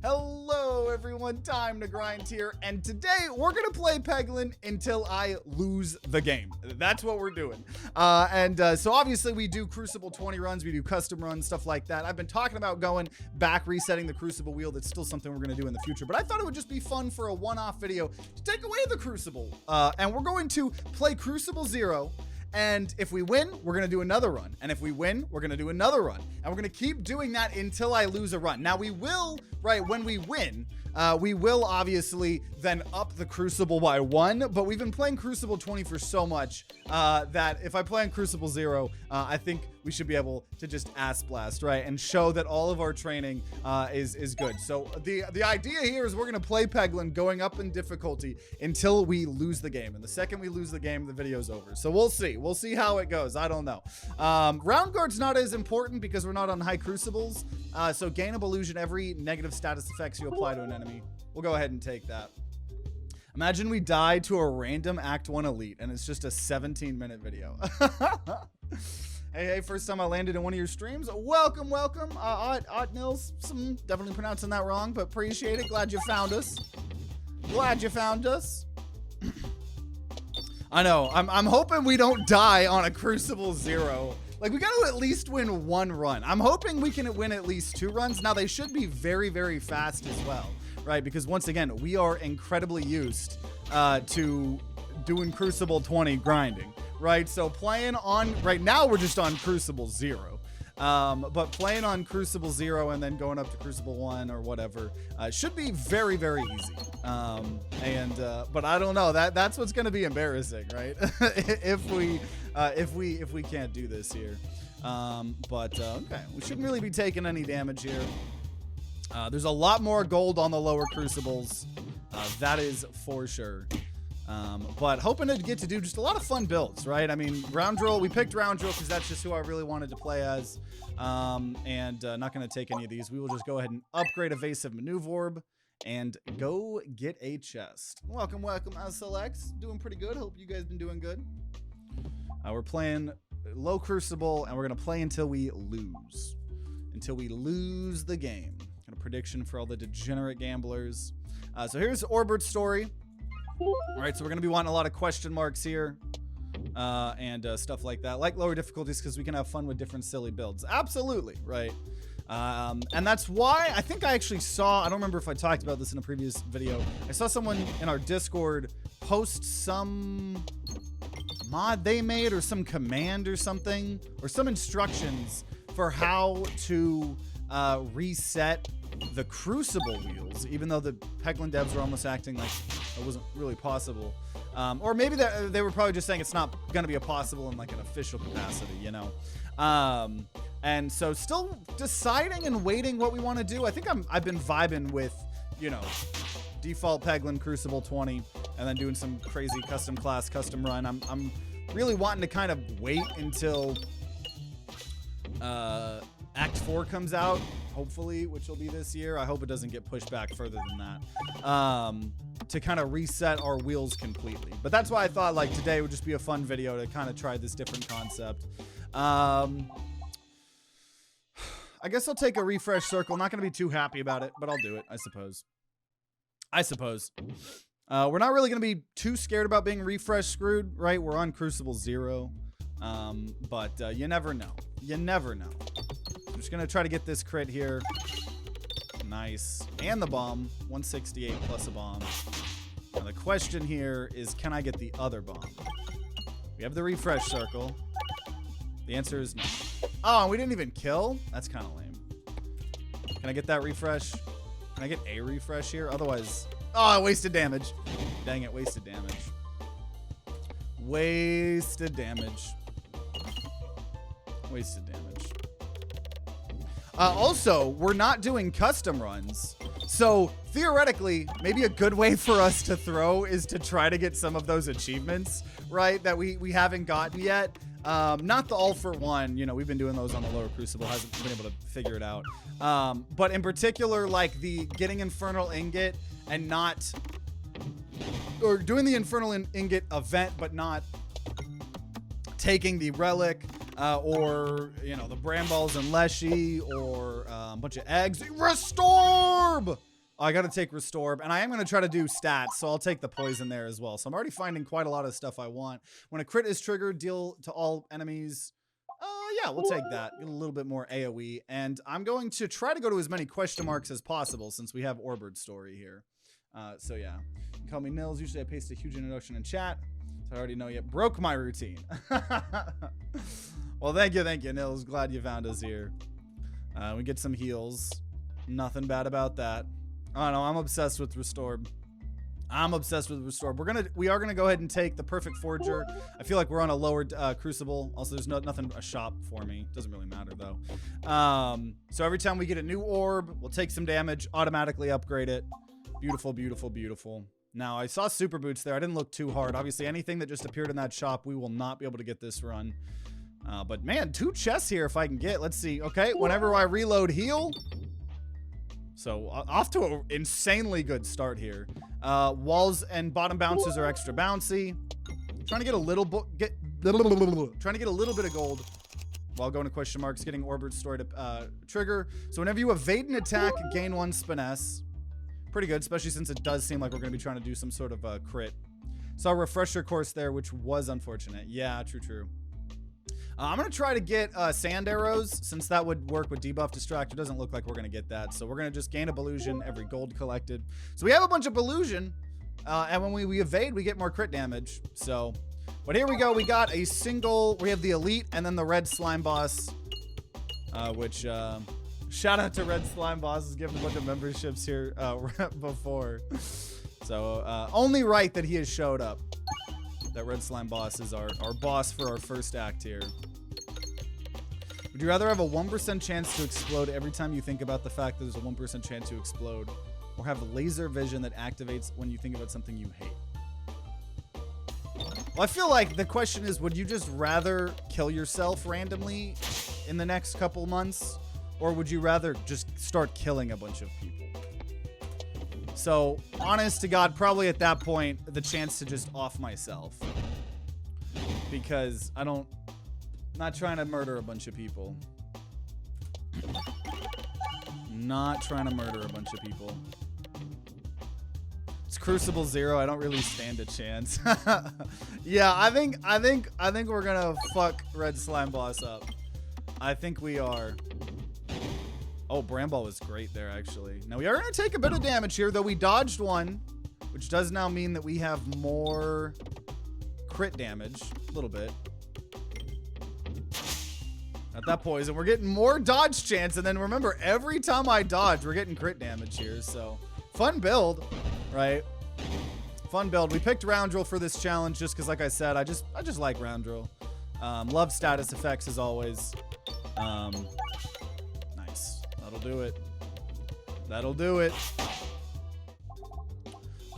Hello everyone, TimeToGrind here, and today we're gonna play Peglin until I lose the game. That's what we're doing. So obviously we do Crucible 20 runs, we do custom runs, stuff like that. I've been talking about going back, resetting the Crucible wheel. That's still something we're gonna do in the future, but I thought it would just be fun for a one-off video to take away the Crucible. And we're going to play Crucible 0. And if we win, we're going to do another run. And if we win, we're going to do another run. And we're going to keep doing that until I lose a run. Now we will, right, when we win, we will obviously then up the Crucible by 1, but we've been playing Crucible 20 for so much that if I play on Crucible 0, I think we should be able to just ass blast, right? And show that all of our training is good. So the idea here is we're gonna play Peglin going up in difficulty until we lose the game. And the second we lose the game, the video's over. So we'll see. We'll see how it goes. I don't know. Round guard's not as important because we're not on high Crucibles. So gain of illusion, every negative status effects you apply to an enemy. We'll go ahead and take that. Imagine we die to a random Act 1 elite and it's just a 17-minute video. Hey, first time I landed in one of your streams. Welcome, welcome. Otnils, definitely pronouncing that wrong, but appreciate it. Glad you found us. Glad you found us. I know, I'm hoping we don't die on a Crucible 0. Like, we got to at least win 1 run. I'm hoping we can win at least 2 runs. Now, they should be very, very fast as well, right? Because once again, we are incredibly used to doing Crucible 20 grinding, right? So playing on, right now we're just on Crucible 0. But playing on Crucible 0 and then going up to Crucible 1 or whatever should be very, very easy. But I don't know. That's what's going to be embarrassing, right? if we can't do this here. Okay, we shouldn't really be taking any damage here. There's a lot more gold on the lower Crucibles. That is for sure. But hoping to get to do just a lot of fun builds, right? I mean, round drill, we picked round drill because that's just who I really wanted to play as. Not going to take any of these. We will just go ahead and upgrade evasive maneuver orb and go get a chest. Welcome, welcome, SLX. Doing pretty good. Hope you guys been doing good. We're playing low Crucible, and we're going to play until we lose. Until we lose the game. Got a prediction for all the degenerate gamblers. So here's Orbert's story. All right, so we're going to be wanting a lot of question marks here and stuff like that. Like lower difficulties because we can have fun with different silly builds. Absolutely, right? And that's why I think I actually saw, I don't remember if I talked about this in a previous video. I saw someone in our Discord post some mod they made or some command or something or some instructions for how to reset the Crucible wheels, even though the Peglin devs were almost acting like it wasn't really possible. Or maybe they were probably just saying it's not going to be possible in like an official capacity, you know? And so still deciding and waiting what we want to do. I think I've been vibing with, you know, default Peglin Crucible 20 and then doing some crazy custom class, custom run. I'm really wanting to kind of wait until Act 4 comes out, hopefully, which will be this year. I hope it doesn't get pushed back further than that, to kind of reset our wheels completely. But that's why I thought like today would just be a fun video to kind of try this different concept. I guess I'll take a refresh circle. Not going to be too happy about it, but I'll do it, I suppose. We're not really going to be too scared about being refresh screwed, right? We're on Crucible 0. But you never know. You never know. I'm just going to try to get this crit here. Nice. And the bomb. 168 plus a bomb. Now the question here is, can I get the other bomb? We have the refresh circle. The answer is no. Oh, we didn't even kill? That's kind of lame. Can I get that refresh? Can I get a refresh here? Otherwise... Oh, I wasted damage. Dang it, wasted damage. Wasted damage. Wasted damage. Also, we're not doing custom runs. So theoretically, maybe a good way for us to throw is to try to get some of those achievements, right? That we haven't gotten yet. Not the all for one, you know, we've been doing those on the lower Crucible, hasn't been able to figure it out. But in particular, like the getting Infernal Ingot and not, or doing the Infernal Ingot event, but not taking the relic, or, you know, the Bramballs and Leshy, or a bunch of eggs. Restorb! I got to take Restore, and I am going to try to do stats, so I'll take the poison there as well. So I'm already finding quite a lot of stuff I want. When a crit is triggered, deal to all enemies. Yeah, we'll take that. Get a little bit more AoE, and I'm going to try to go to as many question marks as possible since we have Orberd story here. So yeah, you can call me Nils. Usually I paste a huge introduction in chat, so I already know you broke my routine. Well, thank you, Nils. Glad you found us here. We get some heals. Nothing bad about that. Oh no, I'm obsessed with Restore. I'm obsessed with Restore. We are gonna go ahead and take the Perfect Forger. I feel like we're on a lower Crucible. Also, there's nothing a shop for me. Doesn't really matter though. So every time we get a new orb, we'll take some damage, automatically upgrade it. Beautiful, beautiful, beautiful. Now I saw Super Boots there. I didn't look too hard. Obviously, anything that just appeared in that shop, we will not be able to get this run. But man, 2 chests here if I can get. Let's see. Okay, whenever I reload, heal. So off to an insanely good start here. Walls and bottom bounces are extra bouncy. Trying to get a little bit of gold while going to question marks, getting Orberd story to trigger. So whenever you evade an attack, gain 1 finesse. Pretty good, especially since it does seem like we're going to be trying to do some sort of crit. Saw a refresher course there, which was unfortunate. Yeah, true. I'm going to try to get sand arrows, since that would work with debuff distract. It doesn't look like we're going to get that. So we're going to just gain a Belusion every gold collected. So we have a bunch of Belusion, and when we evade, we get more crit damage. So, but here we go. We got a single, we have the Elite and then the Red Slime Boss, which, shout out to Red Slime Boss, has given a bunch of memberships here before. So, only right that he has showed up. That Red Slime Boss is our boss for our first act here. Would you rather have a 1% chance to explode every time you think about the fact that there's a 1% chance to explode, or have laser vision that activates when you think about something you hate? Well, I feel like the question is, would you just rather kill yourself randomly in the next couple months, or would you rather just start killing a bunch of people? So, honest to God, probably at that point, the chance to just off myself. Because I'm not trying to murder a bunch of people. Not trying to murder a bunch of people. It's Crucible 0. I don't really stand a chance. Yeah, I think we're gonna fuck Red Slime Boss up. I think we are. Oh, Bramball was great there, actually. Now, we are going to take a bit of damage here, though we dodged one, which does now mean that we have more crit damage. A little bit. Not that poison. We're getting more dodge chance, and then remember, every time I dodge, we're getting crit damage here, so fun build, right? Fun build. We picked Roundrill for this challenge just because, like I said, I just like Roundrill. Love status effects, as always. That'll do it. That'll do it.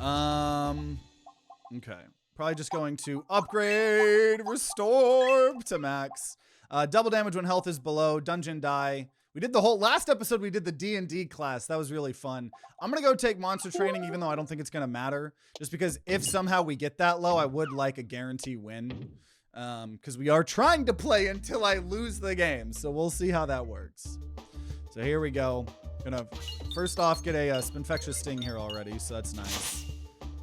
Okay. Probably just going to upgrade Restore to max. Double damage when health is below. Dungeon die. We did the whole last episode. We did the D&D class. That was really fun. I'm going to go take monster training, even though I don't think it's going to matter. Just because if somehow we get that low, I would like a guarantee win. Because we are trying to play until I lose the game. So we'll see how that works. So here we go. Gonna first off get a Spinfectious Sting here already, so that's nice.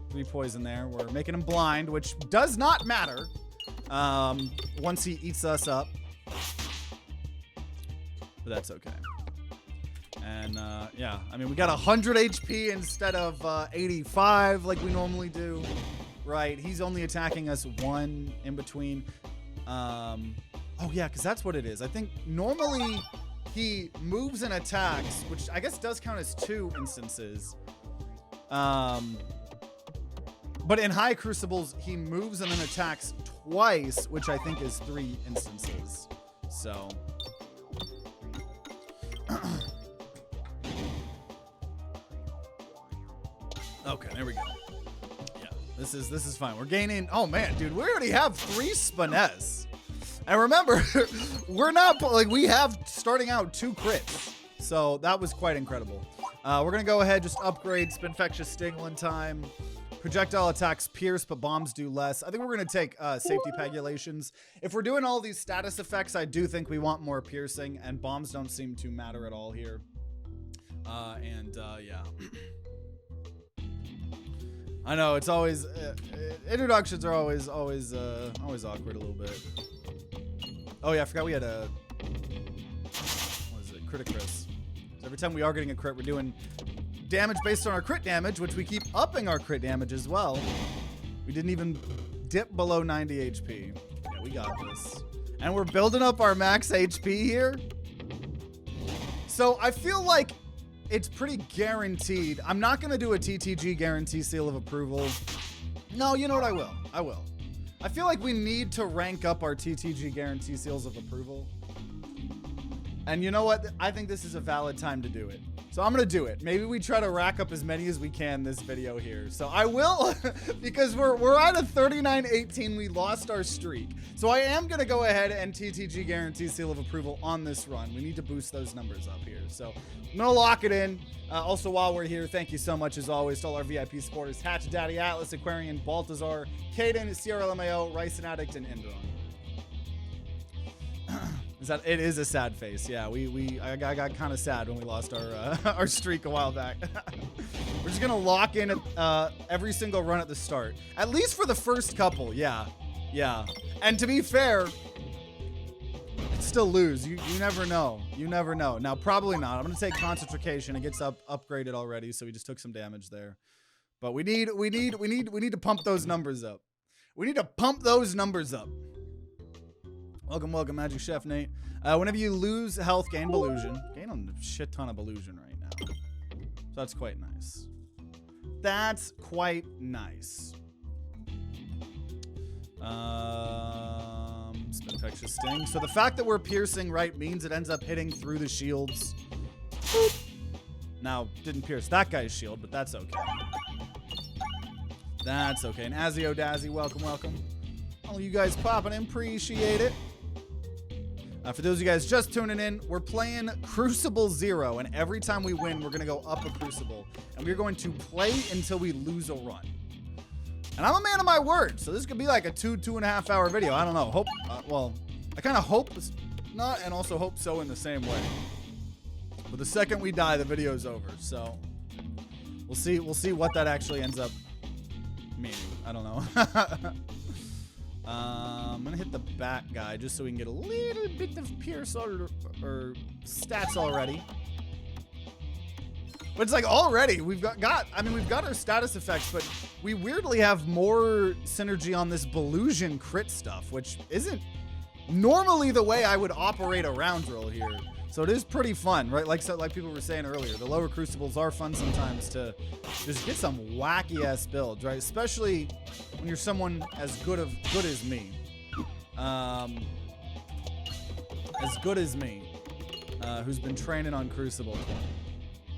3 poison there. We're making him blind, which does not matter once he eats us up. But that's okay. And yeah, I mean, we got 100 HP instead of 85 like we normally do. Right, he's only attacking us 1 in between. Oh yeah, because that's what it is. I think normally he moves and attacks, which I guess does count as 2 instances. But in high Crucibles, he moves and then attacks twice, which I think is 3 instances. So. Okay, there we go. Yeah, this is fine. We're gaining. Oh man, dude, we already have 3 Spiness. And remember, we're not, like, we have starting out 2 crits. So that was quite incredible. We're going to go ahead, just upgrade Spinfectious Sting 1 time. Projectile attacks pierce, but bombs do less. I think we're going to take safety pegulations. If we're doing all these status effects, I do think we want more piercing, and bombs don't seem to matter at all here. Yeah. I know it's always introductions are always awkward a little bit. Oh yeah, I forgot we had a what is it? Criticris. So every time we are getting a crit, we're doing damage based on our crit damage, which we keep upping our crit damage as well. We didn't even dip below 90 HP. Yeah, we got this. And we're building up our max HP here. So I feel like it's pretty guaranteed. I'm not going to do a TTG guarantee seal of approval. No, you know what? I will. I feel like we need to rank up our TTG guarantee seals of approval. And you know what? I think this is a valid time to do it. So I'm going to do it. Maybe we try to rack up as many as we can this video here. So I will, because we're at a 39-18. We lost our streak. So I am going to go ahead and TTG guarantee seal of approval on this run. We need to boost those numbers up here. So I'm going to lock it in. Also, while we're here, thank you so much, as always, to all our VIP supporters. HatchetDaddy, AtlasAquarian, Baltazar, Kaiden, CRlmao, Ricin, Addict, and Indron. It is a sad face. Yeah, I got kind of sad when we lost our our streak a while back. We're just gonna lock in every single run at the start, at least for the first couple. Yeah. And to be fair, still lose. You never know. You never know. Now probably not. I'm gonna take concentration. It gets upgraded already, so we just took some damage there. But we need to pump those numbers up. We need to pump those numbers up. Welcome, Magic Chef Nate. Whenever you lose health, gain Belusion. Gain a shit ton of Belusion right now. So that's quite nice. That's quite nice. Infectious Sting. So the fact that we're piercing right means it ends up hitting through the shields. Boop. Now, didn't pierce that guy's shield, but that's okay. That's okay. And Azio Dazzy, welcome. All you guys popping in, appreciate it. For those of you guys just tuning in, we're playing Crucible 0, and every time we win, we're going to go up a Crucible, and we're going to play until we lose a run. And I'm a man of my word, so this could be like a 2.5 hour video. I don't know. Well, I kind of hope it's not, and also hope so in the same way. But the second we die, the video's over, so we'll see what that actually ends up meaning. I don't know. I'm gonna hit the back guy just so we can get a little bit of pierce or stats already. But it's like already we've got our status effects, but we weirdly have more synergy on this Belusion crit stuff, which isn't normally the way I would operate a round drill here. So it is pretty fun, right? Like people were saying earlier, the lower crucibles are fun sometimes to just get some wacky ass builds, right? Especially when you're someone as good as me, who's been training on Crucible.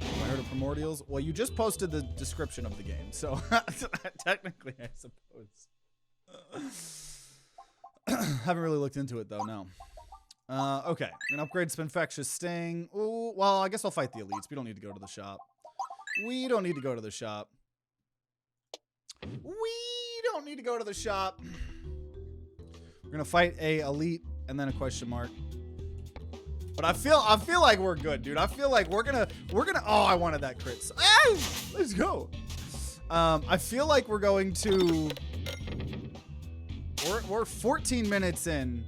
I heard of Primordials. Well, you just posted the description of the game, so technically, I suppose. Haven't really looked into it though. No. Okay, I'm gonna upgrade some Infectious Sting. Ooh, well, I guess I'll fight the elites. We don't need to go to the shop. We don't need to go to the shop. We're gonna fight a elite and then a question mark. But I feel like we're good, dude. I feel like we're gonna. Oh, I wanted that crit. Hey, let's go. I feel like we're going to. We're 14 minutes in.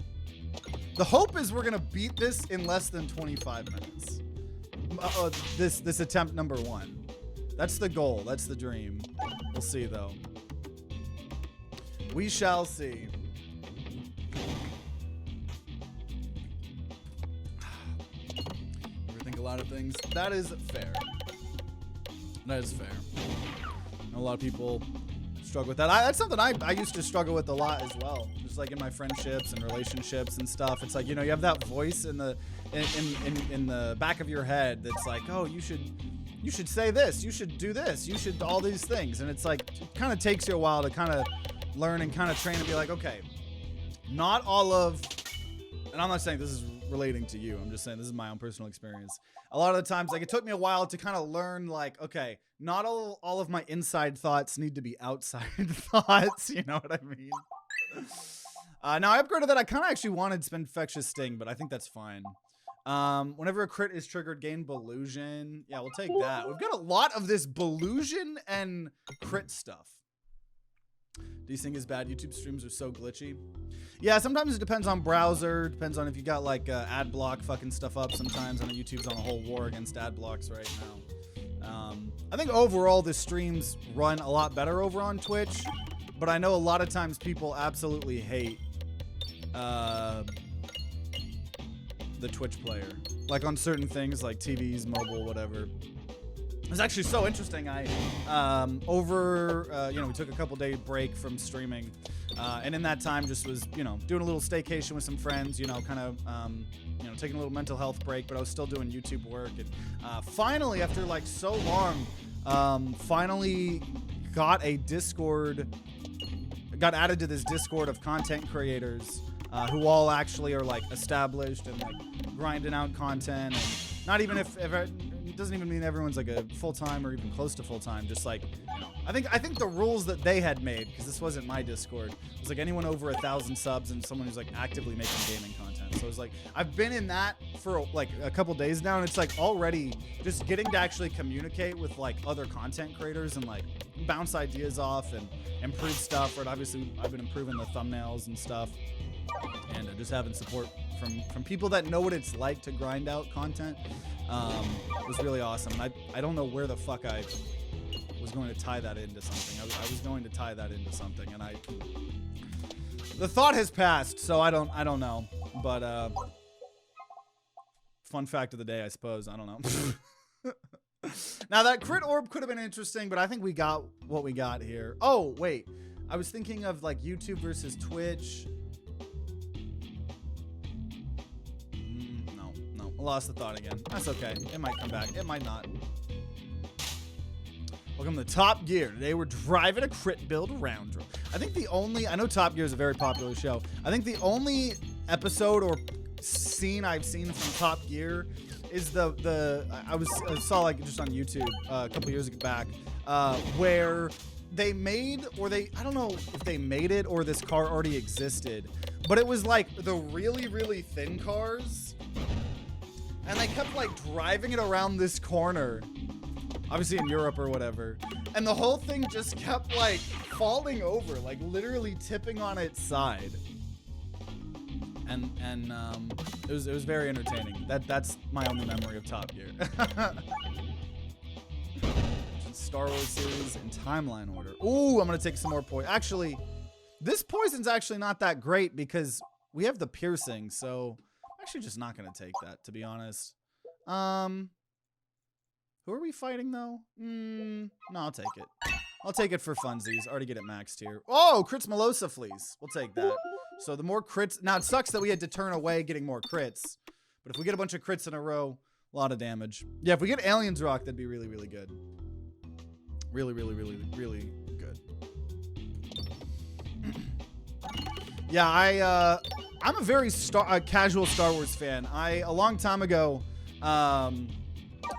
The hope is we're gonna beat this in less than 25 minutes. This attempt number 1. That's the goal. That's the dream. We'll see though. We shall see. Overthink a lot of things. That is fair. That is fair. A lot of people struggle with that. That's something I used to struggle with a lot as well. Just like in my friendships and relationships and stuff. It's like, you know, you have that voice in the back of your head that's like, oh, you should say this, you should do this, you should all these things. And it's like, it kind of takes you a while to kind of learn and kind of train and be like, okay, not all of, and I'm not saying this is relating to you, I'm just saying this is my own personal experience. A lot of the times, like, it took me a while to kind of learn, like, okay, not all of my inside thoughts need to be outside thoughts, you know what I mean? Now I upgraded that. I kind of actually wanted to spend Infectious Sting, but I think that's fine. Whenever a crit is triggered, gain Belusion. Yeah, we'll take that. We've got a lot of this Belusion and crit stuff. Desync is bad. YouTube streams are so glitchy. Yeah, sometimes it depends on browser. Depends on if you got like ad block fucking stuff up. Sometimes I know YouTube's on a whole war against ad blocks right now. I think overall the streams run a lot better over on Twitch, but I know a lot of times people absolutely hate the Twitch player. Like on certain things like TVs, mobile, whatever. It's actually so interesting. I we took a couple day break from streaming, and in that time just was doing a little staycation with some friends, kind of taking a little mental health break, but I was still doing YouTube work, and finally after like so long, finally got added to this Discord of content creators who all actually are like established and like grinding out content, and not even if it doesn't even mean everyone's like a full-time or even close to full-time, just like I think the rules that they had made, because this wasn't my Discord, was like anyone over 1,000 subs and someone who's like actively making gaming content. So it's like I've been in that for like a couple days now, and it's like already just getting to actually communicate with like other content creators and like bounce ideas off and improve stuff. Right, obviously I've been improving the thumbnails and stuff, and just having support from people that know what it's like to grind out content was really awesome. I don't know where the fuck I was going to tie that into something. I was going to tie that into something, and the thought has passed, so I don't know. But fun fact of the day, I suppose. I don't know. Now that crit orb could have been interesting, but I think we got what we got here. Oh wait, I was thinking of like YouTube versus Twitch. No, I lost the thought again. That's okay. It might come back. It might not. Welcome to Top Gear. Today we're driving a crit build round drill. I know Top Gear is a very popular show. I think the only episode or scene I've seen from Top Gear is I saw like just on YouTube a couple years back where they made, or I don't know if they made it or this car already existed, but it was like the really, really thin cars, and they kept like driving it around this corner, obviously in Europe or whatever, and the whole thing just kept like falling over, like literally tipping on its side. And it was very entertaining. That's my only memory of Top Gear. Star Wars series in timeline order. Ooh, I'm gonna take some more poison. Actually, this poison's actually not that great because we have the piercing, so I'm actually just not gonna take that, to be honest. Who are we fighting though? No, I'll take it. I'll take it for funsies. Already get it maxed here. Oh, crits Melosa fleece. We'll take that. So the more crits. Now it sucks that we had to turn away getting more crits, but if we get a bunch of crits in a row, a lot of damage. Yeah, if we get Aliens Rock, that'd be really, really good. Really, really, really, really good. Yeah, I'm a very casual Star Wars fan. A long time ago, I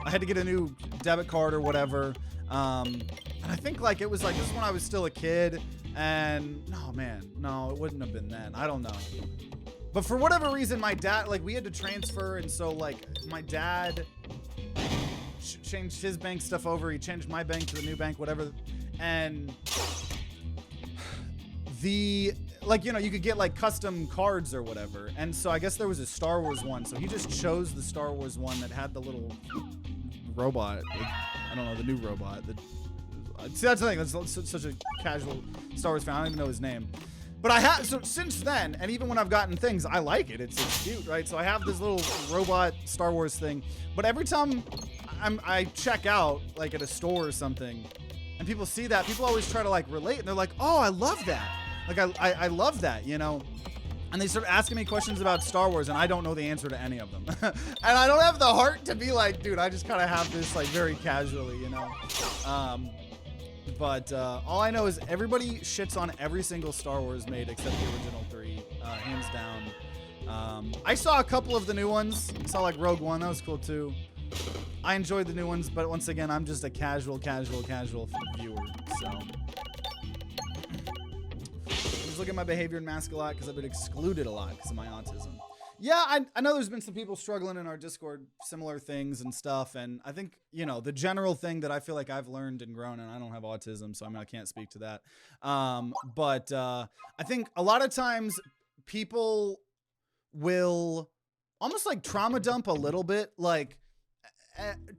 had to get a new debit card or whatever. And I think like it was like this is when I was still a kid. And no, it wouldn't have been then. I don't know. But for whatever reason, my dad, like we had to transfer. And so like my dad changed his bank stuff over. He changed my bank to the new bank, whatever. And you could get like custom cards or whatever. And so I guess there was a Star Wars one. So he just chose the Star Wars one that had the little robot. I don't know, the new robot. See, that's the thing. That's such a casual Star Wars fan. I don't even know his name. But so since then, and even when I've gotten things, I like it. It's cute, right? So I have this little robot Star Wars thing. But every time I check out, like at a store or something, and people see that, people always try to like relate, and they're like, "Oh, I love that! Like I love that," you know? And they start asking me questions about Star Wars, and I don't know the answer to any of them. And I don't have the heart to be like, dude, I just kind of have this like very casually, you know? But all I know is everybody shits on every single Star Wars made except the original 3, hands down. I saw a couple of the new ones. I saw like Rogue One, that was cool too. I enjoyed the new ones, but once again, I'm just a casual viewer, so. Just look at my behavior in mask a lot because I've been excluded a lot because of my autism. Yeah, I know there's been some people struggling in our Discord, similar things and stuff. And I think, you know, the general thing that I feel like I've learned and grown, and I don't have autism, so I can't speak to that. But I think a lot of times people will almost like trauma dump a little bit, like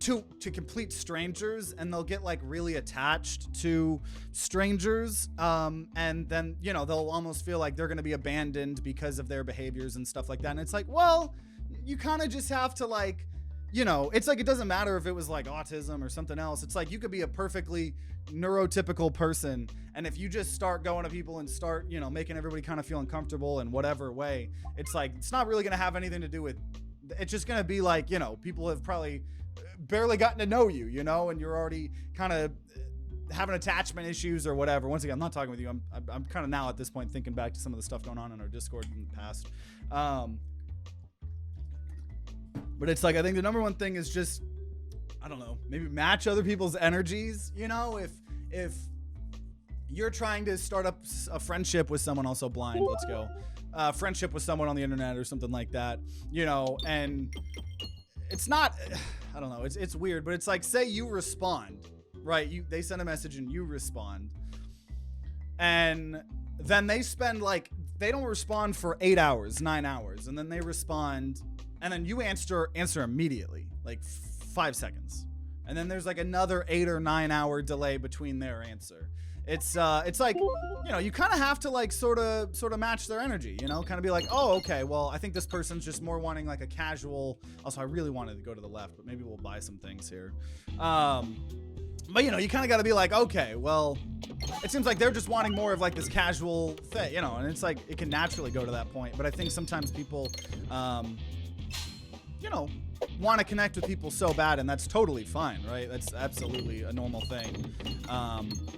to complete strangers, and they'll get like really attached to strangers, and then, you know, they'll almost feel like they're going to be abandoned because of their behaviors and stuff like that. And it's like, well, you kind of just have to, like, you know, it's like, it doesn't matter if it was like autism or something else. It's like you could be a perfectly neurotypical person, and if you just start going to people and start, you know, making everybody kind of feel uncomfortable in whatever way, it's like, it's not really going to have anything to do with, it's just going to be like, you know, people have probably barely gotten to know you, you know, and you're already kind of having attachment issues or whatever. Once again, I'm not talking with you. I'm kind of now at this point thinking back to some of the stuff going on in our Discord in the past. But it's like, I think the number one thing is just, I don't know, maybe match other people's energies. You know, if you're trying to start up a friendship with someone, also blind, let's go, friendship with someone on the internet or something like that, you know, and it's not, I don't know, it's weird, but it's like, say you respond, right? They send a message and you respond, and then they spend like, they don't respond for 8 hours, 9 hours, and then they respond, and then you answer immediately, like 5 seconds, and then there's like another 8 or 9 hour delay between their answer. It's like, you know, you kind of have to like sort of match their energy, you know, kind of be like, oh, okay, well, I think this person's just more wanting like a casual. Also, I really wanted to go to the left, but maybe we'll buy some things here. But, you know, you kind of got to be like, okay, well, it seems like they're just wanting more of like this casual thing, you know, and it's like, it can naturally go to that point. But I think sometimes people, you know, want to connect with people so bad, and that's totally fine, right? That's absolutely a normal thing.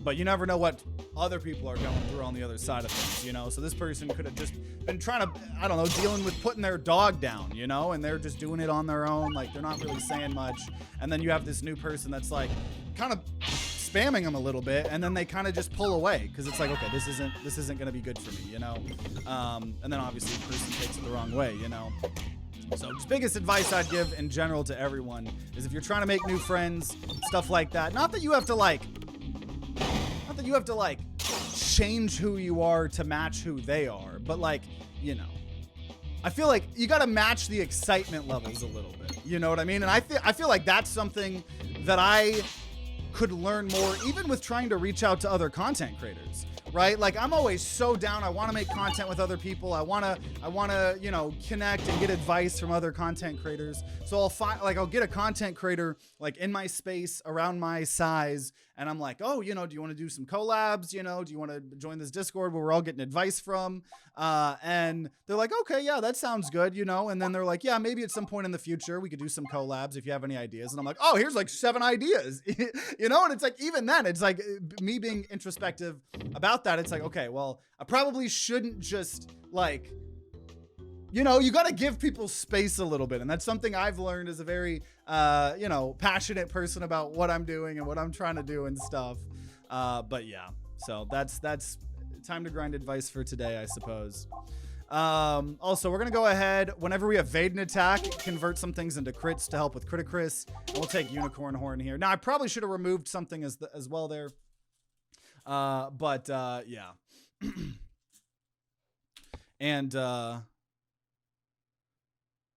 But you never know what other people are going through on the other side of things, you know? So this person could have just been trying to, I don't know, dealing with putting their dog down, you know? And they're just doing it on their own. Like, they're not really saying much. And then you have this new person that's like kind of spamming them a little bit, and then they kind of just pull away because it's like, okay, this isn't going to be good for me, you know? And then obviously the person takes it the wrong way, you know? So just biggest advice I'd give in general to everyone is, if you're trying to make new friends, stuff like that, not that you have to like change who you are to match who they are, but like, you know, I feel like you got to match the excitement levels a little bit. You know what I mean? And I feel like that's something that I could learn more, even with trying to reach out to other content creators. Right? Like, I'm always so down. I want to make content with other people. I want to, you know, connect and get advice from other content creators. So I'll get a content creator like in my space around my size, and I'm like, oh, you know, do you want to do some collabs? You know, do you want to join this Discord where we're all getting advice from? And they're like, okay, yeah, that sounds good, you know? And then they're like, yeah, maybe at some point in the future we could do some collabs if you have any ideas. And I'm like, oh, here's like 7 ideas, you know? And it's like, even then, it's like me being introspective about that. It's like, okay, well, I probably shouldn't just like, you know, you got to give people space a little bit. And that's something I've learned as a very, you know, passionate person about what I'm doing and what I'm trying to do and stuff. But yeah, so that's time to grind advice for today, I suppose. Also, we're going to go ahead, whenever we evade an attack, convert some things into crits to help with criticris. And we'll take Unicorn Horn here. Now, I probably should have removed something as well there. But yeah.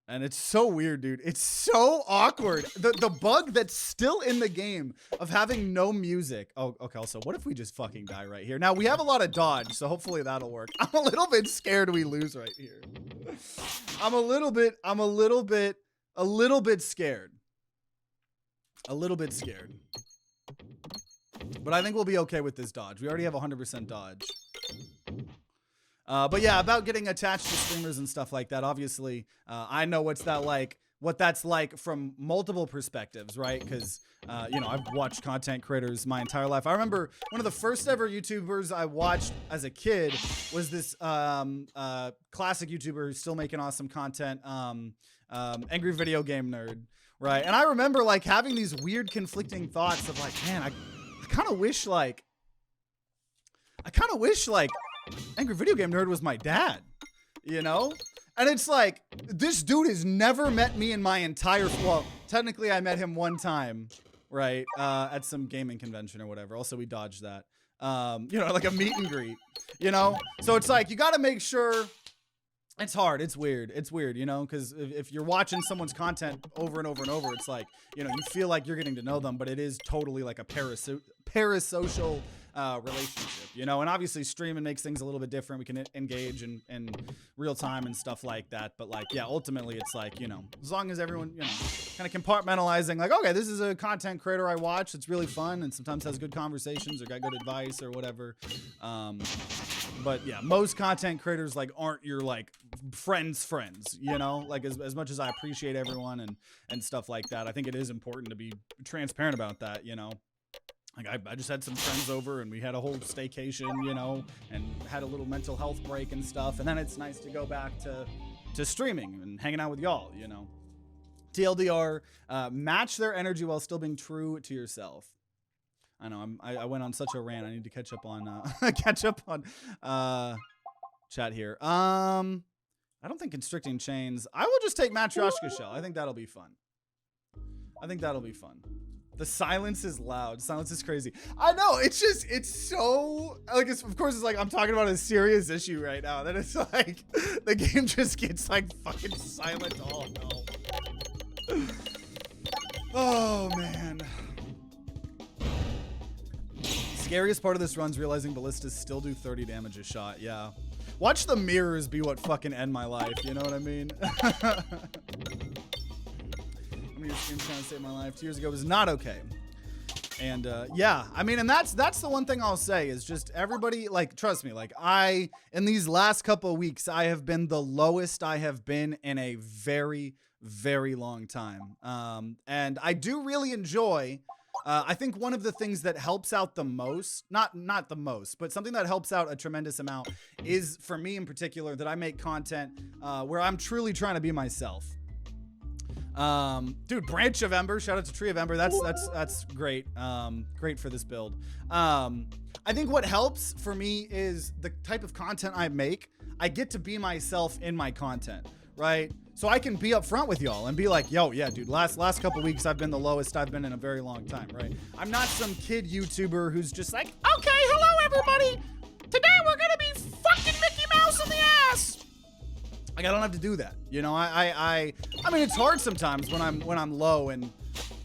And it's so weird, dude. It's so awkward. The bug that's still in the game of having no music. Oh, okay. Also, what if we just fucking die right here? Now, we have a lot of dodge, so hopefully that'll work. I'm a little bit scared we lose right here. I'm a little bit scared. A little bit scared. But I think we'll be okay with this dodge. We already have 100% dodge. But yeah, about getting attached to streamers and stuff like that. Obviously, I know what that's like from multiple perspectives, right? Because, you know, I've watched content creators my entire life. I remember one of the first ever YouTubers I watched as a kid was this classic YouTuber who's still making awesome content, Angry Video Game Nerd, right? And I remember like having these weird conflicting thoughts of like, man, I kind of wish like Angry Video Game Nerd was my dad, you know? And it's like, this dude has never met me in my entire, well, technically I met him one time, right? At some gaming convention or whatever. Also, we dodged that. You know, like a meet and greet, you know? So it's like, you got to make sure. It's hard. It's weird. It's weird, you know, because if you're watching someone's content over and over and over, it's like, you know, you feel like you're getting to know them, but it is totally like a parasocial relationship, you know. And obviously streaming makes things a little bit different. We can engage in real time and stuff like that. But like, yeah, ultimately it's like, you know, as long as everyone, you know, kind of compartmentalizing, like, okay, this is a content creator I watch. It's really fun and sometimes has good conversations or got good advice or whatever. But yeah, most content creators like aren't your like friends, you know, like as much as I appreciate everyone and stuff like that, I think it is important to be transparent about that, you know. Like I just had some friends over and we had a whole staycation, you know, and had a little mental health break and stuff. And then it's nice to go back to streaming and hanging out with y'all, you know. TLDR, match their energy while still being true to yourself. I know I went on such a rant. I need to catch up on chat here. I don't think constricting chains. I will just take Matryoshka shell. I think that'll be fun. The silence is loud. Silence is crazy. I know. It's just, it's so like, of course it's like I'm talking about a serious issue right now. Then it's like the game just gets like fucking silent. Oh no. Oh man. Scariest part of this run's realizing ballistas still do 30 damage a shot. Yeah. Watch the mirrors be what fucking end my life. You know what I mean? How many streams trying to save my life 2 years ago was not okay. And yeah, I mean, and that's the one thing I'll say is just everybody, like, trust me, like in these last couple of weeks, I have been the lowest I have been in a very, very long time. And I do really enjoy, I think one of the things that helps out the most, not the most, but something that helps out a tremendous amount is for me in particular that I make content where I'm truly trying to be myself. Dude, Branch of Ember, shout out to Tree of Ember. That's great. Great for this build. I think what helps for me is the type of content I make. I get to be myself in my content, right? So I can be upfront with y'all and be like, yo, yeah, dude, last couple weeks I've been the lowest I've been in a very long time, right? I'm not some kid YouTuber who's just like, okay, hello everybody. Today we're gonna be fucking Mickey Mouse in the ass. Like I don't have to do that, you know. I mean, it's hard sometimes when I'm low and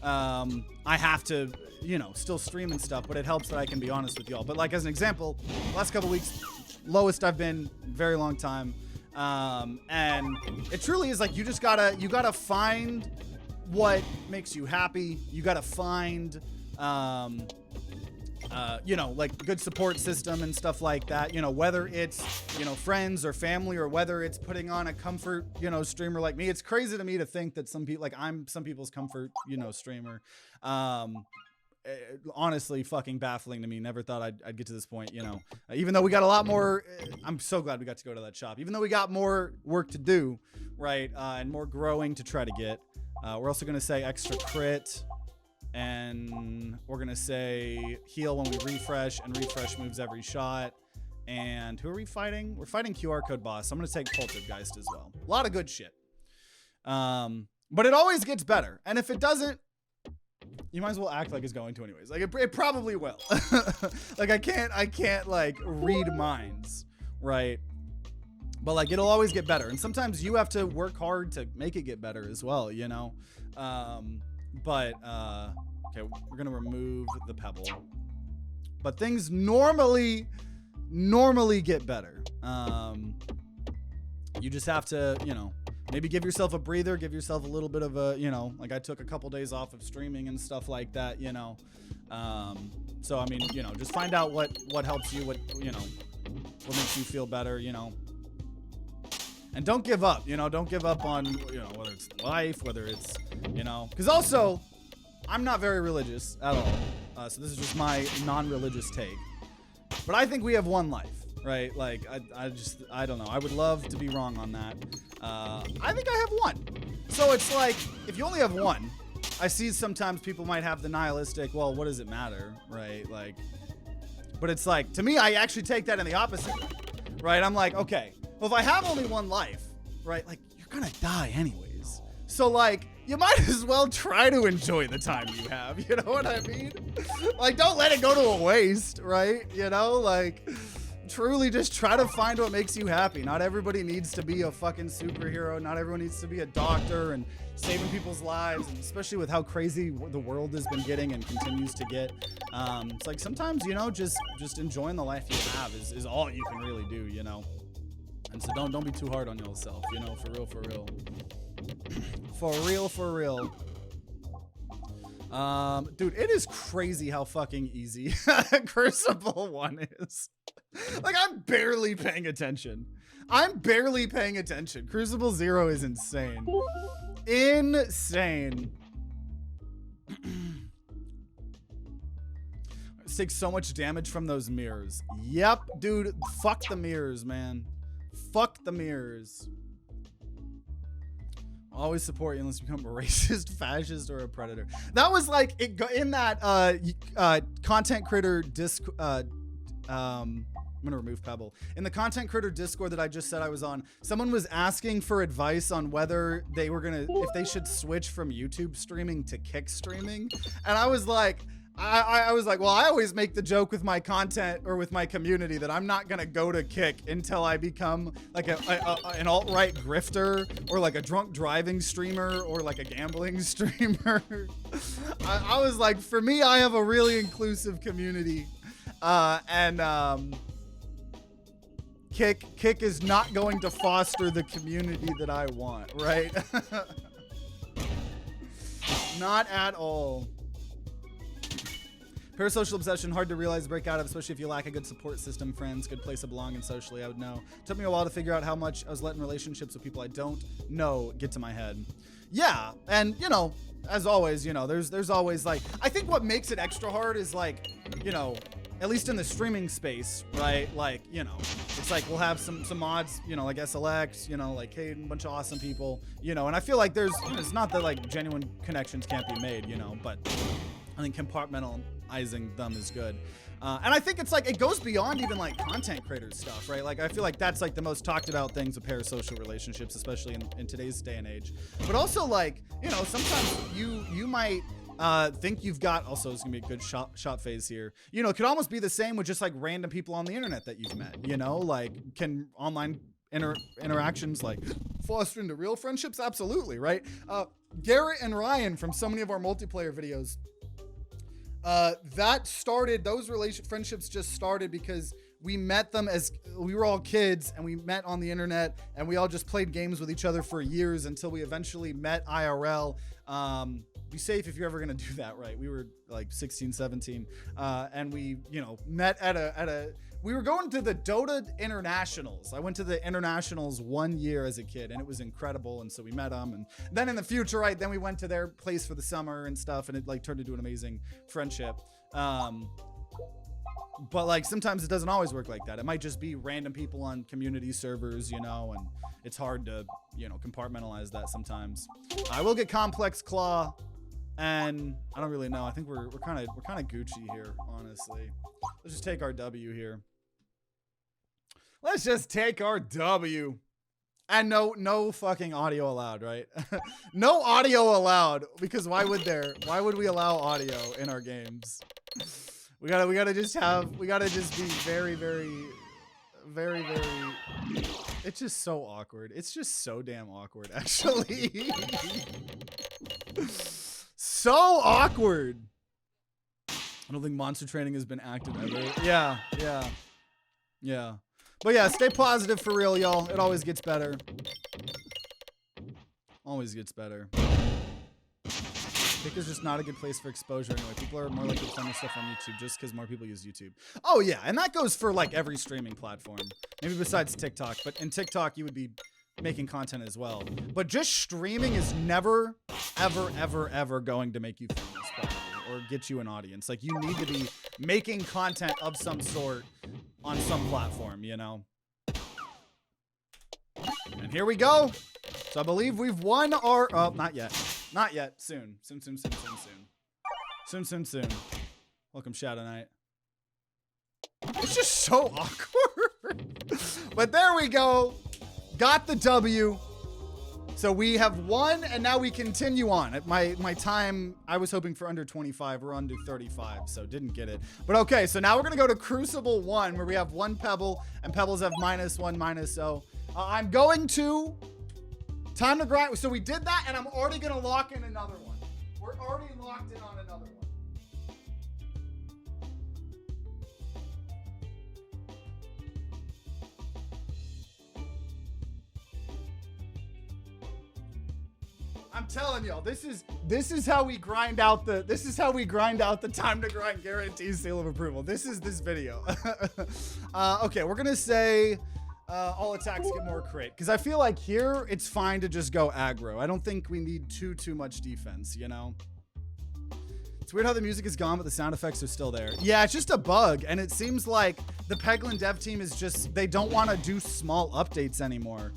I have to, you know, still stream and stuff. But it helps that I can be honest with y'all. But like as an example, last couple weeks, lowest I've been very long time, and it truly is like you gotta find what makes you happy. You gotta find you know, like good support system and stuff like that, you know, whether it's, you know, friends or family or whether it's putting on a comfort, you know, streamer like me. It's crazy to me to think that some people, like I'm some people's comfort, you know, streamer. Honestly, fucking baffling to me. Never thought I'd get to this point, you know, even though we got a lot more, I'm so glad we got to go to that shop, even though we got more work to do, right? And more growing to try to get. We're also going to say extra crit. And we're going to say heal when we refresh, and refresh moves every shot. And who are we fighting? We're fighting QR code boss. I'm going to take Poltergeist as well. A lot of good shit. But it always gets better. And if it doesn't, you might as well act like it's going to anyways. Like it probably will. Like I can't like read minds, right? But like it'll always get better. And sometimes you have to work hard to make it get better as well, you know? But okay, we're gonna remove the pebble. But things normally get better. You just have to, you know, maybe give yourself a breather, give yourself a little bit of a, you know, like I took a couple days off of streaming and stuff like that, you know. So I mean, you know, just find out what helps you, what, you know, what makes you feel better, you know. And don't give up, you know, don't give up on, you know, whether it's life, whether it's, you know, because also, I'm not very religious at all. So this is just my non-religious take. But I think we have one life, right? Like, I don't know. I would love to be wrong on that. I think I have one. So it's like, if you only have one, I see sometimes people might have the nihilistic, well, what does it matter, right? Like, but it's like, to me, I actually take that in the opposite way, right? I'm like, okay, well, if I have only one life, right? Like, you're gonna die anyways. So, like, you might as well try to enjoy the time you have, you know what I mean? Like, don't let it go to a waste, right? You know, like, truly just try to find what makes you happy. Not everybody needs to be a fucking superhero. Not everyone needs to be a doctor and saving people's lives, and especially with how crazy the world has been getting and continues to get. It's like sometimes, you know, just enjoying the life you have is all you can really do, you know? And so don't be too hard on yourself, you know, for real, for real. For real, for real. Dude, it is crazy how fucking easy Crucible 1 is. Like, I'm barely paying attention. I'm barely paying attention. Crucible 0 is insane. Insane. It takes so much damage from those mirrors. Yep, dude. Fuck the mirrors, man. Fuck the mirrors. Always support you unless you become a racist, fascist, or a predator. That was like it in that content creator I'm gonna remove Pebble. In the content creator Discord that I just said I was on, someone was asking for advice on whether they were if they should switch from YouTube streaming to Kick streaming, and I was like, I was like, well, I always make the joke with my content or with my community that I'm not gonna go to Kick until I become like an alt-right grifter or like a drunk driving streamer or like a gambling streamer. I was like, for me, I have a really inclusive community, and Kick is not going to foster the community that I want, right? Not at all. Parasocial obsession, hard to realize, break out of, especially if you lack a good support system, friends, good place to belong in socially, I would know. Took me a while to figure out how much I was letting relationships with people I don't know get to my head. Yeah, and, you know, as always, you know, there's always, like, I think what makes it extra hard is, like, you know, at least in the streaming space, right? Like, you know, it's like we'll have some mods, you know, like SLX, you know, like Kaiden, a bunch of awesome people, you know, and I feel like it's not that, like, genuine connections can't be made, you know, but I think compartmentalizing them is good. And I think it's like, it goes beyond even like content creator stuff, right? Like, I feel like that's like the most talked about things with parasocial relationships, especially in today's day and age. But also, like, you know, sometimes you might think you've got, also it's gonna be a good shot phase here. You know, it could almost be the same with just like random people on the internet that you've met, you know, like can online interactions like foster into real friendships? Absolutely, right? Garrett and Ryan from so many of our multiplayer videos, that started, those friendships just started because we met them as we were all kids and we met on the internet and we all just played games with each other for years until we eventually met IRL. Be safe if you're ever gonna do that, right? We were like 16, 17, and we, you know, met we were going to the Dota Internationals. I went to the Internationals 1 year as a kid and it was incredible. And so we met them, and then in the future, right, then we went to their place for the summer and stuff, and it like turned into an amazing friendship. But like sometimes it doesn't always work like that. It might just be random people on community servers, you know, and it's hard to, you know, compartmentalize that sometimes. I will get Complex Claw, and I don't really know. I think we're kind of Gucci here, honestly. Let's just take our W here. Let's just take our W. And no fucking audio allowed, right? No audio allowed, because why would we allow audio in our games? We gotta just be very, very, very, very, it's just so awkward. It's just so damn awkward, actually. So awkward. I don't think monster training has been active ever. Yeah. But yeah, stay positive for real, y'all. It always gets better. Always gets better. Kick is just not a good place for exposure anyway. People are more likely to find their stuff on YouTube just because more people use YouTube. Oh yeah, and that goes for like every streaming platform. Maybe besides TikTok, but in TikTok you would be making content as well. But just streaming is never, ever, ever, ever going to make you famous, probably, or get you an audience. Like, you need to be making content of some sort on some platform, you know? And here we go. So I believe we've won our, oh, not yet. Not yet. Soon. Soon. Welcome, Shadow Knight. It's just so awkward. But there we go. Got the W. So we have won, and now we continue on. At my time, I was hoping for under 25. We're under 35, so didn't get it. But okay, so now we're gonna go to Crucible 1, where we have 1 pebble, and pebbles have -1, -0. I'm going to time to grind. So we did that, and I'm already gonna lock in another one. We're already locked in on another one. I'm telling y'all, this is how we grind out the time to grind guarantee seal of approval. This is this video. Okay, we're gonna say all attacks get more crit, because I feel like here it's fine to just go aggro. I don't think we need too much defense, you know. It's weird how the music is gone, but the sound effects are still there. Yeah, it's just a bug, and it seems like the Peglin dev team is just, they don't want to do small updates anymore.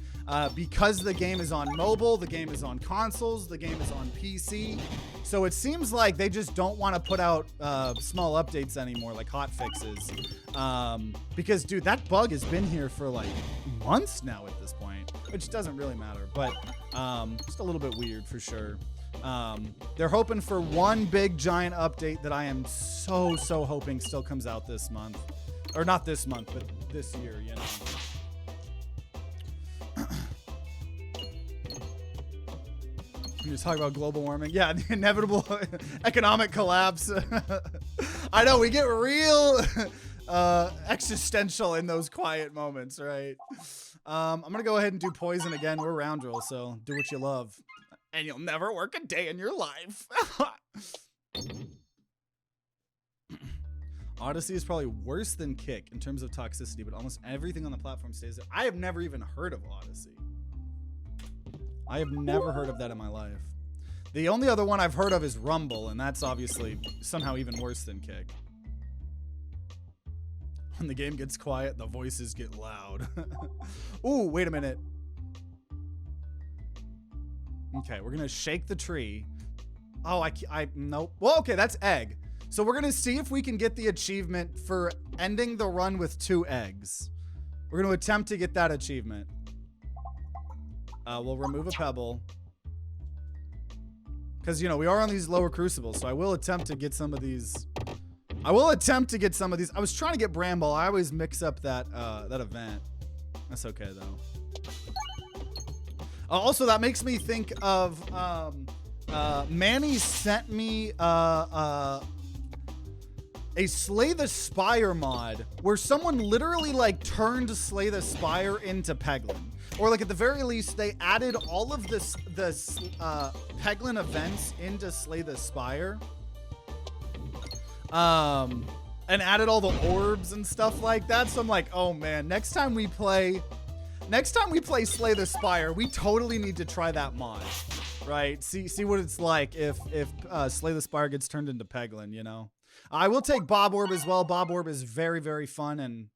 Because the game is on mobile, the game is on consoles, the game is on PC. So it seems like they just don't want to put out small updates anymore, like hot fixes. Because, dude, that bug has been here for like months now at this point, which doesn't really matter, but just a little bit weird for sure. They're hoping for one big giant update that I am so hoping still comes out this month. Or not this month, but this year, you know. You just talk about global warming. Yeah, the inevitable economic collapse. I know, we get real existential in those quiet moments, right? I'm gonna go ahead and do poison again. We're round roll, so do what you love. And you'll never work a day in your life. Odyssey is probably worse than Kick in terms of toxicity, but almost everything on the platform stays there. I have never even heard of Odyssey. I have never heard of that in my life. The only other one I've heard of is Rumble, and that's obviously somehow even worse than Kick. When the game gets quiet, the voices get loud. Ooh, wait a minute. Okay, we're gonna shake the tree. Oh, nope. Well, okay, that's egg. So we're gonna see if we can get the achievement for ending the run with 2 eggs. We're gonna attempt to get that achievement. We'll remove a pebble. Because, you know, we are on these lower crucibles, so I will attempt to get some of these. I was trying to get Bramble. I always mix up that event. That's okay, though. Also, that makes me think of, Manny sent me, a Slay the Spire mod where someone literally like turned Slay the Spire into Peglin. Or like at the very least, they added all of the Peglin events into Slay the Spire. And added all the orbs and stuff like that. So I'm like, oh man, next time we play Slay the Spire, we totally need to try that mod. Right? See what it's like if Slay the Spire gets turned into Peglin, you know? I will take Bob Orb as well. Bob Orb is very fun and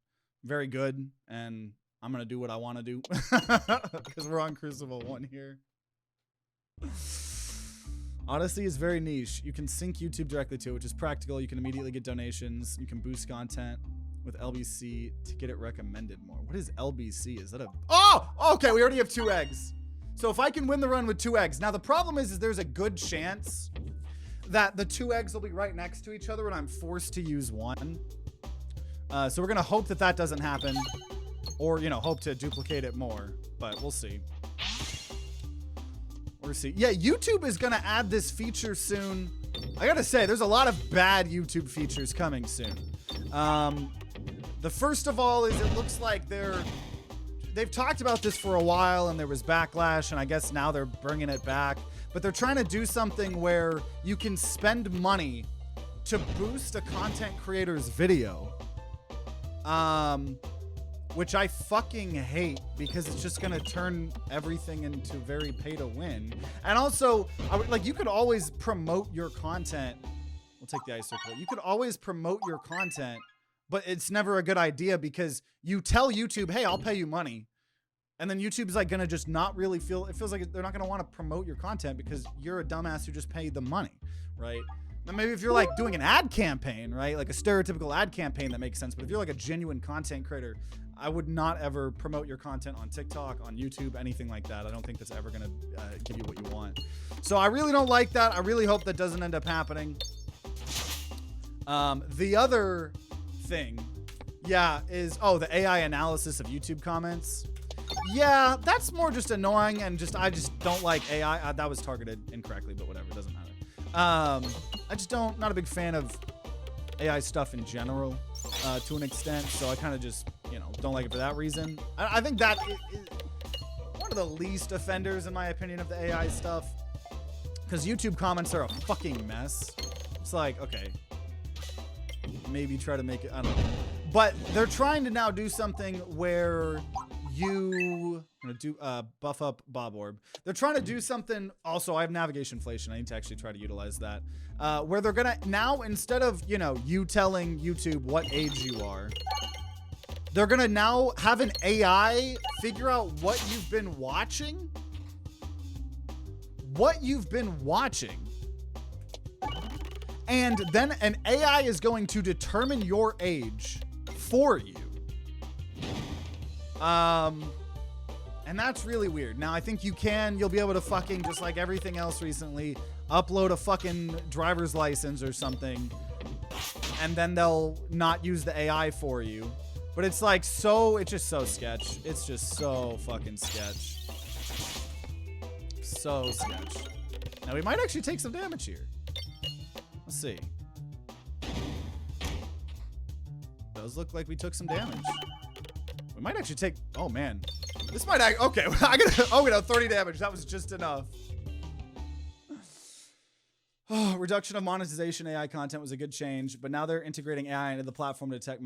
very good, and I'm gonna do what I want to do because we're on Crucible 1 here. Odyssey is very niche. You can sync YouTube directly to it, which is practical. You can immediately get donations. You can boost content with LBC to get it recommended more. What is LBC? Is that a... Oh! Okay, we already have 2 eggs. So if I can win the run with 2 eggs. Now, the problem is there's a good chance that the 2 eggs will be right next to each other and I'm forced to use 1. So we're going to hope that that doesn't happen. Or, you know, hope to duplicate it more. But we'll see. We'll see. Yeah, YouTube is going to add this feature soon. I got to say, there's a lot of bad YouTube features coming soon. The first of all is it looks like they've talked about this for a while and there was backlash, and I guess now they're bringing it back. But they're trying to do something where you can spend money to boost a content creator's video. Which I fucking hate because it's just gonna turn everything into very pay to win. And also, like, you could always promote your content. We'll take the ice circle. You could always promote your content, but it's never a good idea because you tell YouTube, hey, I'll pay you money. And then YouTube's like gonna just not really feel, it feels like they're not gonna wanna promote your content because you're a dumbass who just paid them money, right? Now maybe if you're like doing an ad campaign, right? Like a stereotypical ad campaign, that makes sense. But if you're like a genuine content creator, I would not ever promote your content on TikTok, on YouTube, anything like that. I don't think that's ever going to give you what you want. So I really don't like that. I really hope that doesn't end up happening. The other thing, yeah, is, oh, the AI analysis of YouTube comments. Yeah, that's more just annoying, and I just don't like AI. That was targeted incorrectly, but whatever, it doesn't matter. I just not a big fan of AI stuff in general, to an extent, so I kind of just, you know, don't like it for that reason. I think that is one of the least offenders, in my opinion, of the AI stuff, because YouTube comments are a fucking mess. It's like, okay, maybe try to make it, I don't know. But they're trying to now do something where I'm gonna do buff up Bob Orb. They're trying to do something. Also, I have navigation inflation. I need to actually try to utilize that. Where they're gonna now, instead of, you know, you telling YouTube what age you are, they're gonna now have an AI figure out what you've been watching. What you've been watching. And then an AI is going to determine your age for you. And that's really weird. Now, I think you'll be able to fucking, just like everything else recently, upload a fucking driver's license or something, and then they'll not use the AI for you. But it's like, it's just so sketch. It's just so fucking sketch. So sketch. Now, we might actually take some damage here. Let's see. Does look like we took some damage. We might actually take, oh man. This might, okay, we got 30 damage. That was just enough. Oh, reduction of monetization AI content was a good change, but now they're integrating AI into the platform to detect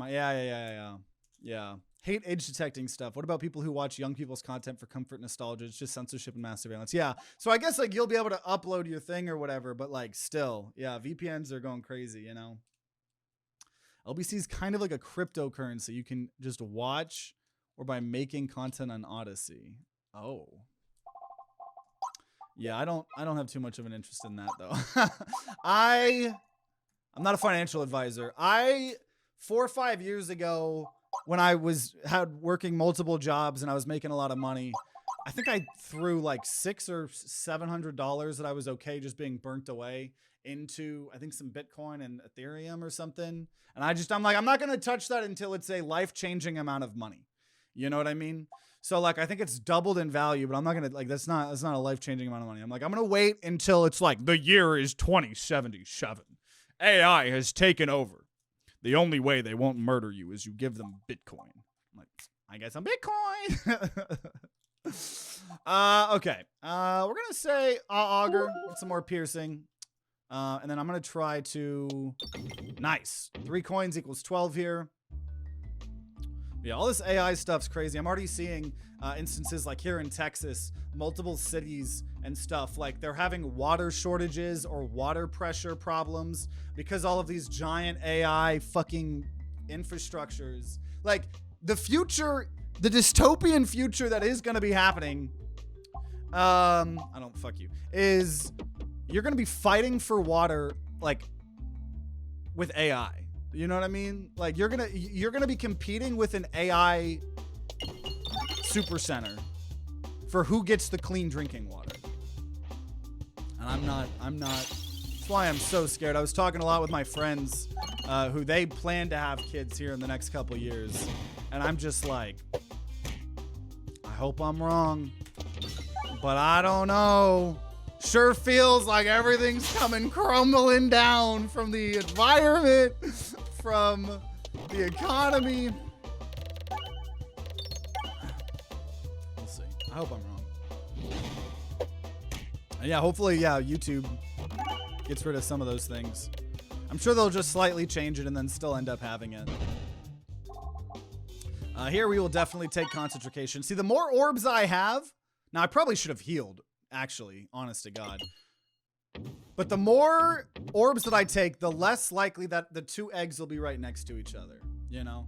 yeah. Hate age detecting stuff. What about people who watch young people's content for comfort and nostalgia? It's just censorship and mass surveillance. Yeah. So I guess like you'll be able to upload your thing or whatever, but like still, yeah, VPNs are going crazy, you know? LBC is kind of like a cryptocurrency. You can just watch or by making content on Odyssey. Oh. Yeah, I don't have too much of an interest in that though. I'm not a financial advisor. 4 or 5 years ago, when I had working multiple jobs and I was making a lot of money, I think I threw like $600 or $700 that I was okay just being burnt away into, I think, some Bitcoin and Ethereum or something. And I'm like, I'm not going to touch that until it's a life-changing amount of money. You know what I mean? So like, I think it's doubled in value, but I'm not going to, like, that's not a life-changing amount of money. I'm like, I'm going to wait until it's like the year is 2077. AI has taken over. The only way they won't murder you is you give them Bitcoin. I'm like, I get some Bitcoin. Okay. We're going to say auger, get some more piercing. And then I'm going to try to, nice. 3 coins equals 12 here. Yeah, all this AI stuff's crazy. I'm already seeing instances like here in Texas, multiple cities and stuff, like they're having water shortages or water pressure problems because all of these giant AI fucking infrastructures. Like the future, the dystopian future that is going to be happening, is you're going to be fighting for water like with AI. You know what I mean? Like you're going to be competing with an AI super center for who gets the clean drinking water. And I'm not, that's why I'm so scared. I was talking a lot with my friends who they plan to have kids here in the next couple years. And I'm just like, I hope I'm wrong, but I don't know. Sure feels like everything's coming crumbling down from the environment, from the economy. We'll see. I hope I'm wrong. And yeah, hopefully, yeah, YouTube gets rid of some of those things. I'm sure they'll just slightly change it and then still end up having it. Here we will definitely take concentration. See, the more orbs I have, now I probably should have healed, actually, honest to God. But the more orbs that I take, the less likely that the 2 eggs will be right next to each other, you know?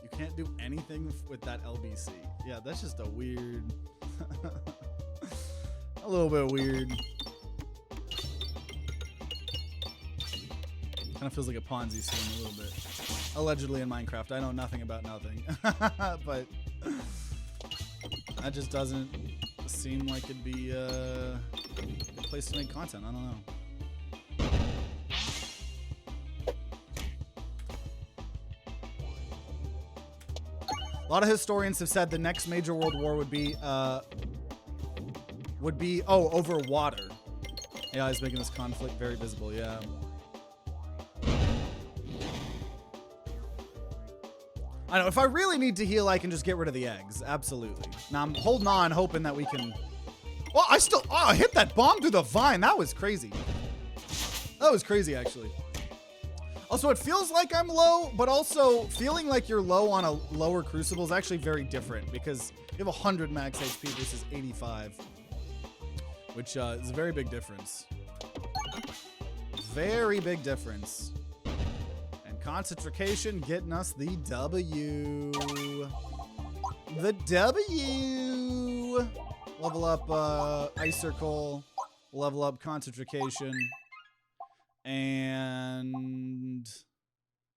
You can't do anything with that LBC. Yeah, that's just a weird... a little bit weird. Kind of feels like a Ponzi scheme a little bit. Allegedly in Minecraft. I know nothing about nothing. But that just doesn't seem like it'd be a good place to make content. I don't know. A lot of historians have said the next major world war would be over water. AI is making this conflict very visible. Yeah. I know, if I really need to heal, I can just get rid of the eggs. Absolutely. Now, I'm holding on, hoping that we can... Oh, I hit that bomb through the vine. That was crazy. That was crazy, actually. Also, it feels like I'm low, but also feeling like you're low on a lower Crucible is actually very different because you have 100 max HP versus 85, which is a very big difference. Very big difference. Concentration getting us the W. The W. Level up Ice Circle. Level up Concentration. And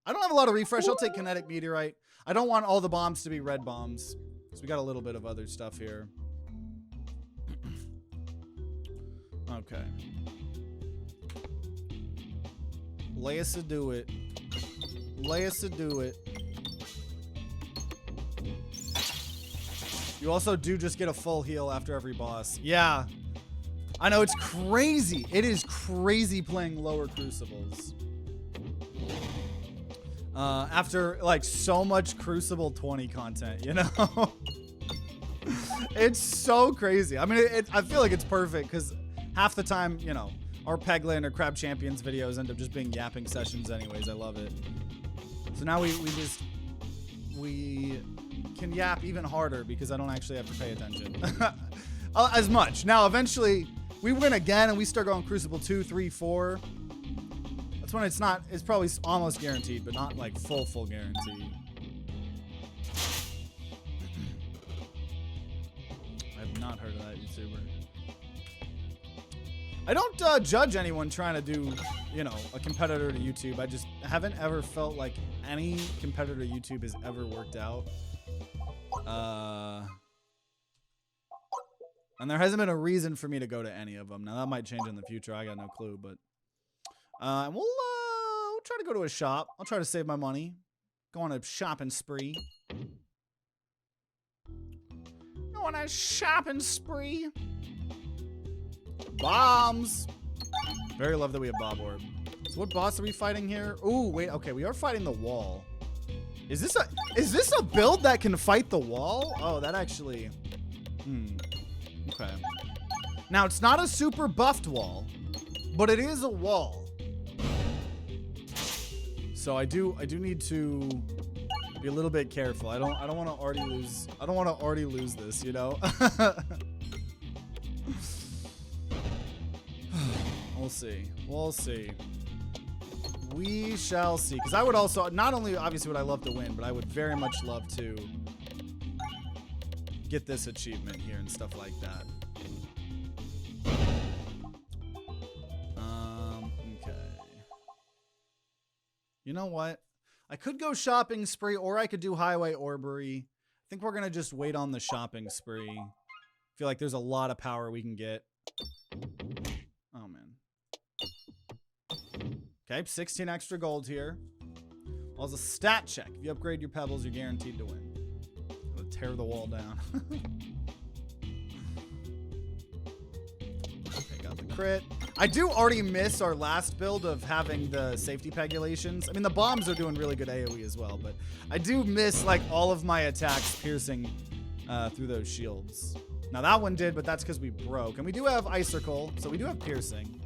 I don't have a lot of refresh. I'll take Kinetic Meteorite. I don't want all the bombs to be red bombs. So we got a little bit of other stuff here. Okay. Leia do it. Leia do it. You also do just get a full heal after every boss. Yeah. I know, it's crazy. It is crazy playing lower Crucibles. After, like, so much Crucible 20 content, you know? It's so crazy. I mean, I feel like it's perfect because half the time, you know, our Peglin or Crab Champions videos end up just being yapping sessions anyways. I love it. So now we can yap even harder because I don't actually have to pay attention as much. Now, eventually, we win again and we start going Crucible 2, 3, 4. That's when it's probably almost guaranteed, but not like full guarantee. I have not heard of that YouTuber. I don't judge anyone trying to do, you know, a competitor to YouTube. I just haven't ever felt like any competitor to YouTube has ever worked out. And there hasn't been a reason for me to go to any of them. Now, that might change in the future. I got no clue, but we'll try to go to a shop. I'll try to save my money. Go on a shopping spree. Go on a shopping spree. Bombs. Very love that we have Bob Orb. So what boss are we fighting here? Ooh, wait. Okay, we are fighting the wall. Is this a build that can fight the wall? Oh, that actually. Okay. Now it's not a super buffed wall, but it is a wall. So I do need to be a little bit careful. I don't want to already lose. I don't want to already lose this, you know. We'll see. We'll see. We shall see. Because I would also, not only obviously would I love to win, but I would very much love to get this achievement here and stuff like that. Okay. You know what? I could go shopping spree, or I could do highway orbery. I think we're going to just wait on the shopping spree. I feel like there's a lot of power we can get. Oh, man. Okay, 16 extra gold here. Also, stat check. If you upgrade your pebbles, you're guaranteed to win. Gonna tear the wall down. Okay, got the crit. I do already miss our last build of having the safety pegulations. I mean, the bombs are doing really good AoE as well, but I do miss, like, all of my attacks piercing through those shields. Now, that one did, but that's because we broke. And we do have Ice Circle, so we do have piercing.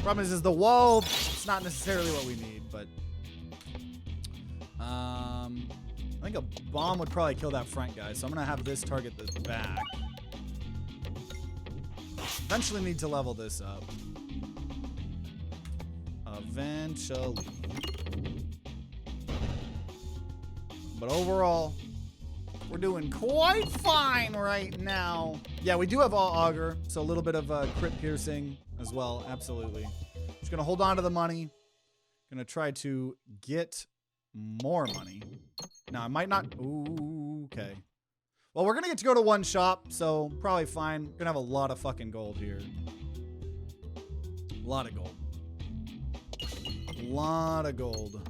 Problem is the wall, it's not necessarily what we need, but I think a bomb would probably kill that front guy, so I'm gonna have this target the back. Eventually need to level this up. Eventually. But overall, we're doing quite fine right now. Yeah, we do have all auger, so a little bit of crit piercing as well. Absolutely. Just gonna hold on to the money. Gonna try to get more money. Now, I might not. Ooh, okay. Well, we're gonna get to go to one shop, so probably fine. Gonna have a lot of fucking gold here. A lot of gold. A lot of gold.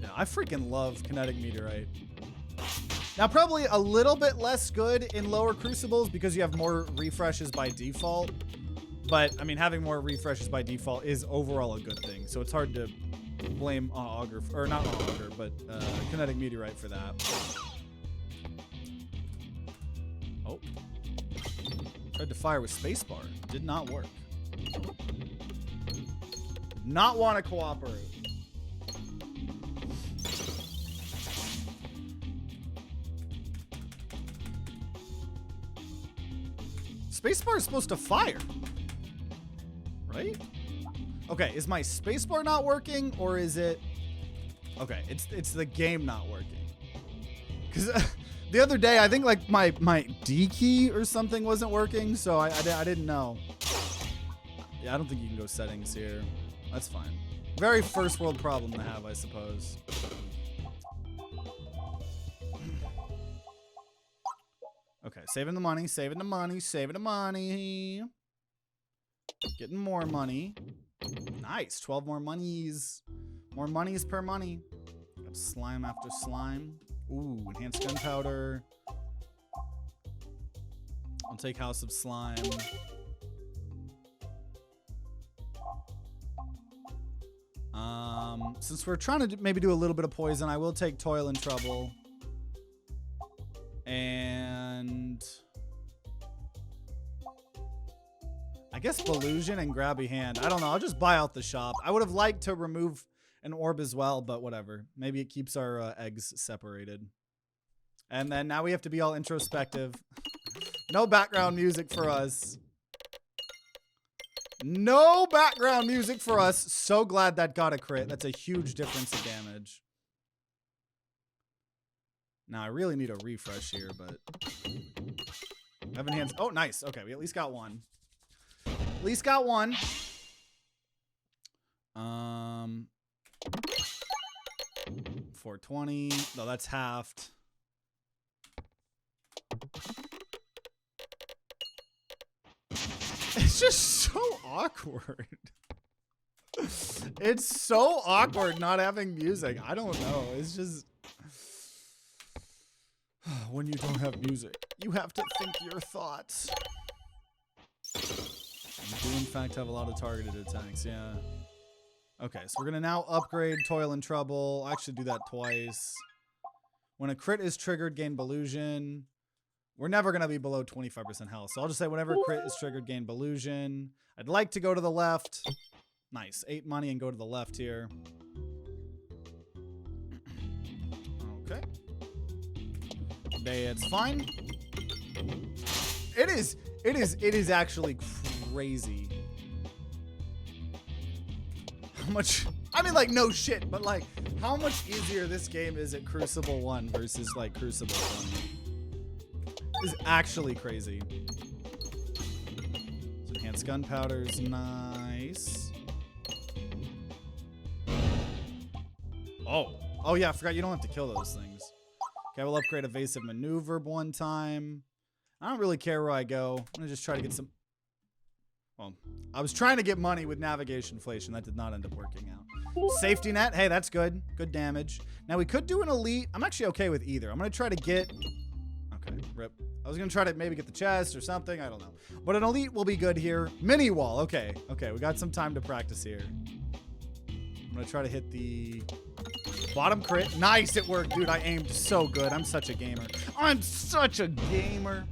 Yeah, I freaking love kinetic meteorite. Now, probably a little bit less good in lower crucibles because you have more refreshes by default. But, I mean, having more refreshes by default is overall a good thing. So it's hard to blame Augur, or not Augur, but kinetic meteorite for that. Oh. Tried to fire with spacebar. Did not work. Did not want to cooperate. Spacebar is supposed to fire. Right? Okay, is my spacebar not working, or is it... Okay, it's the game not working. Because the other day, I think like my D key or something wasn't working, so I didn't know. Yeah, I don't think you can go settings here. That's fine. Very first world problem to have, I suppose. Okay, saving the money, saving the money, saving the money. Getting more money. Nice, 12 more monies. More monies per money. Got slime after slime. Ooh, enhanced gunpowder. I'll take House of Slime. Since we're trying to maybe do a little bit of poison, I will take Toil and Trouble. And... I guess Belusion and Grabby Hand. I don't know. I'll just buy out the shop. I would have liked to remove an orb as well, but whatever. Maybe it keeps our eggs separated. And then now we have to be all introspective. No background music for us. No background music for us. So glad that got a crit. That's a huge difference in damage. Now I really need a refresh here, but... Heaven Hands. Oh, nice. Okay, we at least got one. At least got one. 420. No, that's halved. It's just so awkward. It's so awkward not having music. I don't know. It's just... When you don't have music, you have to think your thoughts. You do, in fact, have a lot of targeted attacks, yeah. Okay, so we're going to now upgrade Toil and Trouble. I'll actually do that twice. When a crit is triggered, gain Belusion. We're never going to be below 25% health. So I'll just say whenever crit is triggered, gain Belusion. I'd like to go to the left. Nice. 8 money and go to the left here. Okay. It's fine. It is actually crazy. How much, I mean, like, no shit, but like how much easier this game is at Crucible 1 versus like Crucible 1 is actually crazy. So enhanced gunpowder's nice. Oh yeah, I forgot you don't have to kill those things. Okay, we'll upgrade evasive maneuver one time. I don't really care where I go. I'm gonna just try to get some... Well, I was trying to get money with navigation inflation. That did not end up working out. Safety net. Hey, that's good. Good damage. Now, we could do an elite. I'm actually okay with either. I'm gonna try to get... Okay, rip. I was gonna try to maybe get the chest or something. I don't know. But an elite will be good here. Mini wall. Okay, okay. We got some time to practice here. I'm gonna try to hit the... Bottom crit. Nice, it worked. Dude, I aimed so good. I'm such a gamer. I'm such a gamer.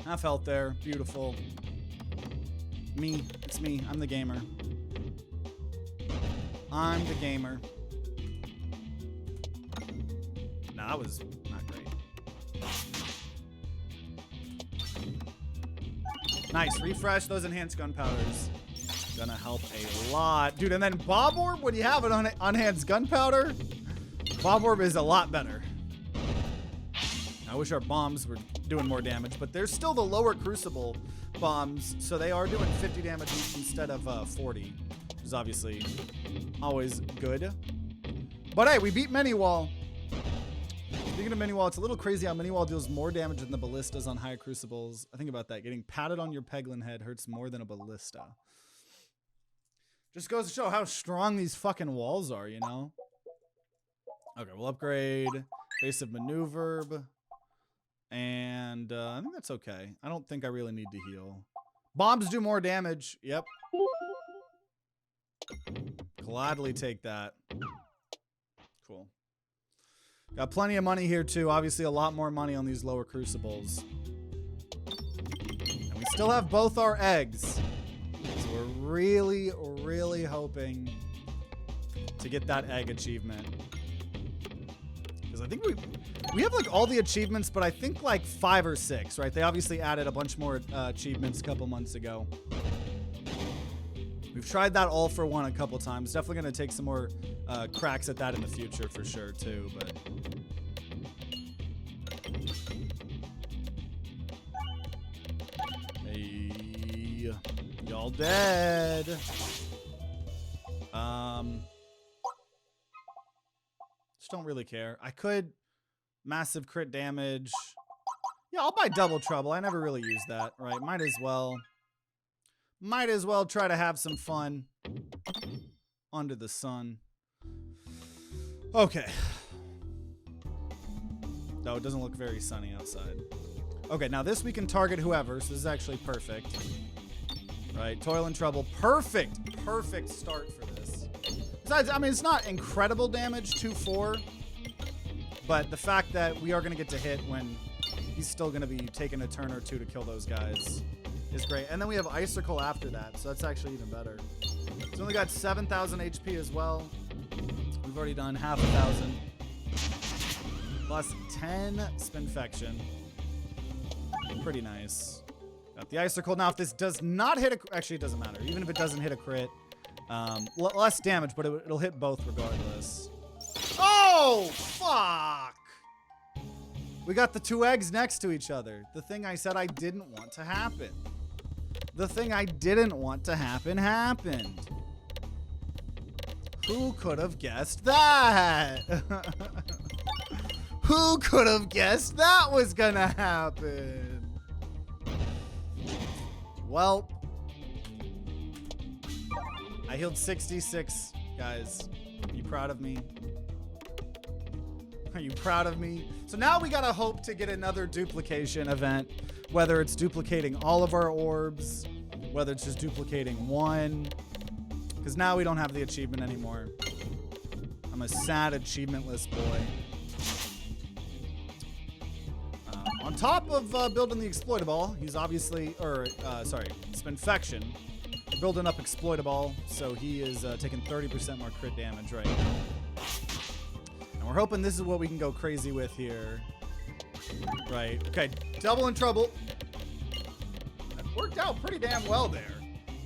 Half health there. Beautiful. Me. It's me. I'm the gamer. I'm the gamer. Nah, that was not great. Nice. Refresh those enhanced gunpowders. Gonna help a lot. Dude, and then Bob Orb, when you have it on enhanced gunpowder, Bob Orb is a lot better. I wish our bombs were doing more damage, but there's still the lower Crucible bombs, so they are doing 50 damage each instead of 40, which is obviously always good. But hey, we beat Mini-Wall. Speaking of Mini-Wall, it's a little crazy how Mini-Wall deals more damage than the ballistas on higher crucibles. I think about that. Getting patted on your Peglin head hurts more than a ballista. Just goes to show how strong these fucking walls are, you know? Okay, we'll upgrade Evasive Maneuver. And I think that's okay. I don't think I really need to heal. Bombs do more damage. Yep. Gladly take that. Cool. Got plenty of money here too. Obviously a lot more money on these lower crucibles. And we still have both our eggs. So we're really, really hoping to get that egg achievement. Because I think we have like all the achievements, but I think like 5 or 6, right? They obviously added a bunch more achievements a couple months ago. We've tried that all for one a couple times. Definitely going to take some more cracks at that in the future for sure too, but... Hey, y'all dead. Just don't really care. I could massive crit damage. Yeah, I'll buy double trouble. I never really use that, right? Might as well. Might as well try to have some fun under the sun. Okay. No, it doesn't look very sunny outside. Okay, now this we can target whoever, so this is actually perfect. Right, Toil and Trouble. Perfect! Perfect start for this. Besides, I mean, it's not incredible damage, 2-4. But the fact that we are going to get to hit when he's still going to be taking a turn or two to kill those guys is great. And then we have Icicle after that, so that's actually even better. He's only got 7,000 HP as well. We've already done 5,000. Plus 10 Spinfection. Pretty nice. Got the Icicle. Now, if this does not hit a... Actually, it doesn't matter. Even if it doesn't hit a crit. Less damage, but it'll hit both regardless. Oh, fuck! We got the 2 eggs next to each other. The thing I said I didn't want to happen. The thing I didn't want to happen happened. Who could have guessed that? Who could have guessed that was gonna happen? Well, I healed 66, guys. Are you proud of me? Are you proud of me? So now we gotta hope to get another duplication event, whether it's duplicating all of our orbs, whether it's just duplicating one, because now we don't have the achievement anymore. I'm a sad achievementless boy. On top of building the exploitable, he's obviously, Spinfection. We're building up exploitable, so he is taking 30% more crit damage right now. And we're hoping this is what we can go crazy with here. Right. Okay, double in trouble. That worked out pretty damn well there.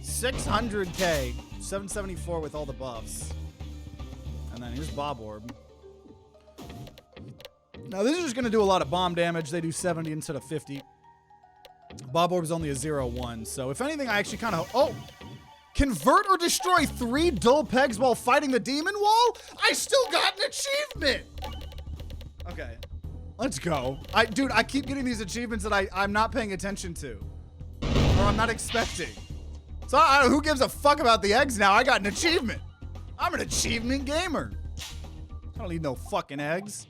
600k, 774 with all the buffs. And then here's Bob Orb. Now this is just going to do a lot of bomb damage. They do 70 instead of 50. Bob Orb is only a 0-1, so if anything, I actually kind of... Oh! Convert or destroy 3 dull pegs while fighting the demon wall? I still got an achievement! Okay. Let's go. Dude, I keep getting these achievements that I'm not paying attention to. Or I'm not expecting. So who gives a fuck about the eggs now? I got an achievement. I'm an achievement gamer. I don't need no fucking eggs.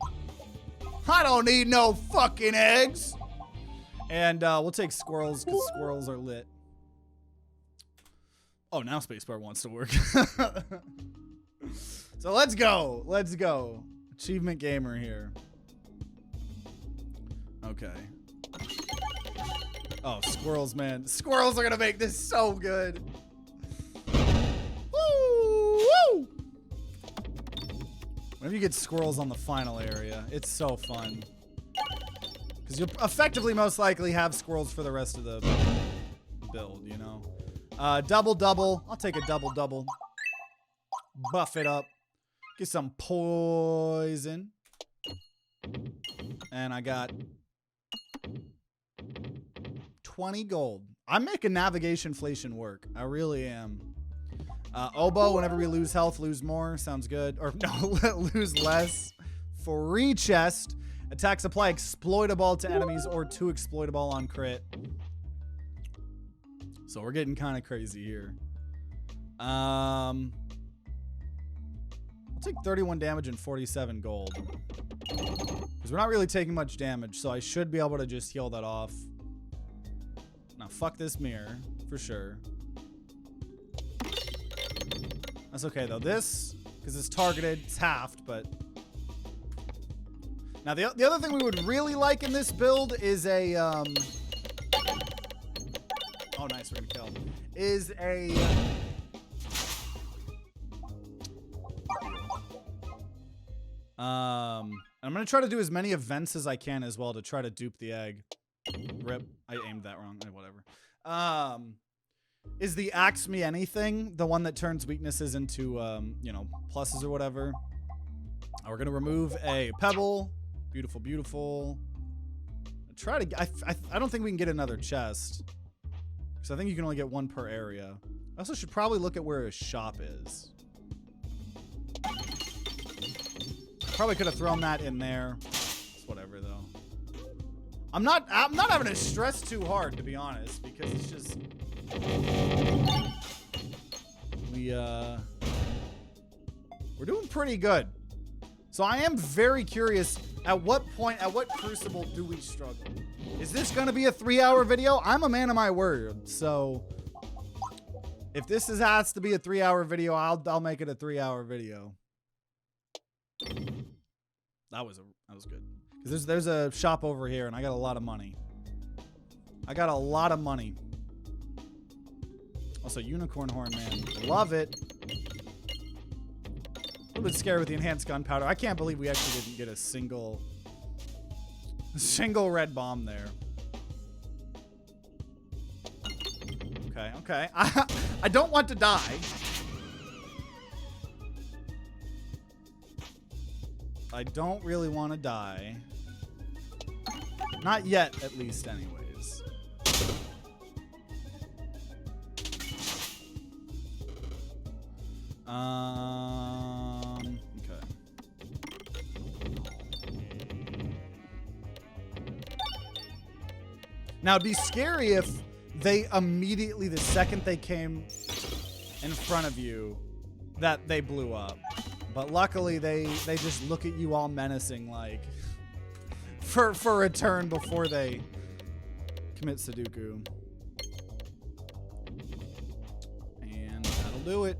I don't need no fucking eggs. And we'll take squirrels because squirrels are lit. Oh, now spacebar wants to work. So let's go. Let's go. Achievement gamer here. Okay. Oh, squirrels, man. Squirrels are going to make this so good. Woo! Woo! Whenever you get squirrels on the final area, it's so fun. Because you'll effectively most likely have squirrels for the rest of the build, you know? Double. I'll take a double. Buff it up. Get some poison. And I got 20 gold. I'm making navigation-flation work. I really am. Oboe, whenever we lose health, lose more. Sounds good. Or no, lose less. Free chest. Attacks apply exploitable to enemies or 2 exploitable on crit. So we're getting kind of crazy here. I'll take 31 damage and 47 gold. Because we're not really taking much damage, so I should be able to just heal that off. Now, fuck this mirror, for sure. That's okay, though. This, because it's targeted, it's halved, but... Now, the other thing we would really like in this build is a... Oh, nice, we're gonna kill. Is a... I'm gonna try to do as many events as I can as well to try to dupe the egg. Rip. I aimed that wrong. Whatever. Is the Axe Me Anything the one that turns weaknesses into, you know, pluses or whatever? We're gonna remove a pebble. Beautiful, beautiful. Try to. I don't think we can get another chest. Because I think you can only get 1 per area. I also should probably look at where a shop is. Probably could have thrown that in there. It's whatever though. I'm not having to stress too hard, to be honest, because it's just we're doing pretty good. So I am very curious, at what Crucible do we struggle? Is this gonna be a 3-hour video? I'm a man of my word, so if this has to be a 3-hour video, I'll make it a 3-hour video. That was good. Because there's a shop over here, and I got a lot of money. Also, unicorn horn, man. Love it. A little bit scared with the enhanced gunpowder. I can't believe we actually didn't get a single red bomb there. Okay. I don't want to die. I don't really want to die. Not yet, at least, anyways. Okay. Now, it'd be scary if they immediately, the second they came in front of you, that they blew up. But luckily, they just look at you all menacing, like, for a turn before they commit Sudoku. And that'll do it.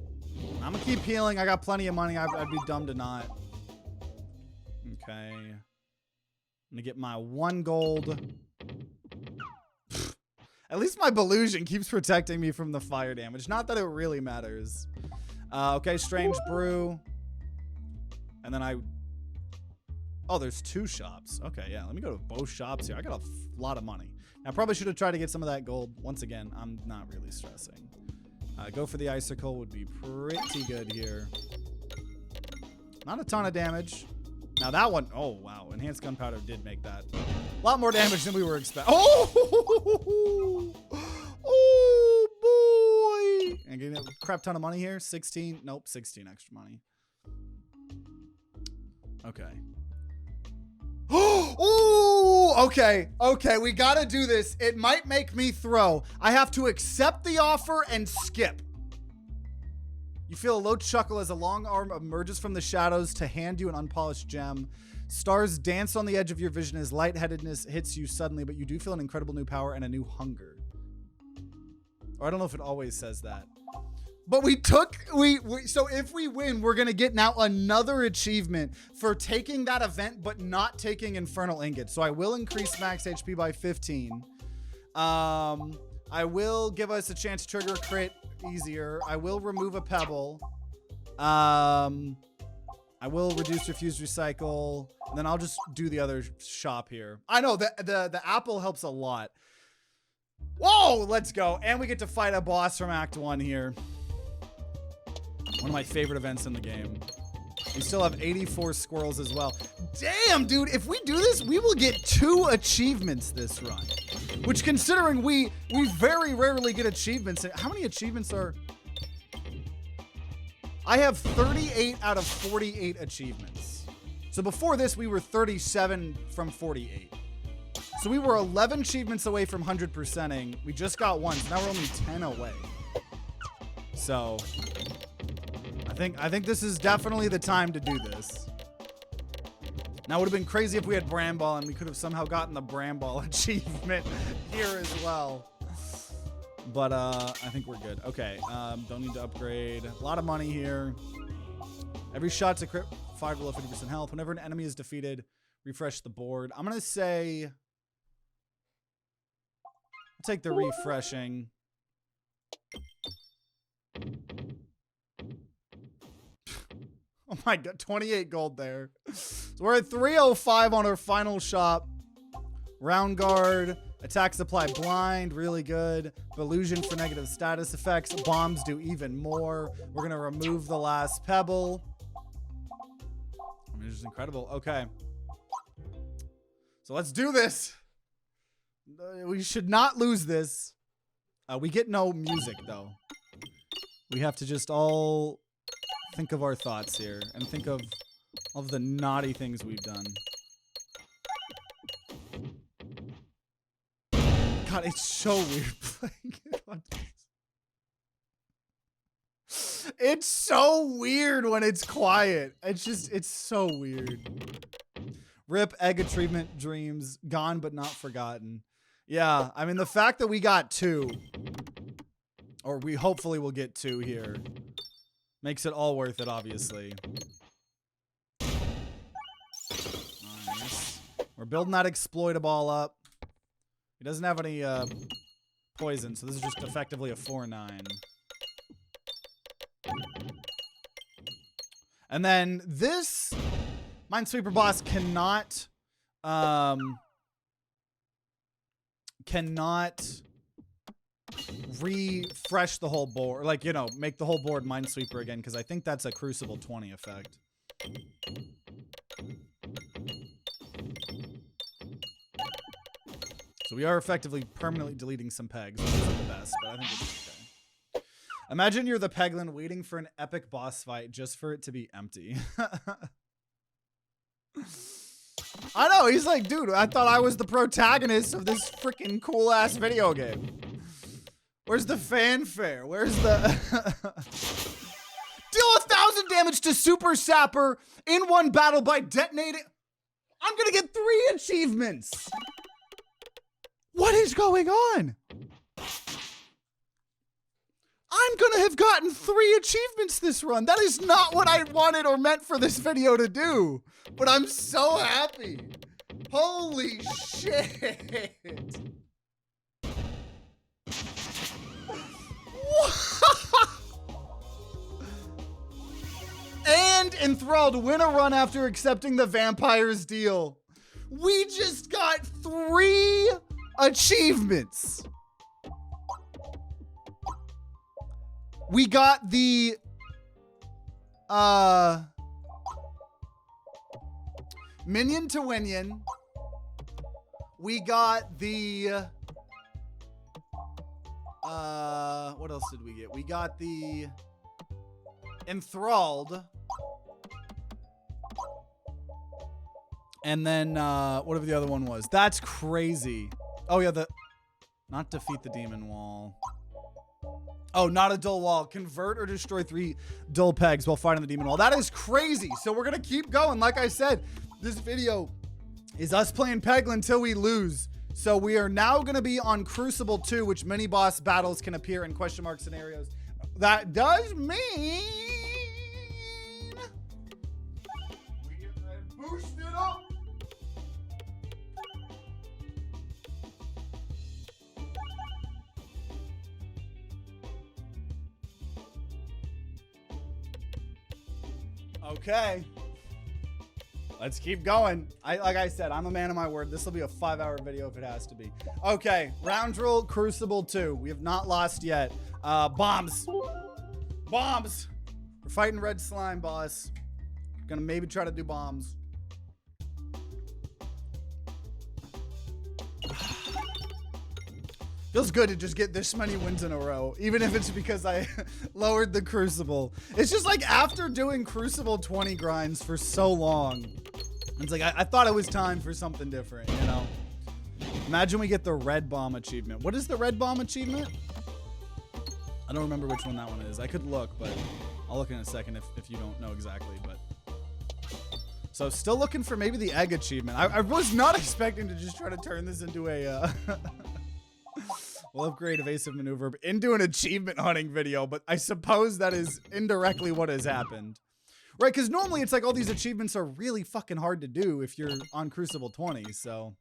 I'm gonna keep healing. I got plenty of money. I'd be dumb to not. Okay. I'm gonna get my 1 gold. At least my Belusion keeps protecting me from the fire damage. Not that it really matters. Okay, Strange Brew. And then oh, there's 2 shops. Okay, yeah, let me go to both shops here. I got a lot of money. I probably should have tried to get some of that gold. Once again, I'm not really stressing. Go for the icicle would be pretty good here. Not a ton of damage. Now that one, oh wow, enhanced gunpowder did make that. A lot more damage than we were expecting. Oh! Oh boy! And getting a crap ton of money here. 16, nope, 16 extra money. Okay. Oh, okay, we gotta do this. It might make me throw. I have to accept the offer and skip. You feel a low chuckle as a long arm emerges from the shadows to hand you an unpolished gem. Stars dance on the edge of your vision as lightheadedness hits you suddenly, but you do feel an incredible new power and a new hunger. Or I don't know if it always says that. But so if we win, we're going to get now another achievement for taking that event, but not taking Infernal Ingot. So I will increase max HP by 15. I will give us a chance to trigger a crit easier. I will remove a pebble. I will reduce refuse recycle. And then I'll just do the other shop here. I know the apple helps a lot. Whoa, let's go. And we get to fight a boss from Act 1 here. One of my favorite events in the game. We still have 84 squirrels as well. Damn, dude, if we do this, we will get 2 achievements this run. Which, considering we We very rarely get achievements. How many achievements are... I have 38 out of 48 achievements. So before this, we were 37 from 48. So we were 11 achievements away from 100%ing. We just got one, so now we're only 10 away. So I think this is definitely the time to do this. Now, it would have been crazy if we had Bramball and we could have somehow gotten the Bramball achievement here as well. But I think we're good. Okay, don't need to upgrade. A lot of money here. Every shot's a crit, 5 below 50% health. Whenever an enemy is defeated, refresh the board. I'm gonna say, I'll take the refreshing. Oh my god, 28 gold there. So we're at 305 on our final shop. Round guard. Attacks apply blind, really good. Illusion for negative status effects. Bombs do even more. We're gonna remove the last pebble. I mean, it's just incredible. Okay. So let's do this. We should not lose this. We get no music though. We have to just all think of our thoughts here and think of all of the naughty things we've done. God, it's so weird playing it on this. It's so weird when it's quiet. It's so weird. RIP egg achievement dreams, gone but not forgotten. Yeah, I mean, the fact that we got 2, or we hopefully will get 2 here, makes it all worth it, obviously. Nice. We're building that exploitable up. He doesn't have any poison, so this is just effectively a 4/9. And then this Minesweeper boss cannot refresh the whole board, like, you know, make the whole board Minesweeper again, because I think that's a Crucible 20 effect. So we are effectively permanently deleting some pegs, which isn't the best, but I think it's okay. Imagine you're the Peglin waiting for an epic boss fight just for it to be empty. I know, he's like, dude, I thought I was the protagonist of this freaking cool ass video game. Where's the fanfare? Where's the... Deal 1,000 damage to Super Sapper in one battle by detonating... I'm gonna get 3 achievements! What is going on? I'm gonna have gotten 3 achievements this run. That is not what I wanted or meant for this video to do. But I'm so happy. Holy shit. And Enthralled, win a run after accepting the vampire's deal. We just got 3 achievements. We got the Minion to Winion. We got the what else did we get? We got the Enthralled. And then whatever the other one was. That's crazy. Oh yeah, not defeat the demon wall. Oh, not a dull wall. Convert or destroy 3 dull pegs while fighting the demon wall. That is crazy. So we're gonna keep going. Like I said, this video is us playing Peglin until we lose. So we are now gonna be on Crucible 2, which mini boss battles can appear in question mark scenarios. That does mean we get that boosted up. Okay. Let's keep going. Like I said, I'm a man of my word. This will be a 5-hour video if it has to be. Okay, round rule, Crucible 2. We have not lost yet. Bombs. Bombs. We're fighting Red Slime, boss. Gonna maybe try to do bombs. Feels good to just get this many wins in a row, even if it's because I lowered the Crucible. It's just like after doing Crucible 20 grinds for so long, it's like I thought it was time for something different, you know? Imagine we get the red bomb achievement. What is the red bomb achievement? I don't remember which one that one is. I could look, but I'll look in a second if you don't know exactly. But so still looking for maybe the egg achievement. I was not expecting to just try to turn this into a we'll upgrade evasive maneuver into an achievement hunting video, but I suppose that is indirectly what has happened. Right, because normally it's like all these achievements are really fucking hard to do if you're on Crucible 20, so.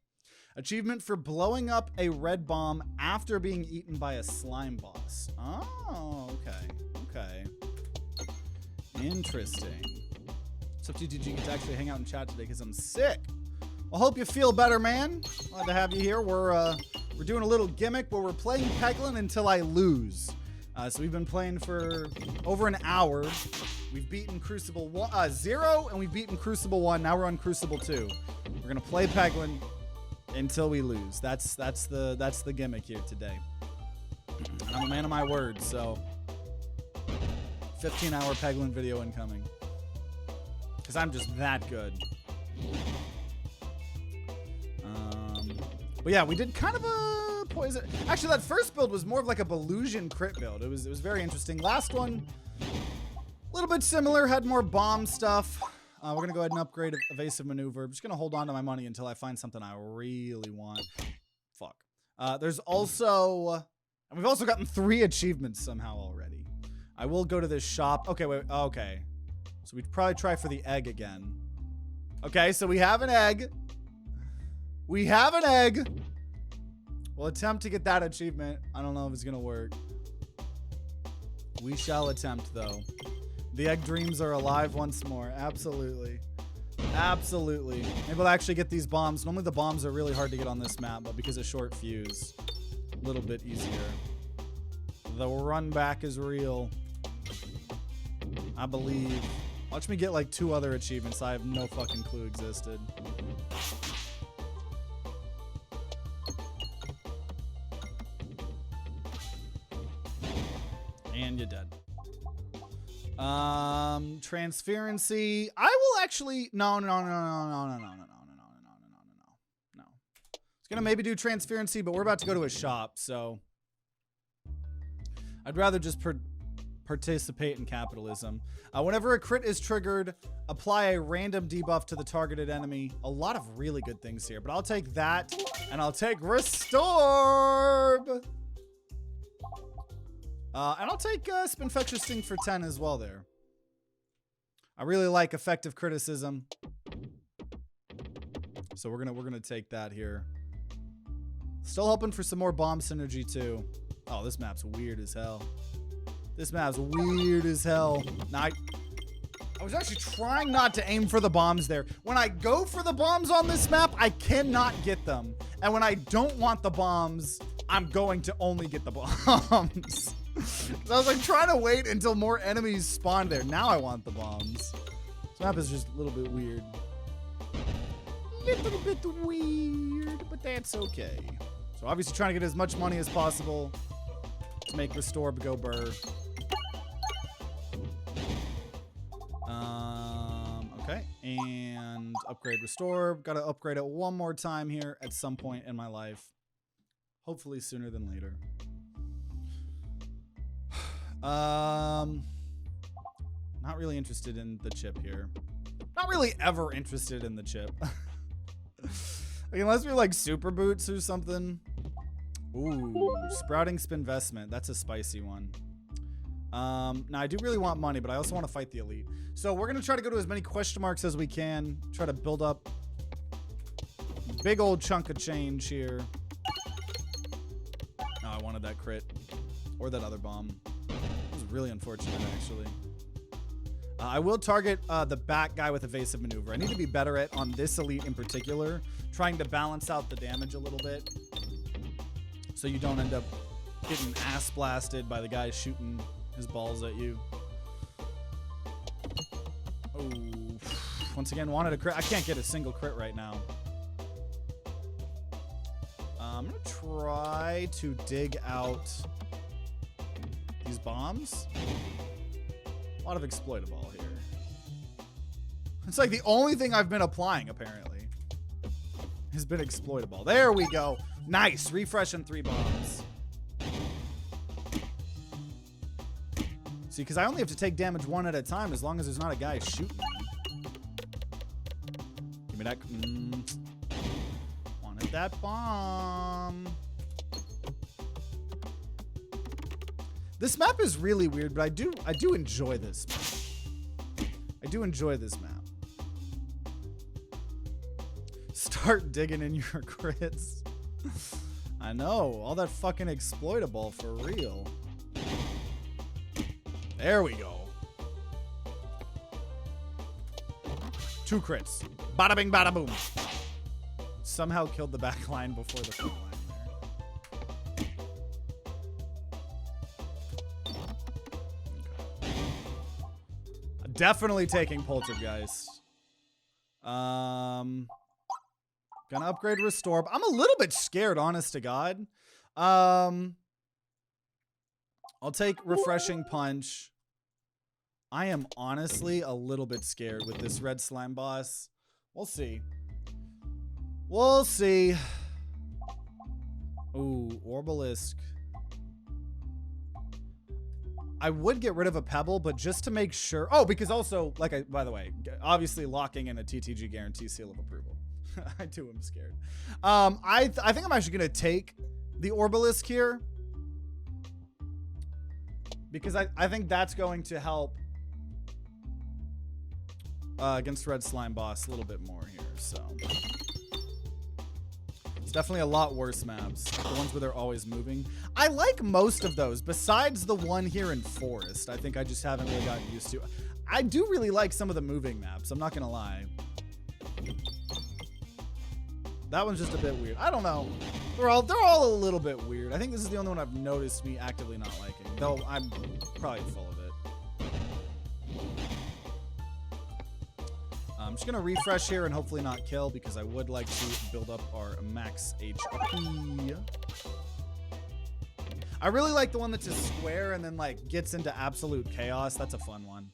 Achievement for blowing up a red bomb after being eaten by a slime boss. Oh, okay. Interesting. So did you get to actually hang out in chat today because I'm sick? Well, hope you feel better, man. Glad to have you here. We're doing a little gimmick where we're playing Peglin until I lose. So we've been playing for over an hour. We've beaten Crucible 0 and we've beaten Crucible 1. Now we're on Crucible 2. We're gonna play Peglin until we lose. That's the gimmick here today. And I'm a man of my word, so 15-hour Peglin video incoming. Because I'm just that good. But yeah, we did kind of a poison. Actually, that first build was more of like a Belusion crit build. It was very interesting. Last one, a little bit similar, had more bomb stuff. We're going to go ahead and upgrade evasive maneuver. I'm just going to hold on to my money until I find something I really want. Fuck. There's also, and we've also gotten 3 achievements somehow already. I will go to this shop. Okay, wait. Okay. So we'd probably try for the egg again. Okay, so we have an egg. We have an egg. We'll attempt to get that achievement. I don't know if it's going to work. We shall attempt, though. The egg dreams are alive once more. Absolutely. Absolutely. Maybe we'll actually get these bombs. Normally the bombs are really hard to get on this map, but because of short fuse, a little bit easier. The run back is real. I believe. Watch me get like 2 other achievements I have no fucking clue existed. And you're dead. Transparency. I will actually no. It's gonna maybe do transparency, but we're about to go to a shop, so I'd rather just participate in capitalism. Whenever a crit is triggered, apply a random debuff to the targeted enemy. A lot of really good things here, but I'll take that, and I'll take Restore. And I'll take Spinfectious Sting for 10 as well there. I really like effective criticism. So we're gonna take that here. Still hoping for some more bomb synergy too. Oh, this map's weird as hell. This map's weird as hell. Now, I was actually trying not to aim for the bombs there. When I go for the bombs on this map, I cannot get them. And when I don't want the bombs, I'm going to only get the bombs. So I was like trying to wait until more enemies spawn there. Now I want the bombs. This map is just a little bit weird. Little bit weird, but that's okay. So obviously trying to get as much money as possible to make Restore go burr. Okay, and upgrade Restore. Gotta upgrade it one more time here at some point in my life. Hopefully sooner than later. Not really interested in the chip here. Not really ever interested in the chip. Like, unless we're like super boots or something. Ooh, sprouting spinvestment. That's a spicy one. Now I do really want money, but I also want to fight the elite. So we're gonna try to go to as many question marks as we can. Try to build up a big old chunk of change here. Oh, I wanted that crit or that other bomb. It was really unfortunate, actually. I will target the back guy with evasive maneuver. I need to be better at, on this elite in particular, trying to balance out the damage a little bit, so you don't end up getting ass blasted by the guy shooting his balls at you. Oh, once again, wanted a crit. I can't get a single crit right now. I'm gonna try to dig out these bombs. A lot of exploitable here. It's like the only thing I've been applying, apparently, has been exploitable. There we go. Nice. Refresh and 3 bombs. See, because I only have to take damage 1 at a time as long as there's not a guy shooting me. Give me that. Wanted that bomb. This map is really weird, but I do enjoy this map. I do enjoy this map. Start digging in your crits. I know, all that fucking exploitable for real. There we go. 2 crits. Bada bing, bada boom. Somehow killed the back line before the front line there. Okay. Definitely taking Poltergeist. Gonna upgrade Restore. I'm a little bit scared, honest to God. I'll take Refreshing Punch. I am honestly a little bit scared with this red slime boss. We'll see. We'll see. Ooh, Orbalisk. I would get rid of a Pebble, but just to make sure. Oh, because also, by the way, obviously locking in a TTG guarantee seal of approval. I too am scared. I think I'm actually going to take the Orbalisk here. Because I think that's going to help against Red Slime Boss a little bit more here. So it's definitely a lot worse maps. The ones where they're always moving. I like most of those besides the one here in Forest. I think I just haven't really gotten used to. I do really like some of the moving maps. I'm not going to lie. That one's just a bit weird. I don't know. They're all a little bit weird. I think this is the only one I've noticed me actively not liking. Though I'm probably full of it. I'm just going to refresh here and hopefully not kill because I would like to build up our max HP. I really like the one that's a square and then like gets into absolute chaos. That's a fun one.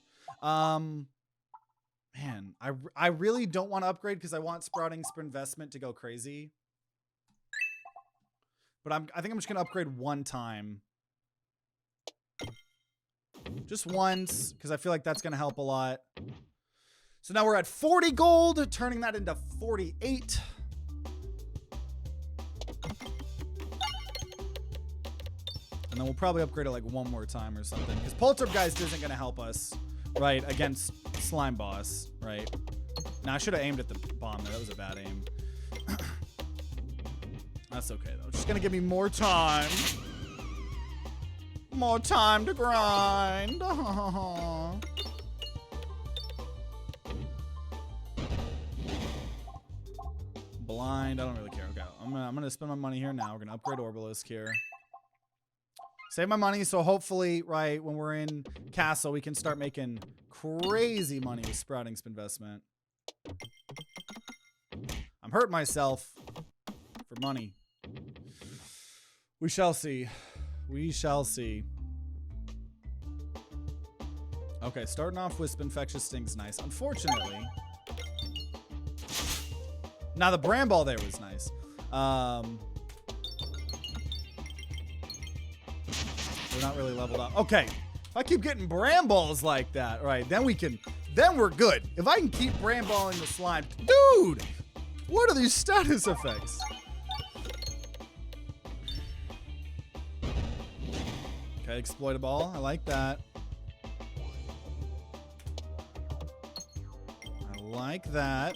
Man, I really don't want to upgrade because I want Sprouting Investment to go crazy. But I think I'm just going to upgrade one time. Just once, because I feel like that's going to help a lot. So now we're at 40 gold, turning that into 48. And then we'll probably upgrade it like one more time or something. Because Poltergeist isn't going to help us, right, against Slime Boss, right? Now, I should have aimed at the bomb there. That was a bad aim. That's okay, though. Just going to give me more time. More time to grind. Blind. I don't really care. Okay, I'm gonna spend my money here now. We're going to upgrade Orbalisk here. Save my money, so hopefully, right, when we're in Castle, we can start making crazy money with Sprouting Investment. I'm hurting myself for money. We shall see. We shall see. Okay, starting off with Infectious Sting's nice. Unfortunately. Now, the Bramball there was nice. We're not really leveled up. Okay. If I keep getting Bramballs like that, right, then we're good. If I can keep Bramballing the slime. Dude! What are these status effects? Okay, exploitable. I like that. I like that.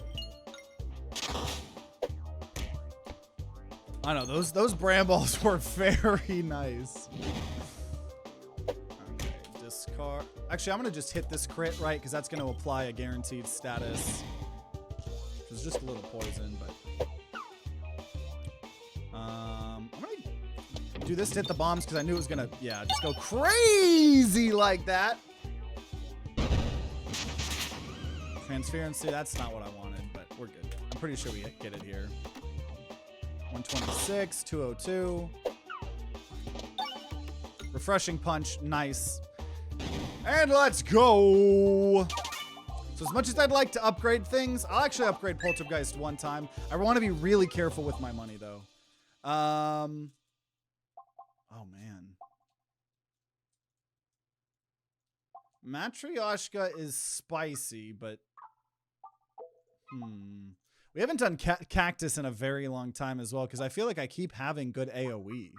I know, those Bramballs were very nice. Okay, discard. Actually, I'm going to just hit this crit, right? Because that's going to apply a guaranteed status. It's just a little poison, but... I'm going to do this to hit the bombs because I knew it was going to, yeah, just go crazy like that. Transparency, that's not what I wanted, but we're good. I'm pretty sure we get it here. 126, 202. Refreshing punch, nice. And let's go. So as much as I'd like to upgrade things, I'll actually upgrade Poltergeist one time. I want to be really careful with my money though. Oh man. Matryoshka is spicy, but we haven't done Cactus in a very long time as well, because I feel like I keep having good AoE.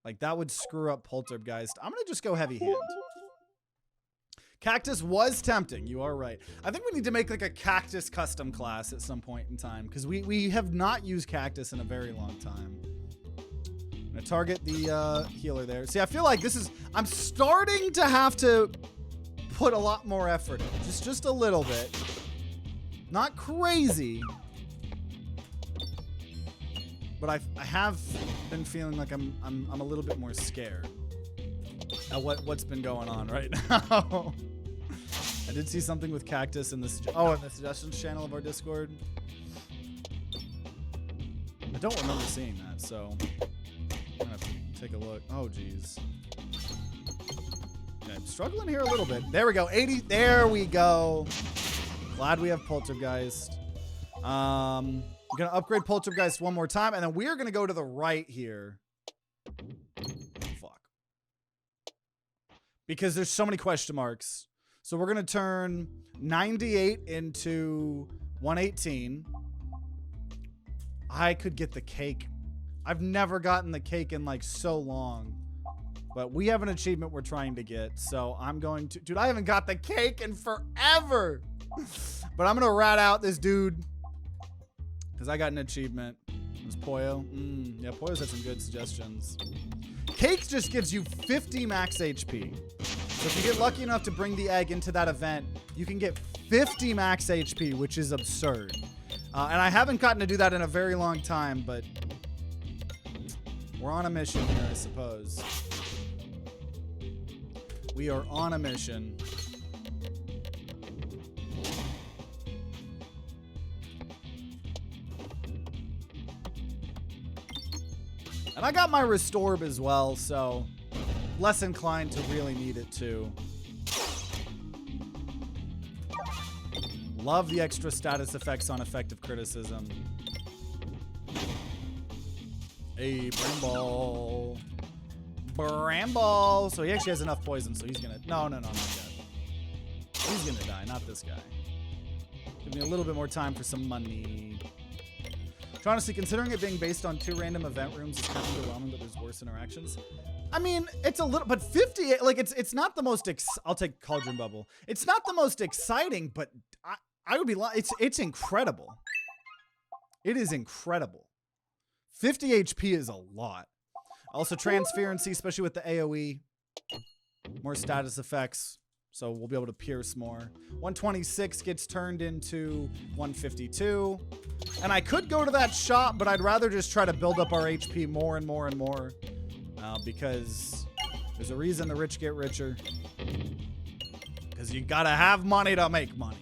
Like, that would screw up Poltergeist. I'm going to just go Heavy Hand. Cactus was tempting. You are right. I think we need to make, like, a Cactus custom class at some point in time, because we have not used Cactus in a very long time. I'm going to target the healer there. See, I feel like this is... I'm starting to have to put a lot more effort in. Just a little bit. Not crazy. But I have been feeling like I'm a little bit more scared at what's been going on right now. I did see something with Cactus in this. Oh, in the suggestions channel of our Discord. I don't remember seeing that, so I'm gonna have to take a look. Oh, geez. Okay, I'm struggling here a little bit. There we go. 80. There we go. Glad we have Poltergeist. I'm going to upgrade Poltergeist one more time, and then we're going to go to the right here. Fuck. Because there's so many question marks. So we're going to turn 98 into 118. I could get the cake. I've never gotten the cake in like so long. But we have an achievement we're trying to get. So I'm going to... Dude, I haven't got the cake in forever. But I'm going to rat out this dude. Because I got an achievement. It was Poyo. Yeah, Poyo's had some good suggestions. Cake just gives you 50 max HP. So if you get lucky enough to bring the egg into that event, you can get 50 max HP, which is absurd. And I haven't gotten to do that in a very long time, but we're on a mission here, I suppose. We are on a mission. And I got my Restorb as well, so less inclined to really need it too. Love the extra status effects on effective criticism. Hey, Bramble. Bramble. So he actually has enough poison, so he's gonna... No, not yet. He's gonna die, not this guy. Give me a little bit more time for some money. Honestly, considering it being based on 2 random event rooms, it's kind of overwhelming that there's worse interactions. I mean, it's a little, but 50, like it's not the most, I'll take Cauldron Bubble. It's not the most exciting, but I would be, it's incredible. It is incredible. 50 HP is a lot. Also transferency, especially with the AoE. More status effects. So we'll be able to pierce more. 126 gets turned into 152. And I could go to that shop, but I'd rather just try to build up our HP more and more and more. Because there's a reason the rich get richer. Because you gotta have money to make money.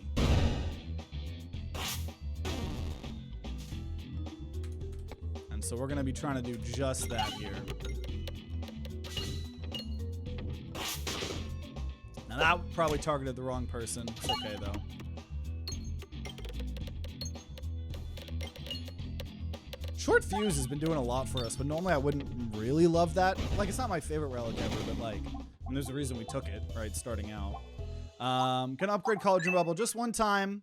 And so we're gonna be trying to do just that here. Now that probably targeted the wrong person. It's okay though. Short Fuse has been doing a lot for us, but normally I wouldn't really love that. Like, it's not my favorite relic ever, but like, and there's a reason we took it, right, starting out. Gonna upgrade Cauldron Bubble just one time.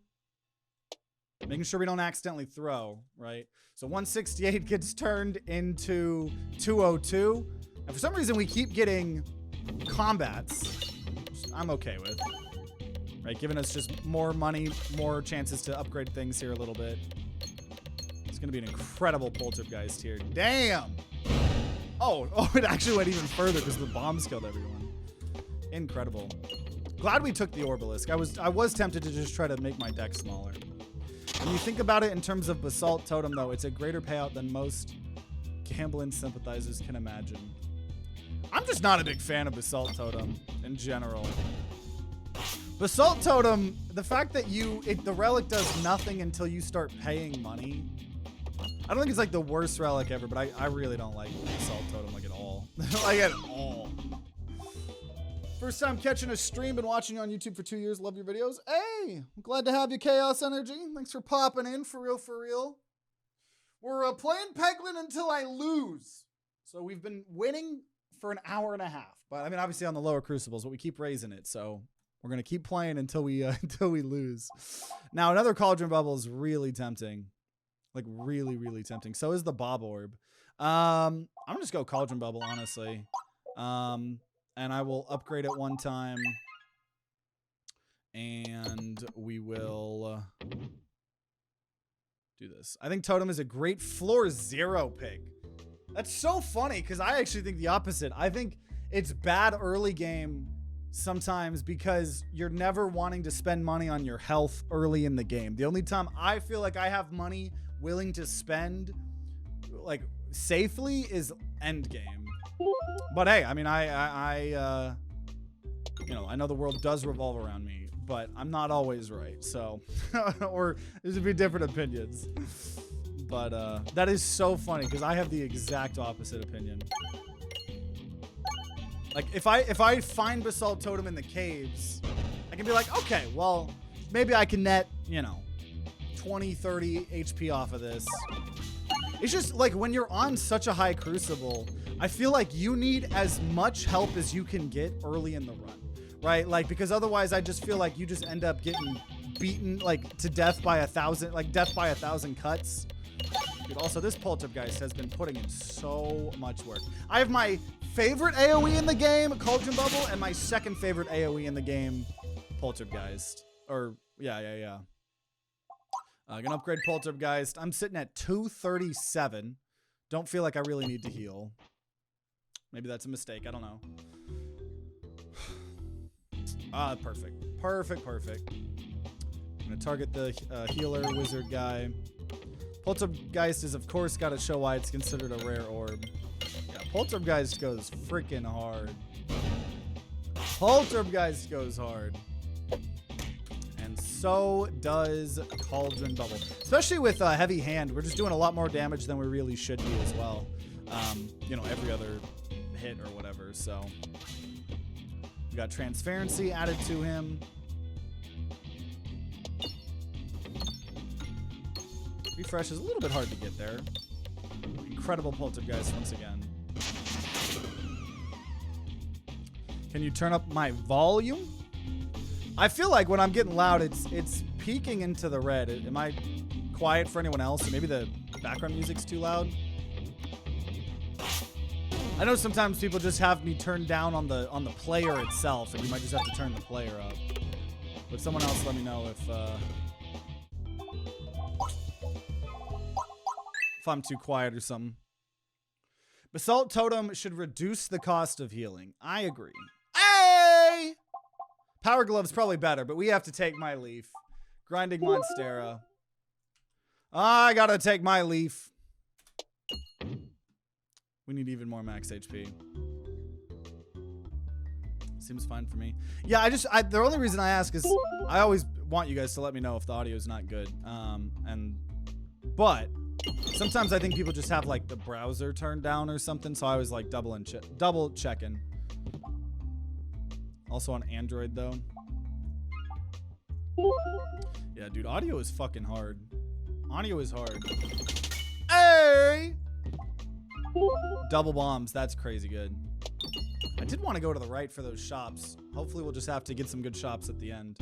Making sure we don't accidentally throw, right? So 168 gets turned into 202. And for some reason, we keep getting combats. I'm okay with, right? Giving us just more money, more chances to upgrade things here a little bit. It's going to be an incredible Poltergeist here. Damn! Oh, it actually went even further because the bombs killed everyone. Incredible. Glad we took the Orbalisk. I was tempted to just try to make my deck smaller. When you think about it in terms of Basalt Totem, though, it's a greater payout than most gambling sympathizers can imagine. I'm just not a big fan of Basalt Totem in general. Basalt Totem, the fact that the relic does nothing until you start paying money, I don't think it's like the worst relic ever, but I really don't like Assault Totem like at all. Like at all. First time catching a stream, been watching you on YouTube for 2 years. Love your videos. Hey, I'm glad to have you, Chaos Energy. Thanks for popping in, for real, for real. We're playing Peglin until I lose. So we've been winning for an hour and a half. But I mean, obviously on the lower Crucibles, but we keep raising it. So we're going to keep playing until we lose. Now, another Cauldron Bubble is really tempting. Like really, really tempting. So is the Bob Orb. I'm gonna just go Cauldron Bubble, honestly. And I will upgrade it one time. And we will do this. I think Totem is a great floor 0 pick. That's so funny because I actually think the opposite. I think it's bad early game sometimes because you're never wanting to spend money on your health early in the game. The only time I feel like I have money willing to spend like safely is end game. But hey, I mean, you know, I know the world does revolve around me, but I'm not always right. So, or there's gonna be different opinions. But that is so funny because I have the exact opposite opinion. Like if I find Basalt Totem in the caves, I can be like, okay, well, maybe I can net, you know, 20, 30 HP off of this. It's just like when you're on such a high Crucible, I feel like you need as much help as you can get early in the run, right? Like, because otherwise I just feel like you just end up getting beaten like to death by 1,000, like death by 1,000 cuts. Dude, also this Poltergeist has been putting in so much work. I have my favorite AoE in the game, Cauldron Bubble, and my second favorite AoE in the game, Poltergeist. Or, yeah. Gonna upgrade Poltergeist. I'm sitting at 237. Don't feel like I really need to heal. Maybe that's a mistake. I don't know. Perfect. Perfect. I'm gonna target the healer wizard guy. Poltergeist is, of course, got to show why it's considered a rare orb. Yeah, Poltergeist goes freaking hard. Poltergeist goes hard. And so does Cauldron Bubble. Especially with Heavy Hand, we're just doing a lot more damage than we really should be as well. You know, every other hit or whatever, so. We got Transparency added to him. Refresh is a little bit hard to get there. Incredible Poltergeist once again. Can you turn up my volume? I feel like when I'm getting loud, it's peaking into the red. Am I quiet for anyone else? Maybe the background music's too loud. I know sometimes people just have me turn down on the player itself, and you might just have to turn the player up. But someone else let me know if I'm too quiet or something. Basalt Totem should reduce the cost of healing. I agree. Hey! Power Glove's probably better, but we have to take my leaf. Grinding Monstera. I gotta take my leaf. We need even more max HP. Seems fine for me. Yeah, the only reason I ask is I always want you guys to let me know if the audio is not good. But sometimes I think people just have like the browser turned down or something, so I was like double checking. Also on Android though. Yeah, dude, audio is fucking hard. Audio is hard. Hey! Double bombs, that's crazy good. I did want to go to the right for those shops. Hopefully we'll just have to get some good shops at the end.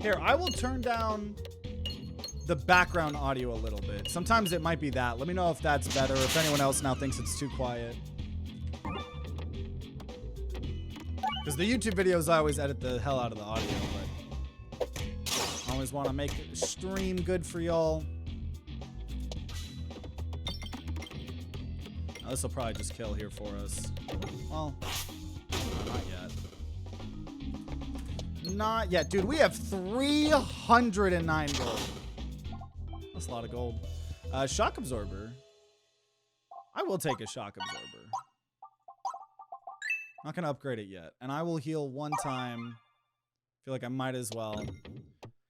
Here, I will turn down the background audio a little bit. Sometimes it might be that. Let me know if that's better, or if anyone else now thinks it's too quiet. Because the YouTube videos, I always edit the hell out of the audio, but I always want to make the stream good for y'all. Now, this will probably just kill here for us. Well, not yet. Not yet. Dude, we have 309 gold. That's a lot of gold. Shock Absorber. I will take a Shock Absorber. Not going to upgrade it yet. And I will heal one time. Feel like I might as well.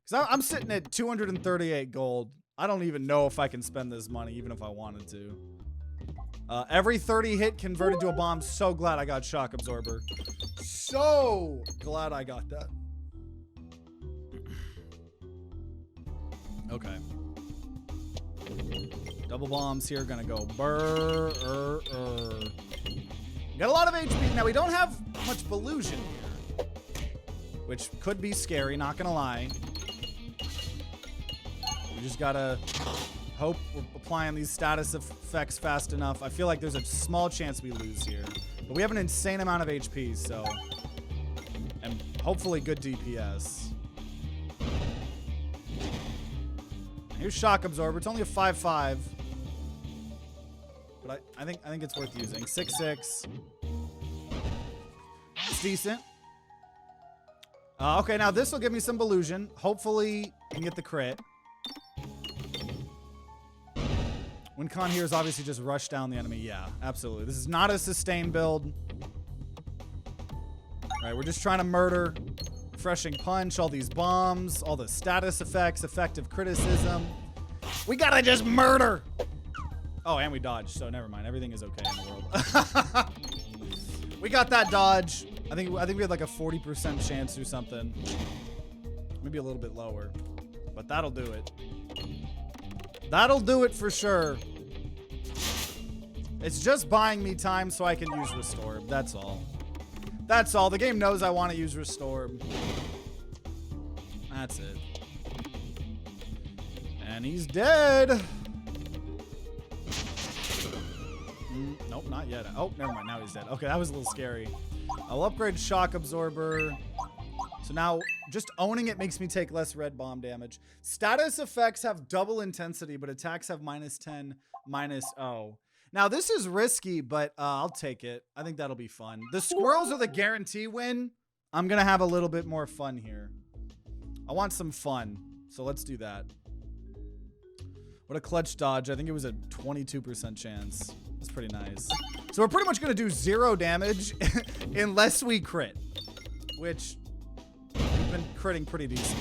Because I'm sitting at 238 gold. I don't even know if I can spend this money, even if I wanted to. Every 30 hit converted to a bomb. So glad I got Shock Absorber. So glad I got that. Okay. Double bombs here. Gonna go burr. Got a lot of HP. Now, we don't have much Ballusion here, which could be scary, not gonna lie. We just gotta hope we're applying these status effects fast enough. I feel like there's a small chance we lose here. But we have an insane amount of HP, so... And hopefully good DPS. Here's Shock Absorber. It's only a 5/5. But I think it's worth using. 6/6. It's decent. Okay, now this will give me some Ballusion. Hopefully, I can get the crit. WinCon here is obviously just rush down the enemy. Yeah, absolutely. This is not a sustain build. All right, we're just trying to murder. Refreshing Punch, all these bombs, all the status effects, effective criticism. We gotta just murder. Oh, and we dodged, so never mind. Everything is okay in the world. We got that dodge. I think we had like a 40% chance or something. Maybe a little bit lower. But that'll do it. That'll do it for sure. It's just buying me time so I can use Restore. That's all. That's all. The game knows I want to use Restore. That's it. And he's dead. Nope, not yet. Oh, never mind. Now he's dead. Okay, that was a little scary. I'll upgrade Shock Absorber. So now, just owning it makes me take less red bomb damage. Status effects have double intensity, but attacks have -10, -0. Now, this is risky, but I'll take it. I think that'll be fun. The squirrels are the guarantee win. I'm going to have a little bit more fun here. I want some fun, so let's do that. What a clutch dodge. I think it was a 22% chance. That's pretty nice. So we're pretty much going to do 0 damage unless we crit, which we've been critting pretty decent.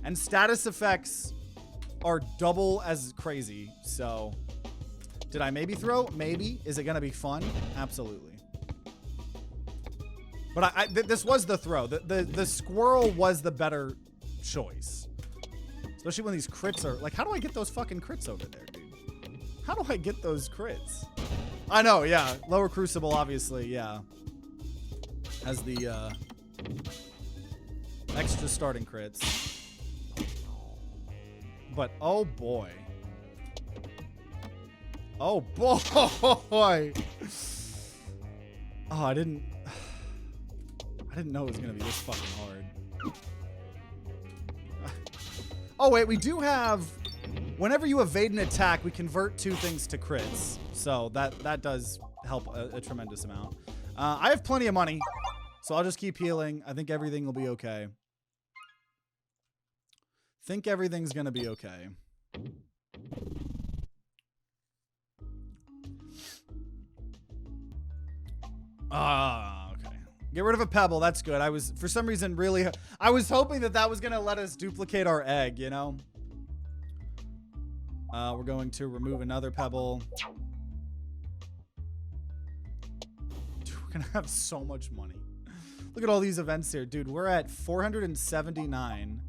And status effects are double as crazy, so... Did I maybe throw? Maybe. Is it going to be fun? Absolutely. But this was the throw. The squirrel was the better choice. Especially when these crits are... Like, how do I get those fucking crits over there, dude? How do I get those crits? I know, yeah. Lower Crucible, obviously, yeah. Has the extra starting crits. But, oh boy. Oh boy! Oh, I didn't know it was gonna be this fucking hard. Oh wait, we do have. Whenever you evade an attack, we convert 2 things to crits, so that does help a tremendous amount. I have plenty of money, so I'll just keep healing. I think everything will be okay. Think everything's gonna be okay. Okay. Get rid of a pebble. That's good. I was, for some reason, really... I was hoping that was going to let us duplicate our egg, you know? We're going to remove another pebble. Dude, we're going to have so much money. Look at all these events here. Dude, we're at 479.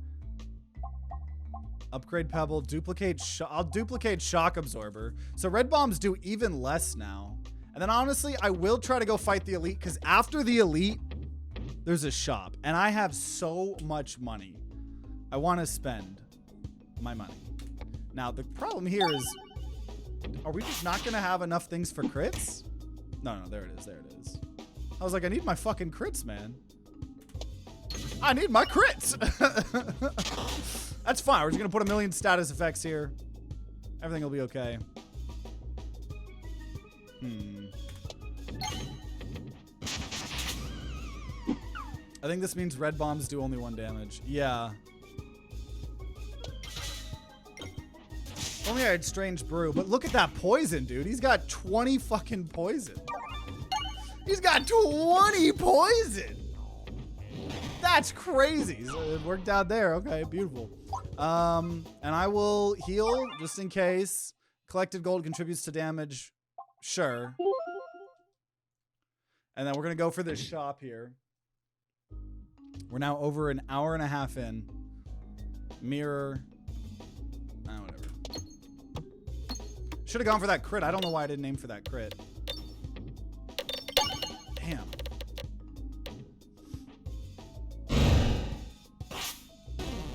Upgrade pebble. Duplicate... I'll duplicate Shock Absorber. So red bombs do even less now. And then honestly, I will try to go fight the elite because after the elite, there's a shop. And I have so much money. I want to spend my money. Now, the problem here is, are we just not going to have enough things for crits? No, there it is. There it is. I was like, I need my fucking crits, man. I need my crits. That's fine. We're just going to put a million status effects here. Everything will be okay. I think this means red bombs do only 1 damage. Yeah. Only I had Strange Brew, but look at that poison, dude. He's got 20 fucking poison. He's got 20 poison. That's crazy. So it worked out there. Okay, beautiful. And I will heal just in case. Collected gold contributes to damage. Sure. And then we're going to go for this shop here. We're now over an hour and a half in. Mirror. Whatever. Should have gone for that crit. I don't know why I didn't aim for that crit. Damn.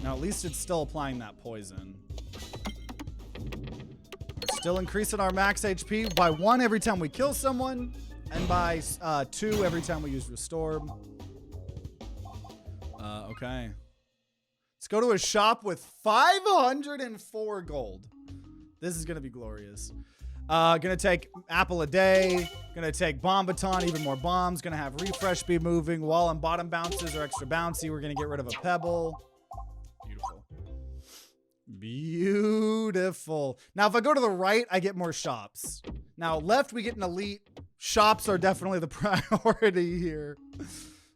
Now, at least it's still applying that poison. We're still increasing our max HP by 1 every time we kill someone, and by 2 every time we use Restore. Okay. Let's go to a shop with 504 gold. This is going to be glorious. Gonna take apple a day. Gonna take bomb baton, even more bombs. Gonna have refresh be moving. Wall and bottom bounces are extra bouncy. We're gonna get rid of a pebble. Beautiful. Beautiful. Now, if I go to the right, I get more shops. Now, left, we get an elite. Shops are definitely the priority here.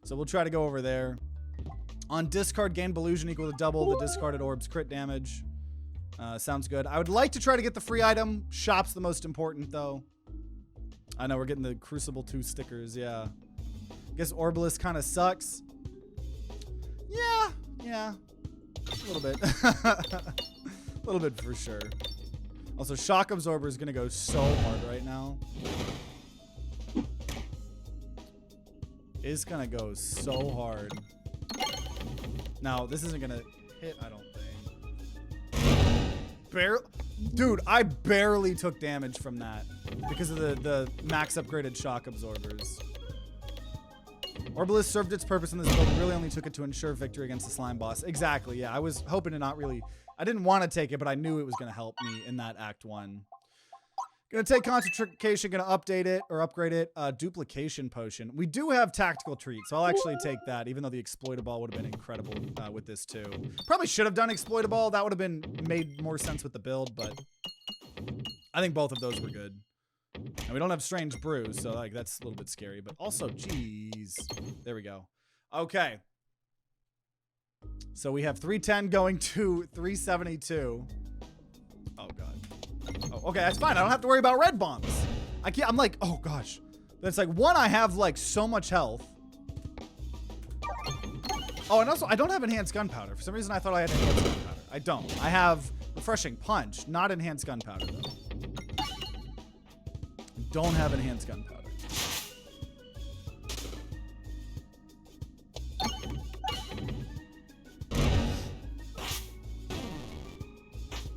So we'll try to go over there. On discard, gain Belusion equal to double the discarded orb's crit damage. Sounds good. I would like to try to get the free item. Shop's the most important, though. I know we're getting the Crucible 2 stickers, yeah. Guess Orbalist kind of sucks. Yeah. A little bit. A little bit for sure. Also, Shock Absorber is going to go so hard right now. It's going to go so hard. Now, this isn't going to hit, I don't think. Dude, I barely took damage from that because of the max upgraded shock absorbers. Orbalist served its purpose in this build. Really only took it to ensure victory against the slime boss. Exactly, yeah. I was hoping to not really... I didn't want to take it, but I knew it was going to help me in that Act 1. Gonna take concentration, gonna update it or upgrade it. Duplication potion. We do have tactical treat, so I'll actually take that, even though the exploitable would have been incredible with this too. Probably should have done exploitable. That would have been made more sense with the build, but I think both of those were good. And we don't have strange brews, so like that's a little bit scary. But also, geez, there we go. Okay. So we have 310 going to 372. Oh god. Oh, okay, that's fine. I don't have to worry about red bombs. I'm like, oh gosh. That's like, one, I have like so much health. Oh, and also I don't have enhanced gunpowder. For some reason I thought I had enhanced gunpowder. I don't. I have refreshing punch, not enhanced gunpowder though. I don't have enhanced gunpowder.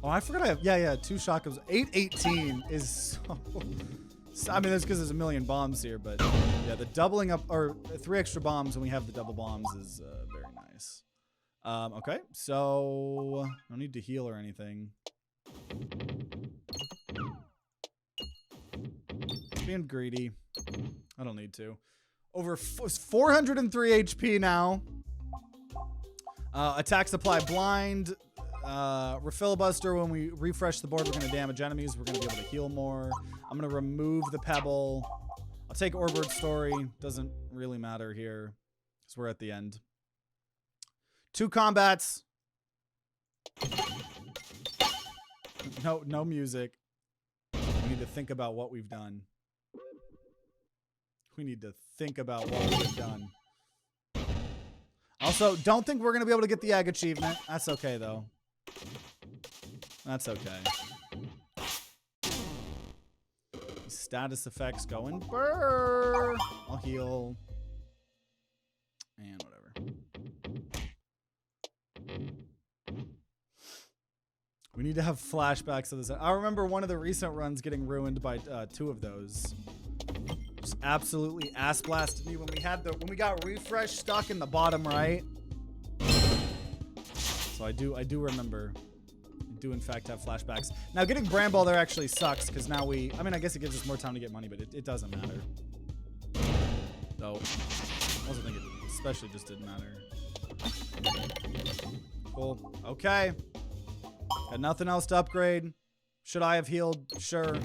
Oh, I forgot I have, yeah, 2 shotguns. 818 is so, I mean, that's because there's a million bombs here, but yeah, the doubling up, or 3 extra bombs when we have the double bombs is very nice. Okay, so no need to heal or anything. Being greedy. I don't need to. Over 403 HP now. Attack supply blind. Filibuster, when we refresh the board, we're going to damage enemies. We're going to be able to heal more. I'm going to remove the pebble. I'll take Orbward Story. Doesn't really matter here because we're at the end. 2 combats. No music. We need to think about what we've done. We need to think about what we've done. Also, don't think we're going to be able to get the Egg achievement. That's okay, though. That's okay. Status effects going. Brrr. I'll heal. And whatever. We need to have flashbacks of this. I remember one of the recent runs getting ruined by 2 of those. Just absolutely ass blasted me when we got refresh stuck in the bottom right. So I do remember. I do in fact have flashbacks. Now getting Bramble there actually sucks because now I mean I guess it gives us more time to get money, but it doesn't matter. Though I also think it especially just didn't matter. Cool. Okay. Got nothing else to upgrade. Should I have healed? Sure.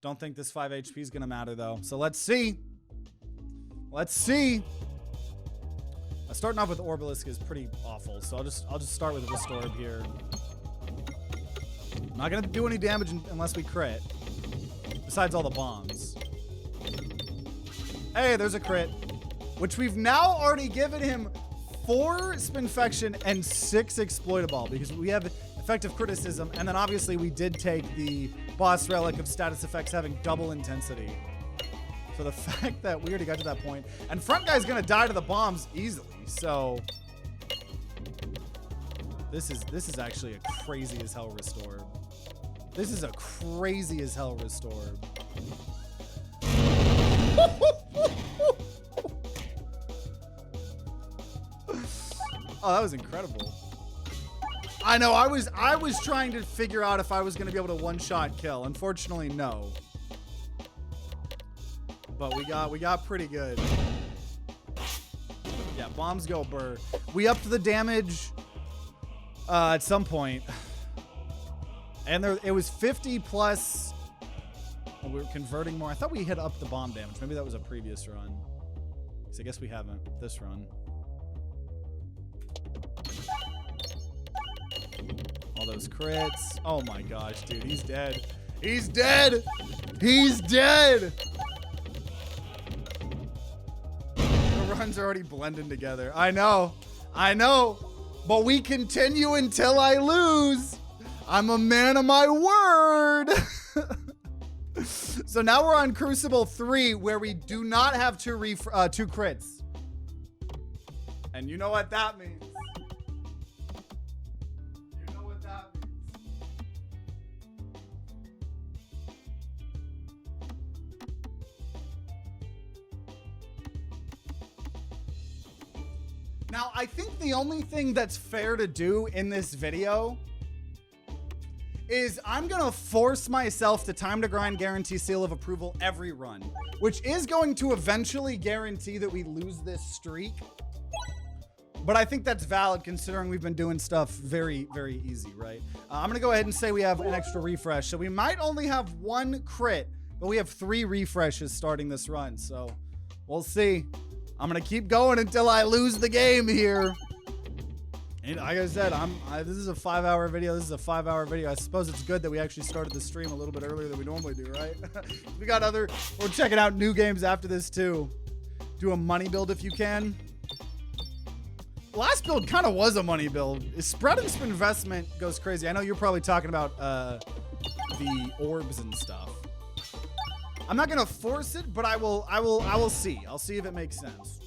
Don't think this 5 HP is gonna matter though. So let's see. Let's see. Starting off with Orbalisk is pretty awful, so I'll just start with Restore here. I'm not gonna do any damage unless we crit. Besides all the bombs. Hey, there's a crit. Which we've now already given him 4 Spinfection and 6 Exploitable because we have effective criticism, and then obviously we did take the boss relic of status effects having double intensity. So the fact that we already got to that point, and front guy's gonna die to the bombs easily, so this is actually a crazy as hell restore. This is a crazy as hell restore. Oh, that was incredible. I know, I was trying to figure out if I was gonna be able to one-shot kill. Unfortunately, no. But we got pretty good. Yeah, bombs go burr. We upped the damage at some point. And it was 50 plus. And we were converting more. I thought we hit up the bomb damage. Maybe that was a previous run. So I guess we haven't this run. All those crits. Oh my gosh, dude. He's dead. He's dead. He's dead. The runs are already blending together. I know. But we continue until I lose. I'm a man of my word. So now we're on Crucible 3, where we do not have two crits. And you know what that means. You know what that means. Now, I think the only thing that's fair to do in this video is I'm gonna force myself to TimeToGrind guarantee seal of approval every run, which is going to eventually guarantee that we lose this streak. But I think that's valid considering we've been doing stuff very, very easy, right? I'm gonna go ahead and say we have an extra refresh. So we might only have 1 crit, but we have 3 refreshes starting this run. So we'll see. I'm gonna keep going until I lose the game here. And like I said, this is a 5-hour video. This is a 5-hour video. I suppose it's good that we actually started the stream a little bit earlier than we normally do, right? We're checking out new games after this too. Do a money build if you can. Last build kind of was a money build. Spread and investment goes crazy. I know you're probably talking about the orbs and stuff. I'm not gonna force it, but I will see. I'll see if it makes sense.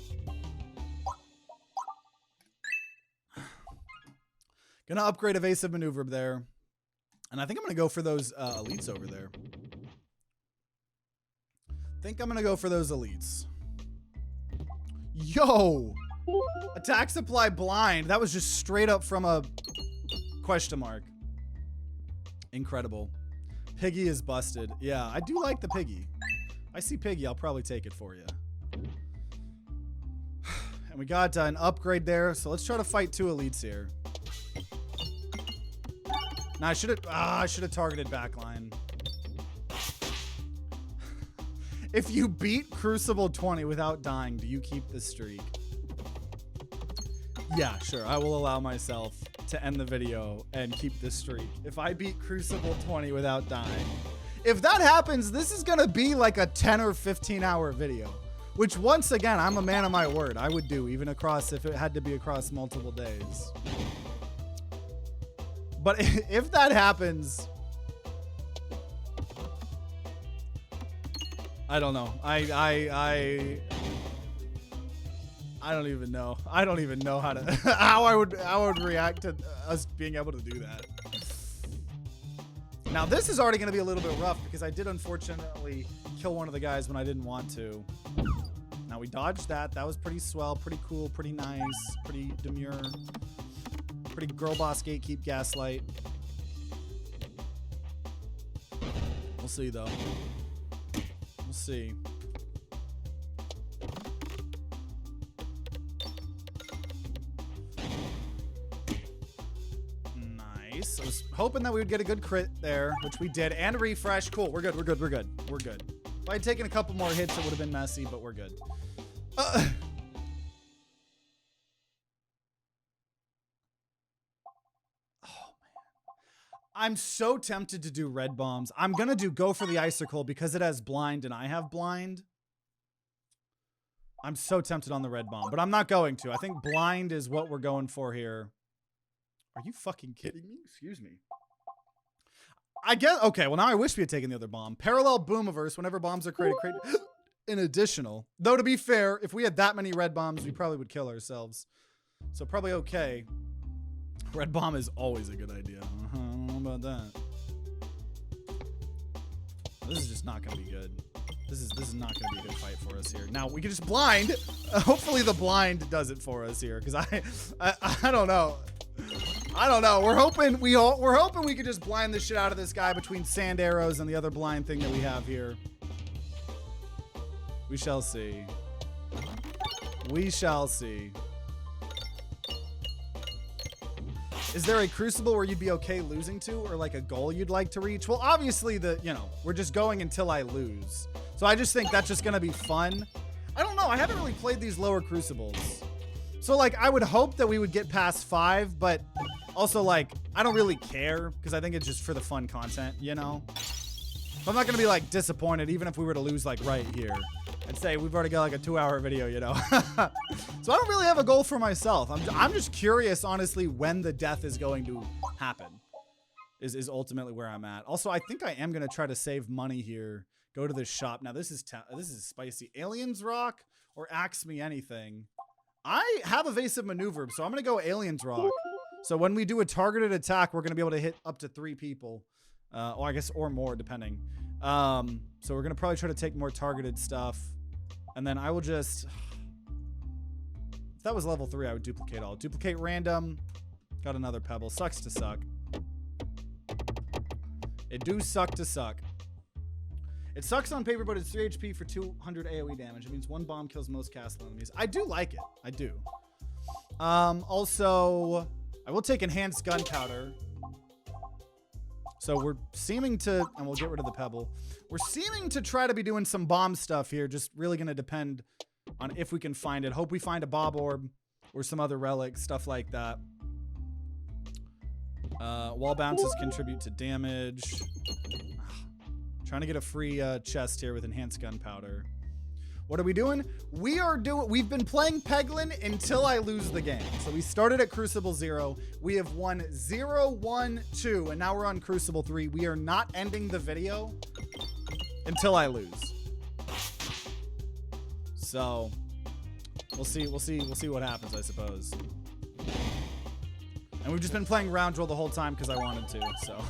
Gonna upgrade evasive maneuver there. And I think I'm gonna go for those elites over there. Think I'm gonna go for those elites. Yo! Attack supply blind. That was just straight up from a question mark. Incredible. Piggy is busted. Yeah, I do like the piggy. I see piggy, I'll probably take it for you. And we got an upgrade there, so let's try to fight 2 elites here. Now I should have targeted backline. If you beat Crucible 20 without dying, do you keep the streak? Yeah, sure. I will allow myself to end the video and keep this streak. If I beat Crucible 20 without dying. If that happens, this is going to be like a 10 or 15 hour video. Which once again, I'm a man of my word. I would do even across, if it had to be across multiple days. But if that happens, I don't know. I don't even know. I don't even know how to how I would react to us being able to do that. Now this is already going to be a little bit rough because I did unfortunately kill one of the guys when I didn't want to. Now we dodged that. That was pretty swell, pretty cool, pretty nice, pretty demure. Pretty girl boss gatekeep gaslight. We'll see though. We'll see. Nice. I was hoping that we would get a good crit there, which we did, and a refresh. Cool. We're good. We're good. We're good. We're good. If I had taken a couple more hits, it would have been messy, but we're good. I'm so tempted to do red bombs. I'm going to go for the icicle because it has blind and I have blind. I'm so tempted on the red bomb, but I'm not going to. I think blind is what we're going for here. Are you fucking kidding me? Excuse me. I guess, okay, well now I wish we had taken the other bomb. Parallel Boomiverse, whenever bombs are created, create an additional. Though to be fair, if we had that many red bombs, we probably would kill ourselves. So probably okay. Red bomb is always a good idea. I don't know about that. This is just not gonna be good. This is not gonna be a good fight for us here. Now we can just blind. Hopefully the blind does it for us here, because I don't know. I don't know. We're hoping we could just blind the shit out of this guy between sand arrows and the other blind thing that we have here. We shall see. We shall see. Is there a Crucible where you'd be okay losing to, or like a goal you'd like to reach? Well, obviously we're just going until I lose. So I just think that's just gonna be fun. I don't know. I haven't really played these lower Crucibles. So like I would hope that we would get past 5, but also like I don't really care because I think it's just for the fun content, you know? So I'm not gonna be like disappointed even if we were to lose like right here. I'd say we've already got like a 2-hour video, you know? So I don't really have a goal for myself. I'm just curious, honestly, when the death is going to happen is ultimately where I'm at. Also, I think I am going to try to save money here. Go to this shop. Now, this is spicy. Aliens Rock or Axe Me Anything. I have evasive maneuver, so I'm going to go Aliens Rock. So when we do a targeted attack, we're going to be able to hit up to 3 people. Or I guess, or more, depending. So we're going to probably try to take more targeted stuff. And then I will just... If that was level 3, I would duplicate all. Duplicate random. Got another pebble. Sucks to suck. It do suck to suck. It sucks on paper, but it's 3 HP for 200 AoE damage. It means 1 bomb kills most castable enemies. I do like it. I do. Also, I will take enhanced gunpowder. So we're seeming to, and we'll get rid of the pebble. We're seeming to try to be doing some bomb stuff here. Just really going to depend on if we can find it. Hope we find a bob orb or some other relic, stuff like that. Wall bounces contribute to damage. Trying to get a free chest here with enhanced gunpowder. What are we doing? We've been playing Peglin until I lose the game. So we started at Crucible 0. We have won 0, 1, 2, and now we're on Crucible 3. We are not ending the video until I lose. So we'll see what happens, I suppose. And we've just been playing round drill the whole time because I wanted to, so.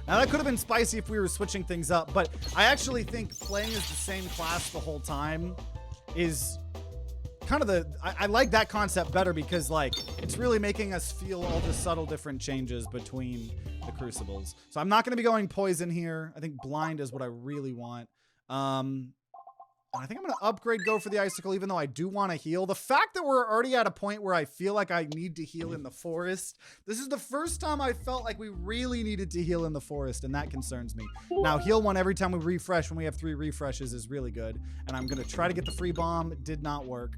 Now, that could have been spicy if we were switching things up, but I actually think playing as the same class the whole time is kind of I like that concept better because, like, it's really making us feel all the subtle different changes between the Crucibles. So I'm not going to be going poison here. I think blind is what I really want. I think I'm going to upgrade, go for the icicle, even though I do want to heal. The fact that we're already at a point where I feel like I need to heal in the forest. This is the first time I felt like we really needed to heal in the forest, and that concerns me. Now, heal 1 every time we refresh when we have 3 refreshes is really good. And I'm going to try to get the free bomb. It did not work.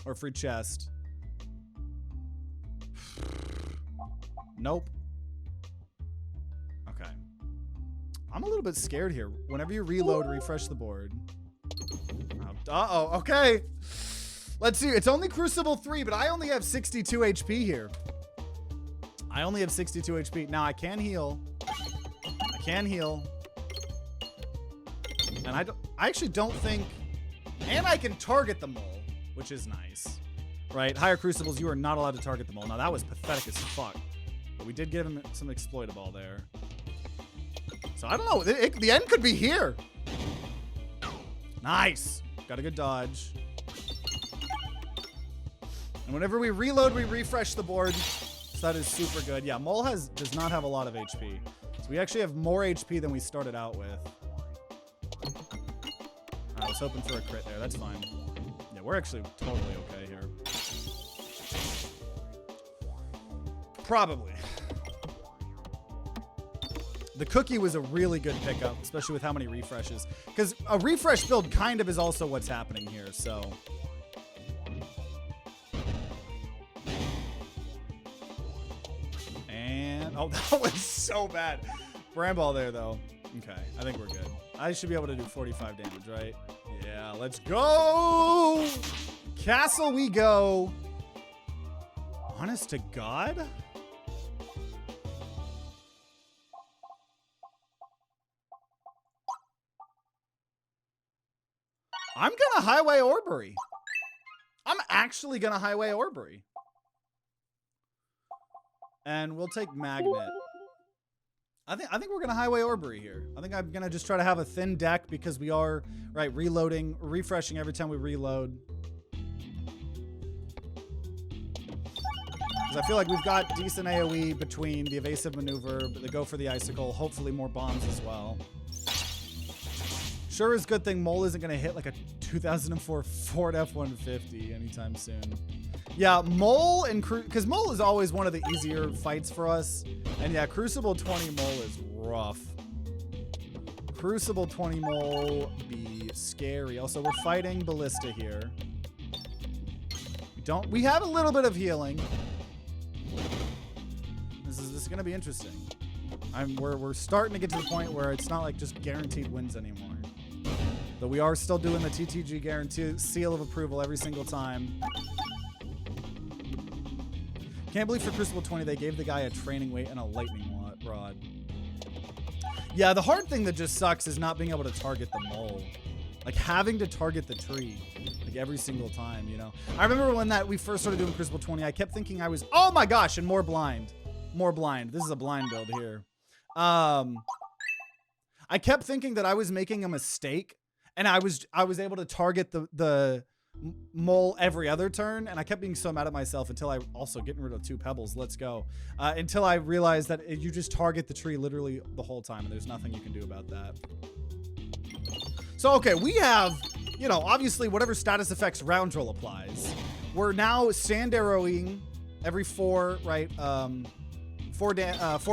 Or free chest. Nope. Okay. I'm a little bit scared here. Whenever you reload, refresh the board. Uh-oh, okay. Let's see. It's only Crucible 3, but I only have 62 HP here. I only have 62 HP. Now, I can heal. I can heal. And I actually don't think... And I can target the mole, which is nice. Right? Higher Crucibles, you are not allowed to target the mole. Now, that was pathetic as fuck. But we did give him some exploitable there. So, I don't know. The end could be here. Nice. Got a good dodge. And whenever we reload, we refresh the board. So that is super good. Yeah, Mole does not have a lot of HP. So we actually have more HP than we started out with. I was hoping for a crit there. That's fine. Yeah, we're actually totally okay here. Probably. The cookie was a really good pickup, especially with how many refreshes. Because a refresh build kind of is also what's happening here, so. And, Oh, that was so bad. Bramball there, though. Okay, I think we're good. I should be able to do 45 damage, right? Yeah, let's go! Castle we go. Honest to God? I'm gonna Highway Orbury. I'm actually gonna Highway Orbury. And we'll take Magnet. I think we're gonna Highway Orbury here. I think I'm gonna just try to have a thin deck because we are, right, reloading, refreshing every time we reload. Because I feel like we've got decent AoE between the evasive maneuver, but they go for the icicle, hopefully more bombs as well. Sure is a good thing Mole isn't gonna hit like a 2004 Ford F-150 anytime soon. Yeah, Mole and because Mole is always one of the easier fights for us. And yeah, Crucible 20 Mole is rough. Crucible 20 Mole be scary. Also, we're fighting Ballista here. We have a little bit of healing. This is gonna be interesting. We're starting to get to the point where it's not like just guaranteed wins anymore. But we are still doing the TTG guarantee seal of approval every single time. Can't believe for Crucible 20 they gave the guy a training weight and a lightning rod. Yeah, the hard thing that just sucks is not being able to target the mole. Like having to target the tree like every single time, you know. I remember when we first started doing Crucible 20, I kept thinking I was, oh my gosh, and more blind. More blind. This is a blind build here. I kept thinking that I was making a mistake and I was able to target the mole every other turn, and I kept being so mad at myself until I also getting rid of 2 pebbles. Let's go. Until I realized that you just target the tree literally the whole time, and there's nothing you can do about that. So, okay, we have, you know, obviously whatever status effects Roundrill applies. We're now sand arrowing every 4, right? 4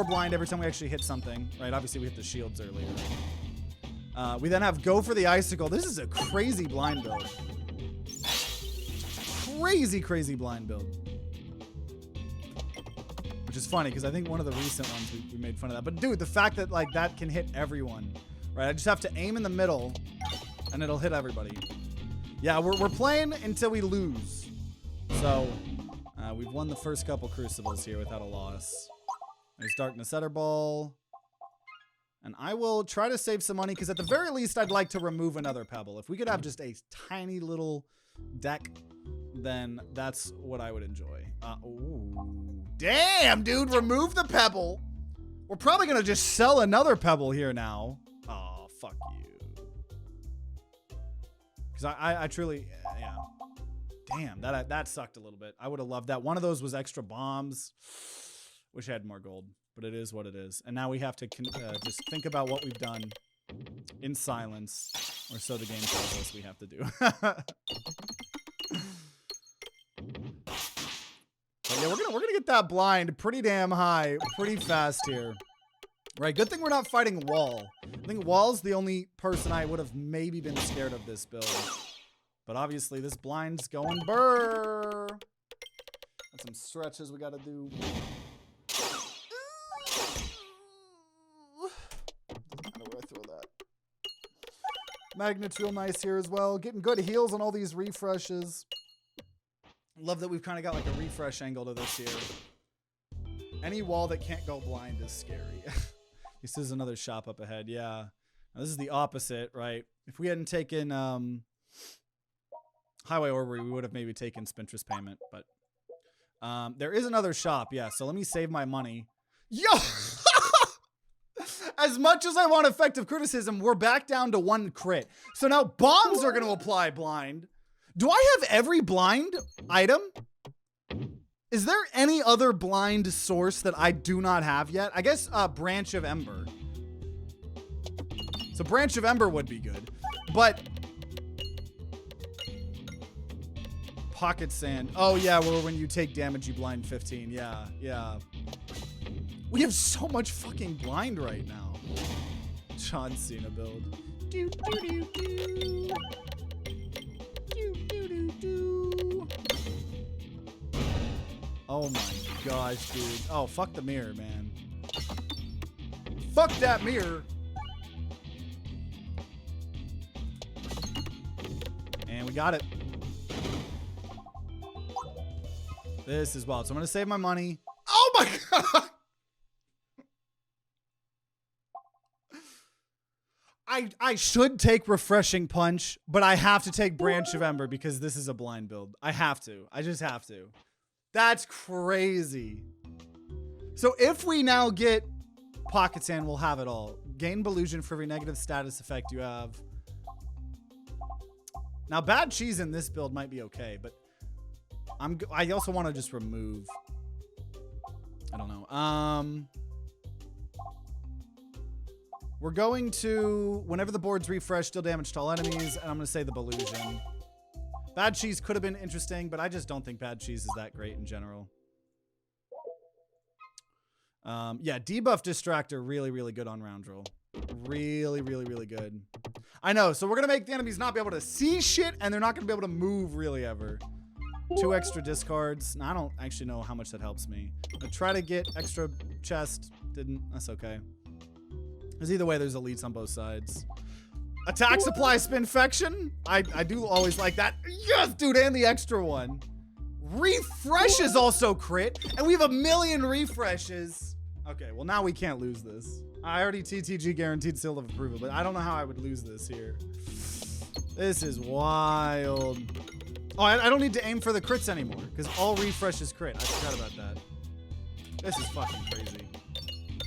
blind every time we actually hit something, right? Obviously we hit the shields earlier. We then have go for the icicle. This is a crazy blind build. Crazy blind build. Which is funny because I think one of the recent ones we made fun of that. But dude, the fact that like that can hit everyone, right? I just have to aim in the middle and it'll hit everybody. Yeah, we're playing until we lose. So we've won the first couple Crucibles here without a loss. There's Darkness Etterball. And I will try to save some money because at the very least I'd like to remove another pebble. If we could have just a tiny little deck, then that's what I would enjoy. Ooh. Damn, dude, remove the pebble. We're probably going to just sell another pebble here now. Oh, fuck you. Because I truly, yeah. Damn, that sucked a little bit. I would have loved that. One of those was extra bombs. Wish I had more gold, but it is what it is. And now we have to just think about what we've done in silence, or so the game tells us we have to do. But yeah, we're gonna get that blind pretty damn high, pretty fast here. Right, good thing we're not fighting Wall. I think Wall's the only person I would have maybe been scared of this build. But obviously this blind's going burr. Got some stretches we gotta do. Where I throw that. Magnet's real nice here as well. Getting good heals on all these refreshes. Love that we've kind of got like a refresh angle to this here. Any wall that can't go blind is scary. This is another shop up ahead. Yeah. Now, this is the opposite, right? If we hadn't taken Highway Orbury, we would have maybe taken Spintress Payment. But there is another shop. Yeah, so let me save my money. Yo! As much as I want effective criticism, we're back down to 1 crit. So now bombs are going to apply blind. Do I have every blind item? Is there any other blind source that I do not have yet? I guess Branch of Ember. So Branch of Ember would be good. But Pocket Sand. Oh yeah, well when you take damage you blind 15. Yeah, yeah. We have so much fucking blind right now. John Cena build. Do, do, do, do. Oh my gosh, dude. Oh, fuck the mirror, man. Fuck that mirror. And we got it. This is wild. So I'm going to save my money. Oh my God. I should take Refreshing Punch, but I have to take Branch of Ember because this is a blind build. I have to. I just have to. That's crazy. So if we now get Pocket Sand, we'll have it all. Gain Belusion for every negative status effect you have. Now, Bad Cheese in this build might be okay, but I also want to just remove. I don't know. We're going to, whenever the board's refresh, deal damage to all enemies, and I'm going to say the Belusion. Bad Cheese could have been interesting, but I just don't think Bad Cheese is that great in general. Yeah, Debuff Distractor, really, really good on Roundrel. Really, really, really good. I know, so we're going to make the enemies not be able to see shit, and they're not going to be able to move really ever. 2 extra discards. Now, I don't actually know how much that helps me. I try to get extra chest. Didn't. That's okay. Because either way, there's elites on both sides. Attack Supply Spinfection. I do always like that. Yes, dude, and the extra one. Refresh is also crit, and we have 1,000,000 refreshes. Okay, well, now we can't lose this. I already TTG guaranteed seal of approval, but I don't know how I would lose this here. This is wild. Oh, I don't need to aim for the crits anymore, because all refresh is crit. I forgot about that. This is fucking crazy.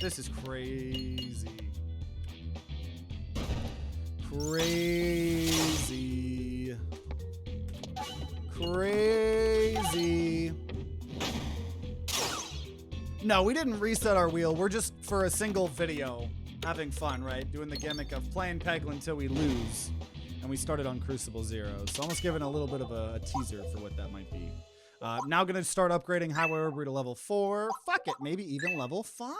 This is crazy. Crazy. Crazy. No, we didn't reset our wheel. We're just, for a single video, having fun, right? Doing the gimmick of playing Peglin until we lose. And we started on Crucible 0. So almost giving a little bit of a teaser for what that might be. Now going to start upgrading Highway Orb to level 4. Fuck it, maybe even level 5.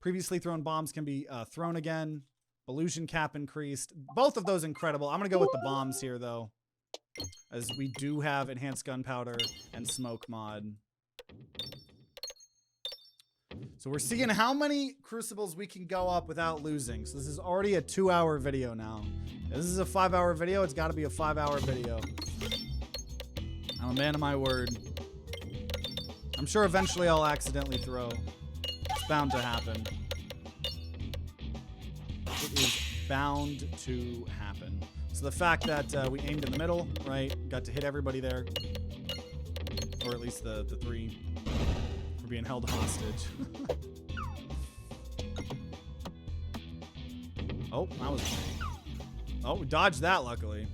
Previously thrown bombs can be thrown again. Illusion cap increased. Both of those incredible. I'm going to go with the bombs here, though, as we do have enhanced gunpowder and smoke mod. So we're seeing how many Crucibles we can go up without losing. So this is already a 2-hour video now. If this is a 5-hour video. It's got to be a 5-hour video. I'm a man of my word. I'm sure eventually I'll accidentally throw. It's bound to happen. It is bound to happen. So the fact that we aimed in the middle, right? Got to hit everybody there. Or at least the 3 for being held hostage. Oh, that was... Oh, we dodged that, luckily.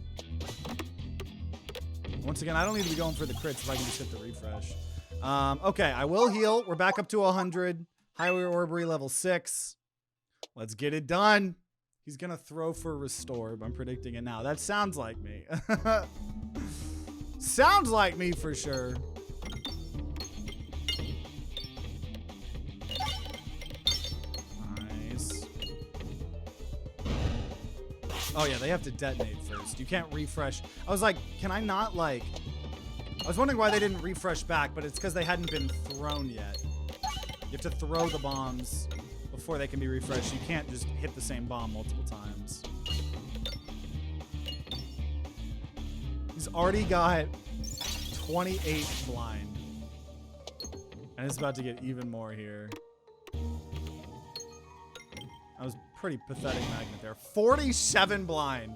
Once again, I don't need to be going for the crits if I can just hit the refresh. Okay, I will heal. We're back up to 100. Highway Orbery level 6. Let's get it done. He's going to throw for Restore. I'm predicting it now. That sounds like me. Sounds like me for sure. Nice. Oh, yeah, they have to detonate first. You can't refresh. I was like, can I not, like... I was wondering why they didn't refresh back, but it's because they hadn't been thrown yet. You have to throw the bombs before they can be refreshed. You can't just hit the same bomb multiple times. He's already got 28 blind. And it's about to get even more here. That was pretty pathetic magnet there. 47 blind.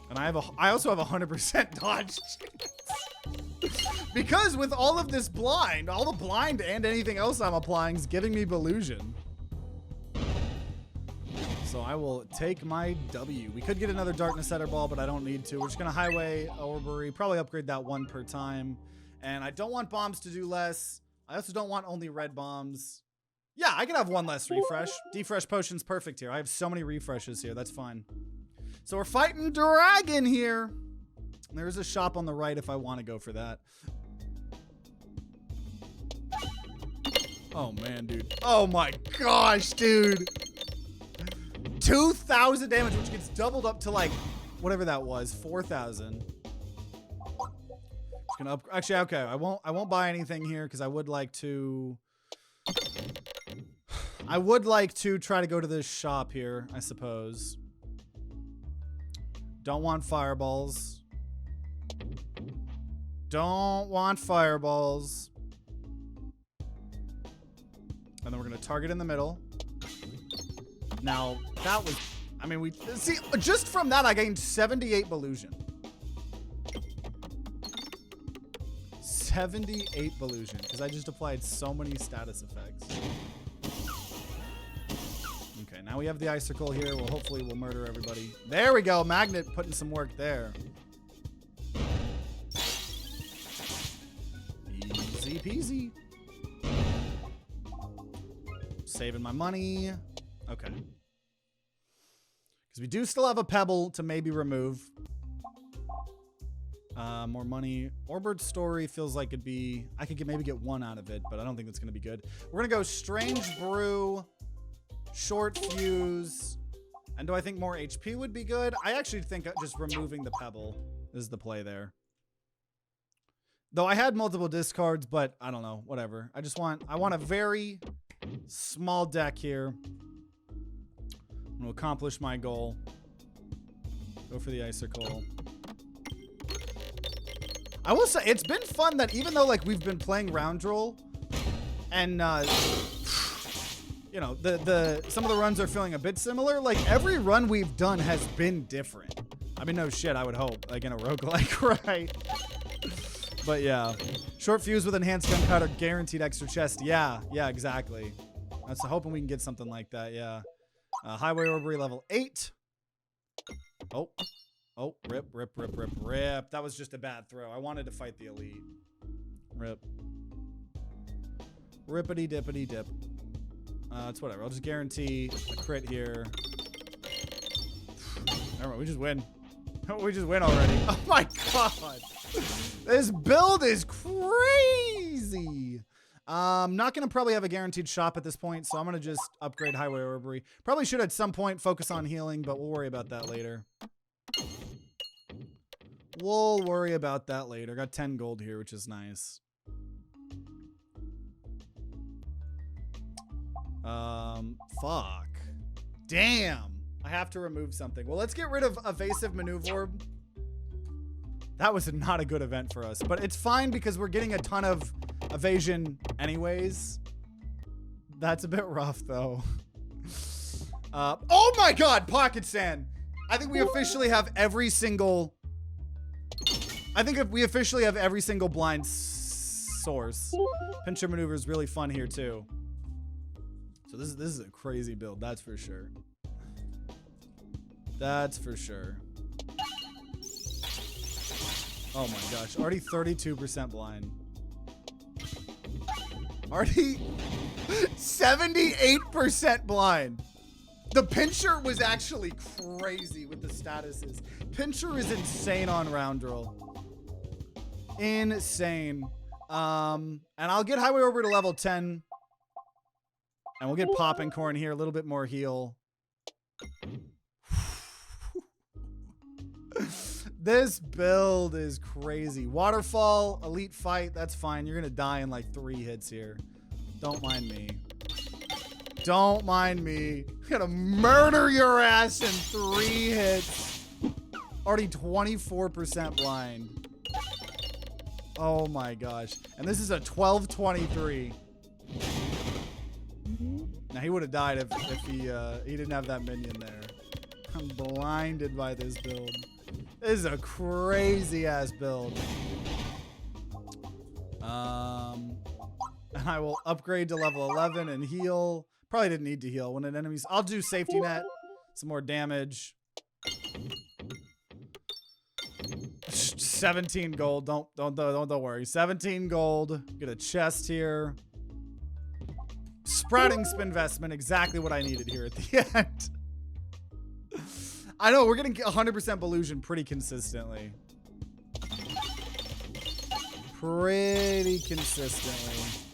And I also have 100% dodge. Because with all of this blind, all the blind and anything else I'm applying is giving me Belusion. So I will take my W. We could get another Darkness Setter Ball, but I don't need to. We're just going to Highway Orbery, probably upgrade that 1 per time. And I don't want bombs to do less. I also don't want only red bombs. Yeah, I can have 1 less refresh. Defresh Potion's perfect here. I have so many refreshes here. That's fine. So we're fighting Dragon here. There's a shop on the right if I want to go for that. Oh, man, dude. Oh, my gosh, dude. 2,000 damage, which gets doubled up to, like, whatever that was, 4,000. Just gonna actually, okay, I won't buy anything here because I would like to try to go to this shop here, I suppose. Don't want fireballs. Don't want fireballs. And then we're gonna target in the middle. Now, that was, I mean, we see, just from that I gained 78 Ballusion. 78 Ballusion, because I just applied so many status effects. Okay, now we have the icicle here. Well, hopefully we'll murder everybody. There we go. Magnet putting some work there. Easy peasy. Saving my money. Okay. Because we do still have a pebble to maybe remove. More money. Orbert story feels like it'd be... I could maybe get one out of it, but I don't think that's going to be good. We're going to go Strange Brew, Short Fuse, and do I think more HP would be good? I actually think just removing the pebble is the play there. Though I had multiple discards, but I don't know. Whatever. I want a very small deck here. I'm going to accomplish my goal. Go for the icicle. I will say, it's been fun that even though, like, we've been playing Roundroll, and, you know, some of the runs are feeling a bit similar, like, every run we've done has been different. I mean, no shit, I would hope, like, in a roguelike, right? But, yeah. Short Fuse with Enhanced Gunpowder, guaranteed extra chest. Yeah, exactly. I'm hoping we can get something like that, yeah. Highway Orbery level 8. Oh, rip. That was just a bad throw. I wanted to fight the elite. Rip. Rippity dippity dip. It's whatever. I'll just guarantee a crit here. Never mind, we just win. We just win already. Oh my god. This build is crazy. Not going to probably have a guaranteed shop at this point, so I'm going to just upgrade Highway Orbery. Probably should at some point focus on healing, but we'll worry about that later. We'll worry about that later. Got 10 gold here, which is nice. Fuck. Damn. I have to remove something. Well, let's get rid of Evasive Maneuver Orb. That was not a good event for us, but it's fine because we're getting a ton of evasion anyways. That's a bit rough, though. Oh my god, Pocket Sand. I think we officially have every single... I think if we officially have every single blind source. Pincher Maneuver is really fun here, too. So this is a crazy build, that's for sure. That's for sure. Oh my gosh, already 32% blind. Already 78% blind. The Pincher was actually crazy with the statuses. Pincher is insane on Roundroll. Insane. And I'll get Highway Orbery to level 10. And we'll get Popping Corn here, a little bit more heal. This build is crazy. Waterfall, elite fight, that's fine. You're gonna die in like 3 hits here. Don't mind me. Don't mind me. I'm gonna murder your ass in 3 hits. Already 24% blind. Oh my gosh. And this is a 12-23. Now he would have died if he didn't have that minion there. I'm blinded by this build. This is a crazy ass build. And I will upgrade to level 11 and heal. Probably didn't need to heal when an enemy's. I'll do safety net, some more damage. 17 gold. Don't worry. 17 gold. Get a chest here. Sprouting Spinvestment, exactly what I needed here at the end. I know, we're getting 100% Ballusion pretty consistently. Pretty consistently.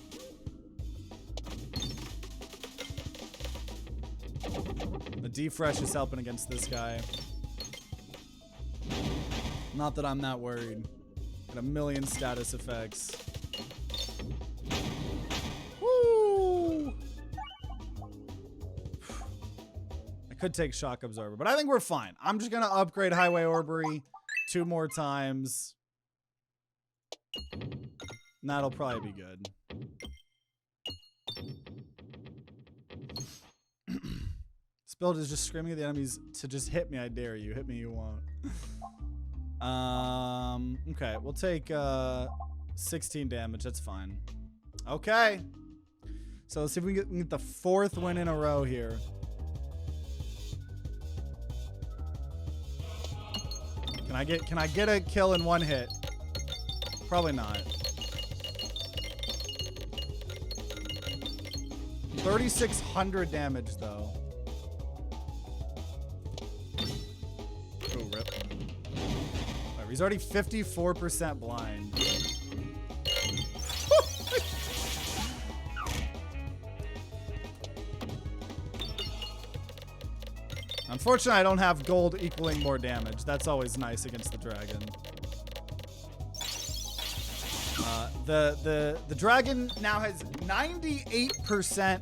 The defresh is helping against this guy. Not that I'm that worried. And a million status effects. Woo! I could take Shock Absorber, but I think we're fine. I'm just gonna upgrade Highway Orbery 2 more times. And that'll probably be good. This build is just screaming at the enemies to just hit me. I dare you. Hit me, you won't. Okay, we'll take 16 damage. That's fine. Okay. So let's see if we can get the 4th win in a row here. Can I get a kill in 1 hit? Probably not. 3,600 damage though. Oh, rip. Right, he's already 54% blind. Unfortunately, I don't have gold equaling more damage. That's always nice against the dragon. The dragon now has 98%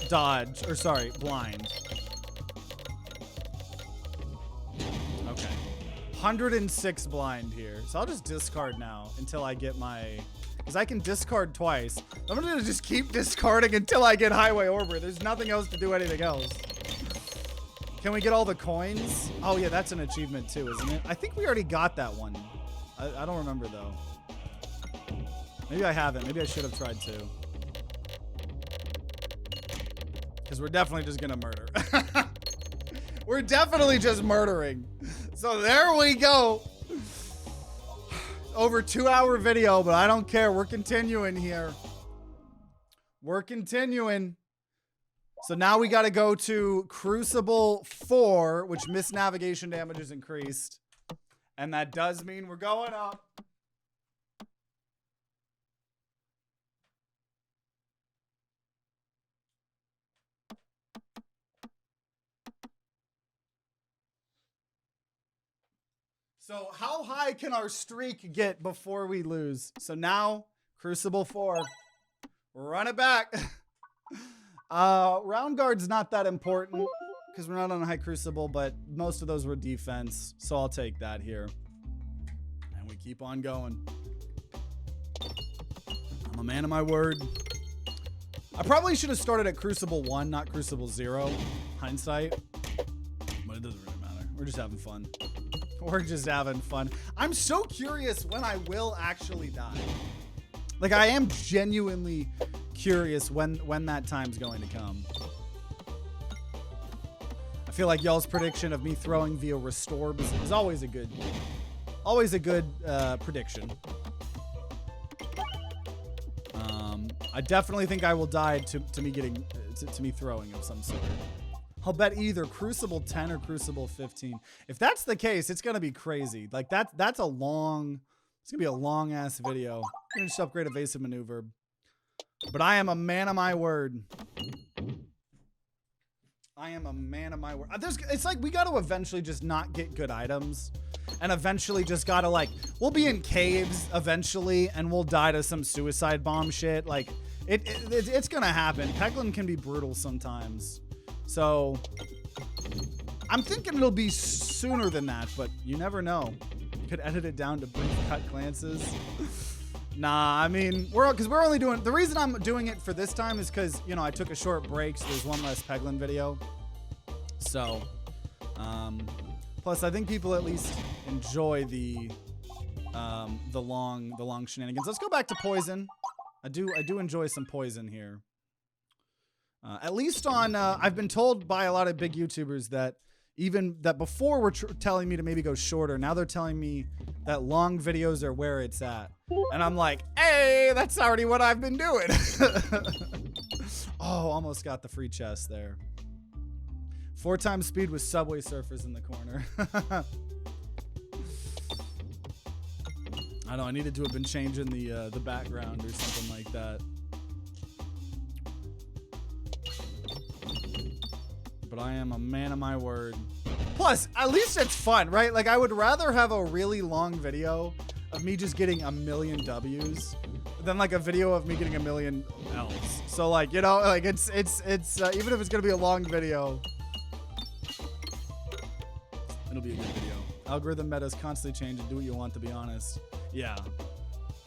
dodge, or sorry, blind. Okay. 106 blind here. So I'll just discard now until I get my... Because I can discard twice. I'm going to just keep discarding until I get Highway Orber. There's nothing else to do anything else. Can we get all the coins? Oh, yeah, that's an achievement too, isn't it? I think we already got that one. I don't remember, though. Maybe I haven't. Maybe I should have tried to. Because we're definitely just going to murder. We're definitely just murdering. So there we go. Over 2-hour video, but I don't care. We're continuing here. We're continuing. So now we got to go to Crucible 4, which misnavigation damage is increased. And that does mean we're going up. So how high can our streak get before we lose? So now, Crucible 4. Run it back. Round guard's not that important because we're not on a high Crucible, but most of those were defense. So I'll take that here. And we keep on going. I'm a man of my word. I probably should have started at Crucible 1, not Crucible 0. Hindsight. But it doesn't really matter. We're just having fun. We're just having fun. I'm so curious when I will actually die. Like, I am genuinely curious when that time's going to come. I feel like y'all's prediction of me throwing via restore is always a good prediction. I definitely think I will die to me getting to me throwing of some sort. I'll bet either Crucible 10 or Crucible 15. If that's the case, it's gonna be crazy. Like that's a long. It's gonna be a long ass video. I'm gonna just upgrade evasive maneuver. But I am a man of my word. I am a man of my word. It's like we got to eventually just not get good items. And eventually just got to like, we'll be in caves eventually and we'll die to some suicide bomb shit. Like, it's going to happen. Peglin can be brutal sometimes. So, I'm thinking it'll be sooner than that, but you never know. You could edit it down to brief cut glances. Nah, I mean, because we're only doing, the reason I'm doing it for this time is because, you know, I took a short break, so there's one less Peglin video. So, plus I think people at least enjoy the long shenanigans. Let's go back to poison. I do enjoy some poison here. At least on, I've been told by a lot of big YouTubers that before were telling me to maybe go shorter. Now they're telling me that long videos are where it's at. And I'm like, hey, that's already what I've been doing. Oh, almost got the free chest there. 4 times speed with Subway Surfers in the corner. I know, I needed to have been changing the background or something like that. but I am a man of my word. Plus, at least it's fun, right? Like, I would rather have a really long video of me just getting a million W's than like a video of me getting a million L's. So like, you know, like it's even if it's gonna be a long video, it'll be a good video. Algorithm metas constantly change and do what you want, to be honest. Yeah.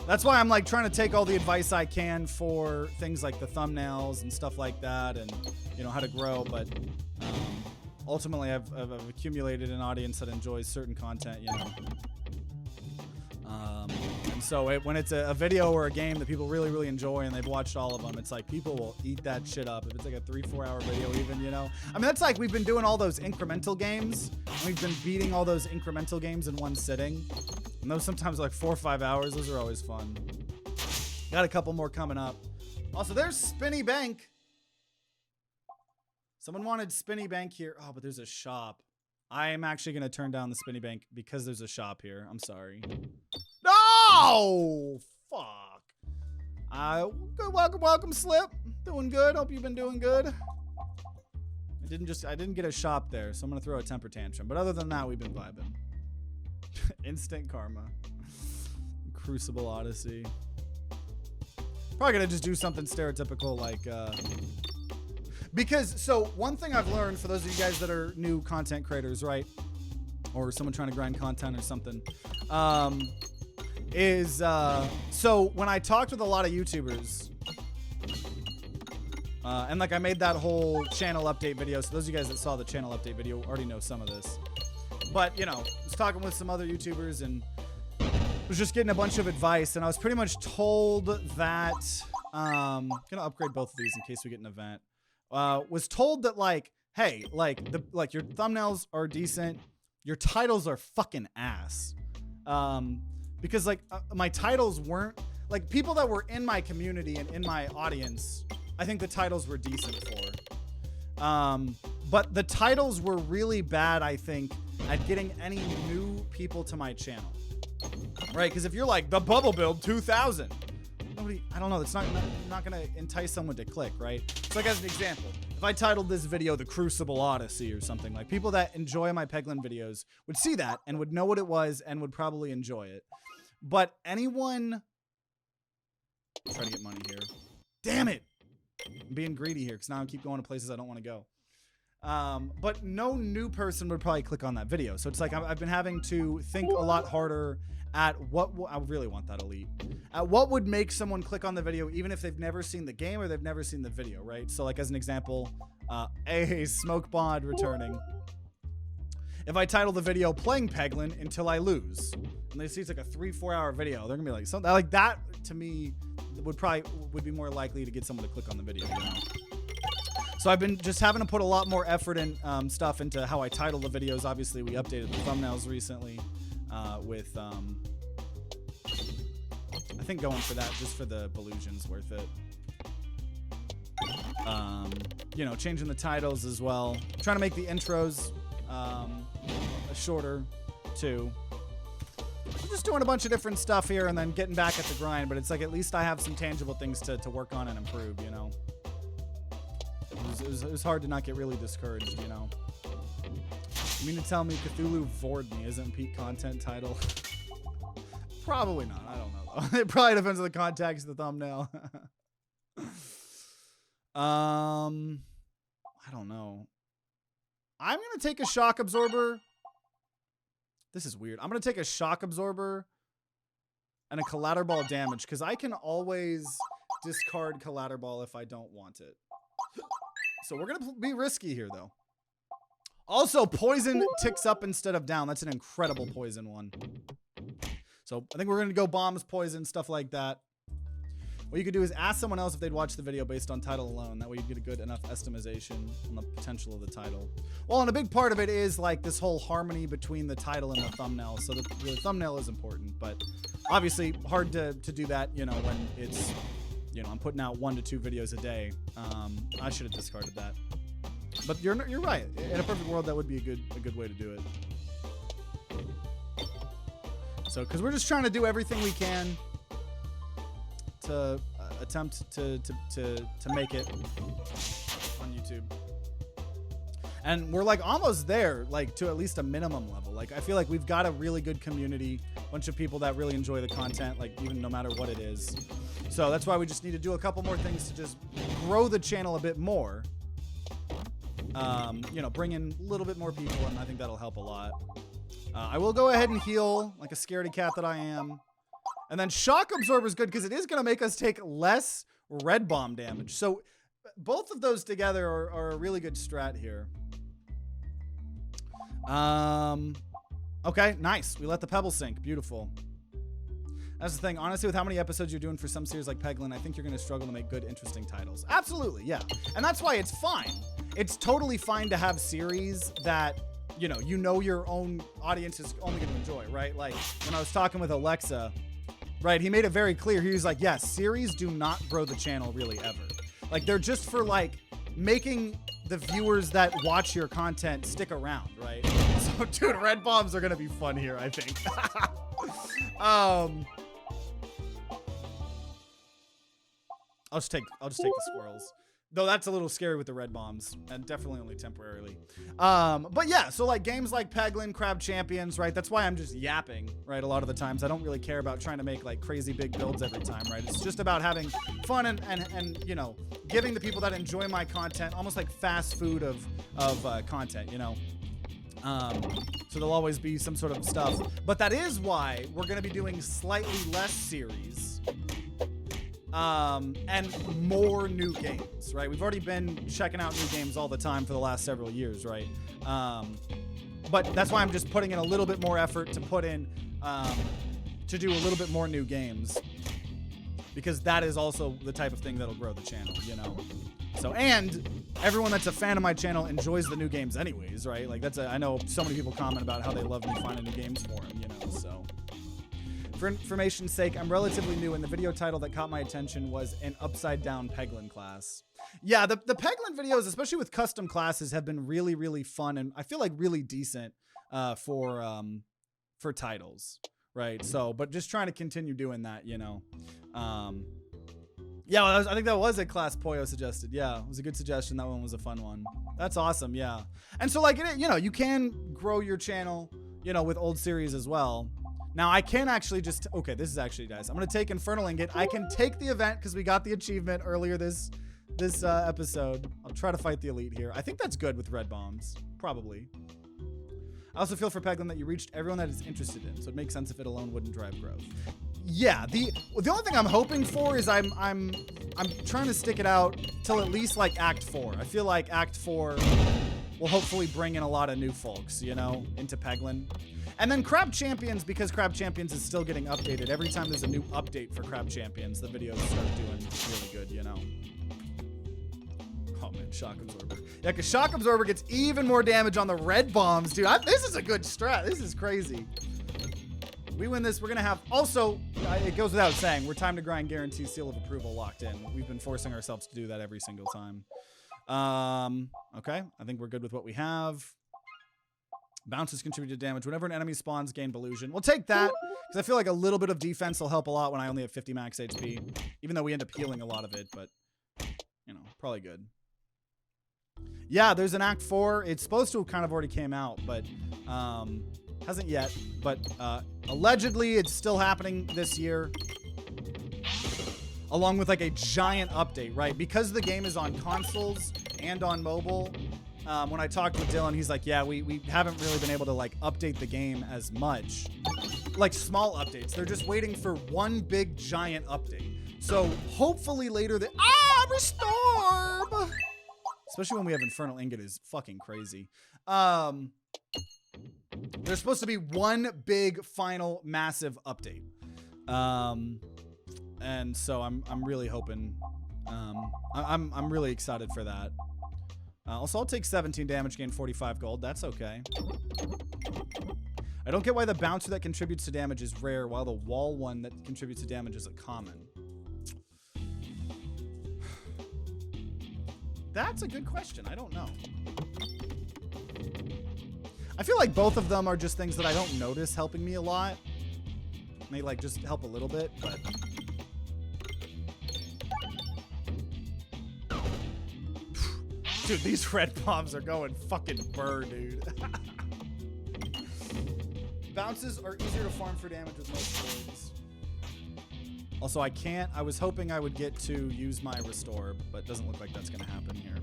That's why I'm like trying to take all the advice I can for things like the thumbnails and stuff like that, and you know how to grow. But ultimately, I've accumulated an audience that enjoys certain content, you know. And so when it's a video or a game that people really, really enjoy and they've watched all of them, it's like people will eat that shit up. If it's like a 3-4 hour video even, you know? I mean, that's like we've been doing all those incremental games. And we've been beating all those incremental games in one sitting. And those sometimes are like 4 or 5 hours. Those are always fun. Got a couple more coming up. Also, there's Spinny Bank. Someone wanted Spinny Bank here. Oh, but there's a shop. I am actually going to turn down the Spinny Bank because there's a shop here. I'm sorry. No! Fuck. Good, welcome, Slip. Doing good. Hope you've been doing good. I didn't get a shop there, so I'm going to throw a temper tantrum. But other than that, we've been vibing. Instant karma. Crucible Odyssey. Probably going to just do something stereotypical like... Because, so one thing I've learned for those of you guys that are new content creators, right? Or someone trying to grind content or something, so when I talked with a lot of YouTubers, and like I made that whole channel update video, so those of you guys that saw the channel update video already know some of this. But, you know, I was talking with some other YouTubers and was just getting a bunch of advice, and I was pretty much told that, I'm gonna upgrade both of these in case we get an event. Was told that like, hey, like your thumbnails are decent, your titles are fucking ass. Because like my titles weren't like people that were in my community and in my audience. I think the titles were decent for. But the titles were really bad, I think, at getting any new people to my channel. Right? Because if you're like the bubble build 2000. I don't know, it's not gonna entice someone to click, right? So like as an example, if I titled this video The Crucible Odyssey or something, like people that enjoy my Peglin videos would see that and would know what it was and would probably enjoy it. But anyone... I'm trying to get money here. Damn it! I'm being greedy here because now I keep going to places I don't want to go. But no new person would probably click on that video. So it's like I've been having to think a lot harder at what I really want that elite. At what would make someone click on the video even if they've never seen the game or they've never seen the video, right? So like as an example, a Smoke Bond returning. If I title the video Playing Peglin Until I Lose, and they see it's like a 3-4 hour video, they're gonna be like, something like that to me would be more likely to get someone to click on the video, you know? So I've been just having to put a lot more effort and stuff into how I title the videos. Obviously, we updated the thumbnails recently with, I think going for that just for the Belusion's worth it. You know, changing the titles as well. Trying to make the intros shorter too. Just doing a bunch of different stuff here and then getting back at the grind. But it's like at least I have some tangible things to work on and improve, you know. It was hard to not get really discouraged, you know. You mean to tell me Cthulhu Vored Me isn't peak content title? Probably not. I don't know, though. It probably depends on the context of the thumbnail. I don't know. I'm going to take a shock absorber. This is weird. I'm going to take a shock absorber and a collateral ball damage because I can always discard collateral ball if I don't want it. So we're going to be risky here, though. Also, poison ticks up instead of down. That's an incredible poison one. So I think we're going to go bombs, poison, stuff like that. What you could do is ask someone else if they'd watch the video based on title alone. That way you get a good enough estimation on the potential of the title. Well, and a big part of it is like this whole harmony between the title and the thumbnail. So the thumbnail is important, but obviously hard to do that, you know, when it's, you know, I'm putting out 1 to 2 videos a day. I should have discarded that. But you're right. In a perfect world, that would be a good way to do it. So, because we're just trying to do everything we can to attempt to make it on YouTube. And we're like almost there, like to at least a minimum level. Like I feel like we've got a really good community, bunch of people that really enjoy the content, like even no matter what it is. So that's why we just need to do a couple more things to just grow the channel a bit more. You know, bring in a little bit more people, and I think that'll help a lot. I will go ahead and heal like a scaredy cat that I am. And then Shock Absorber is good because it is going to make us take less red bomb damage. So both of those together are a really good strat here. Okay, nice. We let the pebble sink. Beautiful. That's the thing. Honestly, with how many episodes you're doing for some series like Peglin, I think you're going to struggle to make good, interesting titles. Absolutely, yeah. And that's why it's fine. It's totally fine to have series that, you know your own audience is only going to enjoy, right? Like when I was talking with Alexa, right, he made it very clear. He was like, yes, series do not grow the channel really ever. Like they're just for like making the viewers that watch your content stick around, right? So dude, red bombs are going to be fun here, I think. I'll just take the squirrels. Though that's a little scary with the red bombs, and definitely only temporarily. But yeah, so like games like Peglin, Crab Champions, right? That's why I'm just yapping, right? A lot of the times I don't really care about trying to make like crazy big builds every time, right? It's just about having fun and you know, giving the people that enjoy my content almost like fast food of content, you know? So there'll always be some sort of stuff, but that is why we're gonna be doing slightly less series. And more new games, right? We've already been checking out new games all the time for the last several years, right? But that's why I'm just putting in a little bit more effort to put in, to do a little bit more new games, because that is also the type of thing that'll grow the channel, you know? So, and everyone that's a fan of my channel enjoys the new games anyways, right? Like I know so many people comment about how they love me finding new games for them, you know, so. For information's sake, I'm relatively new, and the video title that caught my attention was an upside down Peglin class. Yeah, the Peglin videos, especially with custom classes, have been really, really fun, and I feel like really decent for titles, right? So, but just trying to continue doing that, you know. Yeah, well, I think that was a class Poyo suggested. Yeah, it was a good suggestion. That one was a fun one. That's awesome, yeah. And so, like, you know, you can grow your channel, you know, with old series as well. Now, I can actually just... Okay, this is actually nice. I'm going to take Infernal Ingot. I can take the event because we got the achievement earlier this episode. I'll try to fight the elite here. I think that's good with red bombs. Probably. I also feel for Peglin that you reached everyone that is interested in, so it makes sense if it alone wouldn't drive growth. Yeah, the only thing I'm hoping for is I'm trying to stick it out till at least like Act 4. I feel like Act 4 will hopefully bring in a lot of new folks, you know, into Peglin. And then Crab Champions, because Crab Champions is still getting updated. Every time there's a new update for Crab Champions, the videos start doing really good, you know. Oh man, Shock Absorber. Yeah, because Shock Absorber gets even more damage on the red bombs, dude. This is a good strat. This is crazy. We win this, we're gonna have, also, it goes without saying, we're TimeToGrind guarantee seal of approval locked in. We've been forcing ourselves to do that every single time. Okay, I think we're good with what we have. Bounces contribute to damage. Whenever an enemy spawns, gain Delusion. We'll take that, because I feel like a little bit of defense will help a lot when I only have 50 max HP. Even though we end up healing a lot of it, but, you know, probably good. Yeah, there's an Act 4. It's supposed to have kind of already came out, but hasn't yet. But allegedly, it's still happening this year. Along with like a giant update, right? Because the game is on consoles and on mobile. When I talked with Dylan, he's like, yeah, we haven't really been able to like update the game as much. Like small updates. They're just waiting for one big giant update. So hopefully later Restore! Especially when we have Infernal Ingot is fucking crazy. There's supposed to be one big final massive update. And so I'm really hoping, I'm really excited for that. Also, I'll take 17 damage, gain 45 gold. That's okay. I don't get why the bouncer that contributes to damage is rare, while the wall one that contributes to damage is a common. That's a good question. I don't know. I feel like both of them are just things that I don't notice helping me a lot. They like just help a little bit, but... Dude, these red bombs are going fucking burr, dude. Bounces are easier to farm for damage with most orbs. Also, I was hoping I would get to use my restore, but doesn't look like that's going to happen here.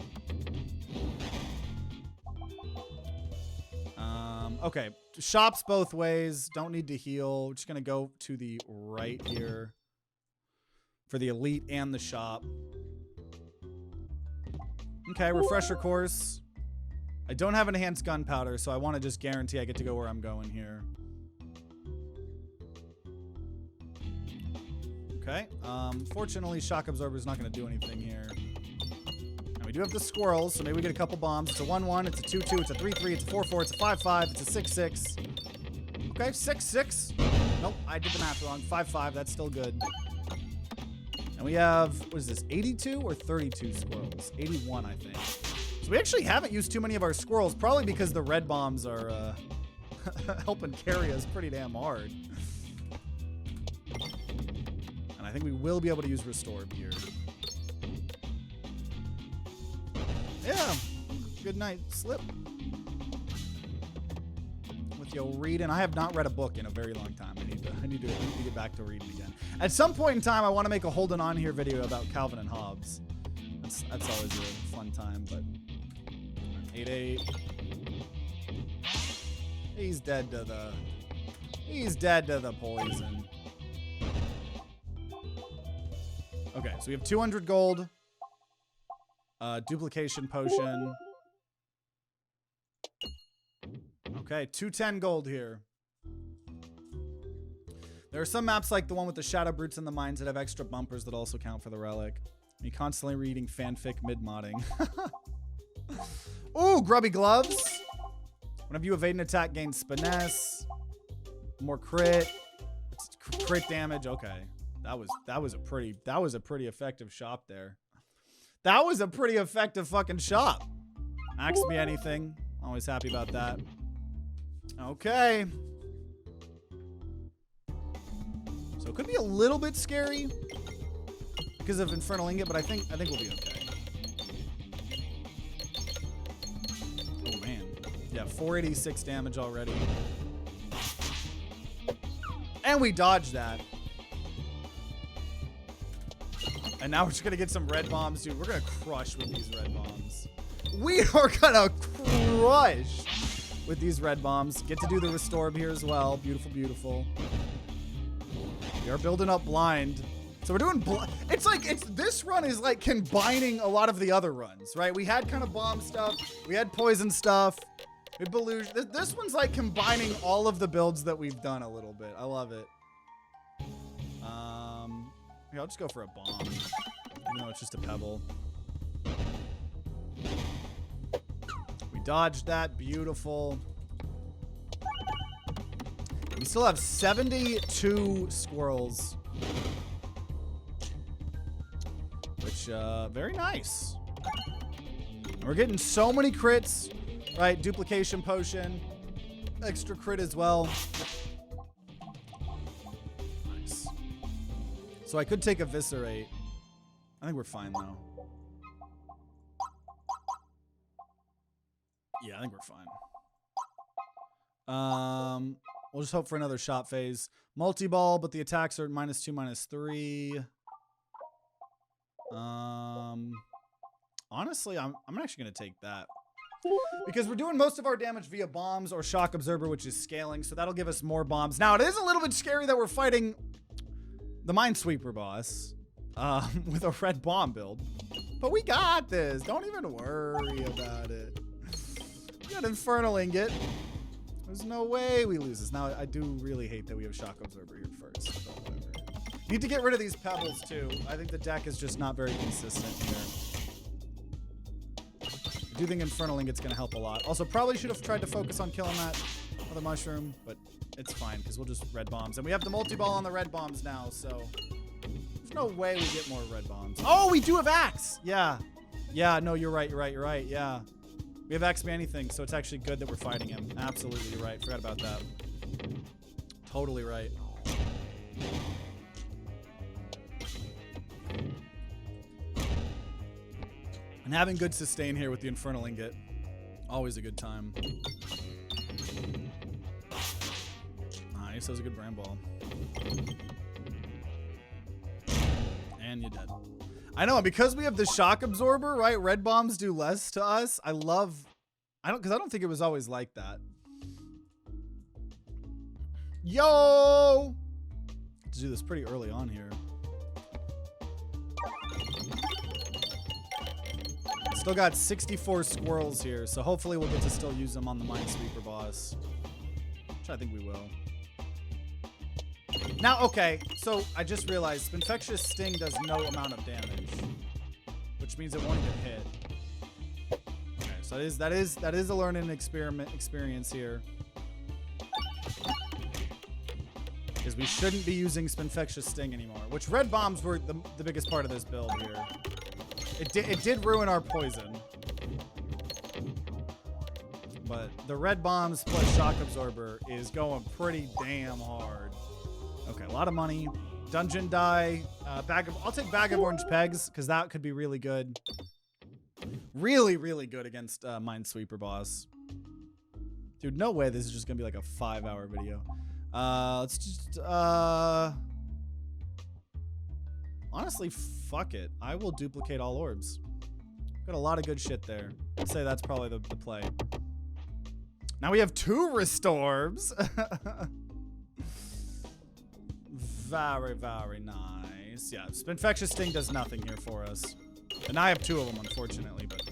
Okay, shops both ways. Don't need to heal. We're just going to go to the right here for the elite and the shop. Okay, refresher course. I don't have enhanced gunpowder, so I want to just guarantee I get to go where I'm going here. Okay. Fortunately, shock absorber is not going to do anything here. And we do have the squirrels, so maybe we get a couple bombs. It's a 1-1, it's a 2-2, it's a 3-3, it's a 4-4, it's a 5-5, it's a 6-6. Okay, 6-6. Nope, I did the math wrong. 5-5, that's still good. And we have, what is this, 82 or 32 squirrels? 81, I think. So we actually haven't used too many of our squirrels, probably because the red bombs are helping carry us pretty damn hard. And I think we will be able to use Restore here. Yeah, good night, slip. With your reading. I have not read a book in a very long time. I need to get back to reading again. At some point in time, I want to make a Holding On Here video about Calvin and Hobbes. That's always a fun time, but 8-8. He's dead to the poison. Okay, so we have 200 gold. Duplication potion. Okay, 210 gold here. There are some maps like the one with the shadow brutes and the mines that have extra bumpers that also count for the relic. Me constantly reading fanfic mid-modding. Ooh, grubby gloves. Whenever you evade an attack, gain finesse. More crit. It's crit damage. Okay. That was a pretty effective shop there. That was a pretty effective fucking shop. Ask me anything. Always happy about that. Okay. So it could be a little bit scary because of Infernal Ingot, but I think we'll be okay. Oh man. Yeah, 486 damage already. And we dodged that. And now we're just gonna get some red bombs, dude. We're gonna crush with these red bombs. We are gonna crush with these red bombs. Get to do the restore here as well. Beautiful, beautiful. We are building up blind. So we're doing it's like this run is like combining a lot of the other runs, right? We had kind of bomb stuff, we had poison stuff, we had Beluge. This one's like combining all of the builds that we've done a little bit. I love it. Here, I'll just go for a bomb. Even though it's just a pebble. We dodged that. Beautiful. We still have 72 squirrels. Which, very nice. We're getting so many crits. Right, duplication potion. Extra crit as well. So I could take Eviscerate. I think we're fine, though. Yeah, I think we're fine. We'll just hope for another shot phase. Multi-ball, but the attacks are -2, -3. Honestly, I'm actually going to take that. Because we're doing most of our damage via bombs or shock absorber, which is scaling, so that'll give us more bombs. Now, it is a little bit scary that we're fighting the Minesweeper boss with a red bomb build. But we got this. Don't even worry about it. We got Infernal Ingot. There's no way we lose this. Now, I do really hate that we have Shock Absorber here first. But whatever. Need to get rid of these pebbles, too. I think the deck is just not very consistent here. I do think Infernal Ingot's going to help a lot. Also, probably should have tried to focus on killing that other mushroom, but it's fine, because we'll just red bombs. And we have the multi-ball on the red bombs now, so there's no way we get more red bombs. Oh, we do have Axe! Yeah. Yeah, no, you're right, yeah. We have Axe anything, so it's actually good that we're fighting him. Absolutely, you're right. Forgot about that. Totally right. And having good sustain here with the Infernal Ingot, always a good time. Nice, that was a good brand ball. And you're dead. I know, because we have the shock absorber, right? Red bombs do less to us. Because I don't think it was always like that. Yo! Let's do this pretty early on here. Still got 64 squirrels here, so hopefully we'll get to still use them on the Minesweeper boss. Which I think we will. Now, okay, so I just realized Infectious Sting does no amount of damage, which means it won't get hit. Okay, so that is a learning experience here. Because we shouldn't be using Infectious Sting anymore, which red bombs were the biggest part of this build here. It did ruin our poison. But the red bombs plus shock absorber is going pretty damn hard. Okay, a lot of money. Dungeon die. I'll take bag of orange pegs because that could be really good. Really, really good against Minesweeper boss. Dude, no way this is just gonna be like a 5-hour video. Let's just honestly, fuck it. I will duplicate all orbs. Got a lot of good shit there. I'd say that's probably the play. Now we have 2 restorbs. Very, very nice. Yeah, Infectious Sting does nothing here for us. And I have 2 of them, unfortunately, but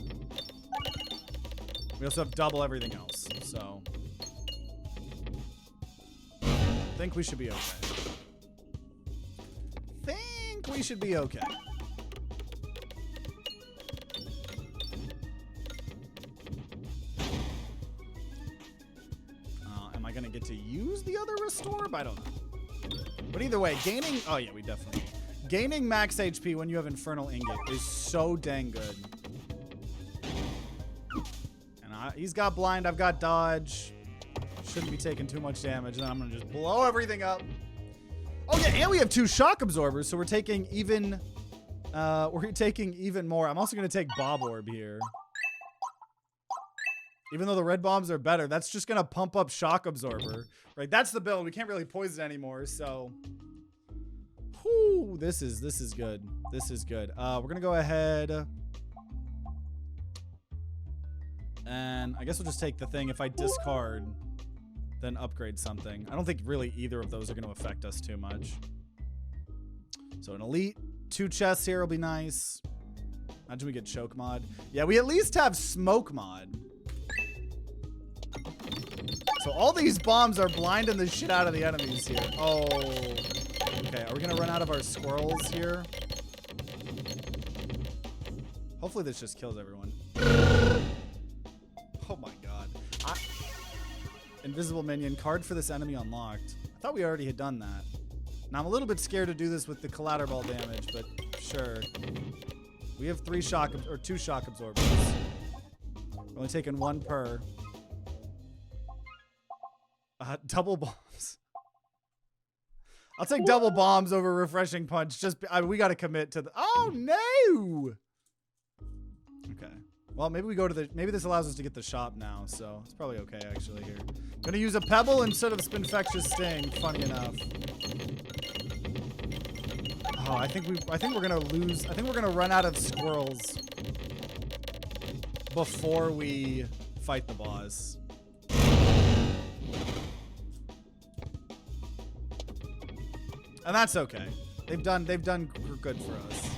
we also have double everything else, so I think we should be okay. We should be okay. Am I gonna get to use the other restore? I don't know. But either way, gaining... Oh yeah, we definitely... Gaining max HP when you have Infernal Ingot is so dang good. And he's got blind, I've got dodge. Shouldn't be taking too much damage. Then I'm gonna just blow everything up. Oh yeah, and we have 2 shock absorbers, so we're taking even more. I'm also gonna take Bob Orb here. Even though the red bombs are better, that's just gonna pump up shock absorber. Right, that's the build. We can't really poison anymore, so. Whew, this is good. This is good. We're gonna go ahead. And I guess we'll just take the thing. If I discard, then upgrade something. I don't think really either of those are going to affect us too much. So an elite, 2 chests here will be nice. Imagine we get choke mod. Yeah, we at least have smoke mod. So all these bombs are blinding the shit out of the enemies here. Oh. Okay, are we going to run out of our squirrels here? Hopefully this just kills everyone. Oh my god. Invisible minion. Card for this enemy unlocked. I thought we already had done that. Now I'm a little bit scared to do this with the collateral damage, but sure. We have 2 shock absorbers. We're only taking 1 per. Double bombs. I'll take double bombs over refreshing punch. We got to commit to the. Oh no! Okay. Well, maybe we go to the. Maybe this allows us to get the shop now, so it's probably okay actually here. I'm gonna use a pebble instead of the Infectious Sting. Funny enough. Oh, I think we're gonna lose. I think we're gonna run out of squirrels before we fight the boss. And that's okay. They've done good for us.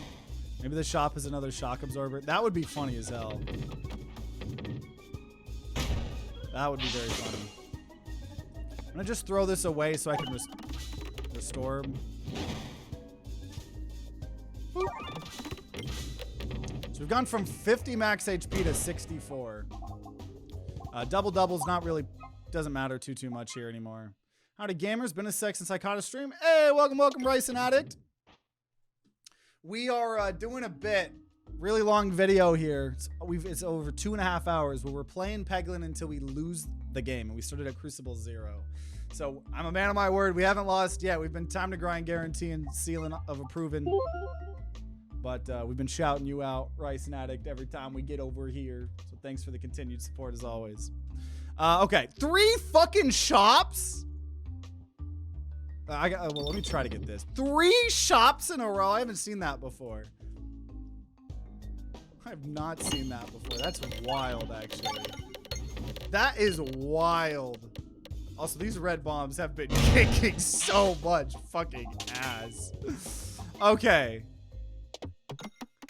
Maybe the shop is another shock absorber. That would be funny as hell. That would be very funny. I'm gonna just throw this away so I can restore him. So we've gone from 50 max HP to 64. Double-double's not really, doesn't matter too much here anymore. Howdy gamers, been a sec since I caught a stream. Hey, welcome, ricin addict. We are doing a really long video here. It's over 2.5 hours where we're playing Peglin until we lose the game. And we started at Crucible 0. So I'm a man of my word. We haven't lost yet. We've been time to grind guaranteeing sealing of approving. But we've been shouting you out, Ricin Addict, every time we get over here. So thanks for the continued support as always. Okay, 3 fucking shops. Well, let me try to get this. 3 shops in a row. I haven't seen that before. I have not seen that before. That's wild, actually. That is wild. Also, these red bombs have been kicking so much fucking ass. Okay.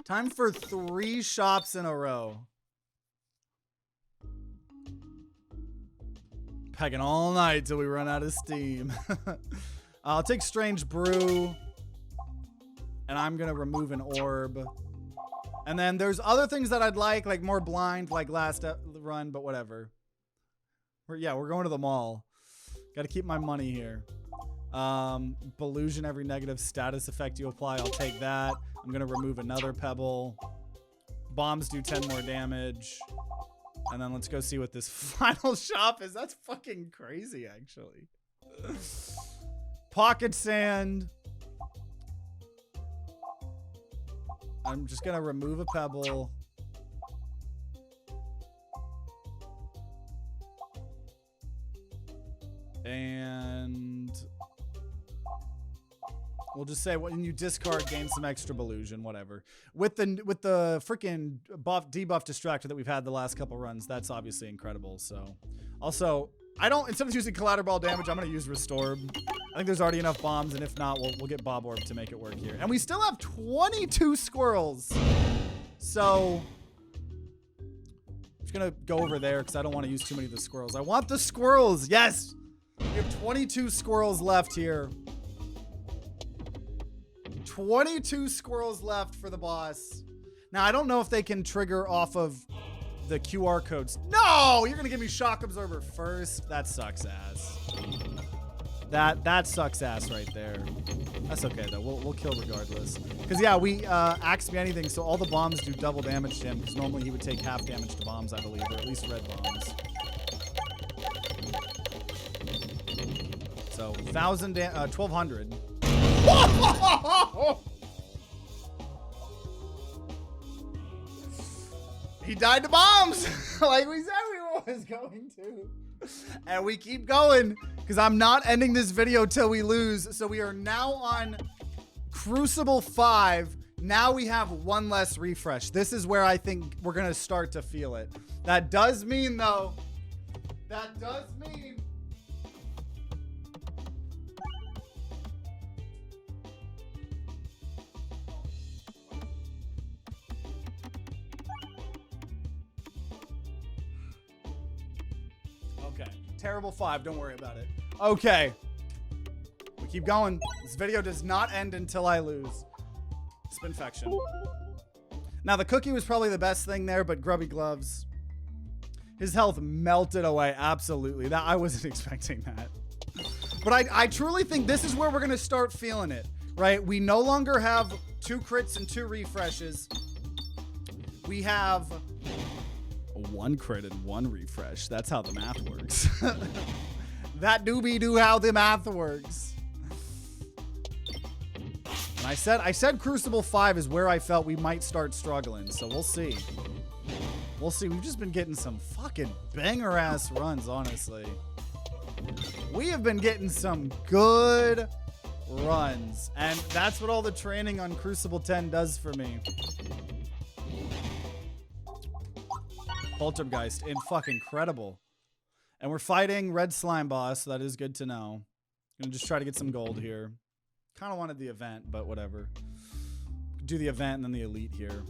Time for 3 shops in a row. Pegging all night till we run out of steam. I'll take Strange Brew. And I'm going to remove an orb. And then there's other things that I'd like more blind, like last run, but whatever. We're going to the mall. Got to keep my money here. Illusion, every negative status effect you apply, I'll take that. I'm going to remove another pebble. Bombs do 10 more damage. And then let's go see what this final shop is. That's fucking crazy, actually. Pocket sand. I'm just going to remove a pebble. And we'll just say when you discard, gain some extra illusion, whatever. With the freaking debuff distractor that we've had the last couple runs, that's obviously incredible. So, also, instead of using collateral ball damage, I'm gonna use Restore. I think there's already enough bombs, and if not, we'll get Bob Orb to make it work here. And we still have 22 squirrels. So I'm just gonna go over there because I don't want to use too many of the squirrels. I want the squirrels. Yes. We have 22 squirrels left here. 22 squirrels left for the boss. Now, I don't know if they can trigger off of the QR codes. No! You're going to give me Shock Absorber first? That sucks ass. That sucks ass right there. That's okay, though. We'll kill regardless. Because, yeah, we Axe Me Anything, so all the bombs do double damage to him. Because normally he would take half damage to bombs, I believe. Or at least red bombs. So 1,200. He died to bombs, like we said we was going to. And we keep going because I'm not ending this video till we lose. So we are now on Crucible 5. Now we have 1 less refresh. This is where I think we're gonna start to feel it. That does mean, though. That does mean. Okay, terrible 5, don't worry about it. Okay, we keep going. This video does not end until I lose. Spinfection. Now the cookie was probably the best thing there, but Grubby Gloves. His health melted away, absolutely. That I wasn't expecting that. But I truly think this is where we're gonna start feeling it, right? We no longer have 2 crits and 2 refreshes. We have 1 crit and 1 refresh. That's how the math works. That do how the math works. And I said Crucible 5 is where I felt we might start struggling. So we'll see. We'll see. We've just been getting some fucking banger ass runs, honestly. We have been getting some good runs. And that's what all the training on Crucible 10 does for me. Poltergeist, fucking incredible. And we're fighting Red Slime Boss, so that is good to know. Gonna just try to get some gold here. Kind of wanted the event, but whatever. Do the event and then the elite here.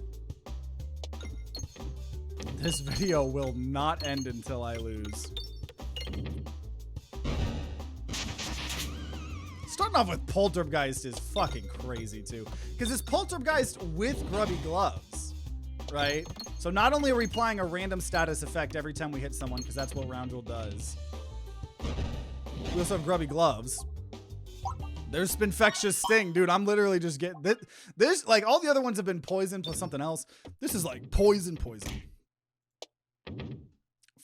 This video will not end until I lose. Starting off with Poltergeist is fucking crazy too. Because it's Poltergeist with Grubby Gloves, right? So not only are we applying a random status effect every time we hit someone, because that's what Round Rule does. We also have Grubby Gloves. There's Spinfectious Sting. Dude, I'm literally just getting... This, like, all the other ones have been poison plus something else. This is like poison.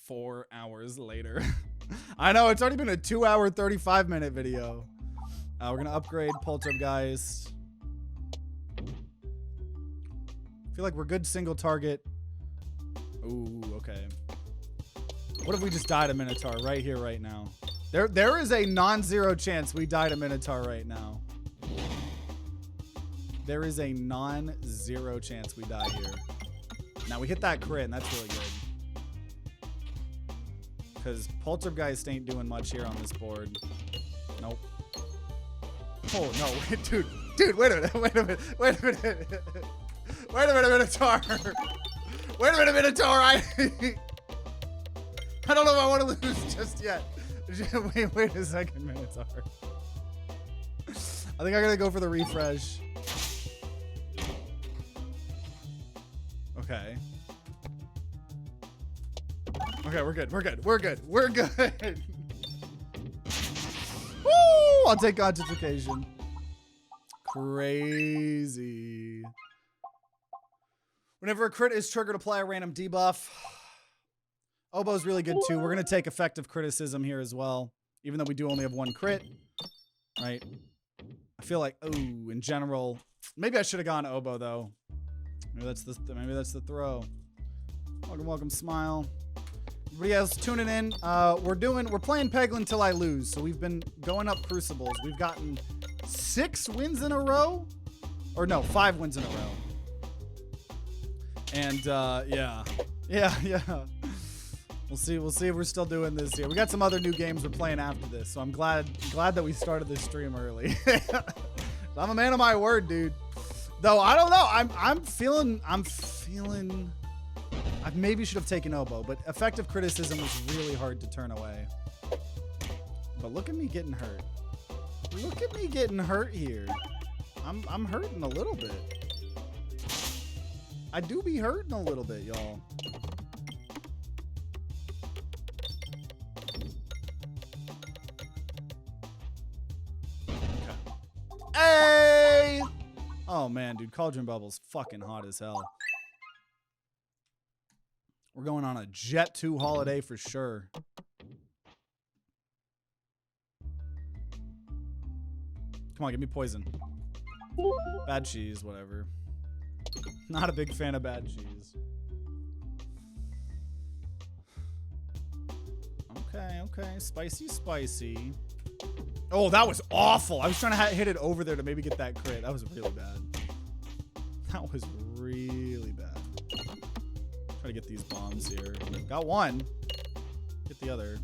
4 hours later. I know, it's already been a 2-hour, 35-minute video. We're going to upgrade Poltergeist. I feel like we're good single target. Ooh, okay. What if we just died a Minotaur right here, right now? There is a non-zero chance we died a Minotaur right now. There is a non-zero chance we die here. Now we hit that crit, and that's really good. Because Poltergeist ain't doing much here on this board. Nope. Oh, no. Dude, wait a minute. Wait a minute. Wait a minute. Wait a minute, Minotaur. Wait a minute, Minotaur. I don't know if I want to lose just yet. Wait a second, Minotaur. I think I gotta go for the refresh. Okay. Okay, we're good. We're good. We're good. We're good. Woo! I'll take concentration. Crazy. Whenever a crit is triggered, apply a random debuff. Oboe's really good too. We're going to take effective criticism here as well, even though we do only have one crit. Right? I feel like, ooh, in general, maybe I should have gone Oboe though. Maybe that's the throw. Welcome, welcome, smile. Everybody else tuning in. We're playing Peglin till I lose. So we've been going up Crucibles. We've gotten 6 wins in a row, or no, 5 wins in a row. And yeah. We'll see if we're still doing this here. We got some other new games we're playing after this, so I'm glad that we started this stream early. I'm a man of my word, dude. Though I don't know. I'm feeling I maybe should have taken Oboe, but effective criticism was really hard to turn away. But look at me getting hurt. Look at me getting hurt here. I'm hurting a little bit. I do be hurting a little bit, y'all. Okay. Hey! Oh man, dude, Cauldron Bubble's fucking hot as hell. We're going on a Jet 2 holiday for sure. Come on, give me poison. Bad cheese, whatever. Not a big fan of bad cheese. Okay. Spicy. Oh, that was awful. I was trying to hit it over there to maybe get that crit. That was really bad. That was really bad. Try to get these bombs here. Got one. Get the other.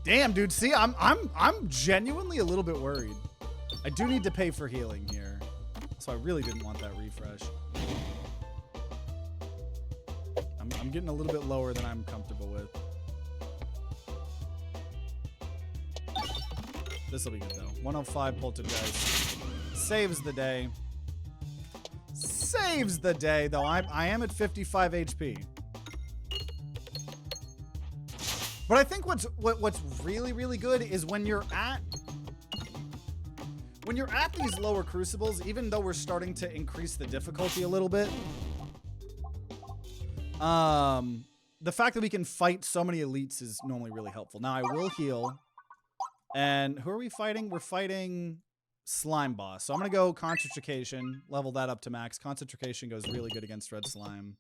Damn, dude. See, I'm genuinely a little bit worried. I do need to pay for healing here, so I really didn't want that refresh. I'm getting a little bit lower than I'm comfortable with. This will be good though. 105 Poltergeist saves the day. Saves the day though. I am at 55 HP. But I think what's really good is when you're at these lower crucibles, even though we're starting to increase the difficulty a little bit, the fact that we can fight so many elites is normally really helpful. Now I will heal. And who are we fighting? We're fighting Slime Boss. So I'm going to go Concentration, level that up to max. Concentration goes really good against Red Slime.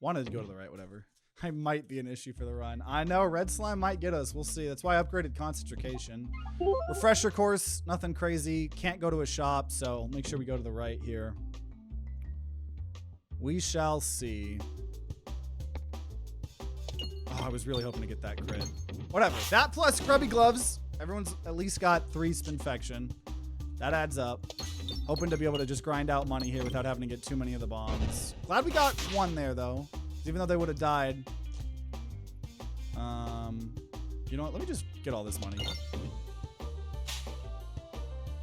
Wanted to go to the right, whatever. I might be an issue for the run. I know, Red Slime might get us. We'll see. That's why I upgraded Concentration. Refresher course, nothing crazy. Can't go to a shop, so make sure we go to the right here. We shall see. Oh, I was really hoping to get that crit. Whatever. That plus Scrubby Gloves. Everyone's at least got 3 Spinfection. That adds up. Hoping to be able to just grind out money here without having to get too many of the bombs. Glad we got 1 there, though. Even though they would have died. You know what? Let me just get all this money.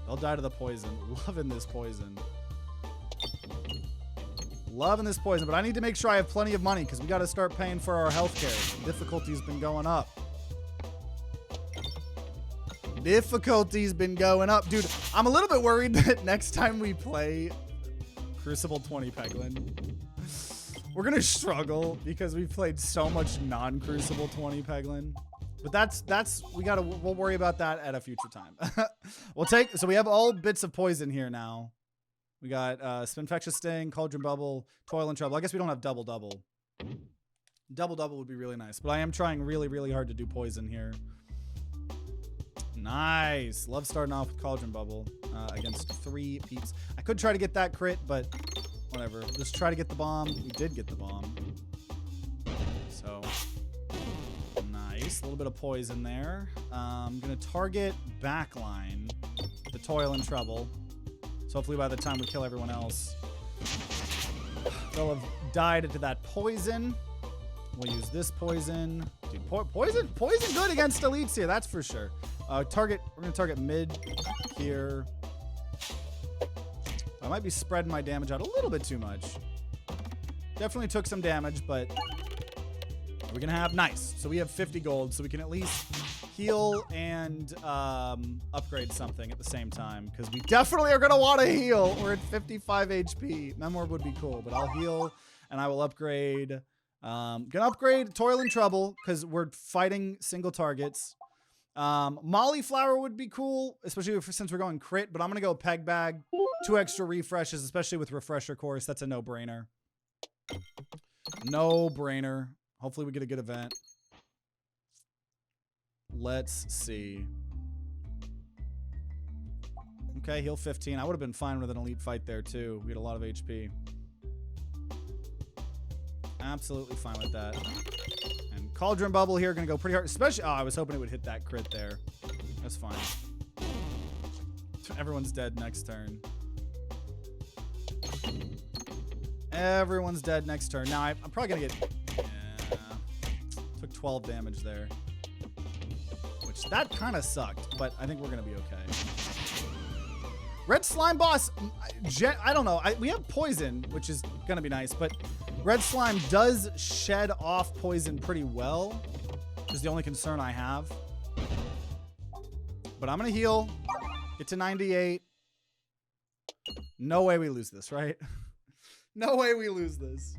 They'll die to the poison. Loving this poison. Loving this poison. But I need to make sure I have plenty of money because we got to start paying for our healthcare. Difficulty's been going up. Difficulty's been going up. Dude, I'm a little bit worried that next time we play Crucible 20 Peglin, we're going to struggle because we've played so much non-Crucible 20 Peglin. But we'll worry about that at a future time. So we have all bits of poison here now. We got Spinfectious Sting, Cauldron Bubble, Toil and Trouble. I guess we don't have Double Double. Double Double would be really nice, but I am trying really, really hard to do poison here. Nice. Love starting off with Cauldron Bubble against 3 peeps. I could try to get that crit, but whatever. Just try to get the bomb. We did get the bomb. So, nice. A little bit of poison there. I'm going to target backline, the Toil and Trouble. So hopefully by the time we kill everyone else, they'll have died into that poison. We'll use this poison. Dude, poison good against elites here, that's for sure. We're gonna target mid here. I might be spreading my damage out a little bit too much. Definitely took some damage, but we're gonna have nice. So we have 50 gold, so we can at least heal and upgrade something at the same time, because we definitely are gonna want to heal. We're at 55 HP. Memorb would be cool, but I'll heal and I will upgrade. Gonna upgrade Toil and Trouble because we're fighting single targets. Molly Flower would be cool, especially since we're going crit, but I'm gonna go Peg Bag. 2 extra refreshes, especially with Refresher Course. That's a no-brainer. No-brainer. Hopefully we get a good event. Let's see. Okay, heal 15. I would have been fine with an elite fight there too. We had a lot of HP. Absolutely fine with that. And Cauldron Bubble here, gonna go pretty hard. Especially, oh, I was hoping it would hit that crit there. That's fine. Everyone's dead next turn. Everyone's dead next turn. Now, I'm probably gonna get... Yeah, took 12 damage there. Which, that kind of sucked, but I think we're gonna be okay. Red Slime Boss, I don't know. We have Poison, which is gonna be nice, but Red Slime does shed off poison pretty well, which is the only concern I have. But I'm gonna heal, get to 98. No way we lose this, right? No way we lose this.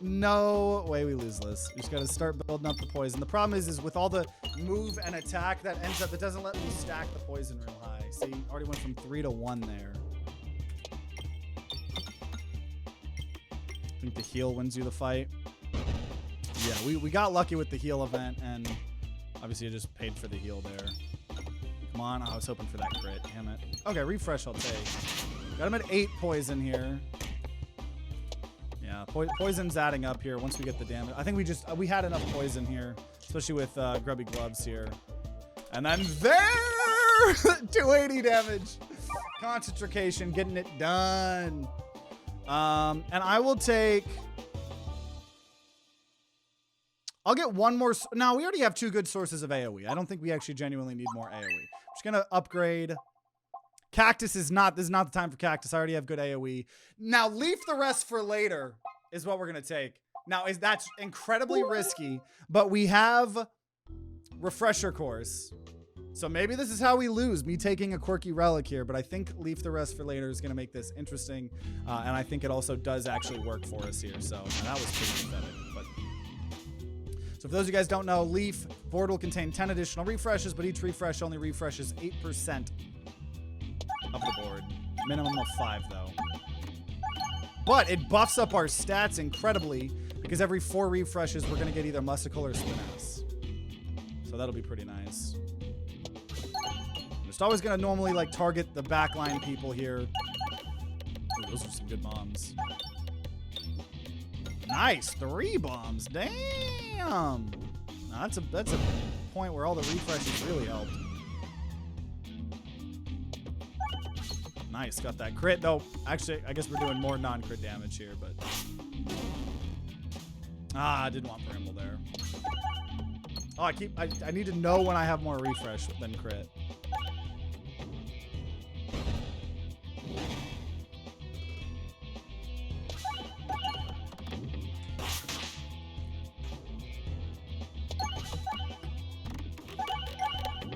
No way we lose this. We just gotta start building up the poison. The problem is with all the move and attack that ends up, it doesn't let me stack the poison real high. See, already went from 3 to 1 there. I think the heal wins you the fight. Yeah, we got lucky with the heal event, and obviously I just paid for the heal there. Come on, I was hoping for that crit. Damn it. Okay, refresh I'll take. Got him at 8 poison here. Yeah, poison's adding up here once we get the damage. I think we had enough poison here, especially with Grubby Gloves here. And then there! 280 damage. Concentration, getting it done. And I will take... I'll get one more... Now, we already have 2 good sources of AoE. I don't think we actually genuinely need more AoE. I'm just going to upgrade... Cactus is not... This is not the time for Cactus. I already have good AoE. Now, leave the rest for later is what we're going to take. Now, that's incredibly risky, but we have Refresher Course. So maybe this is how we lose, me taking a quirky relic here, but I think leave the rest for later is going to make this interesting, and I think it also does actually work for us here. So that was pretty pathetic. But so for those of you guys don't know, Leaf board will contain 10 additional refreshes, but each refresh only refreshes 8% of the board. Minimum of 5, though. But it buffs up our stats incredibly, because every 4 refreshes, we're going to get either Musical or Spinass. So that'll be pretty nice. I'm just always going to normally like target the backline people here. Ooh, those are some good bombs. Nice, 3 bombs. Damn. Now, that's a point where all the refreshes really helped. Nice, got that crit. Though, actually, I guess we're doing more non-crit damage here, but... I didn't want Bramble there. Oh, I need to know when I have more refresh than crit.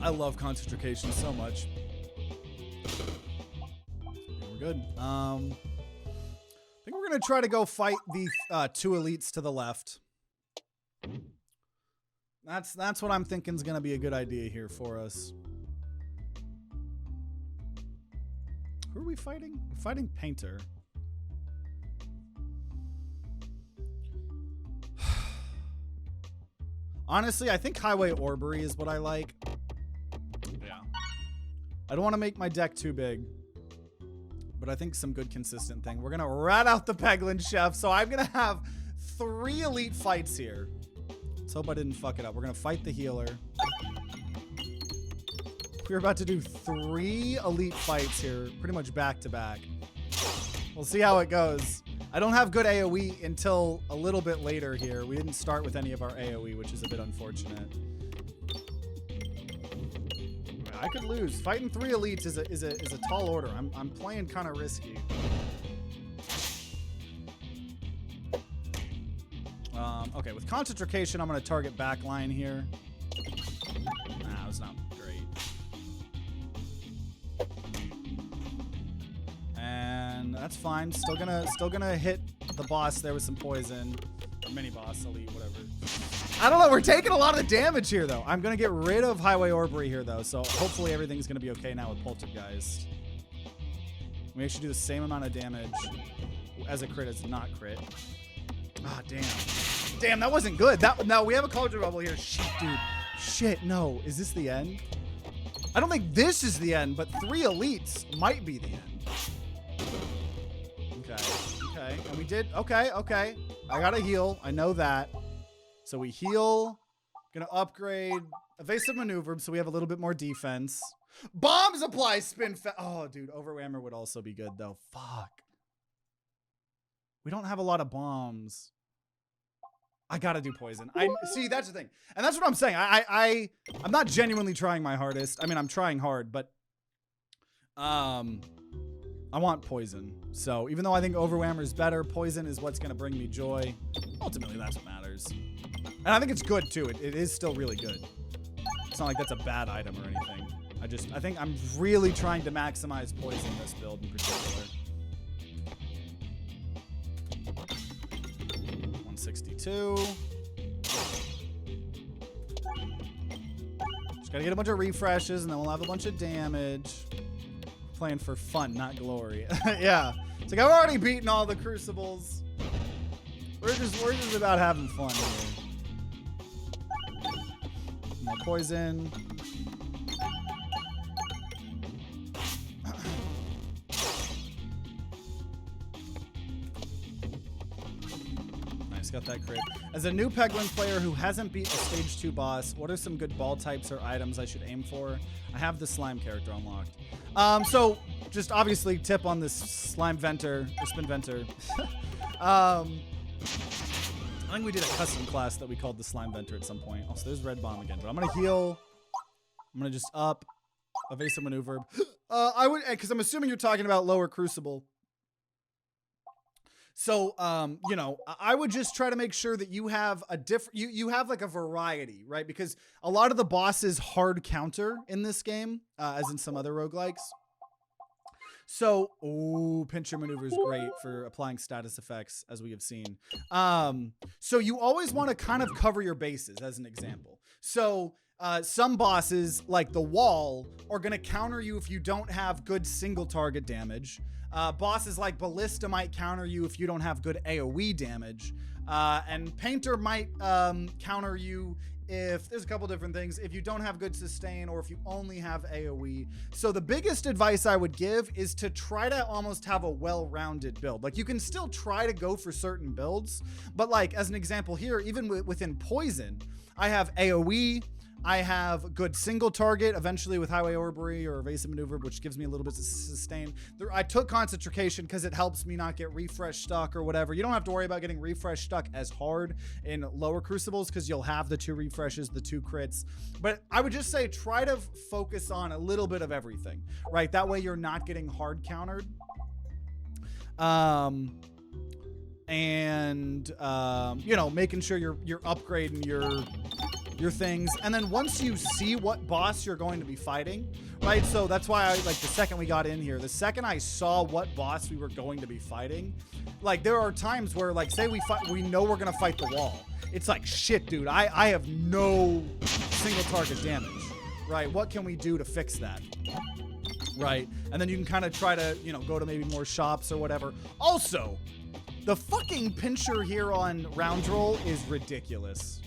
I love concentration so much. We're good. I think we're gonna try to go fight the 2 elites to the left. That's what I'm thinking is gonna be a good idea here for us. Who are we fighting? We're fighting Painter. Honestly, I think Highway Orbery is what I like. Yeah. I don't want to make my deck too big, but I think some good consistent thing. We're going to rat out the Peglin Chef, so I'm going to have 3 elite fights here. Let's hope I didn't fuck it up. We're going to fight the healer. We're about to do 3 elite fights here, pretty much back to back. We'll see how it goes. I don't have good AoE until a little bit later here. We didn't start with any of our AoE, which is a bit unfortunate. I could lose. Fighting 3 elites is a tall order. I'm playing kind of risky. Okay, with concentration, I'm going to target backline here. Nah, it's not great. And that's fine. Still gonna hit the boss there with some poison. Or mini boss, elite, whatever. I don't know. We're taking a lot of damage here, though. I'm gonna get rid of Highway Orbery here, though. So hopefully everything's gonna be okay now with Poltergeist. We actually do the same amount of damage as a crit as not crit. Ah, damn. Damn, that wasn't good. No, we have a Cauldron Bubble here. Shit, dude. Shit, no. Is this the end? I don't think this is the end, but 3 elites might be the end. Okay. And we did. Okay. I gotta heal. I know that. So we heal. Gonna upgrade evasive maneuver so we have a little bit more defense. Bombs apply spin. Oh, dude. Overwhammer would also be good, though. Fuck. We don't have a lot of bombs. I gotta do poison. See, that's the thing. And that's what I'm saying. I'm not genuinely trying my hardest. I mean, I'm trying hard, but I want poison. So even though I think Overwhammer is better, poison is what's gonna bring me joy. Ultimately, that's what matters. And I think it's good too. It is still really good. It's not like that's a bad item or anything. I think I'm really trying to maximize poison in this build in particular. 162. Just gotta get a bunch of refreshes and then we'll have a bunch of damage. Playing for fun, not glory. Yeah. It's like I've already beaten all the Crucibles. We're just about having fun here. More poison. Nice, got that crit. As a new Peglin player who hasn't beat a stage 2 boss, what are some good ball types or items I should aim for? I have the slime character unlocked. So just obviously tip on this slime venter or spin venter. I think we did a custom class that we called the slime venter at some point. Also, there's red bomb again, but I'm gonna heal. I'm gonna just up evasive maneuver. I would, because I'm assuming you're talking about lower Crucible. So, you know, I would just try to make sure that you have a different, you have like a variety, right? Because a lot of the bosses hard counter in this game, as in some other roguelikes. So, pincher maneuver is great for applying status effects, as we have seen. So you always want to kind of cover your bases, as an example. So, some bosses, like the wall, are going to counter you if you don't have good single target damage. Bosses like Ballista might counter you if you don't have good AoE damage. And Painter might counter you if there's a couple different things, if you don't have good sustain or if you only have AoE. So the biggest advice I would give is to try to almost have a well-rounded build. Like, you can still try to go for certain builds, but like as an example here, even within poison, I have AoE, I have good single target, eventually with Highway Orbery or Evasive Maneuver, which gives me a little bit of sustain. I took Concentration because it helps me not get refresh stuck or whatever. You don't have to worry about getting refresh stuck as hard in lower Crucibles because you'll have the 2 refreshes, the 2 crits. But I would just say try to focus on a little bit of everything, right? That way you're not getting hard countered. You know, making sure you're upgrading your things. And then once you see what boss you're going to be fighting, right? So that's why the second we got in here, the second I saw what boss we were going to be fighting, like there are times where like say we know we're gonna fight the wall. It's like, shit, dude, I have no single target damage, right? What can we do to fix that? Right? And then you can kind of try to, you know, go to maybe more shops or whatever. Also, the fucking pincher here on Roundroll is ridiculous.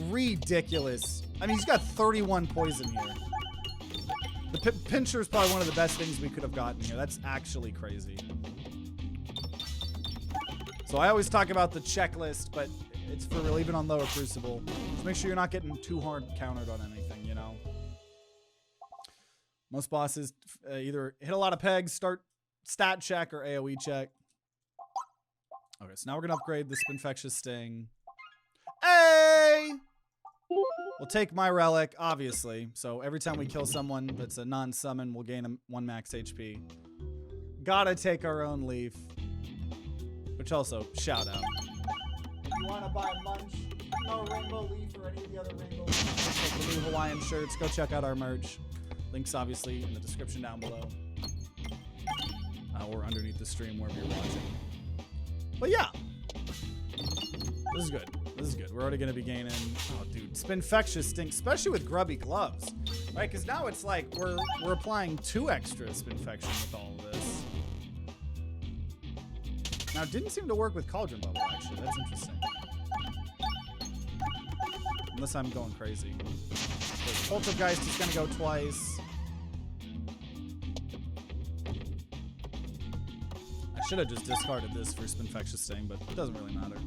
Ridiculous. I mean, he's got 31 poison here. The pincher is probably one of the best things we could have gotten here. That's actually crazy. So I always talk about the checklist, but it's for real, even on lower Crucible. Just make sure you're not getting too hard countered on anything, you know? Most bosses either hit a lot of pegs, start stat check, or AoE check. Okay, so now we're going to upgrade the Spinfectious Sting. Hey! We'll take my relic, obviously. So every time we kill someone that's a non-summon, we'll gain 1 max HP. Gotta take our own leaf. Which also, shout out. If you want to buy Munch, no Rainbow Leaf, or any of the other Rainbow Leaf, like the new Hawaiian shirts, go check out our merch. Links obviously in the description down below. Or underneath the stream wherever you're watching. But yeah. This is good. This is good. We're already going to be gaining... Oh, dude. Spinfectious Sting, especially with grubby gloves. Right? Because now it's like we're applying 2 extra Spinfection with all of this. Now, it didn't seem to work with Cauldron Bubble, actually. That's interesting. Unless I'm going crazy. Poltergeist is going to go twice. I should have just discarded this for Spinfectious Sting, but it doesn't really matter.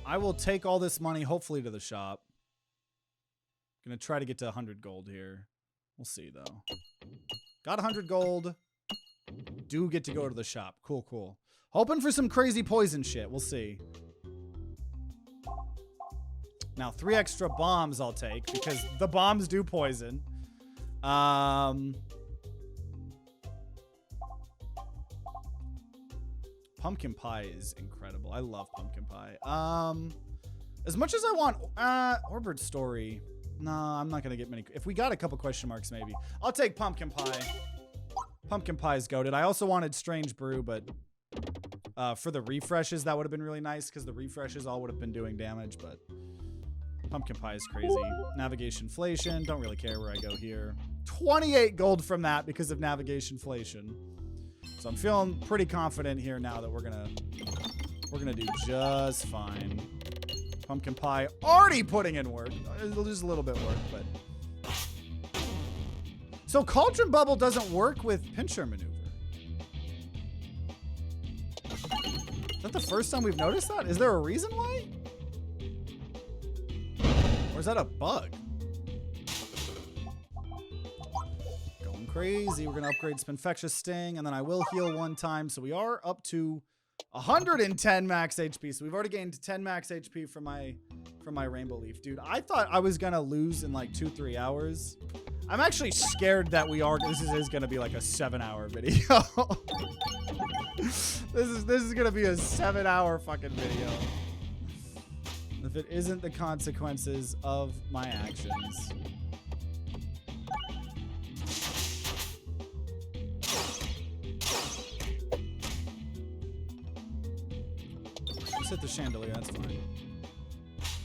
I will take all this money, hopefully, to the shop. Gonna try to get to 100 gold here. We'll see, though. Got 100 gold. Do get to go to the shop. Cool, cool. Hoping for some crazy poison shit. We'll see. Now, 3 extra bombs I'll take, because the bombs do poison. Pumpkin pie is incredible. I love pumpkin pie. As much as I want Orbird story. No, I'm not gonna get many. If we got a couple question marks, maybe. I'll take pumpkin pie. Pumpkin pie is goated. I also wanted strange brew, but for the refreshes, that would have been really nice because the refreshes all would have been doing damage, but pumpkin pie is crazy. Navigation-flation. Don't really care where I go here. 28 gold from that because of navigation-flation. So I'm feeling pretty confident here now that we're gonna do just fine. Pumpkin pie already putting in work. Just a little bit work, but. So Cauldron Bubble doesn't work with pincher maneuver. Is that the first time we've noticed that? Is there a reason why? Or is that a bug? Going crazy. We're going to upgrade Spinfectious Sting, and then I will heal 1 time. So we are up to 110 max HP. So we've already gained 10 max HP from my Rainbow Leaf. Dude, I thought I was going to lose in like 2-3 hours. I'm actually scared that this is going to be like a 7-hour video. This is going to be a 7-hour fucking video. If it isn't the consequences of my actions. Just hit the chandelier, that's fine.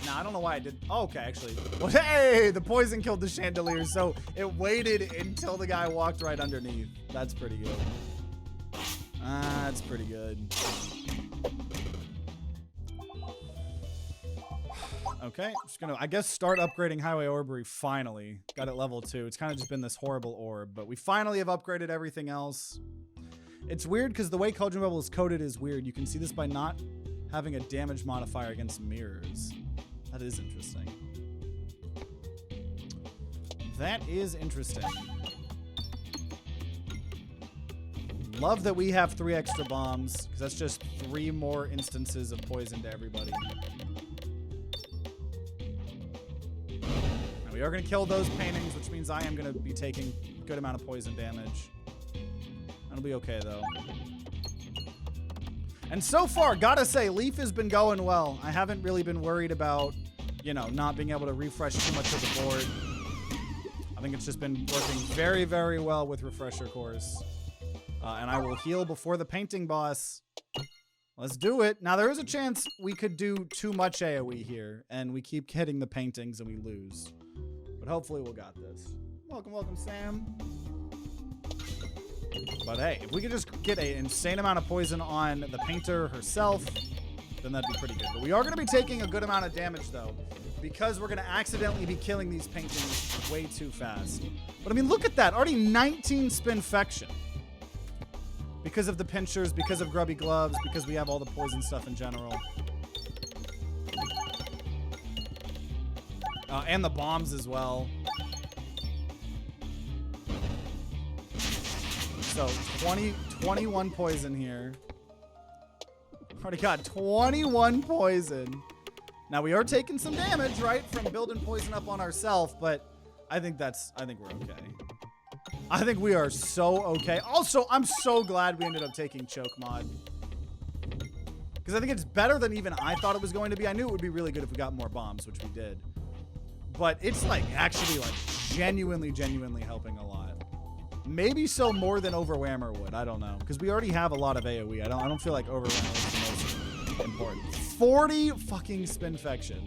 Nah, I don't know why I did. Oh, okay, actually. Well, hey, the poison killed the chandelier, so it waited until the guy walked right underneath. That's pretty good. That's pretty good. Okay, just gonna, I guess, start upgrading Highway Orbery finally. Got it level 2. It's kind of just been this horrible orb, but we finally have upgraded everything else. It's weird because the way Cauldron Bubble is coded is weird. You can see this by not having a damage modifier against mirrors. That is interesting. That is interesting. Love that we have 3 extra bombs, because that's just 3 more instances of poison to everybody. Now we are going to kill those paintings, which means I am going to be taking a good amount of poison damage. That'll be okay, though. And so far, gotta say, Leaf has been going well. I haven't really been worried about, you know, not being able to refresh too much of the board. I think it's just been working very, very well with refresher cores. And I will heal before the painting boss. Let's do it. Now, there is a chance we could do too much AoE here, and we keep hitting the paintings and we lose. But hopefully we'll got this. Welcome, welcome, Sam. But hey, if we could just get an insane amount of poison on the painter herself, then that'd be pretty good. But we are going to be taking a good amount of damage, though, because we're going to accidentally be killing these paintings way too fast. But I mean, look at that. Already 19 spinfection. Because of the pinchers, because of grubby gloves, because we have all the poison stuff in general. And the bombs as well. So 21 poison here. Already got 21 poison. Now we are taking some damage, right, from building poison up on ourselves, but I think we're okay. I think we are so okay. Also, I'm so glad we ended up taking choke mod. Because I think it's better than even I thought it was going to be. I knew it would be really good if we got more bombs, which we did. But it's like actually like genuinely helping a lot. Maybe so more than Overwhammer would. I don't know. Because we already have a lot of AoE. I don't feel like Overwhammer is the most important. 40 fucking spinfection.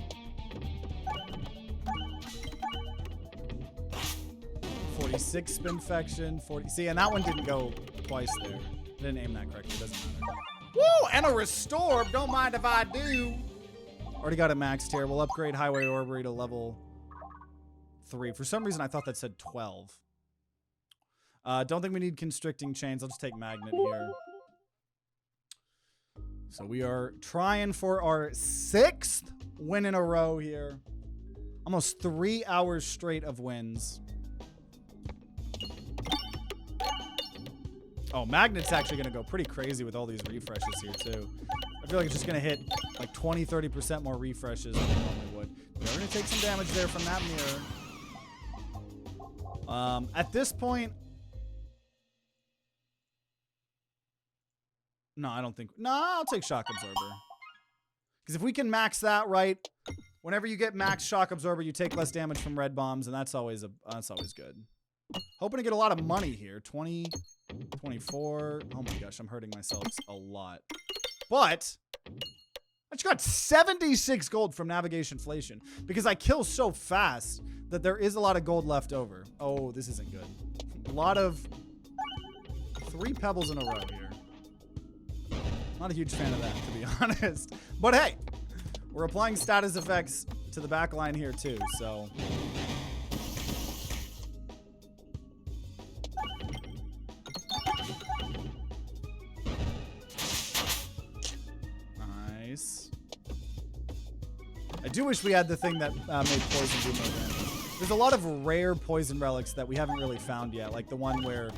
46 spinfection. 40. See, and that one didn't go twice there. I didn't aim that correctly. It doesn't matter. Woo! And a restore. Don't mind if I do. Already got it maxed here. We'll upgrade Highway Orbery to level 3. For some reason, I thought that said 12. Don't think we need constricting chains. I'll just take magnet here. So we are trying for our 6th win in a row here. Almost 3 hours straight of wins. Oh, magnet's actually going to go pretty crazy with all these refreshes here, too. I feel like it's just going to hit like 20-30% more refreshes than it normally would. We're going to take some damage there from that mirror. At this point... No, I don't think... No, I'll take Shock Absorber. Because if we can max that right, whenever you get max Shock Absorber, you take less damage from red bombs, and that's always good. Hoping to get a lot of money here. 20, 24. Oh my gosh, I'm hurting myself a lot. But I just got 76 gold from Navigation-flation because I kill so fast that there is a lot of gold left over. Oh, this isn't good. A lot of 3 pebbles in a row here. Not a huge fan of that, to be honest. But hey, we're applying status effects to the back line here too, so... Nice. I do wish we had the thing that made poison do more damage. There's a lot of rare poison relics that we haven't really found yet, like the one where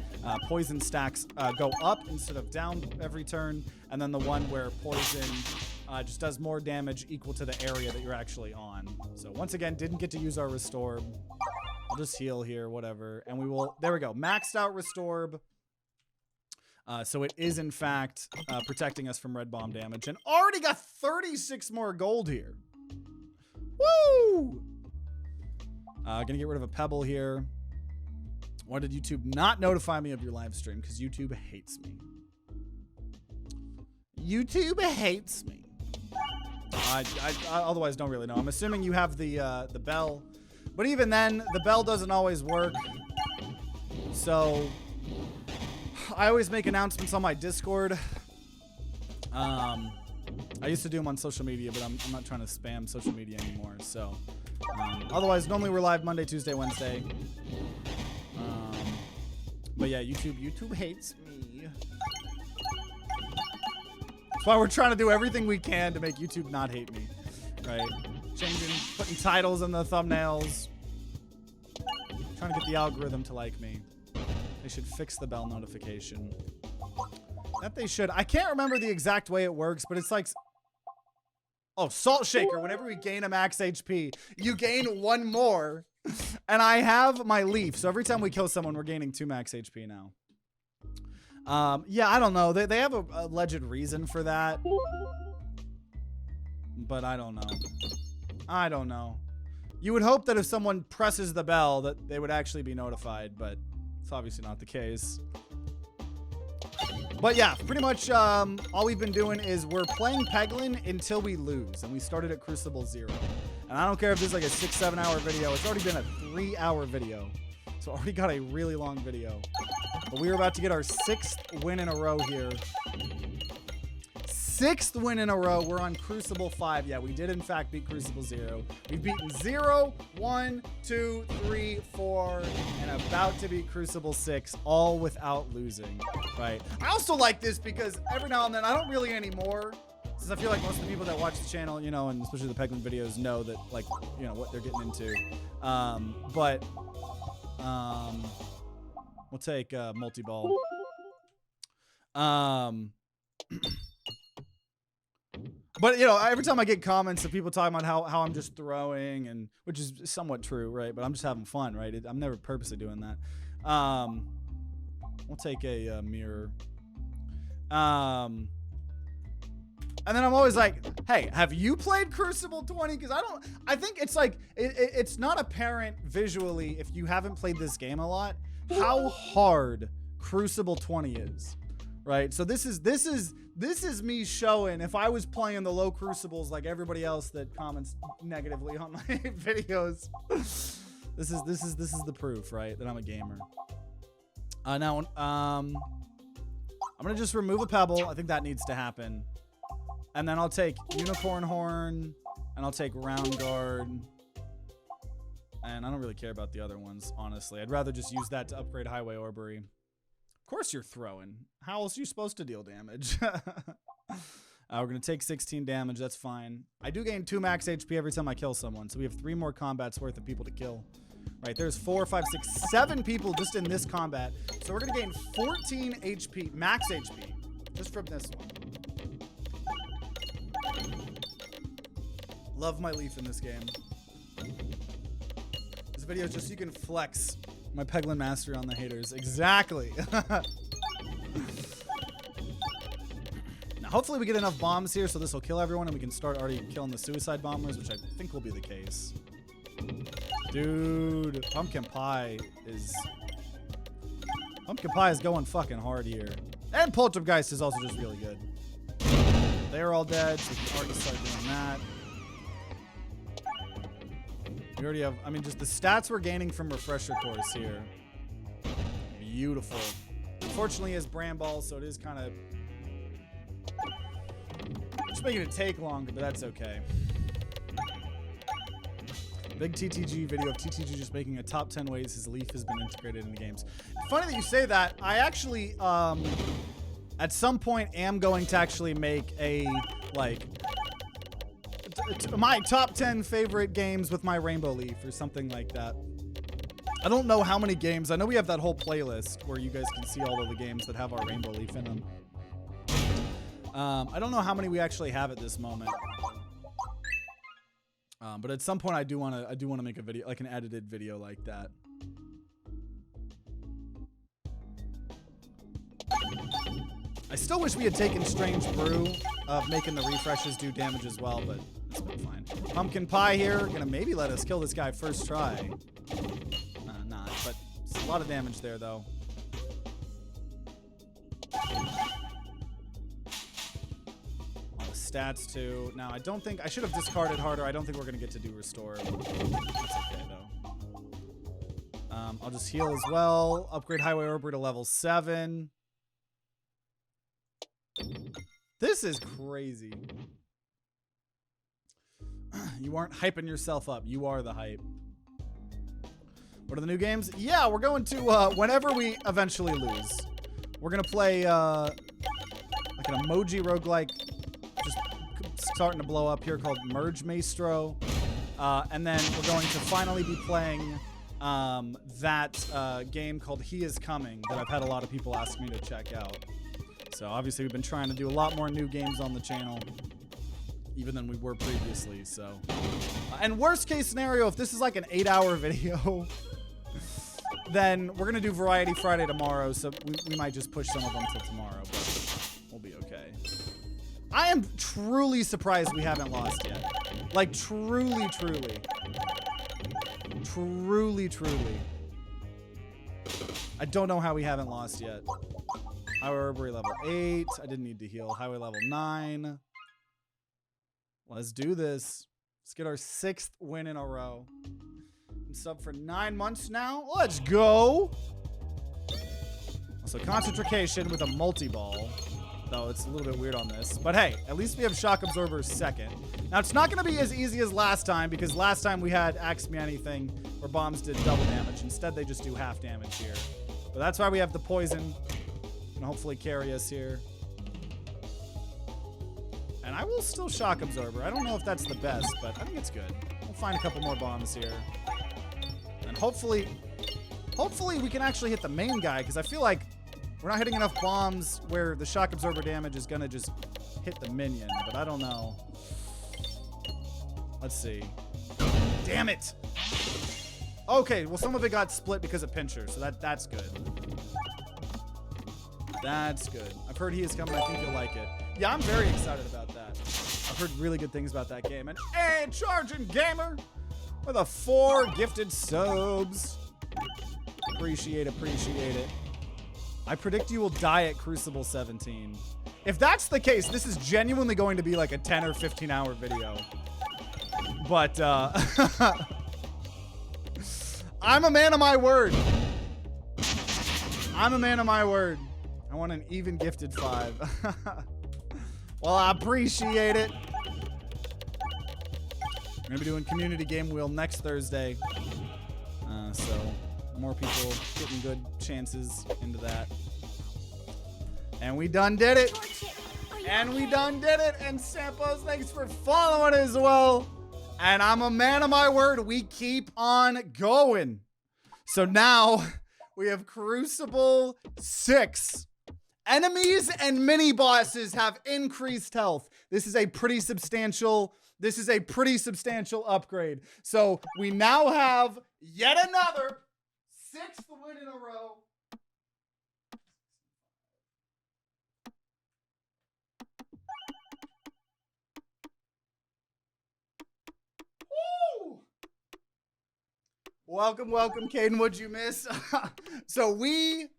poison stacks go up instead of down every turn, and then the one where poison just does more damage equal to the area that you're actually on. So once again, didn't get to use our Restorb. I'll just heal here, whatever. And we will, there we go, maxed out Restorb. So it is, in fact, protecting us from red bomb damage. And already got 36 more gold here. Woo! Gonna get rid of a pebble here. Why did YouTube not notify me of your live stream? Because YouTube hates me. YouTube hates me. I otherwise don't really know. I'm assuming you have the bell. But even then, the bell doesn't always work. So I always make announcements on my Discord. I used to do them on social media, but I'm not trying to spam social media anymore. So otherwise, normally we're live Monday, Tuesday, Wednesday. But yeah, YouTube hates me. That's why we're trying to do everything we can to make YouTube not hate me, right? Putting titles in the thumbnails. Trying to get the algorithm to like me. They should fix the bell notification. That they should. I can't remember the exact way it works, but it's like... Oh, Salt Shaker. Whenever we gain a max HP, you gain 1 more. And I have my leaf. So every time we kill someone, we're gaining 2 max HP now. Yeah, I don't know. They have a alleged reason for that. But I don't know. I don't know. You would hope that if someone presses the bell that they would actually be notified, but it's obviously not the case. But yeah, pretty much all we've been doing is we're playing Peglin until we lose, and we started at Crucible 0. And I don't care if this is like a 6-7 hour video. It's already been a 3-hour video. So already got a really long video. But we are about to get our 6th win in a row here. 6th win in a row. We're on Crucible 5. Yeah, we did in fact beat Crucible 0. We've beaten 0, 1, 2, 3, 4, and about to beat Crucible 6, all without losing, right? I also like this because every now and then, I don't really anymore, since I feel like most of the people that watch the channel, you know, and especially the Peglin videos know that, like, you know, what they're getting into. We'll take multi-ball. But, you know, every time I get comments of people talking about how I'm just throwing, and which is somewhat true, right? But I'm just having fun, right? I'm never purposely doing that. We'll take a mirror. And then I'm always like, hey, have you played Crucible 20? Because I think it's like, it's not apparent visually if you haven't played this game a lot, how hard Crucible 20 is, right? So this is me showing if I was playing the low Crucibles like everybody else that comments negatively on my videos. This is the proof, right? That I'm a gamer. Now, I'm gonna just remove a pebble. I think that needs to happen. And then I'll take Unicorn Horn, and I'll take Round Guard. And I don't really care about the other ones, honestly. I'd rather just use that to upgrade Highway Orbery. Of course you're throwing. How else are you supposed to deal damage? We're going to take 16 damage. That's fine. I do gain 2 max HP every time I kill someone, so we have 3 more combats worth of people to kill. Right, there's 4, 5, 6, 7 people just in this combat. So we're going to gain 14 HP, max HP, just from this one. Love my leaf in this game. This video is just so you can flex my Peglin mastery on the haters. Exactly. Now, hopefully we get enough bombs here so this will kill everyone and we can start already killing the suicide bombers, which I think will be the case. Dude, Pumpkin Pie is going fucking hard here. And Poltergeist is also just really good. They're all dead, so we can already start doing that. We already have, I mean, just the stats we're gaining from Refresher Course here. Beautiful. Unfortunately, it's Bramble, so it is kind of just making it take longer, but that's okay. Big TTG video of TTG just making a top 10 ways his leaf has been integrated into games. Funny that you say that. I actually, at some point, am going to actually make a, like, my top 10 favorite games with my Rainbow Leaf or something like that. I don't know how many games. I know we have that whole playlist where you guys can see all of the games that have our Rainbow Leaf in them. I don't know how many we actually have at this moment. But at some point I do want to make a video, like an edited video like that. I still wish we had taken Strange Brew of making the refreshes do damage as well, but it's been fine. Pumpkin Pie here, gonna maybe let us kill this guy first try. Not, but it's a lot of damage there though. All the stats too. Now I don't think, I should have discarded harder. I don't think we're gonna get to do restore. That's okay though. I'll just heal as well. Upgrade Highway Orber to level 7. This is crazy. You aren't hyping yourself up. You are the hype. What are the new games? Yeah, we're going to, whenever we eventually lose, we're going to play, like an emoji roguelike, just starting to blow up here, called Merge Maestro. And then we're going to finally be playing that game called He Is Coming that I've had a lot of people ask me to check out. So obviously we've been trying to do a lot more new games on the channel, even than we were previously. So, and worst case scenario, if this is like an 8-hour video, then we're gonna do Variety Friday tomorrow. So we might just push some of them till tomorrow, but we'll be okay. I am truly surprised we haven't lost yet. Like, truly, truly. Truly, truly. I don't know how we haven't lost yet. Highway robbery level 8. I didn't need to heal. Highway level 9. Let's do this. Let's get our 6th win in a row. Been sub for 9 months now. Let's go. Also, concentration with a multi-ball. Though it's a little bit weird on this. But hey, at least we have Shock Absorber 2nd. Now, it's not going to be as easy as last time, because last time we had Axe Me Anything, where bombs did double damage. Instead, they just do half damage here. But that's why we have the poison. And hopefully carry us here. And I will still Shock Absorber. I don't know if that's the best, but I think it's good. We'll find a couple more bombs here. And hopefully we can actually hit the main guy, because I feel like we're not hitting enough bombs where the Shock Absorber damage is going to just hit the minion, but I don't know. Let's see. Damn it! Okay, well, some of it got split because of Pincher, so that's good. That's good. I've heard he is coming. I think you'll like it. Yeah, I'm very excited about that. I've heard really good things about that game. And hey, Charging Gamer with a 4 gifted subs. Appreciate it. I predict you will die at Crucible 17. If that's the case, this is genuinely going to be like a 10 or 15 hour video. But, I'm a man of my word. I'm a man of my word. I want an even gifted 5. Well, I appreciate it. We're going to be doing Community Game Wheel next Thursday. So more people getting good chances into that. And we done did it. And we done did it. And Sampos, thanks for following as well. And I'm a man of my word. We keep on going. So now we have Crucible 6. Enemies and mini bosses have increased health. This is a pretty substantial upgrade. So we now have yet another 6th win in a row. Woo! Welcome, Kaiden. What'd you miss? So we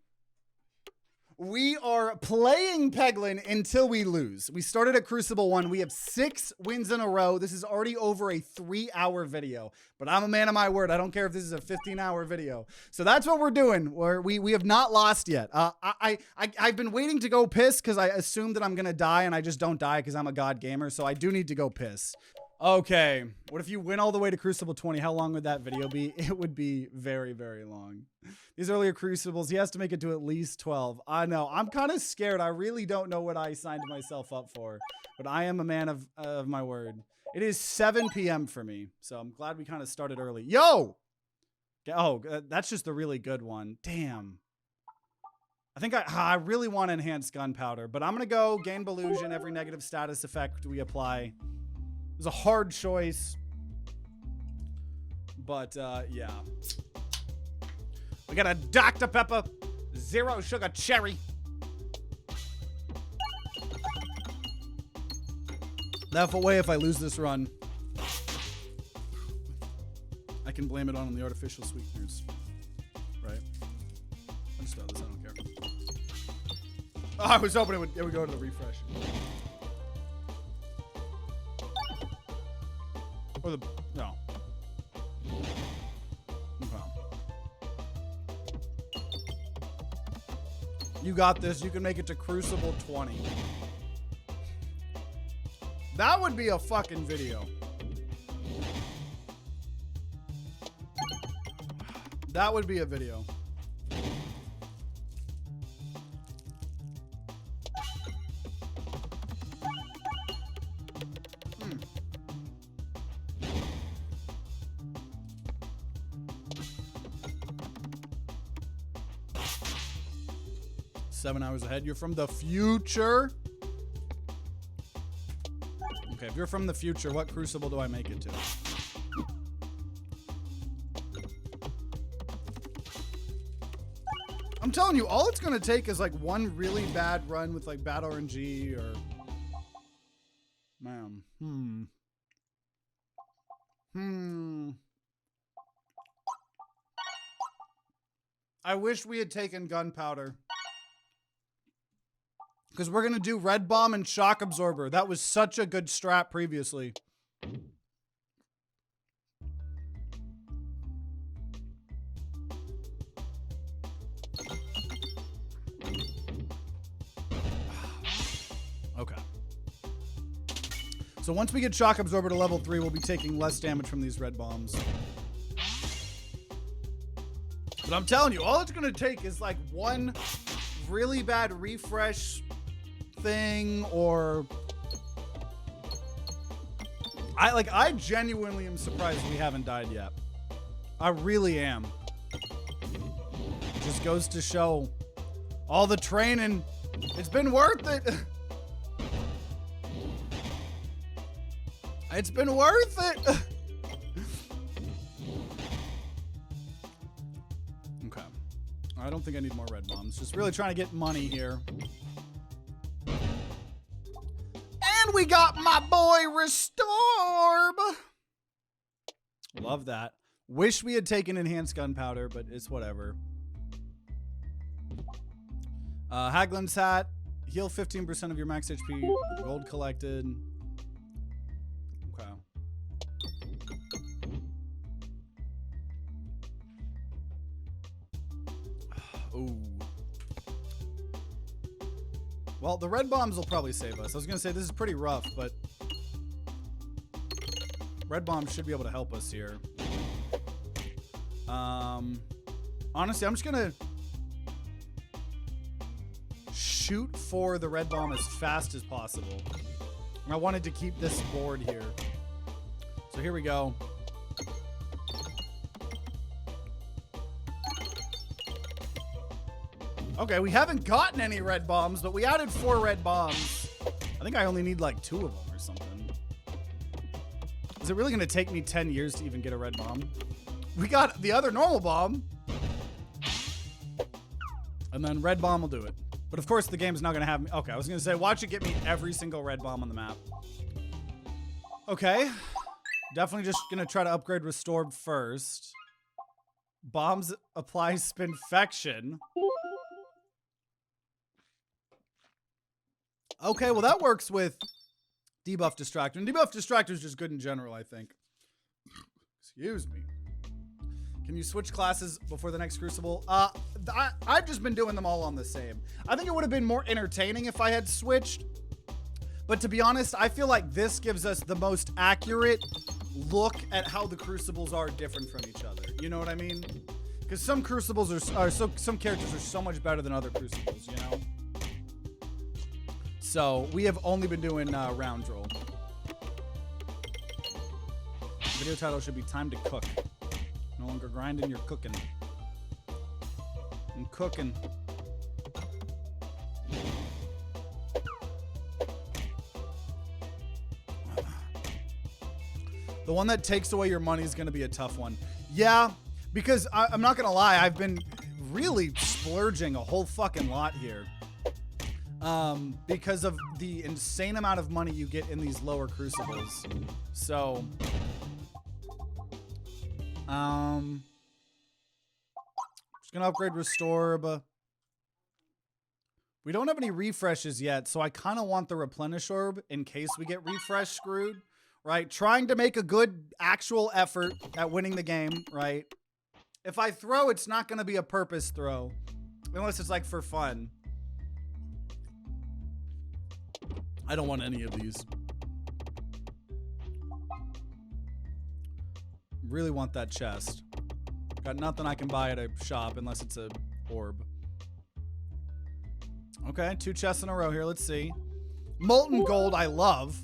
are playing Peglin until we lose. We started at Crucible 1. We have 6 wins in a row. This is already over a 3-hour video. But I'm a man of my word. I don't care if this is a 15-hour video. So that's what we're doing. We have not lost yet. I've been waiting to go piss because I assume that I'm going to die, and I just don't die because I'm a god gamer. So I do need to go piss. Okay, what if you win all the way to Crucible 20? How long would that video be? It would be very, very long. These earlier Crucibles, he has to make it to at least 12. I know, I'm kind of scared. I really don't know what I signed myself up for, but I am a man of my word. It is 7 p.m. for me, so I'm glad we kind of started early. Yo! Oh, that's just a really good one. Damn. I think I really want enhanced gunpowder, but I'm going to go gain Belusion, every negative status effect we apply. It was a hard choice, but yeah. We got a Dr. Pepper, 0 sugar cherry. Laugh away if I lose this run. I can blame it on the artificial sweeteners, right? I'm just about this, I don't care. Oh, I was hoping it would go to the refresh. Or the, no. Okay. You got this. You can make it to Crucible 20. That would be a fucking video. That would be a video. 7 hours ahead. You're from the future? Okay, if you're from the future, what Crucible do I make it to? I'm telling you, all it's going to take is like one really bad run with like bad RNG or Man. I wish we had taken gunpowder. Because we're going to do red bomb and shock absorber. That was such a good strat previously. Okay. So once we get shock absorber to level 3, we'll be taking less damage from these red bombs. But I'm telling you, all it's going to take is like one really bad refresh thing, or I genuinely am surprised we haven't died yet. I really am. It just goes to show all the training. It's been worth it. It's been worth it. Okay. I don't think I need more red bombs. Just really trying to get money here. And we got my boy Restorb. Love that. Wish we had taken enhanced gunpowder, but it's whatever. Haglin's hat. Heal 15% of your max HP. Gold collected. Okay. Ooh. Well, the red bombs will probably save us. I was going to say this is pretty rough, but red bombs should be able to help us here. Honestly, I'm just going to shoot for the red bomb as fast as possible. I wanted to keep this board here. So here we go. Okay, we haven't gotten any red bombs, but we added 4 red bombs. I think I only need like 2 of them or something. Is it really going to take me 10 years to even get a red bomb? We got the other normal bomb. And then red bomb will do it. But of course the game's not going to have me. Okay, I was going to say, watch it get me every single red bomb on the map. Okay. Definitely just going to try to upgrade Restore first. Bombs apply spinfection. Okay, well that works with debuff distractor. And debuff distractor is just good in general, I think. Excuse me. Can you switch classes before the next Crucible? I've just been doing them all on the same. I think it would have been more entertaining if I had switched. But to be honest, I feel like this gives us the most accurate look at how the Crucibles are different from each other. You know what I mean? Because some Crucibles some characters are so much better than other Crucibles, you know? So we have only been doing round roll. Video title should be Time to Cook. No longer grinding, you're cooking. I'm cooking. The one that takes away your money is going to be a tough one. Yeah, because I'm not going to lie, I've been really splurging a whole fucking lot here. Because of the insane amount of money you get in these lower Crucibles. So, just gonna upgrade Restore, but we don't have any refreshes yet, so I kind of want the Replenish Orb in case we get refresh screwed, right? Trying to make a good actual effort at winning the game, right? If I throw, it's not gonna be a purpose throw, unless it's like for fun. I don't want any of these. Really want that chest. Got nothing I can buy at a shop unless it's a orb. Okay, 2 chests in a row here. Let's see. Molten gold, I love.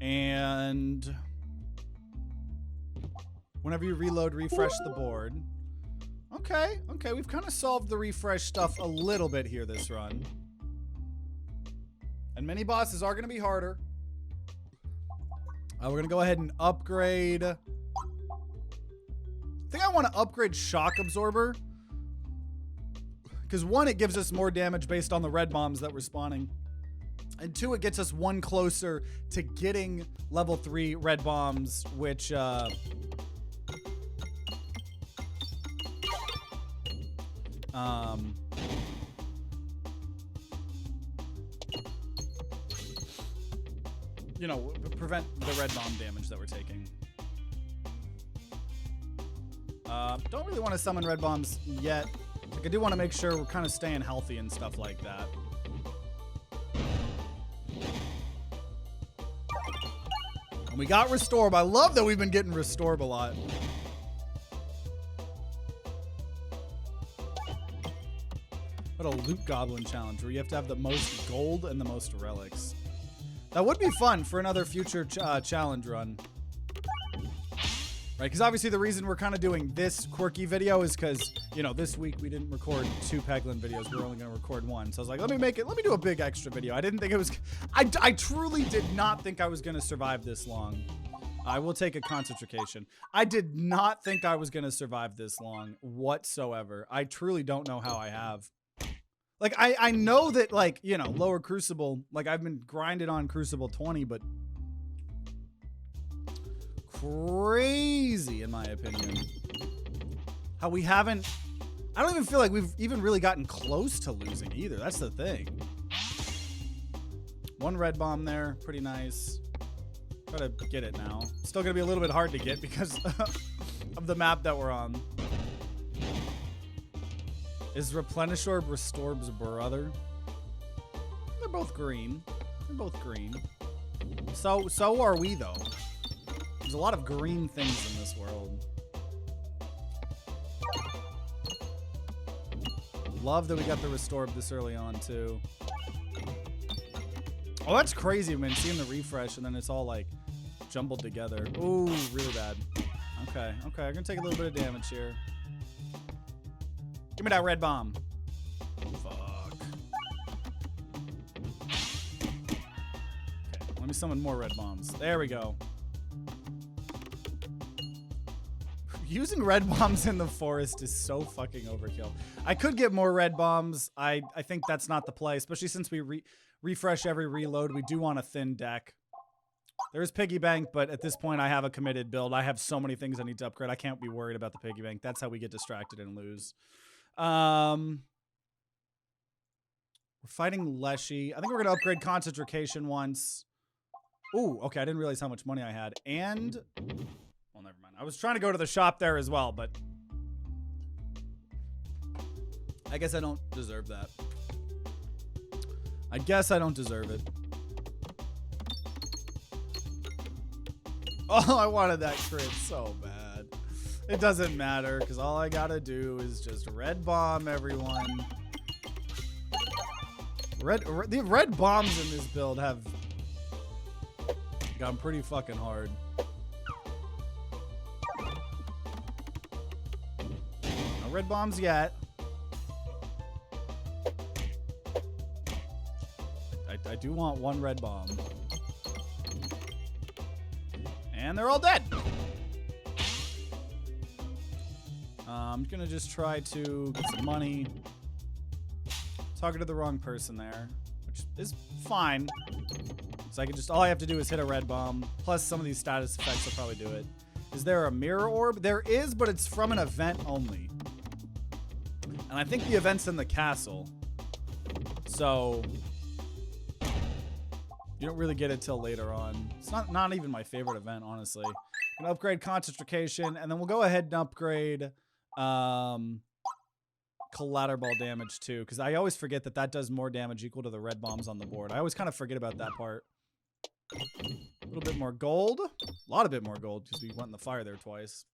And whenever you reload, refresh the board. Okay, okay, we've kind of solved the refresh stuff a little bit here this run. And mini bosses are going to be harder. We're going to go ahead and upgrade. I think I want to upgrade Shock Absorber. Because 1, it gives us more damage based on the red bombs that we're spawning. And 2, it gets us 1 closer to getting level 3 red bombs, which you know, prevent the red bomb damage that we're taking. Don't really want to summon red bombs yet. Like, I do want to make sure we're kind of staying healthy and stuff like that. And we got Restorb. I love that we've been getting Restorb a lot. What a loot goblin challenge where you have to have the most gold and the most relics. That would be fun for another future challenge run. Right, because obviously the reason we're kind of doing this quirky video is because, you know, this week we didn't record 2 Peglin videos. We're only going to record 1. So I was like, let me do a big extra video. I didn't think it was, I truly did not think I was going to survive this long. I will take a concentration. I did not think I was going to survive this long whatsoever. I truly don't know how I have. Like, I know that, like, you know, lower Crucible, like, I've been grinding on Crucible 20, but crazy, in my opinion. How we haven't, I don't even feel like we've even really gotten close to losing either. That's the thing. 1 red bomb there, pretty nice. Try to get it now. Still gonna be a little bit hard to get because of the map that we're on. Is Replenish Orb Restorb's brother? They're both green. They're both green. So are we, though. There's a lot of green things in this world. Love that we got the Restorb this early on, too. Oh, that's crazy, man. Seeing the refresh, and then it's all, like, jumbled together. Ooh, really bad. Okay, okay. I'm going to take a little bit of damage here. Give me that red bomb. Fuck. Okay, let me summon more red bombs. There we go. Using red bombs in the forest is so fucking overkill. I could get more red bombs. I think that's not the play, especially since we refresh every reload. We do want a thin deck. There's Piggy Bank, but at this point I have a committed build. I have so many things I need to upgrade. I can't be worried about the Piggy Bank. That's how we get distracted and lose. We're fighting Leshy. I think we're going to upgrade Concentration once. Ooh, okay. I didn't realize how much money I had. And, well, never mind. I was trying to go to the shop there as well, but I guess I don't deserve that. I guess I don't deserve it. Oh, I wanted that crit so bad. It doesn't matter, because all I gotta do is just red bomb everyone. The red bombs in this build have gone pretty fucking hard. No red bombs yet. I do want 1 red bomb. And they're all dead. I'm gonna just try to get some money. Talking to the wrong person there, which is fine. So I can just, all I have to do is hit a red bomb. Plus some of these status effects will probably do it. Is there a mirror orb? There is, but it's from an event only. And I think the event's in the castle. So you don't really get it till later on. It's not even my favorite event, honestly. I'm gonna upgrade Concentration, and then we'll go ahead and upgrade Collateral Ball damage too, because I always forget that does more damage equal to the red bombs on the board. I always kind of forget about that part. A little bit more gold. A lot of bit more gold, because we went in the fire there twice.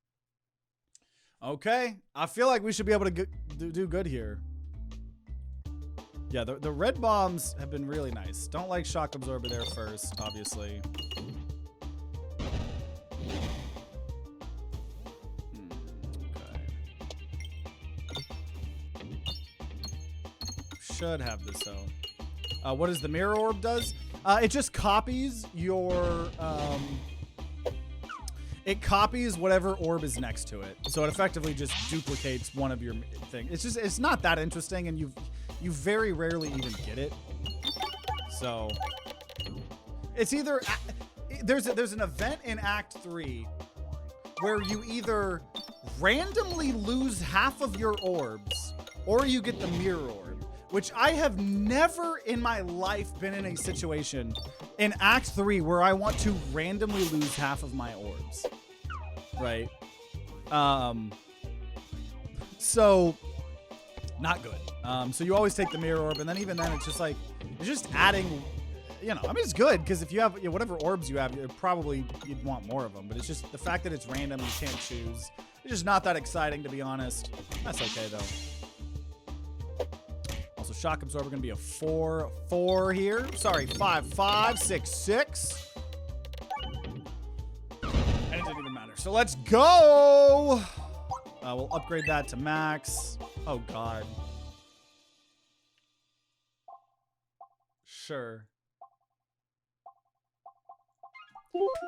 Okay. I feel like we should be able to do good here. Yeah, the red bombs have been really nice. Don't like Shock Absorber there first, obviously. Okay. Should have this, though. What does the Mirror Orb does? It just copies your... it copies whatever orb is next to it. So it effectively just duplicates one of your things. It's not that interesting, and you very rarely even get it. So it's either there's an event in Act 3 where you either randomly lose half of your orbs or you get the mirror orb, which I have never in my life been in a situation in Act 3 where I want to randomly lose half of my orbs, right? So not good. So you always take the mirror orb, and then even then it's just like, it's just adding, you know, I mean, it's good because if you have, you know, whatever orbs you have, you'd want more of them, but it's just the fact that it's random, you can't choose. It's just not that exciting, to be honest. That's okay though. Also, shock absorber gonna be a 4/4 here. Sorry, 5/5, 6/6. And it didn't even matter. So let's go. We'll upgrade that to max. Oh God. Sure.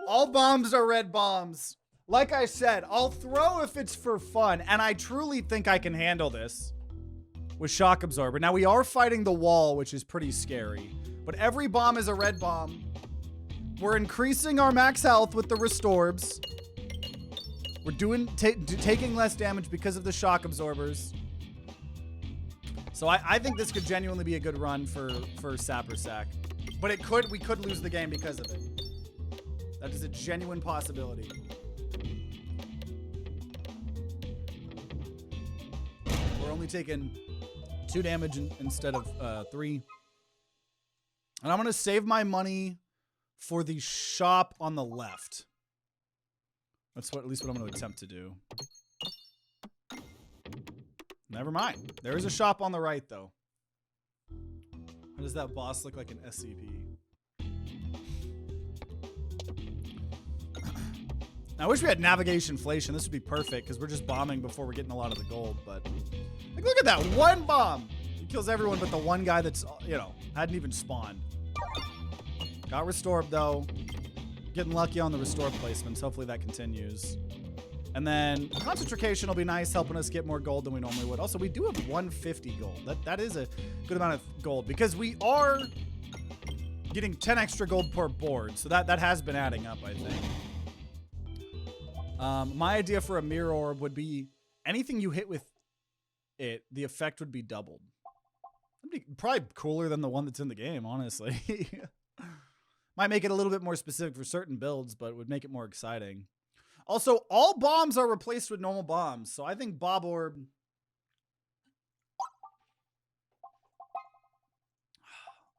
All bombs are red bombs. Like I said, I'll throw if it's for fun, and I truly think I can handle this with shock absorber. Now we are fighting the wall, which is pretty scary, but every bomb is a red bomb. We're increasing our max health with the restorbs. We're taking less damage because of the shock absorbers. So I think this could genuinely be a good run for Sapper Sack, but we could lose the game because of it. That is a genuine possibility. We're only taking 2 damage instead of 3. And I'm going to save my money for the shop on the left. That's at least what I'm going to attempt to do. Never mind. There is a shop on the right, though. How does that boss look like an SCP? I wish we had navigation inflation. This would be perfect because we're just bombing before we're getting a lot of the gold. But like, look at that. One bomb. It kills everyone but the one guy that's, you know, hadn't even spawned. Got restored, though. Getting lucky on the restore placements. Hopefully that continues. And then concentration will be nice, helping us get more gold than we normally would. Also, we do have 150 gold. That is a good amount of gold because we are getting 10 extra gold per board. So that has been adding up, I think. My idea for a mirror orb would be anything you hit with it, the effect would be doubled. That'd be probably cooler than the one that's in the game, honestly. Might make it a little bit more specific for certain builds, but would make it more exciting. Also, all bombs are replaced with normal bombs, so I think Bob Orb...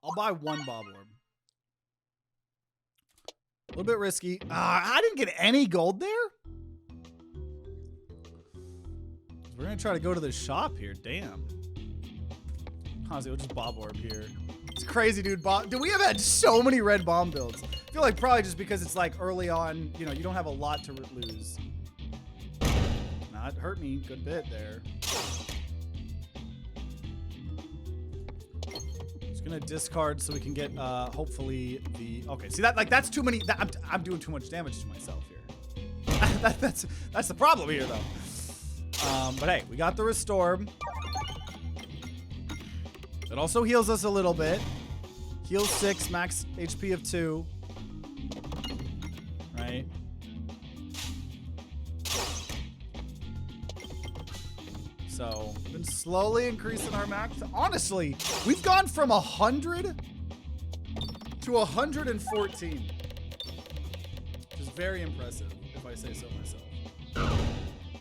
I'll buy 1 Bob Orb. A little bit risky. I didn't get any gold there? We're going to try to go to the shop here. Damn. Honestly, we'll just Bob Orb here. It's crazy, dude. Dude, we have had so many red bomb builds. I feel like probably just because it's like early on, you know, you don't have a lot to lose. Nah, it hurt me a good bit there. Just gonna discard so we can get hopefully the okay. See that, like, that's too many. I'm doing too much damage to myself here. that's the problem here though. But hey, we got the restore. It also heals us a little bit. Heals 6, max HP of 2. Right. So, been slowly increasing our max. Honestly, we've gone from 100 to 114. Which is very impressive, if I say so myself.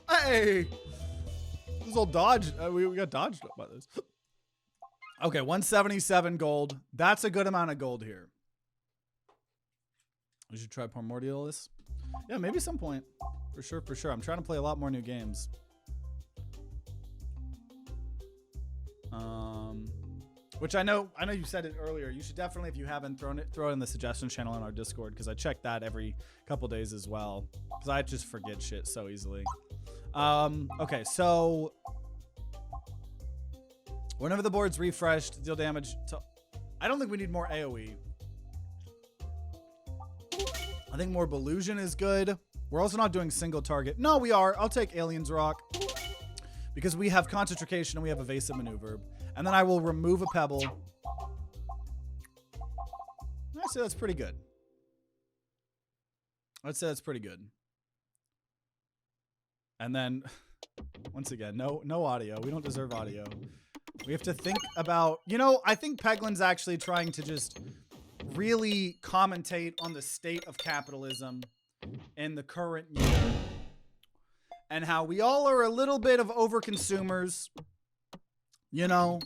Hey! This old dodge. We got dodged up by this. Okay, 177 gold. That's a good amount of gold here. We should try Primordial this. Yeah, maybe some point. For sure, for sure. I'm trying to play a lot more new games. Which I know you said it earlier. You should definitely, if you haven't, throw it in the suggestion channel on our Discord, because I check that every couple days as well. Because I just forget shit so easily. Okay, so whenever the board's refreshed, deal damage to... I don't think we need more AoE. I think more Belusion is good. We're also not doing single target. No, we are. I'll take Alien's Rock. Because we have Concentration and we have Evasive Maneuver. And then I will remove a Pebble. I'd say that's pretty good. I'd say that's pretty good. And then, once again, no audio. We don't deserve audio. We have to think about, you know, I think Peglin's actually trying to just really commentate on the state of capitalism in the current year. And how we all are a little bit of overconsumers, you know?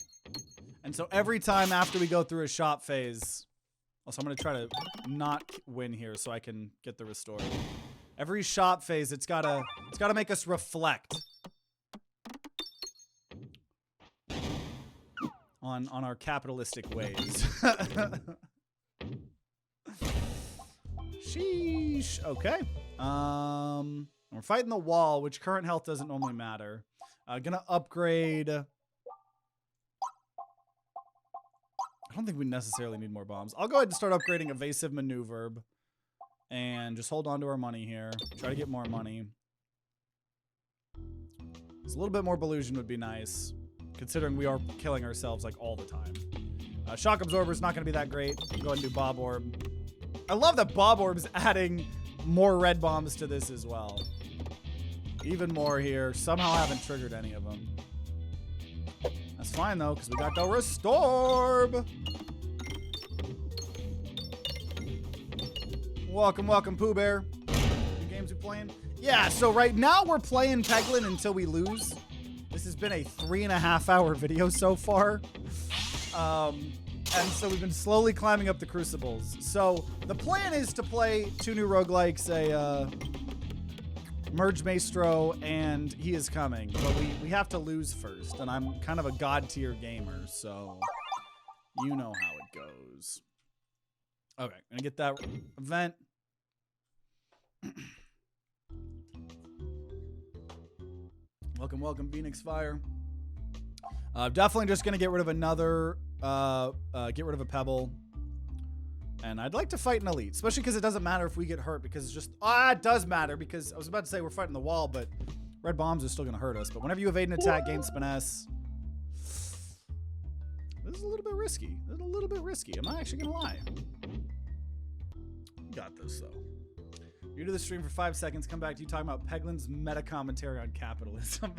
And so every time after we go through a shop phase, also I'm going to try to not win here so I can get the restore. Every shop phase, it's gotta make us reflect on our capitalistic ways. Sheesh. Okay. We're fighting the wall, which current health doesn't normally matter. Gonna upgrade. I don't think we necessarily need more bombs. I'll go ahead and start upgrading evasive maneuver. And just hold on to our money here. Try to get more money. So a little bit more Belusion would be nice, considering we are killing ourselves like all the time. Shock Absorber is not going to be that great. Go ahead and do Bob Orb. I love that Bob Orb's adding more red bombs to this as well. Even more here. Somehow I haven't triggered any of them. That's fine though, because we got the Restore. Welcome, welcome, Pooh Bear. New games we playing? Yeah, so right now we're playing Peglin until we lose. This has been a 3.5-hour video so far. And so we've been slowly climbing up the Crucibles. So the plan is to play 2 new roguelikes, a Merge Maestro, and He Is Coming. But we have to lose first, and I'm kind of a god tier gamer, so you know how it goes. Okay, gonna get that event. Welcome, welcome, Phoenix Fire. Definitely just gonna get rid of another, get rid of a Pebble. And I'd like to fight an Elite, especially because it doesn't matter if we get hurt, because it's just, it does matter, because I was about to say we're fighting the wall, but red bombs are still gonna hurt us. But whenever you evade an attack, gain Spiness. This is a little bit risky. This is a little bit risky. I'm not actually gonna lie. Got this though. You do the stream for 5 seconds, come back to you talking about Peglin's meta commentary on capitalism.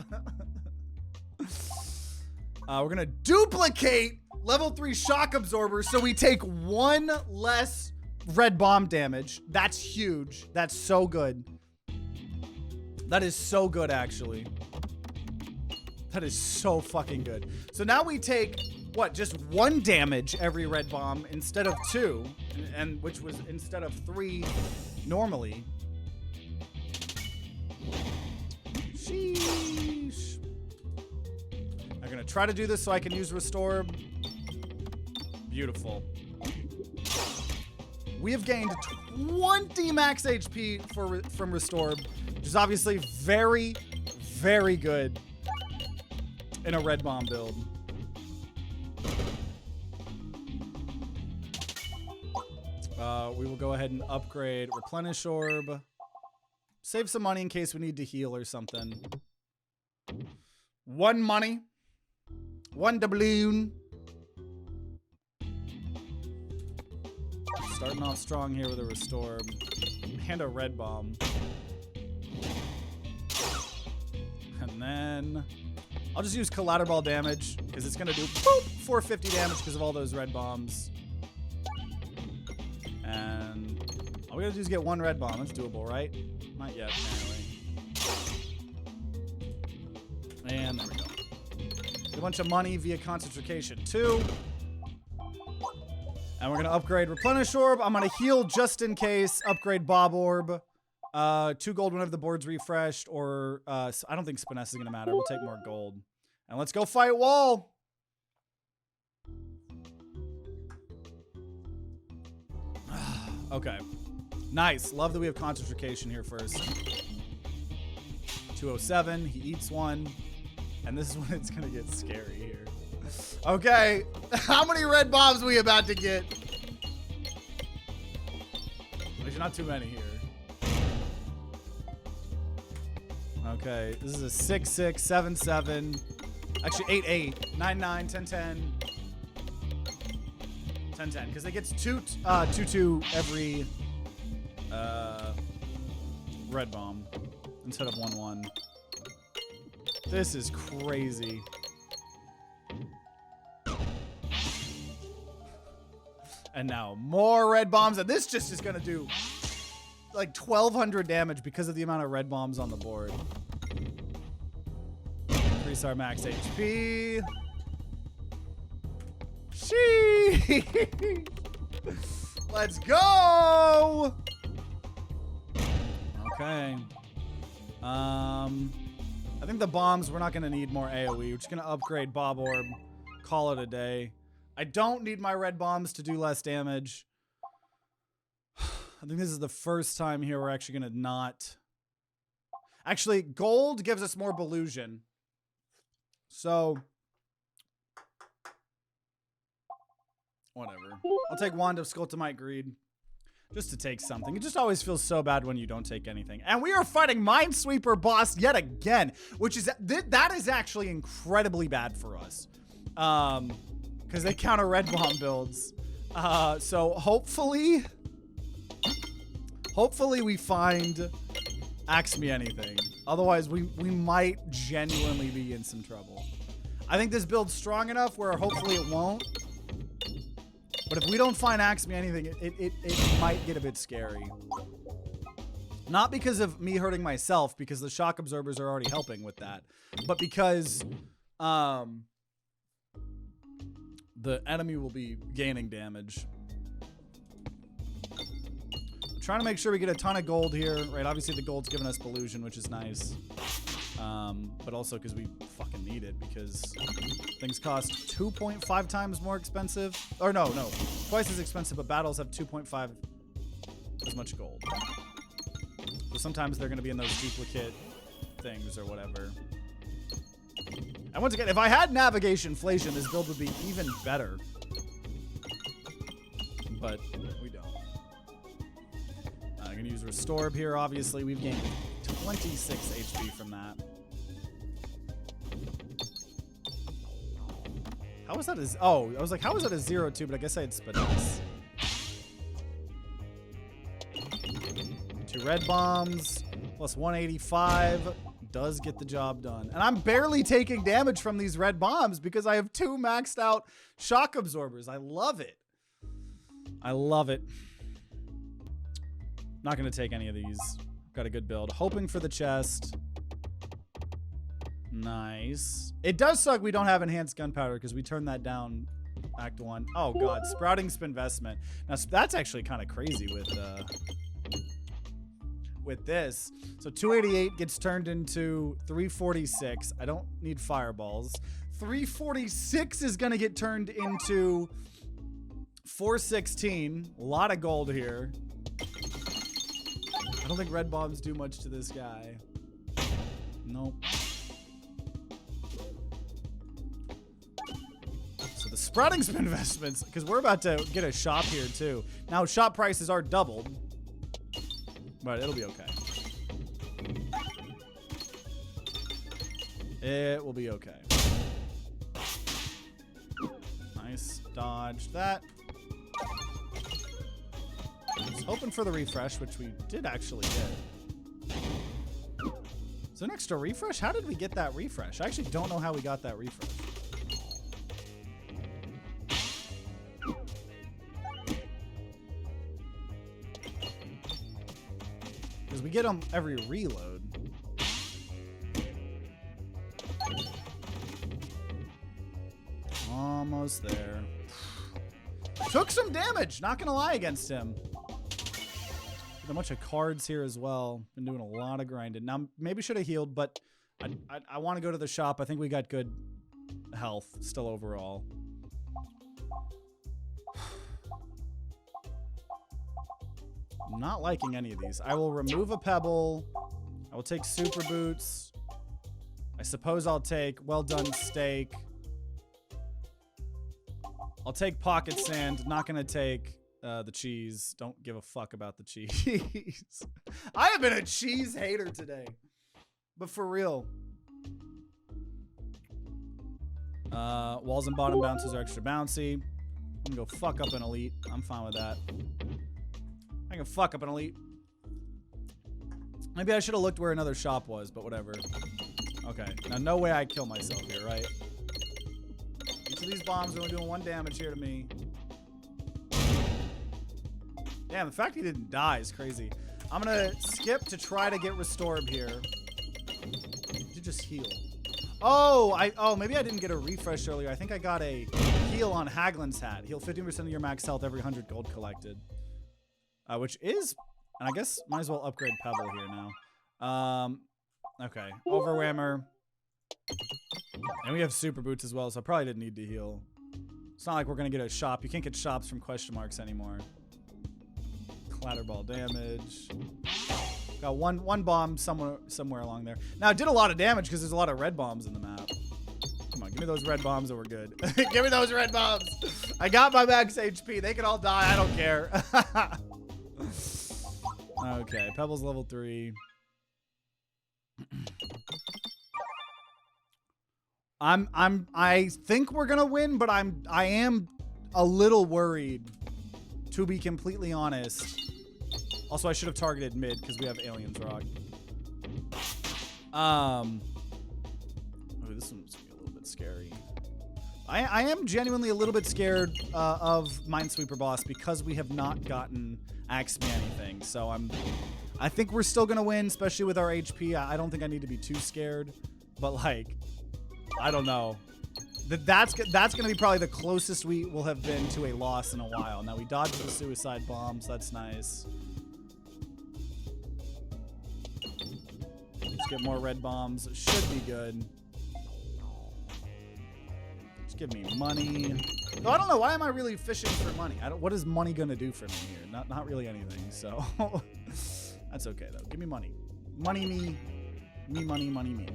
We're gonna duplicate level 3 shock absorber so we take 1 less red bomb damage. That's huge. That's so good. That is so good, actually. That is so fucking good. So now we take what, just 1 damage every red bomb instead of 2, and which was instead of 3 normally. Sheesh. I'm gonna try to do this so I can use Restore. Beautiful. We have gained 20 max HP from Restore, which is obviously very, very good in a red bomb build. We will go ahead and upgrade Replenish Orb. Save some money in case we need to heal or something. 1 money. 1 doubloon. Starting off strong here with a Restore. And a red bomb. And then I'll just use collateral damage because it's going to do boop, 450 damage because of all those red bombs. And all we gotta do is get 1 red bomb. That's doable, right? Not yet, apparently. And there we go. Get a bunch of money via concentration 2. And we're gonna upgrade Replenish Orb. I'm gonna heal just in case. Upgrade Bob Orb. 2 gold whenever the board's refreshed, or I don't think Spiness is gonna matter. We'll take more gold. And let's go fight wall. Okay. Nice. Love that we have concentration here first. 207. He eats 1. And this is when it's going to get scary here. Okay. How many red bombs are we about to get? There's not too many here. Okay. This is a 6-6, 7-7. Actually, 8-8. 9-9, 10-10. 10-10, because it gets 2-2 every red bomb instead of 1-1. This is crazy. And now more red bombs, and this just is gonna do like 1,200 damage because of the amount of red bombs on the board. Increase our max HP. Sheesh. Let's go. Okay. I think the bombs, we're not gonna need more AoE. We're just gonna upgrade Bob Orb, call it a day. I don't need my red bombs to do less damage. I think this is the first time here we're actually gonna not. Actually, gold gives us more Belusion. So, whatever. I'll take Wand of Skulltimite Greed. Just to take something. It just always feels so bad when you don't take anything. And we are fighting Minesweeper boss yet again, which is, that is actually incredibly bad for us. Because they counter red bomb builds. So hopefully we find Ask Me Anything. Otherwise, we might genuinely be in some trouble. I think this build's strong enough where hopefully it won't. But if we don't find Ask Me Anything, it might get a bit scary. Not because of me hurting myself, because the shock absorbers are already helping with that. But because the enemy will be gaining damage. I'm trying to make sure we get a ton of gold here, right? Obviously the gold's giving us Belusion, which is nice. But also because we fucking need it, because things cost 2.5 times more expensive. Or no, twice as expensive, but battles have 2.5 as much gold. So sometimes they're going to be in those duplicate things or whatever. And once again, if I had navigation inflation, this build would be even better. But we don't. I'm going to use Restore here, obviously. We've gained 26 HP from that. How was that as... Oh, I was like, how was that a 0-2? But I guess I had Spadess. 2 red bombs, plus 185. Does get the job done. And I'm barely taking damage from these red bombs because I have 2 maxed out shock absorbers. I love it. I love it. Not going to take any of these. Got a good build. Hoping for the chest. Nice. It does suck we don't have enhanced gunpowder because we turned that down Act 1. Oh god, sprouting Spinvestment. Now that's actually kind of crazy with this. So 288 gets turned into 346. I don't need fireballs. 346 is gonna get turned into 416. A lot of gold here. I don't think red bombs do much to this guy. Nope. So the sprouting Spinvestments, because we're about to get a shop here too. Now shop prices are doubled, but it'll be okay. It will be okay. Nice. Dodge that. I was hoping for the refresh, which we did actually get. Is there an extra refresh? How did we get that refresh? I actually don't know how we got that refresh. Because we get them every reload. Almost there. Took some damage, not gonna lie, against him. Get a bunch of cards here as well. Been doing a lot of grinding. Now, maybe should have healed, but I want to go to the shop. I think we got good health still overall. I'm not liking any of these. I will remove a pebble. I will take super boots. I suppose I'll take well done steak. I'll take pocket sand. Not gonna take the cheese. Don't give a fuck about the cheese. I have been a cheese hater today, but for real. Walls and bottom bounces are extra bouncy. I'm gonna go fuck up an elite. I'm fine with that. I can fuck up an elite. Maybe I should have looked where another shop was, but whatever. Okay. Now, no way I kill myself here, right? Each of these bombs are only doing 1 damage here to me. Damn, the fact he didn't die is crazy. I'm gonna skip to try to get Restorb here. Did you just heal? Oh, maybe I didn't get a refresh earlier. I think I got a heal on Haglin's hat. Heal 15% of your max health every 100 gold collected. Which is, and I guess might as well upgrade Pebble here now. Okay, Overwhammer. And we have Super Boots as well, so I probably didn't need to heal. It's not like we're gonna get a shop. You can't get shops from question marks anymore. Clatterball damage. Got one bomb somewhere along there. Now it did a lot of damage because there's a lot of red bombs in the map. Come on, give me those red bombs and we're good. Give me those red bombs. I got my max HP. They can all die. I don't care. Okay, Pebble's level 3. I think we're gonna win, but I am a little worried, to be completely honest. Also, I should have targeted mid because we have Aliens Rock. Oh, this one's gonna be a little bit scary. I am genuinely a little bit scared of Minesweeper boss because we have not gotten Axe Me anything. So I think we're still gonna win, especially with our HP. I don't think I need to be too scared, but like, I don't know. That's gonna be probably the closest we will have been to a loss in a while. Now we dodged the suicide bombs. That's nice. Let's get more red bombs. Should be good. Just give me money. No, I don't know. Why am I really fishing for money? What is money gonna do for me here? Not really anything. So that's okay though. Give me money. Money me. Me money money me.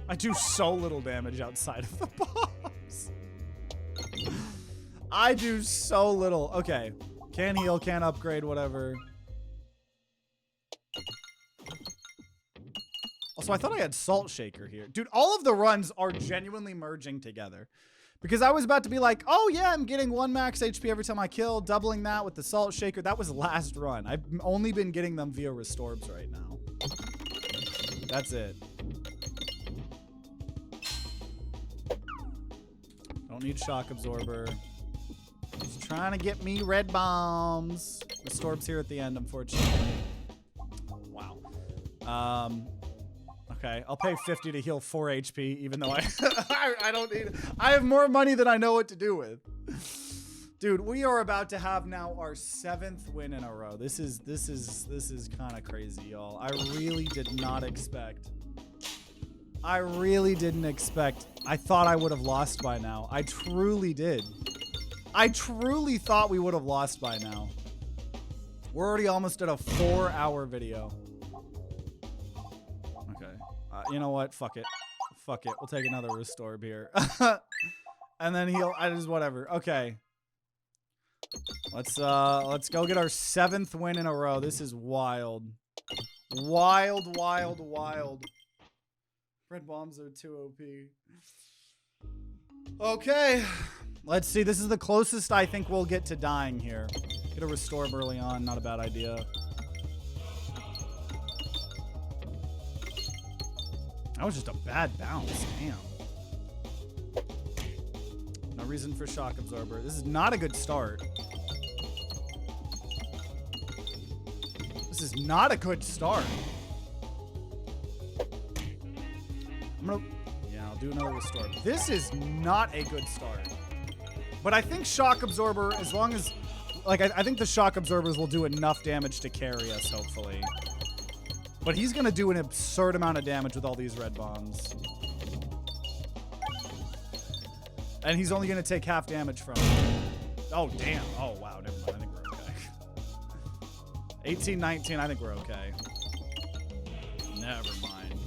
I do so little damage outside of the bombs. I do so little. Okay. Can heal, can upgrade, whatever. Also, I thought I had Salt Shaker here. Dude, all of the runs are genuinely merging together. Because I was about to be like, oh yeah, I'm getting 1 max HP every time I kill, doubling that with the Salt Shaker. That was last run. I've only been getting them via Restorbs right now. That's it. Don't need Shock Absorber. Just trying to get me red bombs. Restorb's here at the end, unfortunately. Wow. Okay, I'll pay 50 to heal 4 HP, even though I don't need. I have more money than I know what to do with. Dude, we are about to have now our 7th win in a row. This is kind of crazy, y'all. I really did not expect. I really didn't expect. I thought I would have lost by now. I truly did. I truly thought we would have lost by now. We're already almost at a 4-hour video. Okay. You know what? Fuck it. Fuck it. We'll take another Restorb here. And then heal. Whatever. Okay. Let's go get our 7th win in a row. This is wild. Wild, wild, wild. Red bombs are too OP. Okay. Let's see. This is the closest I think we'll get to dying here. Get a Restorb early on. Not a bad idea. That was just a bad bounce. Damn. No reason for Shock Absorber. This is not a good start. This is not a good start. I'll do another Restore. This is not a good start. But I think Shock Absorber, as long as, like, I think the Shock Absorbers will do enough damage to carry us, hopefully. But he's going to do an absurd amount of damage with all these red bombs. And he's only going to take half damage from it. Oh, damn. Oh, wow. Never mind. I think we're okay. 18, 19. I think we're okay. Never mind.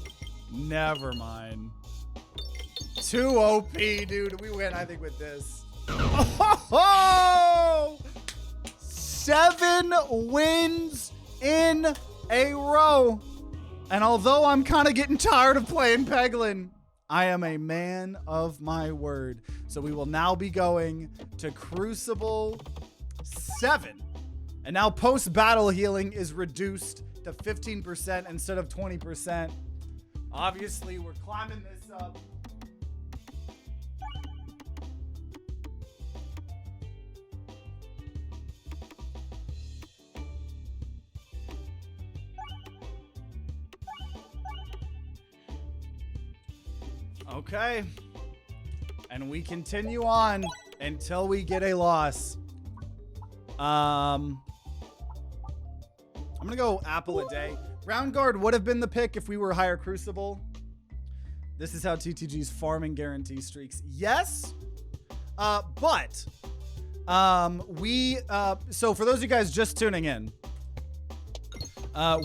Never mind. Too OP, dude. We win, I think, with this. Oh! 7 wins in a row. And although I'm kind of getting tired of playing Peglin, I am a man of my word. So we will now be going to Crucible 7. And now post-battle healing is reduced to 15% instead of 20%. Obviously, we're climbing this up. Okay. And we continue on until we get a loss. I'm gonna go apple a day. Round guard would have been the pick if we were higher Crucible. This is how TTG's farming guarantee streaks. Yes, but so for those of you guys just tuning in,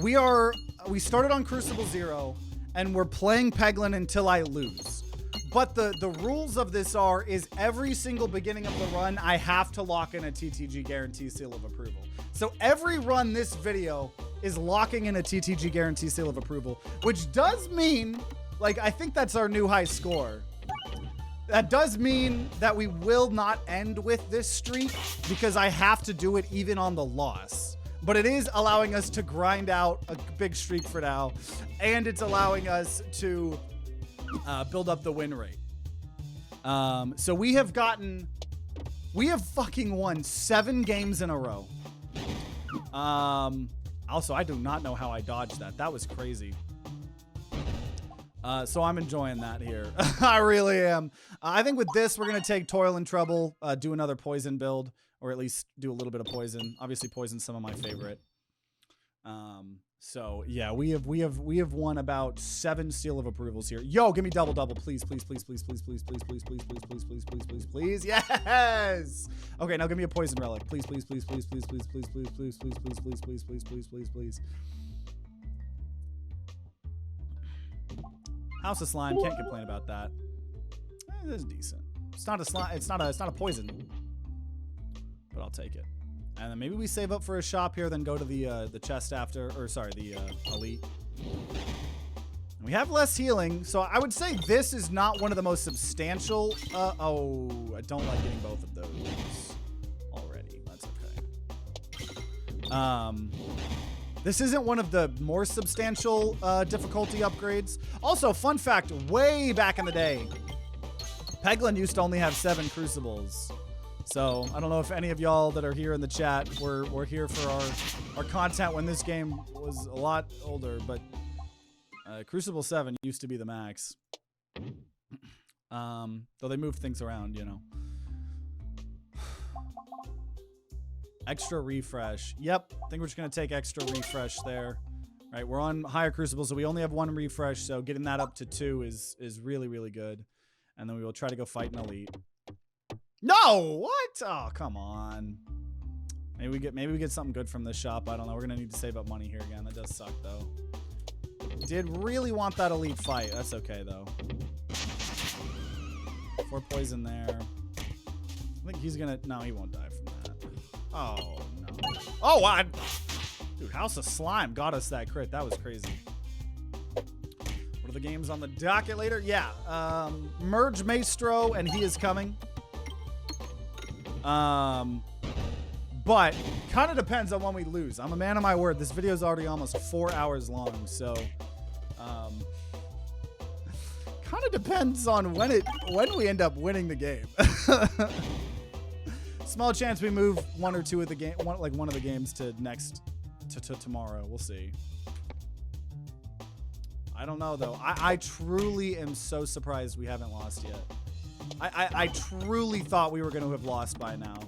we started on Crucible 0 and we're playing Peglin until I lose. But the rules of this is every single beginning of the run, I have to lock in a TTG guarantee seal of approval. So every run this video is locking in a TTG guarantee seal of approval, which does mean, like, I think that's our new high score. That does mean that we will not end with this streak because I have to do it even on the loss. But it is allowing us to grind out a big streak for now, and it's allowing us to build up the win rate. So we have fucking won 7 games in a row. Also, I do not know how I dodged that. That was crazy. So I'm enjoying that here. I really am. I think with this, we're going to take Toil and Trouble, do another poison build, or at least do a little bit of poison. Obviously, poison's some of my favorite. So yeah, we have won about 7 seal of approvals here. Yo, give me double, please, please, please, please, please, please, please, please, please, please, please, please, please, please, please. Yes. Okay, now give me a poison relic, please, please, please, please, please, please, please, please, please, please, please, please, please, please, please, please, please. House of Slime, can't complain about that. It is decent. It's not a slime. It's not a poison, but I'll take it. And then maybe we save up for a shop here, then go to the chest after, or sorry, the elite. And we have less healing, so I would say this is not one of the most substantial. Oh, I don't like getting both of those already. That's okay. This isn't one of the more substantial difficulty upgrades. Also, fun fact, way back in the day, Peglin used to only have 7 crucibles. So I don't know if any of y'all that are here in the chat were here for our content when this game was a lot older, but Crucible 7 used to be the max. Though they moved things around, you know. Extra refresh. Yep, I think we're just gonna take extra refresh there. Right, we're on higher Crucible, so we only have 1 refresh, so getting that up to 2 is really, really good. And then we will try to go fight an elite. No! What? Oh, come on. Maybe we get something good from this shop. I don't know. We're gonna need to save up money here again. That does suck though. Did really want that elite fight. That's okay though. 4 poison there. I think he's gonna. No, he won't die from that. Oh no. Oh, what? Dude, House of Slime got us that crit. That was crazy. What are the games on the docket later? Yeah. Merge Maestro, and he is coming. But kind of depends on when we lose. I'm a man of my word. This video is already almost 4 hours long, so kind of depends on when we end up winning the game. Small chance we move 1 or 2 of the game, one of the games to tomorrow. We'll see. I don't know though. I truly am so surprised we haven't lost yet. I truly thought we were going to have lost by now.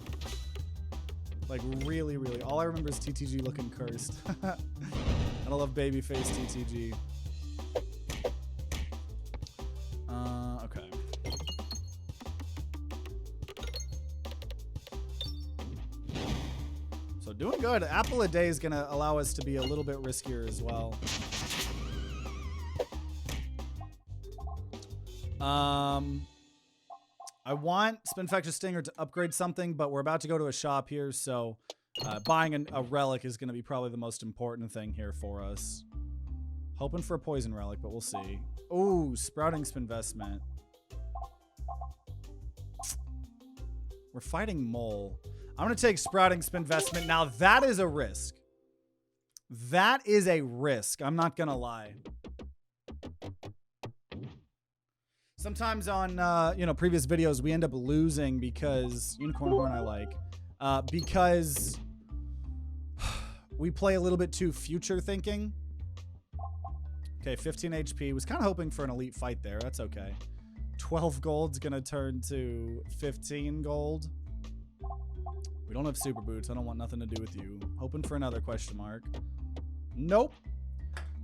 Like, really, really. All I remember is TTG looking cursed. And I love babyface TTG. Okay. So doing good. Apple a day is going to allow us to be a little bit riskier as well. I want Spinfector Stinger to upgrade something, but we're about to go to a shop here, so buying a relic is going to be probably the most important thing here for us. Hoping for a poison relic, but we'll see. Oh, sprouting investment. We're fighting mole. I'm going to take sprouting investment. Now, that is a risk. That is a risk. I'm not going to lie. Sometimes on, previous videos, we end up losing because... Unicorn Horn I like. Because we play a little bit too future thinking. Okay, 15 HP. Was kind of hoping for an elite fight there. That's okay. 12 gold's going to turn to 15 gold. We don't have super boots. I don't want nothing to do with you. Hoping for another question mark. Nope.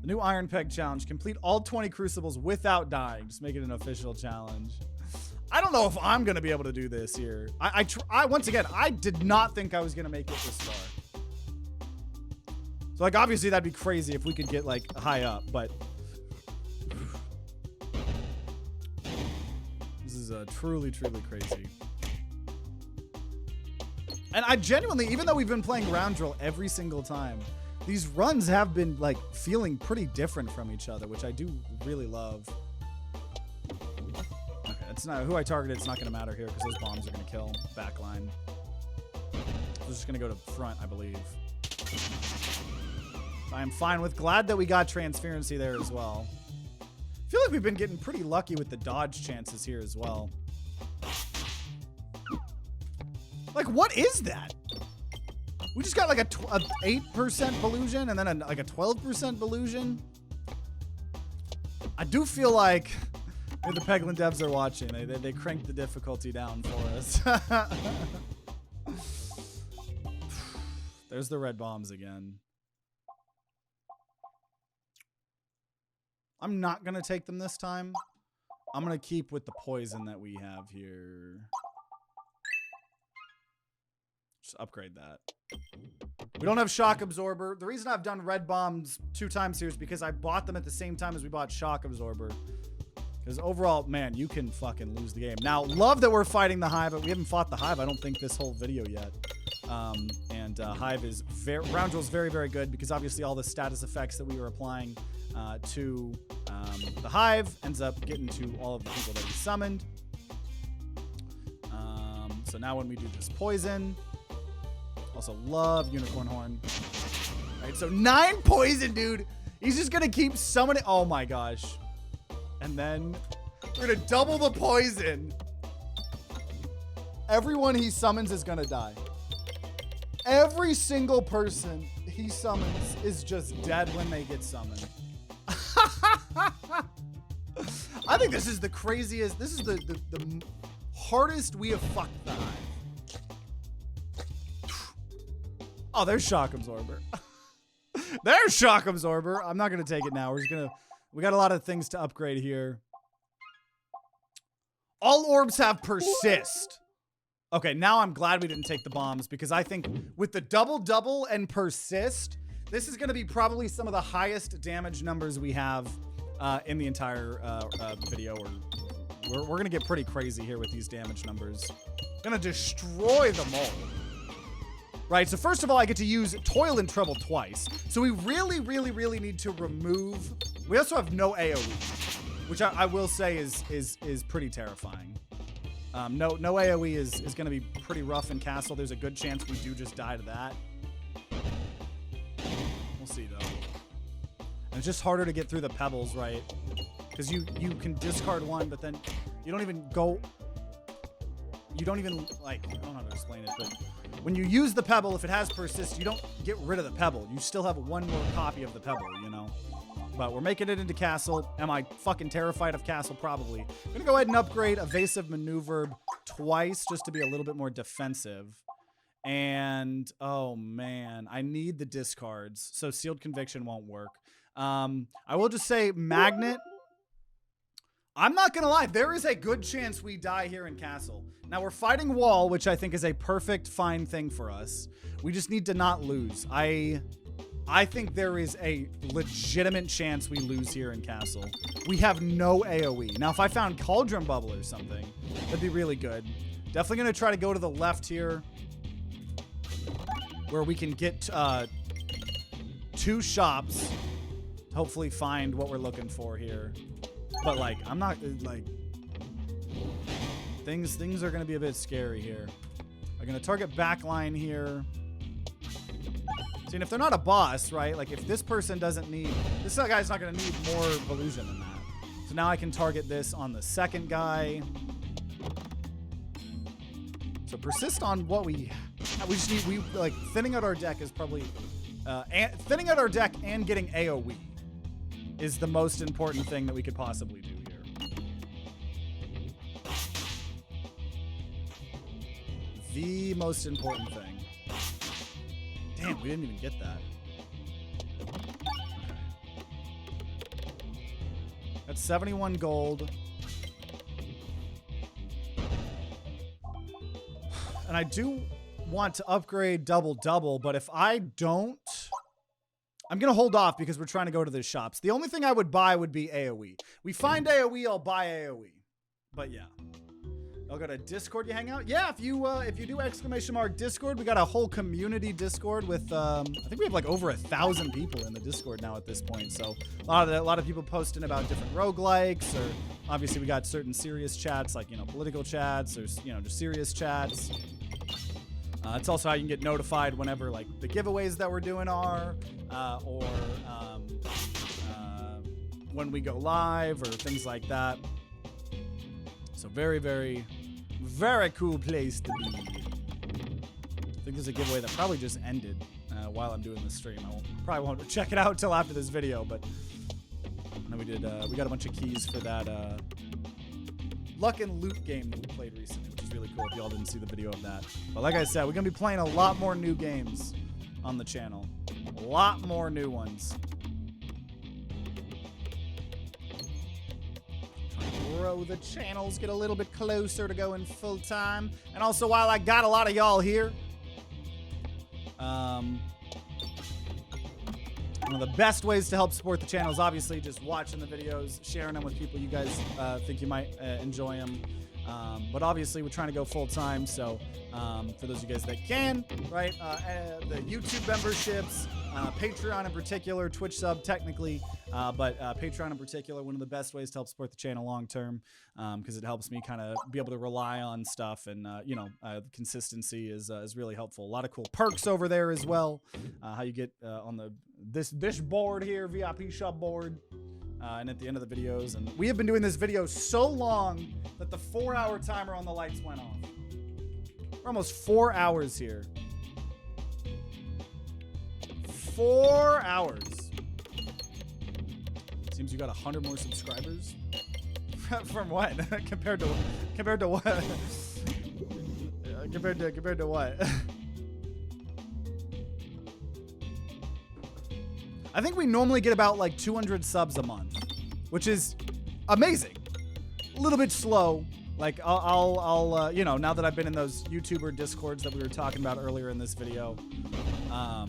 The new Iron Peg challenge. Complete all 20 crucibles without dying. Just make it an official challenge. I don't know if I'm going to be able to do this here. Once again, I did not think I was going to make it this far. So, like, obviously that'd be crazy if we could get, like, high up, but... This is truly, truly crazy. And I genuinely, even though we've been playing round drill every single time, these runs have been, like, feeling pretty different from each other, which I do really love. Okay, it's not who I targeted. It's not going to matter here because those bombs are going to kill backline. We're just going to go to front, I believe. I am fine with. Glad that we got transparency there as well. I feel like we've been getting pretty lucky with the dodge chances here as well. Like, what is that? We just got like a 8% Ballusion and then like a 12% Ballusion. I do feel like the Peglin devs are watching. They cranked the difficulty down for us. There's the red bombs again. I'm not going to take them this time. I'm going to keep with the poison that we have here. Just upgrade that. We don't have Shock Absorber. The reason I've done red bombs 2 times here is because I bought them at the same time as we bought Shock Absorber. Because overall, man, you can fucking lose the game. Now, love that we're fighting the Hive, but we haven't fought the Hive, I don't think, this whole video yet. Hive is round drill is very, very good because obviously all the status effects that we were applying to the Hive ends up getting to all of the people that we summoned. So now when we do this poison, also love Unicorn Horn. All right, so 9 poison, dude. He's just gonna keep summoning. Oh my gosh. And then we're gonna double the poison. Everyone he summons is gonna die. Every single person he summons is just dead when they get summoned. I think this is the craziest. This is the hardest we have fucked the Hive. Oh, there's Shock Absorber. There's Shock Absorber. I'm not going to take it now. We got a lot of things to upgrade here. All orbs have persist. Okay, now I'm glad we didn't take the bombs because I think with the double and persist, this is going to be probably some of the highest damage numbers we have in the entire video. We're going to get pretty crazy here with these damage numbers. Going to destroy the mole. Right, so first of all, I get to use Toil and Trouble twice. So we really, really, really need to remove... We also have no AoE, which I will say is pretty terrifying. No AoE is going to be pretty rough in Castle. There's a good chance we do just die to that. We'll see, though. And it's just harder to get through the pebbles, right? Because you can discard one, but then you don't even go... You don't even, like... I don't know how to explain it, but... When you use the pebble, if it has persist, you don't get rid of the pebble. You still have one more copy of the pebble, you know? But we're making it into Castle. Am I fucking terrified of Castle? Probably. I'm going to go ahead and upgrade Evasive Maneuver twice just to be a little bit more defensive. And, oh man, I need the discards. So Sealed Conviction won't work. I will just say Magnet. I'm not going to lie. There is a good chance we die here in Castle. Now, we're fighting Wall, which I think is a perfect, fine thing for us. We just need to not lose. I think there is a legitimate chance we lose here in Castle. We have no AoE. Now, if I found Cauldron Bubble or something, that'd be really good. Definitely going to try to go to the left here, where we can get 2 shops. hopefully find what we're looking for here. But like, I'm not like, things are gonna be a bit scary here. I'm gonna target backline here. See, and if they're not a boss, right? Like if this person doesn't need, this guy's not gonna need more Volusion than that. So now I can target this on the second guy. So persist on what we just need. Like thinning out our deck is probably, thinning out our deck and getting AoE is the most important thing that we could possibly do here. The most important thing. Damn, we didn't even get that. That's 71 gold. And I do want to upgrade double, but if I don't, I'm going to hold off because we're trying to go to the shops. The only thing I would buy would be AoE. We find AoE, I'll buy AoE. But yeah. I'll go to Discord, you hang out? Yeah, if you do !Discord, we got a whole community Discord with, I think we have like over 1,000 people in the Discord now at this point. So a lot of people posting about different roguelikes, or obviously we got certain serious chats like, you know, political chats, or, you know, just serious chats. It's also how you can get notified whenever like the giveaways that we're doing are, or when we go live or things like that. So very, very, very cool place to be. I think there's a giveaway that probably just ended while I'm doing the stream. Probably won't check it out until after this video, but and then we got a bunch of keys for that luck and loot game that we played recently, which is really cool if y'all didn't see the video of that. But like I said, we're going to be playing a lot more new games on the channel. A lot more new ones. Grow the channels, get a little bit closer to going full time. And also, while I got a lot of y'all here, one of the best ways to help support the channel is obviously just watching the videos, sharing them with people you guys think you might enjoy them. But obviously, we're trying to go full time. So for those of you guys that can, right, the YouTube memberships, Patreon in particular, Twitch sub technically, but Patreon in particular, one of the best ways to help support the channel long term, because it helps me kind of be able to rely on stuff, and you know, consistency is really helpful. A lot of cool perks over there as well. How you get on this board here, VIP shop board, and at the end of the videos. And we have been doing this video so long that the 4-hour timer on the lights went off. We're almost 4 hours here. 4 hours. Seems you got 100 more subscribers. From what? compared to what? Compared to what? I think we normally get about like 200 subs a month, which is amazing. A little bit slow. Like I'll you know, now that I've been in those YouTuber Discords that we were talking about earlier in this video, a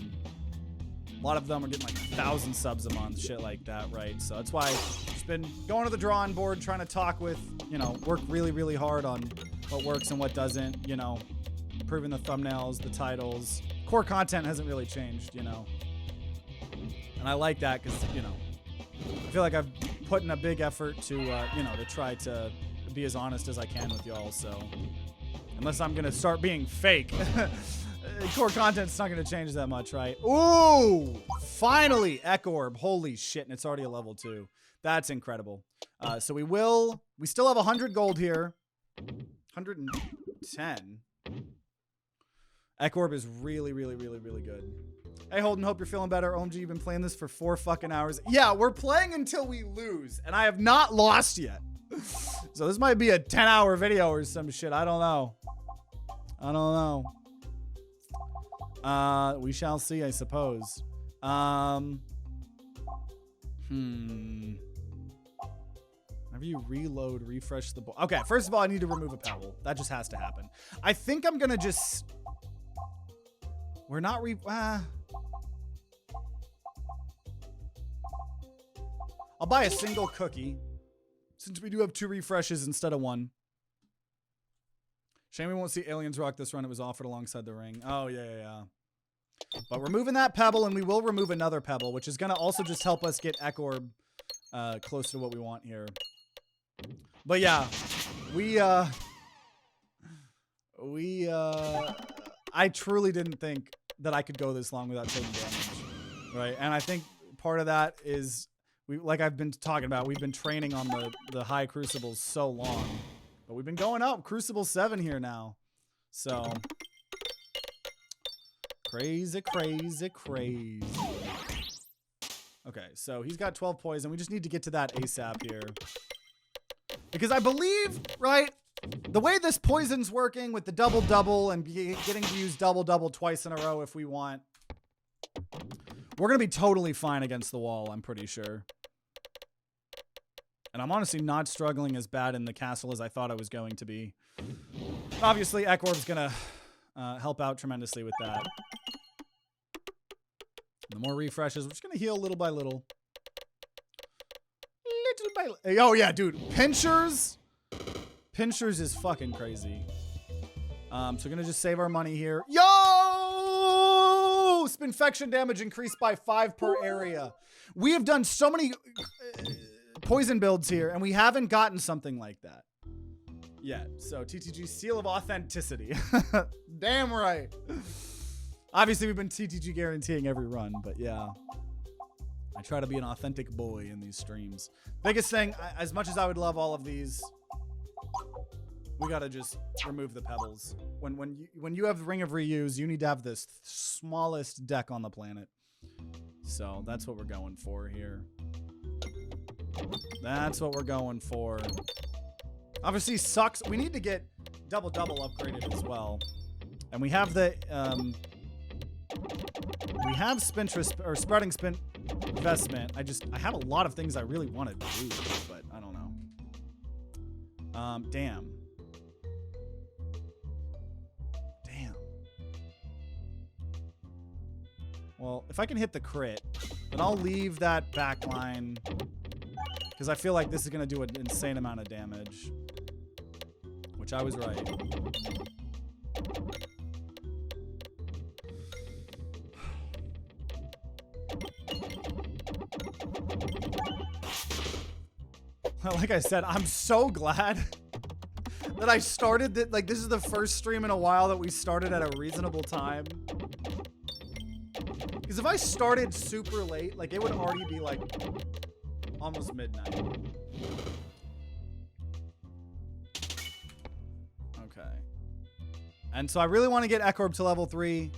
lot of them are getting like 1,000 subs a month, shit like that, right? So that's why I've just been going to the drawing board, trying to talk with, you know, work really, really hard on what works and what doesn't, you know, improving the thumbnails, the titles. Core content hasn't really changed, you know. And I like that because, you know, I feel like I've put in a big effort to, you know, to try to be as honest as I can with y'all. So unless I'm going to start being fake, core content's not going to change that much, right? Ooh, finally, Echo Orb. Holy shit, and it's already a level 2. That's incredible. So we still have 100 gold here. 110. Echo Orb is really, really, really, really good. Hey, Holden, hope you're feeling better. OMG, you've been playing this for 4 fucking hours. Yeah, we're playing until we lose, and I have not lost yet. So this might be a 10-hour video or some shit. I don't know. I don't know. We shall see, I suppose. Whenever you reload, refresh the board. Okay, first of all, I need to remove a pebble. That just has to happen. I think I'm gonna just... We're not I'll buy a single cookie, since we do have 2 refreshes instead of 1. Shame we won't see Aliens Rock this run. It was offered alongside the ring. Oh, yeah. But we're moving that pebble, and we will remove another pebble, which is going to also just help us get Ekorb close to what we want here. But yeah, I truly didn't think that I could go this long without taking damage, right? And I think part of that is, like I've been talking about, we've been training on the high crucibles so long, but we've been going up. Crucible 7 here now, so crazy. Okay, so he's got 12 poison. We just need to get to that ASAP here, because I believe, right, the way this poison's working with the double and getting to use double twice in a row if we want, we're going to be totally fine against the wall, I'm pretty sure. And I'm honestly not struggling as bad in the castle as I thought I was going to be. Obviously, Ekorb's going to help out tremendously with that. The more refreshes, we're just going to heal little by little. Oh, yeah, dude. Pinchers is fucking crazy. So we're gonna just save our money here. Yo! Spinfection damage increased by 5 per area. We have done so many poison builds here, and we haven't gotten something like that yet. So TTG Seal of Authenticity. Damn right. Obviously, we've been TTG guaranteeing every run, but yeah. I try to be an authentic boy in these streams. Biggest thing, as much as I would love all of these, we gotta just remove the pebbles. When you have the Ring of Reuse, you need to have this smallest deck on the planet. So that's what we're going for here. That's what we're going for. Obviously sucks. We need to get double upgraded as well. And we have the we have Spintress or Sprouting Spin Investment. I have a lot of things I really want to do, but I don't know. Damn. Well, if I can hit the crit, then I'll leave that back line, because I feel like this is going to do an insane amount of damage, which I was right. Like I said, I'm so glad that I started that. Like, this is the first stream in a while that we started at a reasonable time. Because if I started super late, like, it would already be like almost midnight. Okay. And so I really want to get Ekorb to level 3.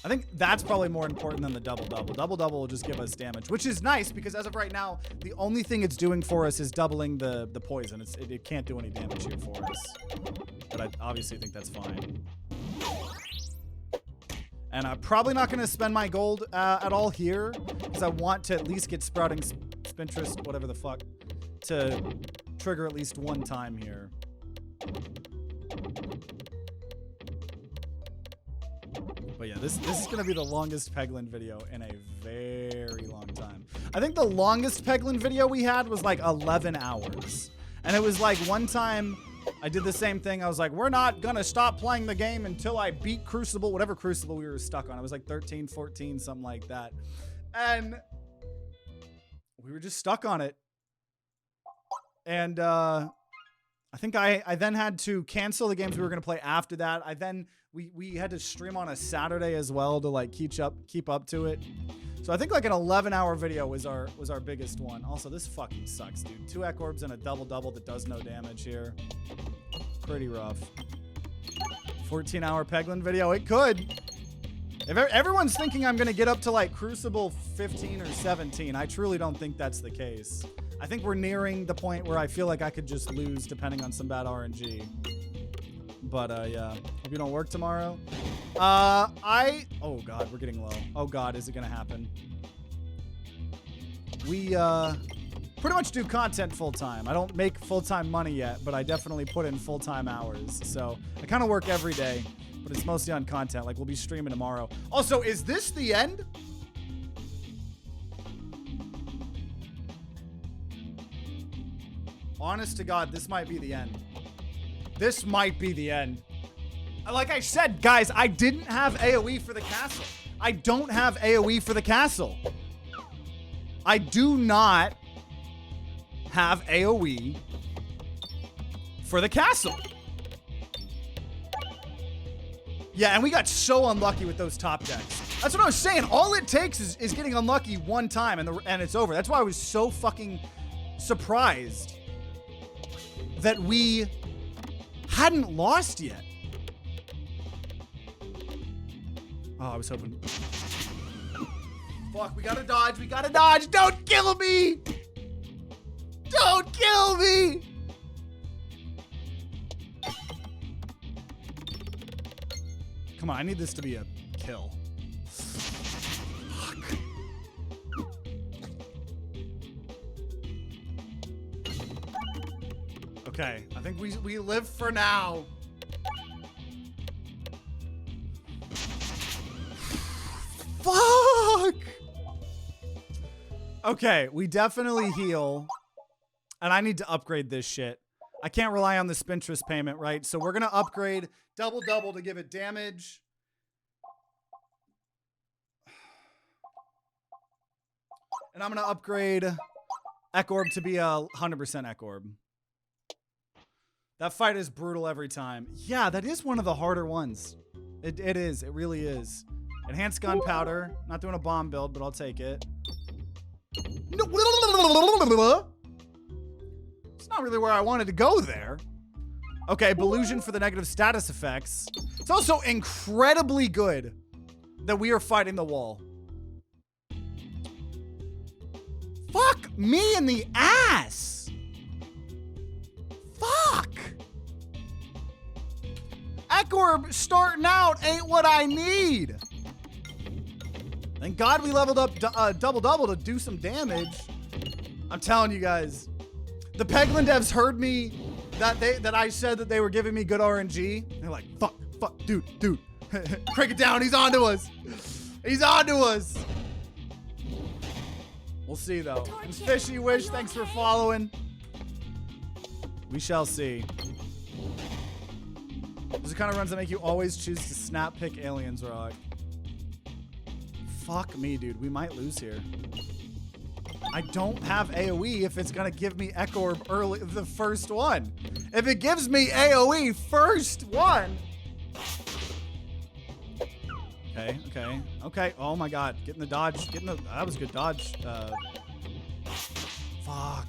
I think that's probably more important than the double. Double will just give us damage, which is nice because as of right now, the only thing it's doing for us is doubling the poison. It can't do any damage here for us. But I obviously think that's fine. And I'm probably not going to spend my gold at all here, because I want to at least get Sprouting Spintress, whatever the fuck, to trigger at least one time here. But yeah, this is going to be the longest Peglin video in a very long time. I think the longest Peglin video we had was like 11 hours. And it was like one time I did the same thing. I was like, we're not going to stop playing the game until I beat Crucible, whatever Crucible we were stuck on. It was like 13, 14, something like that. And we were just stuck on it. And I think I then had to cancel the games we were going to play after that. We had to stream on a Saturday as well to like keep up to it. So I think like an 11-hour video was our biggest one. Also, this fucking sucks, dude. 2 Ekorbs and a double that does no damage here. Pretty rough. 14-hour Peglin video. It could. If everyone's thinking I'm gonna get up to like Crucible 15 or 17, I truly don't think that's the case. I think we're nearing the point where I feel like I could just lose depending on some bad RNG. But yeah, hope you don't work tomorrow. Oh God, we're getting low. Oh God, is it gonna happen? We pretty much do content full-time. I don't make full-time money yet, but I definitely put in full-time hours. So I kind of work every day, but it's mostly on content. Like, we'll be streaming tomorrow. Also, is this the end? Honest to God, this might be the end. This might be the end. Like I said, guys, I didn't have AoE for the castle. I don't have AoE for the castle. I do not have AoE for the castle. Yeah, and we got so unlucky with those top decks. That's what I was saying. All it takes is getting unlucky one time and it's over. That's why I was so fucking surprised that we hadn't lost yet. Oh, I was hoping. Fuck, we gotta dodge. We gotta dodge. Don't kill me. Don't kill me. Come on, I need this to be a kill. Fuck. Okay, I think we live for now. Fuck! Okay, we definitely heal. And I need to upgrade this shit. I can't rely on the Spintress payment, right? So we're gonna upgrade double to give it damage. And I'm gonna upgrade Ekorb to be a 100% Ekorb. That fight is brutal every time. Yeah, that is one of the harder ones. It is, it really is. Enhanced gunpowder. Not doing a bomb build, but I'll take it. No. It's not really where I wanted to go there. Okay, Belusion for the negative status effects. It's also incredibly good that we are fighting the wall. Fuck me in the ass. Fuck. Ekorb starting out ain't what I need. Thank God we leveled up double to do some damage. I'm telling you guys, the Peglin devs heard me that I said that they were giving me good RNG. They're like, fuck, dude. Crank it down. He's onto us. He's onto us. We'll see though. And Fishy Wish, thanks for following. We shall see. Those are the kind of runs that make you always choose to snap pick Aliens Rock. Fuck me, dude. We might lose here. I don't have AoE if it's gonna give me Ekorb early, the first one. If it gives me AoE first one. Okay. Oh my God. Getting the dodge. That was a good dodge. Fuck.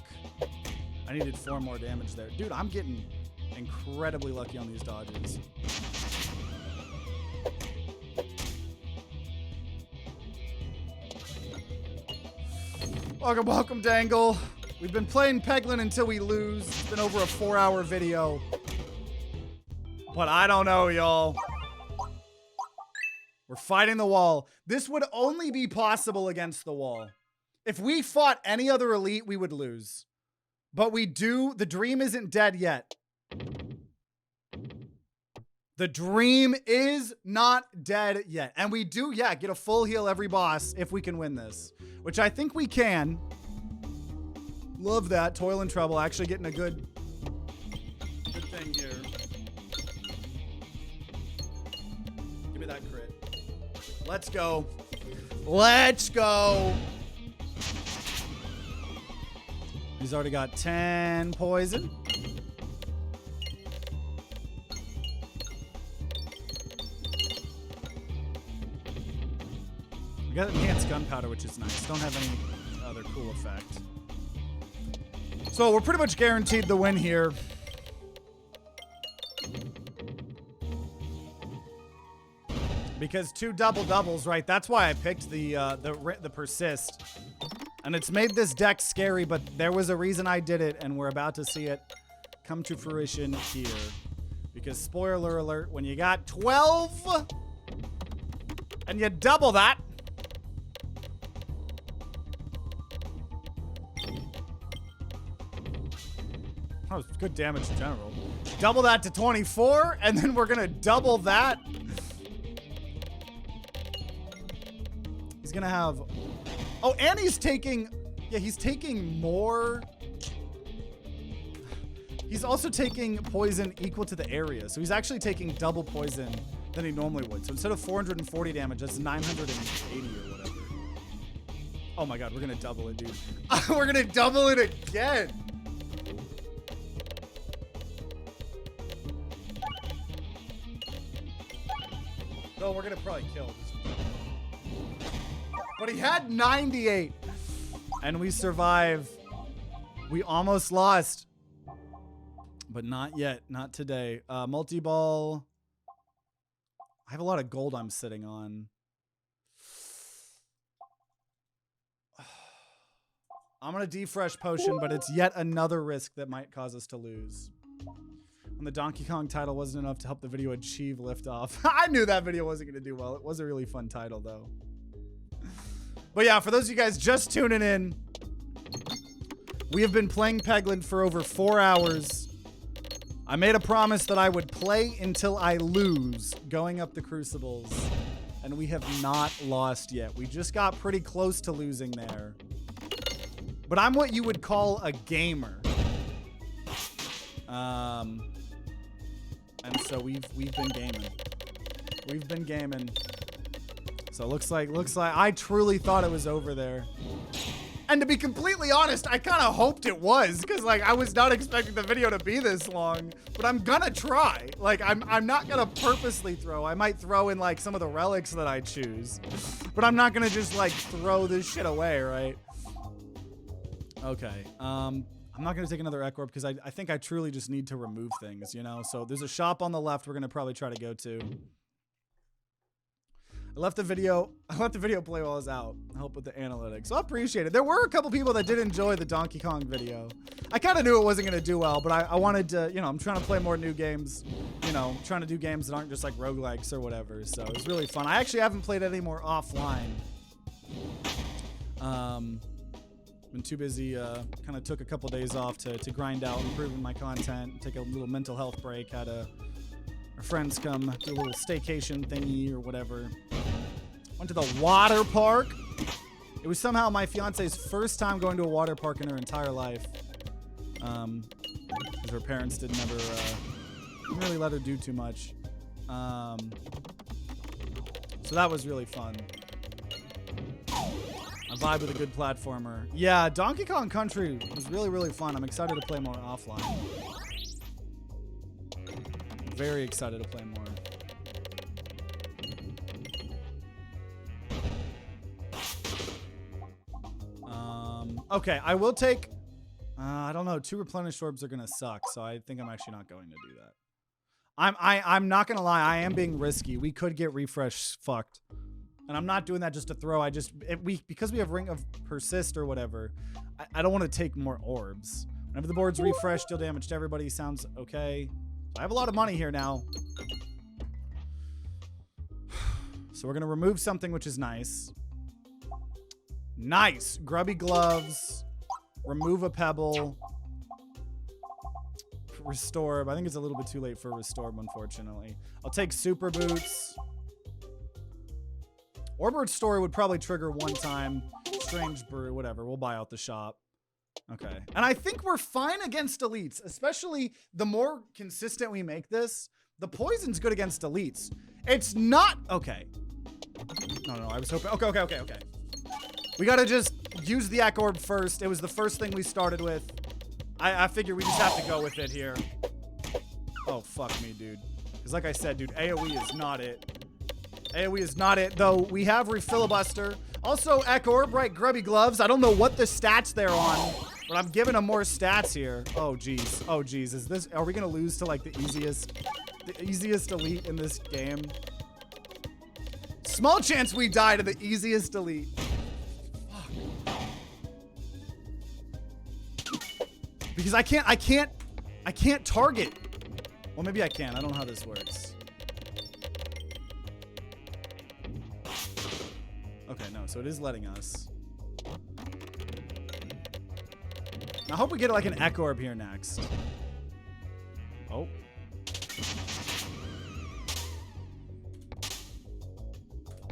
I needed 4 more damage there. Dude, I'm getting incredibly lucky on these dodges. Welcome, Dangle. We've been playing Peglin until we lose. It's been over a 4-hour video. But I don't know, y'all. We're fighting the wall. This would only be possible against the wall. If we fought any other elite, we would lose. But we do. The dream isn't dead yet. The dream is not dead yet. And we do, yeah, get a full heal every boss if we can win this. Which I think we can. Love that. Toil and Trouble. Actually getting a good thing here. Give me that crit. Let's go. Let's go. He's already got 10 poison. We got enhanced gunpowder, which is nice. Don't have any other cool effect. So we're pretty much guaranteed the win here. Because 2 doubles, right? That's why I picked the persist. And it's made this deck scary, but there was a reason I did it, and we're about to see it come to fruition here. Because spoiler alert, when you got 12 and you double that, that was good damage in general. Double that to 24, and then we're gonna double that. He's gonna have... Oh, and he's taking... Yeah, he's taking more... He's also taking poison equal to the area. So he's actually taking double poison than he normally would. So instead of 440 damage, that's 980 or whatever. Oh my god, we're gonna double it, dude. We're gonna double it again. No, we're gonna probably kill this. But he had 98. And we survive. We almost lost. But not yet. Not today. Multi-ball. I have a lot of gold I'm sitting on. I'm going to defresh potion, but it's yet another risk that might cause us to lose. When the Donkey Kong title wasn't enough to help the video achieve liftoff. I knew that video wasn't going to do well. It was a really fun title, though. But yeah, for those of you guys just tuning in, we have been playing Peglin for over 4 hours. I made a promise that I would play until I lose going up the Crucibles, and we have not lost yet. We just got pretty close to losing there. But I'm what you would call a gamer. And so we've been gaming. We've been gaming. So looks like I truly thought it was over there. And to be completely honest, I kind of hoped it was, because like I was not expecting the video to be this long, but I'm gonna try. Like I'm not gonna purposely throw. I might throw in like some of the relics that I choose, but I'm not gonna just like throw this shit away, right? Okay. I'm not gonna take another Eck Orb because I think I truly just need to remove things, you know? So there's a shop on the left we're gonna probably try to go to. I left the video play while I was out. Help with the analytics. So I appreciate it. There were a couple people that did enjoy the Donkey Kong video. I kind of knew it wasn't going to do well, but I wanted to, you know, I'm trying to play more new games. You know, trying to do games that aren't just like roguelikes or whatever. So it was really fun. I actually haven't played any more offline. Been too busy. Kind of took a couple days off to grind out, improving my content, take a little mental health break. Had our friends come do a little staycation thingy or whatever. Went to the water park. It was somehow my fiance's first time going to a water park in her entire life. Because her parents didn't really let her do too much. So that was really fun. I vibe with a good platformer. Yeah, Donkey Kong Country was really, really fun. I'm excited to play more offline. Very excited to play more. Okay, I will take, I don't know, 2 replenished orbs are gonna suck, so I think I'm actually not going to do that. I'm not gonna lie, I am being risky. We could get refresh fucked. And I'm not doing that just to throw. Because we have Ring of Persist or whatever, I don't want to take more orbs. Whenever the board's refreshed, deal damage to everybody. Sounds okay. I have a lot of money here now. So we're going to remove something, which is nice. Nice. Grubby gloves. Remove a pebble. Restore. I think it's a little bit too late for restore, unfortunately. I'll take super boots. Orb Story would probably trigger one time. Strange brew, whatever. We'll buy out the shop. Okay. And I think we're fine against elites, especially the more consistent we make this. The poison's good against elites. It's not... Okay. No, I was hoping... Okay. We gotta just use the Eck Orb first. It was the first thing we started with. I figure we just have to go with it here. Oh, fuck me, dude. Because like I said, dude, AoE is not it. AoE is not it, though we have Refilibuster. Also, Eck Orb, right? Grubby Gloves. I don't know what the stats they're on, but I'm giving them more stats here. Oh, geez. Oh, geez. Is this... Are we going to lose to, like, the easiest elite in this game? Small chance we die to the easiest elite. Fuck. Because I can't target. Well, maybe I can. I don't know how this works. Okay, no, so it is letting us. I hope we get like an Eck Orb here next. Oh.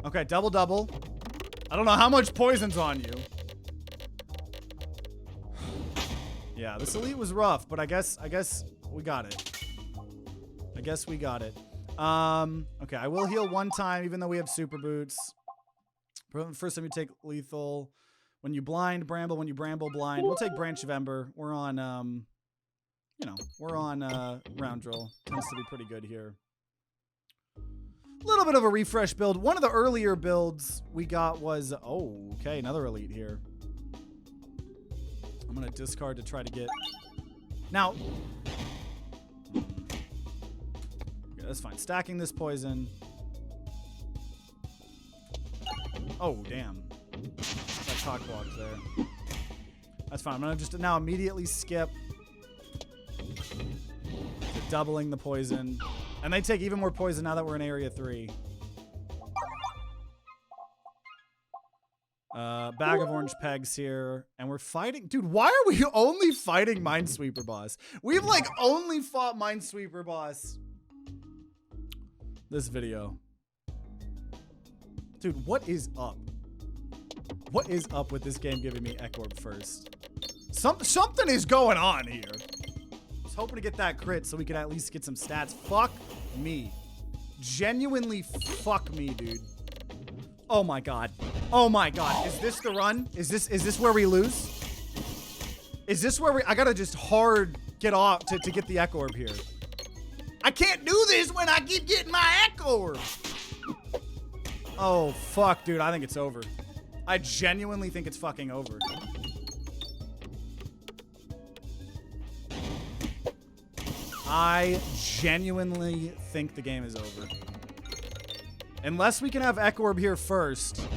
Okay, double. I don't know how much poison's on you. Yeah, this elite was rough, but I guess We got it. I guess we got it. Okay, I will heal one time, even though we have super boots. First time you take lethal. When you blind, bramble. When you bramble, blind. We'll take Branch of Ember. We're on, you know, we're on round drill. Tends to be pretty good here. A little bit of a refresh build. One of the earlier builds we got was, oh, okay, another elite here. I'm gonna discard to try to get. Now, okay, that's fine. Stacking this poison. Oh, damn. That cock blocked there. That's fine. I'm gonna just now immediately skip to doubling the poison. And they take even more poison now that we're in area 3. Bag of orange pegs here. And we're fighting. Dude, why are we only fighting Minesweeper boss? We've like only fought Minesweeper boss this video. Dude, what is up? What is up with this game giving me Ekorb first? Something is going on here. I was hoping to get that crit so we could at least get some stats. Fuck me. Genuinely fuck me, dude. Oh my god. Oh my god. Is this the run? Is this where we lose? Is this where I gotta just hard get off to get the Ekorb here. I can't do this when I keep getting my Ekorb. Oh fuck, dude. I think it's over. I genuinely think it's fucking over. I genuinely think the game is over. Unless we can have Ekorb here first.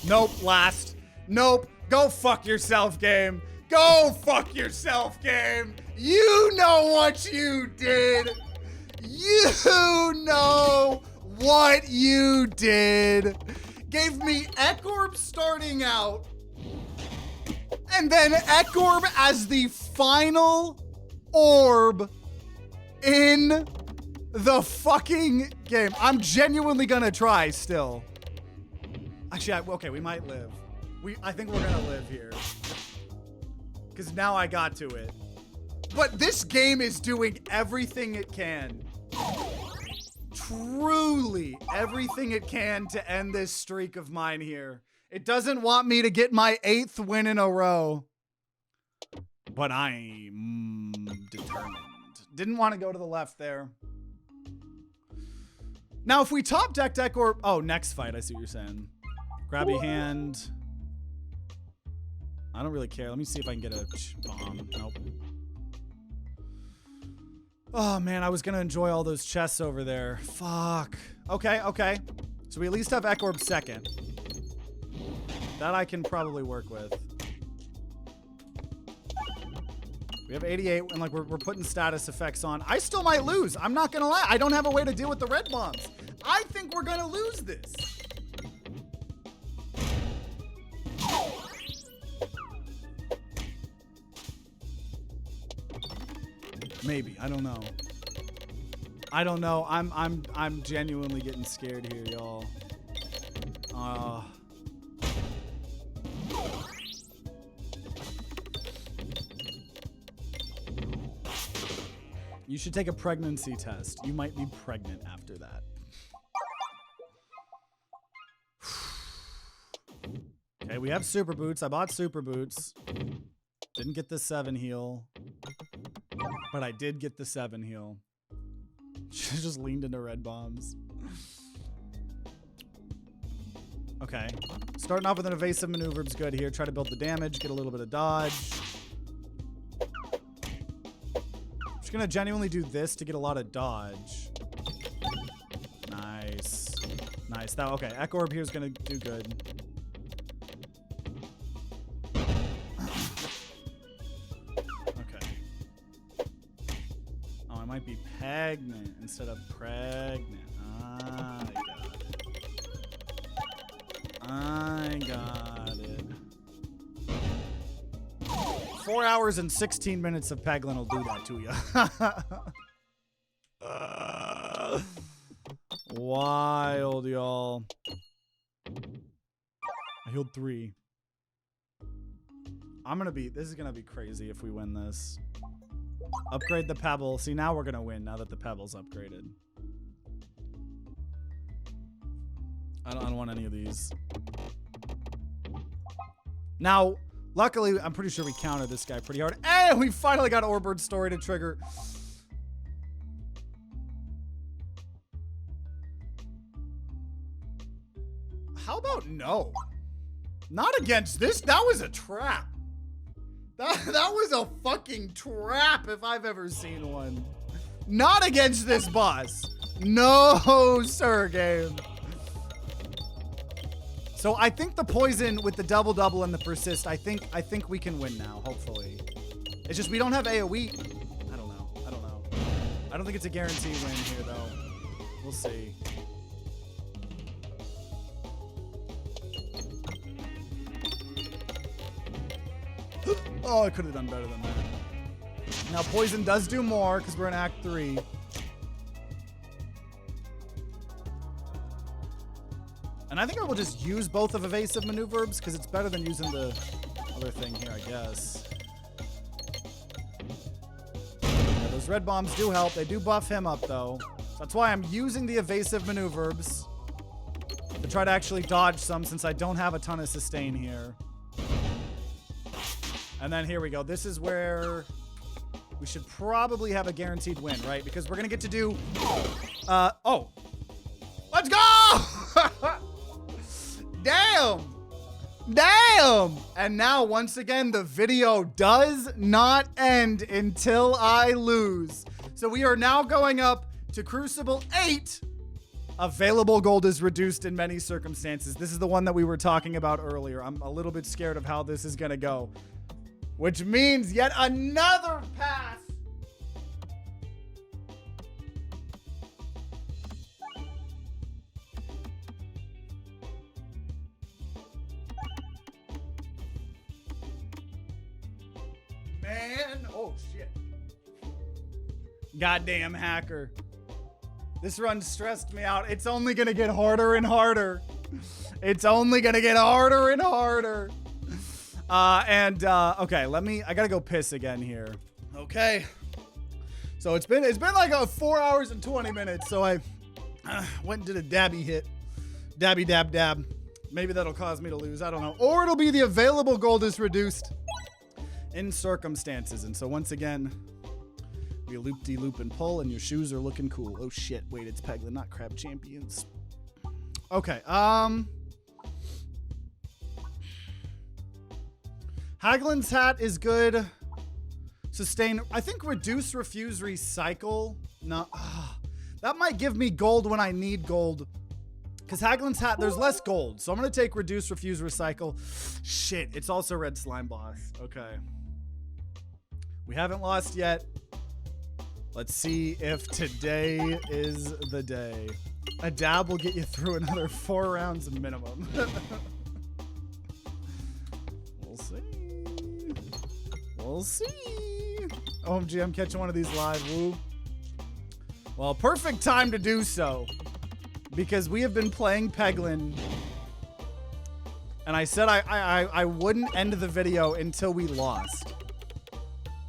Nope, last. Nope. Go fuck yourself, game. Go fuck yourself, game. You know what you did. You know what you did. Gave me Ekorb starting out. And then Ekorb as the final orb in the fucking game. I'm genuinely gonna try still. Actually, okay, we might live. I think we're gonna live here. Because now I got to it. But this game is doing everything it can. Truly everything it can to end this streak of mine here. It doesn't want me to get my 8th win in a row. But I'm determined. Didn't want to go to the left there. Now, if we top deck or... Oh, next fight. I see what you're saying. Grabby hand. I don't really care. Let me see if I can get a bomb. Nope. Oh, man. I was going to enjoy all those chests over there. Fuck. Okay, okay. So we at least have Ekorb second. That I can probably work with. We have 88, and like we're putting status effects on. I still might lose. I'm not gonna lie. I don't have a way to deal with the red bombs. I think we're gonna lose this. Maybe. I don't know. I don't know. I'm genuinely getting scared here, y'all. You should take a pregnancy test. You might be pregnant after that. Okay, we have super boots. I bought super boots. Didn't get the 7 heal. But I did get the 7 heal. Should've just leaned into red bombs. Okay. Starting off with an evasive maneuver is good here. Try to build the damage, get a little bit of dodge. I'm gonna genuinely do this to get a lot of dodge. Nice. Nice. That, okay, Ekorb here is gonna do good. Okay. Oh, I might be pregnant instead of pregnant. I got it. I got it. 4 hours and 16 minutes of Peglin will do that to you. Wild, y'all. I healed 3. This is gonna be crazy if we win this. Upgrade the pebble. See, now we're gonna win now that the pebble's upgraded. I don't want any of these. Now, luckily, I'm pretty sure we countered this guy pretty hard. And we finally got Orbird's story to trigger. How about no? Not against this. That was a trap. That was a fucking trap if I've ever seen one. Not against this boss. No, sir, game. So I think the poison with the double and the persist, I think we can win now, hopefully. It's just we don't have AoE. I don't know. I don't think it's a guaranteed win here though. We'll see. Oh, I could have done better than that. Now poison does do more because we're in Act 3. And I think I will just use both of evasive maneuvers because it's better than using the other thing here, I guess. Yeah, those red bombs do help. They do buff him up, though. So that's why I'm using the evasive maneuvers to try to actually dodge some since I don't have a ton of sustain here. And then here we go. This is where we should probably have a guaranteed win, right? Because we're going to get to do... oh. Let's go! Damn! Damn! And now, once again, the video does not end until I lose. So we are now going up to Crucible 8. Available gold is reduced in many circumstances. This is the one that we were talking about earlier. I'm a little bit scared of how this is going to go. Which means yet another pass. Man, oh shit. Goddamn hacker. This run stressed me out. It's only gonna get harder and harder. It's only gonna get harder and harder. Okay, I gotta go piss again here. Okay. So it's been like 4 hours and 20 minutes. So I went and did a dabby hit. Dabby dab dab. Maybe that'll cause me to lose. I don't know. Or it'll be the available gold is reduced in circumstances. And so once again, we loop-de-loop and pull and your shoes are looking cool. Oh shit. Wait, it's Peglin, not Crab Champions. Okay. Haglin's hat is good. Sustain. I think reduce, refuse, recycle. No, that might give me gold when I need gold. Because Haglin's hat, there's less gold. So I'm going to take reduce, refuse, recycle. Shit, it's also red slime boss. Okay. We haven't lost yet. Let's see if today is the day. A dab will get you through another 4 rounds minimum. We'll see. We'll see. OMG, I'm catching one of these live. Woo. Well, perfect time to do so. Because we have been playing Peglin. And I said I wouldn't end the video until we lost.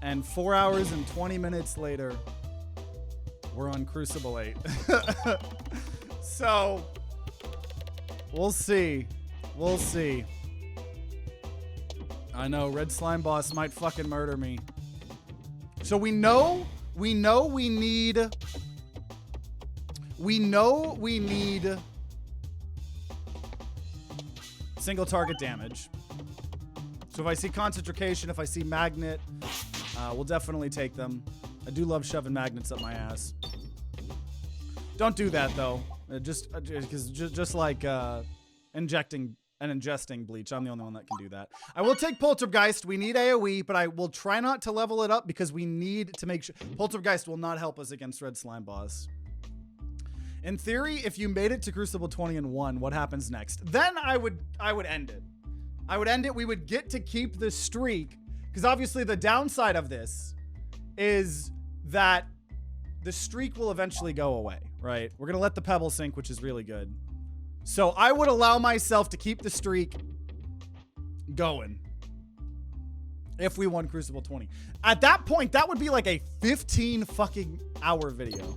And 4 hours and 20 minutes later, we're on Crucible 8. So, we'll see. We'll see. I know, Red Slime Boss might fucking murder me. So we know we need single target damage. So if I see concentration, if I see magnet, we'll definitely take them. I do love shoving magnets up my ass. Don't do that though. Just like injecting and ingesting bleach. I'm the only one that can do that. I will take Poltergeist. We need AoE, but I will try not to level it up because we need to make sure. Poltergeist will not help us against Red Slime Boss. In theory, if you made it to Crucible 20 and 1, what happens next? Then I would end it. I would end it. We would get to keep the streak because obviously the downside of this is that the streak will eventually go away, right? We're going to let the pebble sink, which is really good. So I would allow myself to keep the streak going. If we won Crucible 20. At that point, that would be like a 15 fucking hour video.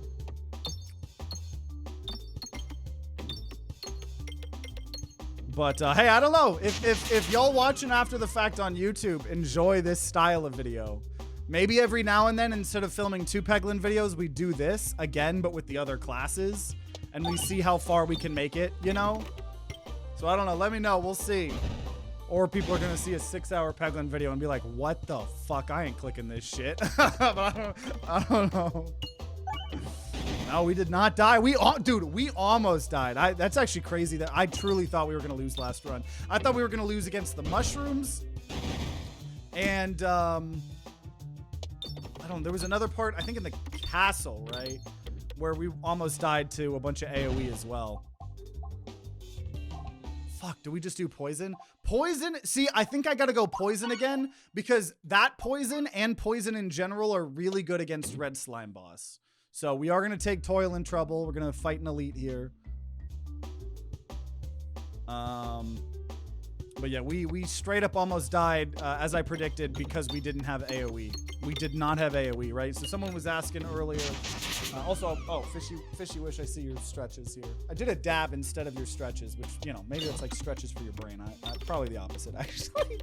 But hey, I don't know. If y'all watching after the fact on YouTube enjoy this style of video, maybe every now and then, instead of filming 2 Peglin videos, we do this again, but with the other classes, and we see how far we can make it, you know? So I don't know. Let me know. We'll see. Or people are going to see a 6-hour Peglin video and be like, what the fuck? I ain't clicking this shit. But I don't know. No, we did not die. Dude, we almost died. That's actually crazy that I truly thought we were going to lose last run. I thought we were going to lose against the mushrooms. And, there was another part, I think in the castle, right? Where we almost died to a bunch of AoE as well. Fuck, do we just do poison? Poison? See, I think I gotta go poison again because that poison and poison in general are really good against red slime boss. So we are gonna take toil and trouble. We're gonna fight an elite here. But yeah, we straight up almost died as I predicted because we didn't have AoE. We did not have AoE, right? So someone was asking earlier. Also, oh, fishy, wish I see your stretches here. I did a dab instead of your stretches, which, you know, maybe it's like stretches for your brain. Probably the opposite, actually.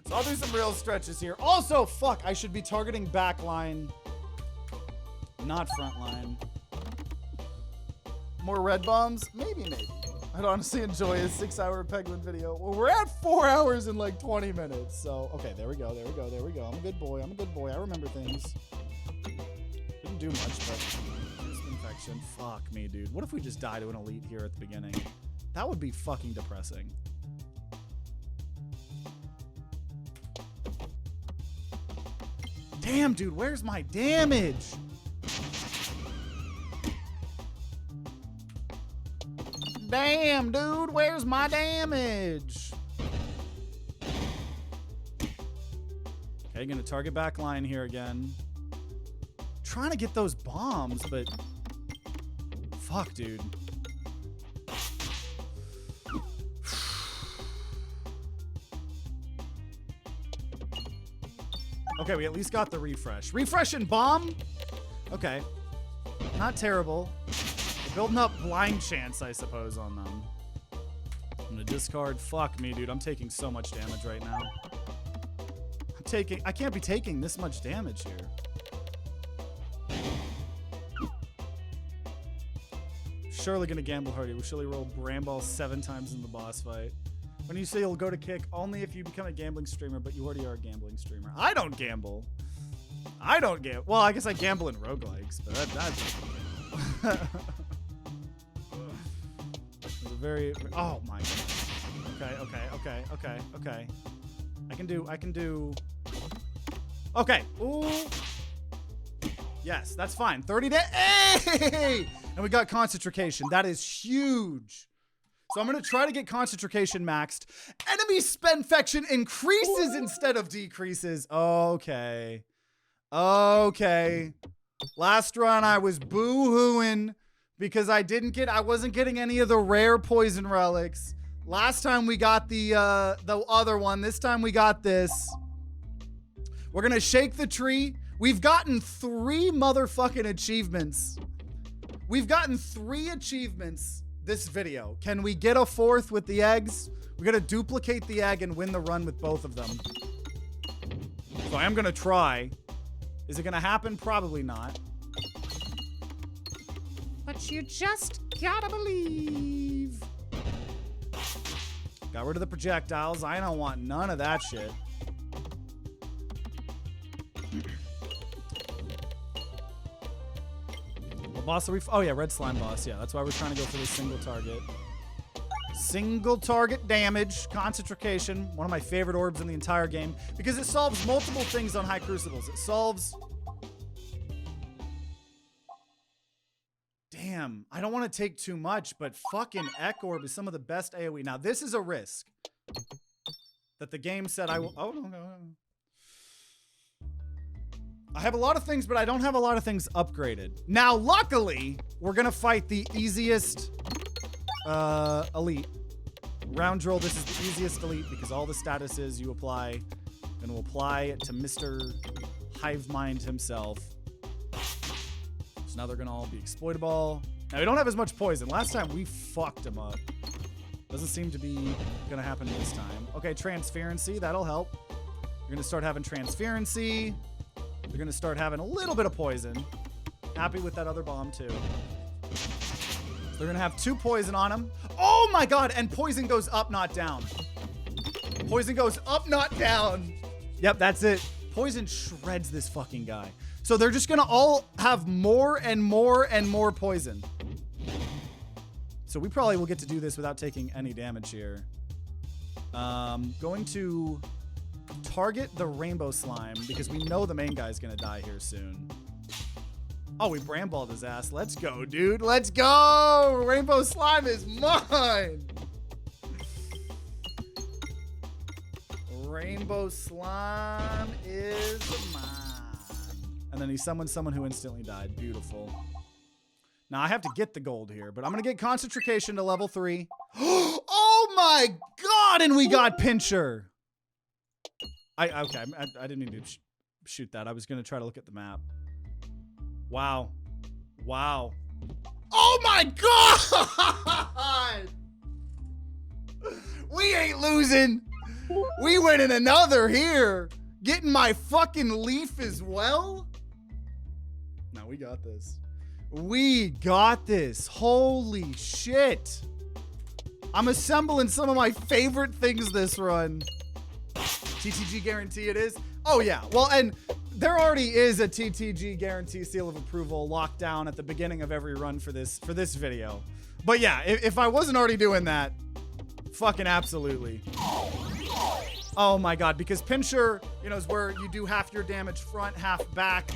So I'll do some real stretches here. Also, fuck, I should be targeting back line, not front line. More red bombs? Maybe. I'd honestly enjoy a 6-hour Peglin video. Well, we're at 4 hours and like 20 minutes. So, okay, there we go. I'm a good boy. I remember things. Didn't do much, but infection. Fuck me, dude. What if we just die to an elite here at the beginning? That would be fucking depressing. Damn, dude, where's my damage? Damn, dude, where's my damage? Okay, gonna target back line here again. Trying to get those bombs, but fuck, dude. Okay, we at least got the refresh. Refresh and bomb? Okay. Not terrible. Building up blind chance, I suppose, on them. I'm gonna discard. Fuck me, dude. I'm taking so much damage right now. I can't be taking this much damage here. Surely gonna gamble hardy. We surely roll Bramball 7 times in the boss fight. When you say you'll go to kick, only if you become a gambling streamer, but you already are a gambling streamer. I don't gamble. Well, I guess I gamble in roguelikes, but that's very, oh my god. Okay. I can do. Okay. Ooh. Yes, that's fine. 30 days. Hey! And we got concentration. That is huge. So I'm going to try to get concentration maxed. Enemy spinfection increases instead of decreases. Okay. Last run I was boo-hooing because I wasn't getting any of the rare poison relics. Last time we got the other one. This time we got this. We're gonna shake the tree. We've gotten 3 motherfucking achievements. We've gotten 3 achievements this video. Can we get a 4th with the eggs? We're gonna duplicate the egg and win the run with both of them. So I am gonna try. Is it gonna happen? Probably not. But you just gotta believe. Got rid of the projectiles. I don't want none of that shit. What boss are we? Oh yeah, red slime boss. Yeah, that's why we're trying to go for this single target. Single target damage, concentration. One of my favorite orbs in the entire game because it solves multiple things on high crucibles. It solves. Damn, I don't want to take too much, but fucking Ek Orb is some of the best AoE. Now, this is a risk that the game said I will. Oh, no. I have a lot of things, but I don't have a lot of things upgraded. Now, luckily, we're going to fight the easiest elite. Round drill, this is the easiest elite because all the statuses you apply Gonna apply it to Mr. Hive Mind himself. So now they're gonna all be exploitable. Now we don't have as much poison. Last time we fucked him up. Doesn't seem to be gonna happen this time. Okay, transferency, that'll help. You're gonna start having transferency. You're gonna start having a little bit of poison. Happy with that other bomb too. They're gonna have 2 poison on him. Oh my god, and poison goes up, not down. Poison goes up, not down. Yep, that's it. Poison shreds this fucking guy. So they're just gonna all have more and more and more poison. So we probably will get to do this without taking any damage here. Going to target the rainbow slime because we know the main guy's gonna die here soon. Oh, we bramballed his ass. Let's go, dude. Let's go. Rainbow slime is mine. Rainbow slime is mine. And then he summoned someone who instantly died. Beautiful. Now I have to get the gold here, but I'm going to get concentration to level 3. Oh my god, and we got Pincher. Okay, I didn't mean to shoot that. I was going to try to look at the map. Wow. Wow. Oh my god! We ain't losing. We winning another here. Getting my fucking leaf as well. No, we got this. We got this. Holy shit. I'm assembling some of my favorite things this run. TTG guarantee it is? Oh yeah. Well, and there already is a TTG guarantee seal of approval locked down at the beginning of every run for this video. But yeah, if I wasn't already doing that, fucking absolutely. Oh my god, because Pincher, you know, is where you do half your damage front, half back.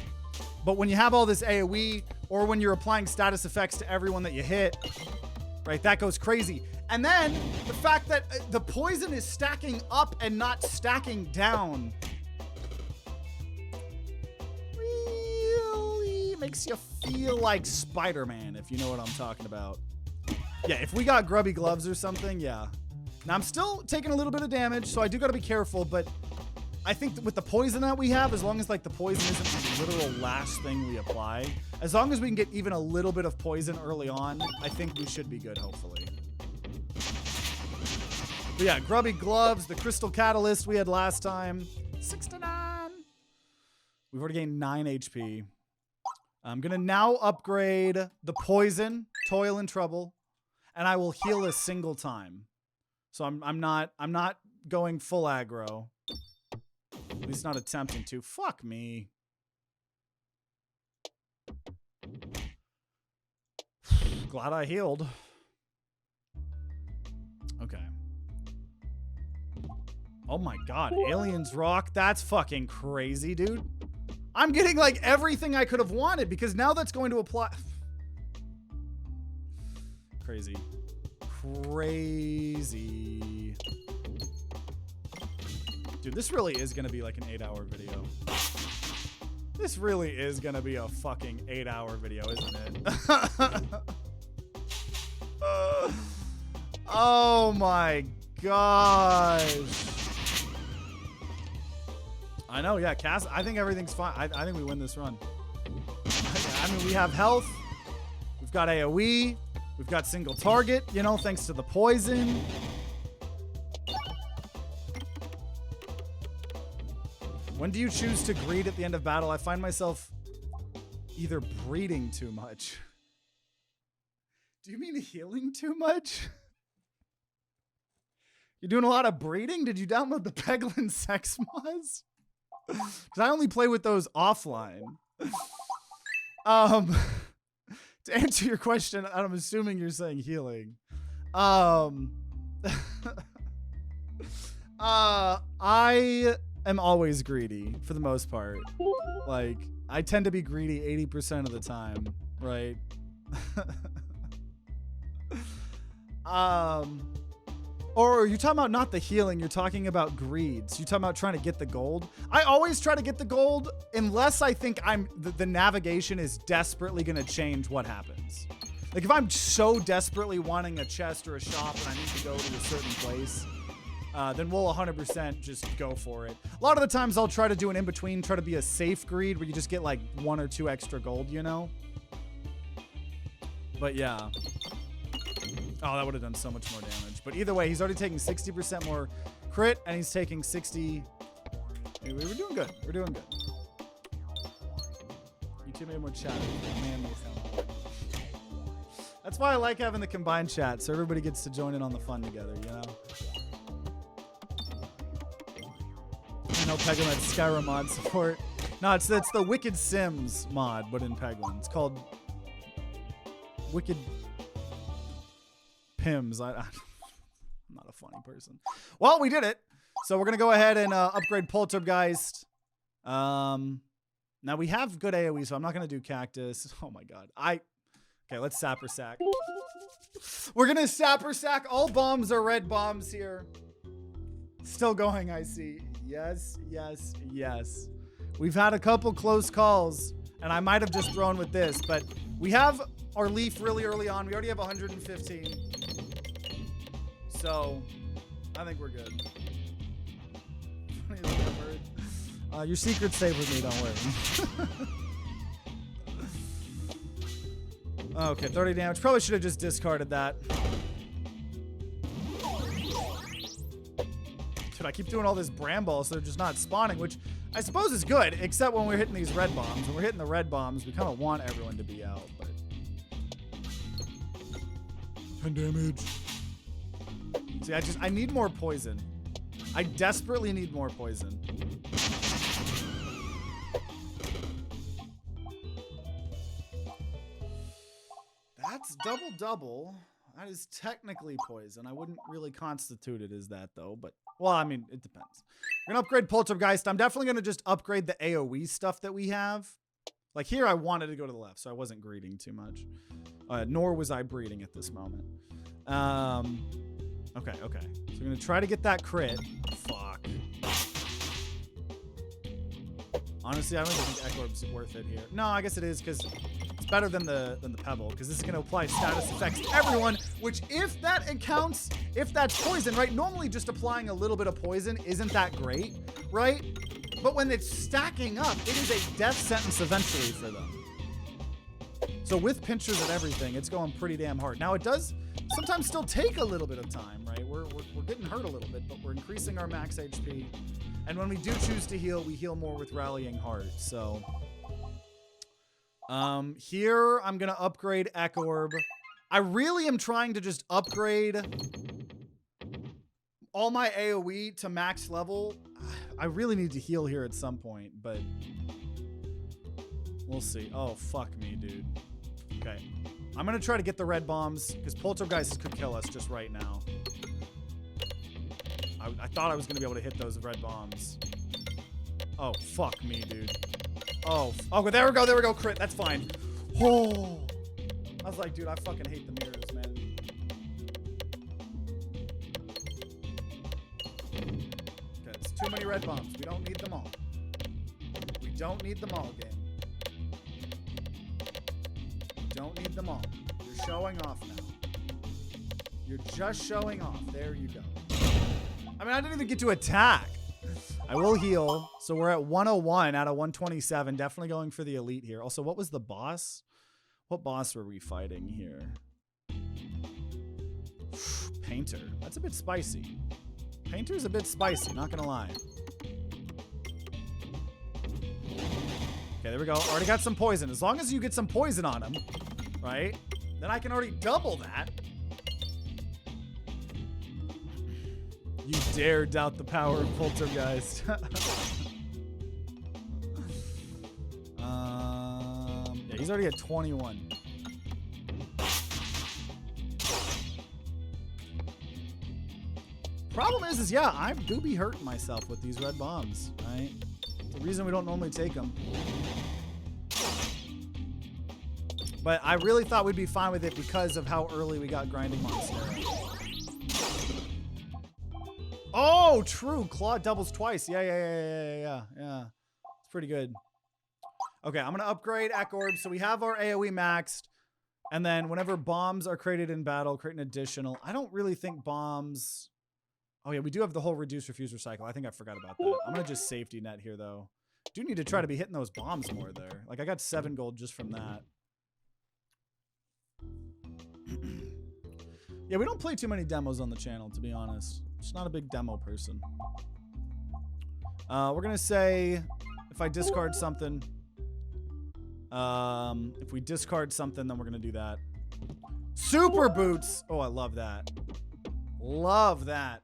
But when you have all this AoE, or when you're applying status effects to everyone that you hit, right, that goes crazy. And then the fact that the poison is stacking up and not stacking down really makes you feel like Spider-Man, if you know what I'm talking about. Yeah, if we got grubby gloves or something, yeah. Now I'm still taking a little bit of damage, so I do gotta be careful, but I think that with the poison that we have, as long as like the poison isn't the literal last thing we apply, as long as we can get even a little bit of poison early on, I think we should be good, hopefully. But yeah, grubby gloves, the crystal catalyst we had last time, 6 to 9. We've already gained 9 HP. I'm gonna now upgrade the poison, toil and trouble, and I will heal a single time. So I'm not going full aggro. At least not attempting to. Fuck me. Glad I healed. Okay. Oh my god, aliens rock. That's fucking crazy, dude. I'm getting like everything I could have wanted because now that's going to apply. Crazy. Crazy. Dude, this really is going to be like an 8-hour video. This really is going to be a fucking 8-hour video, isn't it? Oh my gosh. I know, yeah, Cass, I think everything's fine. I think we win this run. I mean, we have health. We've got AoE. We've got single target, you know, thanks to the poison. When do you choose to greed at the end of battle? I find myself either breeding too much. Do you mean healing too much? You're doing a lot of breeding? Did you download the Peglin sex mods? Because I only play with those offline. To answer your question, I'm assuming you're saying healing. I am always greedy for the most part. Like, I tend to be greedy 80% of the time, right? Or you're talking about not the healing, you're talking about greed. So you're talking about trying to get the gold. I always try to get the gold unless I think the navigation is desperately gonna change what happens. Like if I'm so desperately wanting a chest or a shop and I need to go to a certain place, then we'll 100% just go for it. A lot of the times I'll try to do an in-between, try to be a safe greed where you just get like 1 or 2 extra gold, you know? But yeah. Oh, that would have done so much more damage. But either way, he's already taking 60% more crit, and he's taking 60... We're doing good. We're doing good. You two made more chat. Man, they sound... That's why I like having the combined chat, so everybody gets to join in on the fun together, you know? I know Peglin had CRlmao mod support. No, it's the Wicked Sims mod, but in Peglin. It's called Wicked Pims. I'm not a funny person. Well, we did it. So we're going to go ahead and upgrade Poltergeist. Now we have good AoE, so I'm not going to do Cactus. Oh my god. Okay, let's Sapper Sack. We're going to Sapper Sack. All bombs are red bombs here. Still going, I see. Yes, yes, yes. We've had a couple close calls, and I might have just thrown with this, but we have our leaf really early on. We already have 115. So, I think we're good. Your secret's safe with me, don't worry. Okay, 30 damage. Probably should have just discarded that. Dude, I keep doing all this Bramble, so they're just not spawning, which I suppose is good, except when we're hitting these red bombs. When we're hitting the red bombs, we kind of want everyone to be out, but... 10 damage. See, I need more poison. I desperately need more poison. That's double-double. That is technically poison. I wouldn't really constitute it as that, though. But, well, I mean, it depends. We're going to upgrade Poltergeist. I'm definitely going to just upgrade the AoE stuff that we have. Like, here I wanted to go to the left, so I wasn't greeting too much. Nor was I breeding at this moment. Okay. So we're going to try to get that crit. Fuck. Honestly, I don't even think Echo Orb's worth it here. No, I guess it is, because it's better than the Pebble, because this is going to apply status effects to everyone, which if that accounts, if that's poison, right? Normally just applying a little bit of poison isn't that great, right? But when it's stacking up, it is a death sentence eventually for them. So with pinchers and everything, it's going pretty damn hard. Now it does sometimes still take a little bit of time, right? We're getting hurt a little bit, but we're increasing our max HP. And when we do choose to heal, we heal more with Rallying Heart. So here I'm going to upgrade Echo Orb. I really am trying to just upgrade all my AoE to max level. I really need to heal here at some point, but we'll see. Oh, fuck me, dude. Okay. I'm going to try to get the red bombs because Poltergeist could kill us just right now. I thought I was going to be able to hit those red bombs. Oh, fuck me, dude. Oh, there we go, crit. That's fine. Oh. I was like, dude, I fucking hate the mirrors, man. Okay, it's too many red bombs. We don't need them all. We don't need them all, game. We don't need them all. You're showing off now. You're just showing off. There you go. I mean, I didn't even get to attack. I will heal. So we're at 101 out of 127. Definitely going for the elite here. Also, what was the boss? What boss were we fighting here? Painter. That's a bit spicy. Painter's a bit spicy, not gonna lie. Okay, there we go. Already got some poison. As long as you get some poison on him, right? Then I can already double that. You dare doubt the power of Poltergeist. Yeah, he's already at 21. Problem is yeah, I do be hurting myself with these red bombs, right? It's the reason we don't normally take them. But I really thought we'd be fine with it because of how early we got grinding Monster. Oh, true. Claw doubles twice. Yeah. It's pretty good. Okay, I'm going to upgrade Echo Orb. So we have our AoE maxed. And then whenever bombs are created in battle, create an additional. I don't really think bombs... Oh, yeah, we do have the whole reduce, refuse, recycle. I think I forgot about that. I'm going to just safety net here, though. Do need to try to be hitting those bombs more there. Like, I got 7 gold just from that. Yeah, we don't play too many demos on the channel, to be honest. Just not a big demo person. We're going to say, if I discard something... if we discard something, then we're going to do that. Super boots! Oh, I love that. Love that.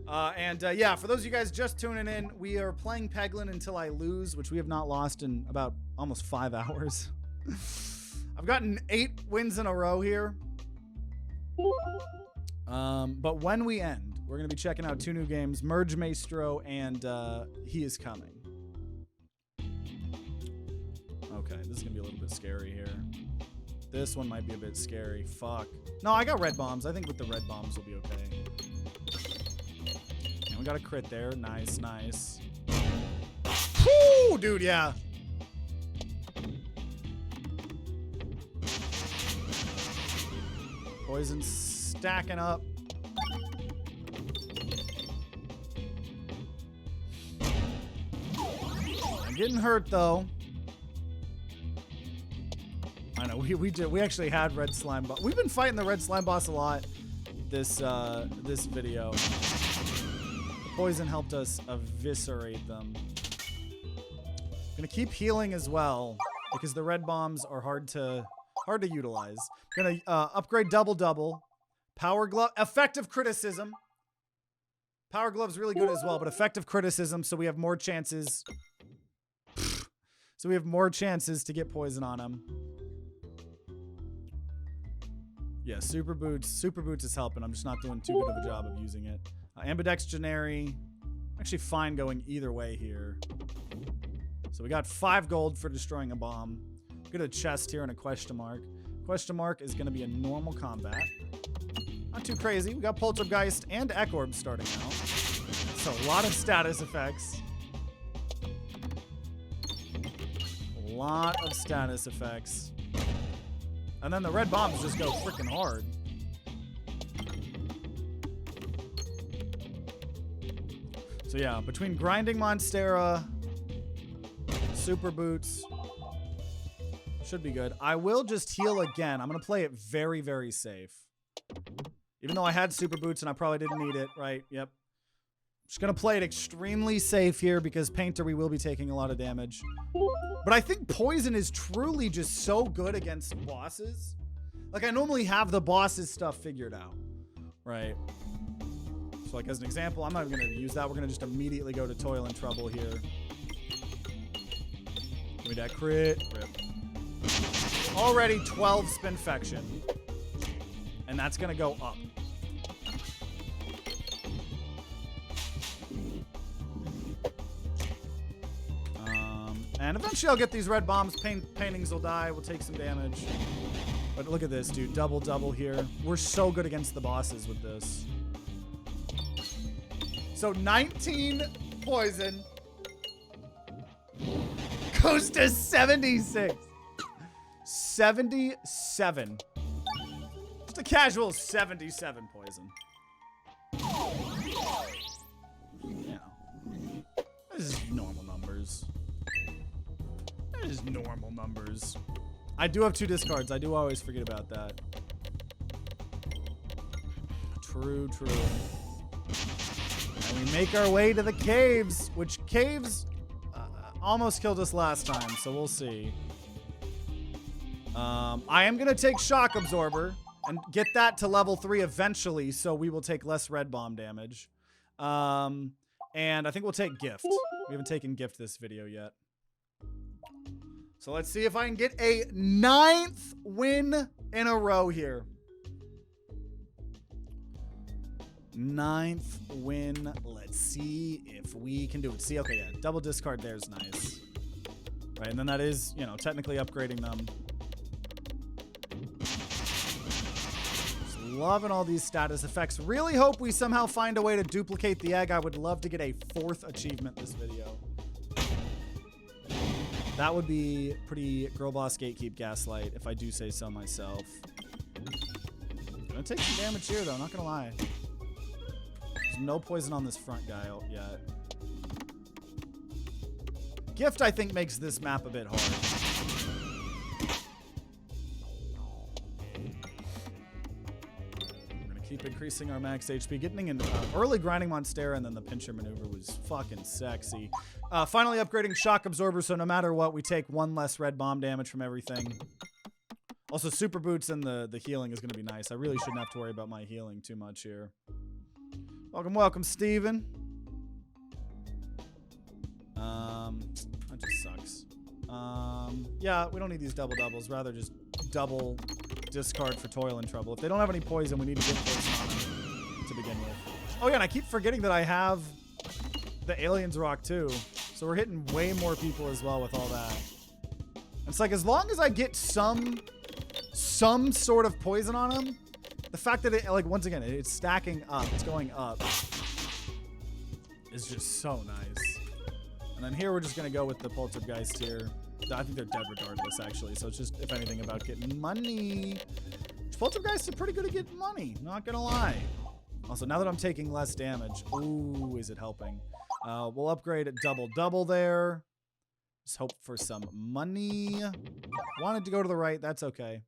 Yeah, for those of you guys just tuning in, we are playing Peglin until I lose, which we have not lost in about almost 5 hours. I've gotten 8 wins in a row here. But when we end, we're going to be checking out 2 new games, Merge Maestro and He Is Coming. Okay, this is going to be a little bit scary here. This one might be a bit scary. Fuck. No, I got red bombs. I think with the red bombs we'll be okay. And we got a crit there. Nice, nice. Woo, dude, yeah. Poison stacking up. I'm getting hurt though. I know we actually had red slime boss. We've been fighting the red slime boss a lot this this video. The poison helped us eviscerate them. Gonna keep healing as well because the red bombs are hard to utilize. Gonna upgrade double. Power glove, effective criticism. Power glove's really good as well, but effective criticism, so we have more chances. So we have more chances to get poison on him. Yeah, super boots. Super boots is helping. I'm just not doing too good of a job of using it. Ambidextrary. Actually fine going either way here. So we got 5 gold for destroying a bomb. Get a chest here and a question mark. Question mark is going to be a normal combat. Not too crazy. We got Poltergeist and Orb starting out. So a lot of status effects. A lot of status effects. And then the red bombs just go freaking hard. So yeah, between grinding Monstera, super boots, should be good. I will just heal again. I'm going to play it very, very safe. Even though I had super boots and I probably didn't need it, right? Yep. Just going to play it extremely safe here because Painter, we will be taking a lot of damage. But I think Poison is truly just so good against bosses. Like, I normally have the bosses stuff figured out, right? So, like, as an example, I'm not even going to use that. We're going to just immediately go to Toil and Trouble here. Give me that crit. Rip. Already 12 Spinfection. And that's going to go up. And eventually I'll get these red bombs. Paintings will die. We'll take some damage. But look at this, dude. Double here. We're so good against the bosses with this. So 19 poison. Goes to 76. 77. Just a casual 77 poison. Yeah. This is normal numbers. That is normal numbers. I do have 2 discards. I do always forget about that. True. And we make our way to the caves, which caves almost killed us last time, so we'll see. I am going to take Shock Absorber and get that to level 3 eventually, so we will take less red bomb damage. And I think we'll take Gift. We haven't taken Gift this video yet. So let's see if I can get a 9th win in a row here. 9th win. Let's see if we can do it. See, okay, yeah, double discard there is nice. Right, and then that is, you know, technically upgrading them. Just loving all these status effects. Really hope we somehow find a way to duplicate the egg. I would love to get a 4th achievement this video. That would be pretty Girl Boss Gatekeep Gaslight, if I do say so myself. Gonna take some damage here, though, not gonna lie. There's no poison on this front guy yet. Gift, I think, makes this map a bit hard. We're going to keep increasing our max HP. Getting into early grinding Monstera and then the pincher maneuver was fucking sexy. Finally upgrading shock absorber, so no matter what, we take 1 less red bomb damage from everything. Also, super boots and the healing is going to be nice. I really shouldn't have to worry about my healing too much here. Welcome, welcome, Steven. That just sucks. Yeah, we don't need these double doubles. Rather just double discard for toil and trouble. If they don't have any poison, we need to get poison on them to begin with. Oh yeah, and I keep forgetting that I have the aliens rock too. So we're hitting way more people as well with all that. It's like, as long as I get some sort of poison on them, the fact that it, like, once again, it's stacking up, it's going up, is just so nice. And then here we're just going to go with the Poltergeist here. I think they're dead regardless, actually. So it's just, if anything, about getting money. Poltergeists are pretty good at getting money, not going to lie. Also, now that I'm taking less damage, ooh, is it helping? We'll upgrade at double there. Just hope for some money. Wanted to go to the right, that's okay.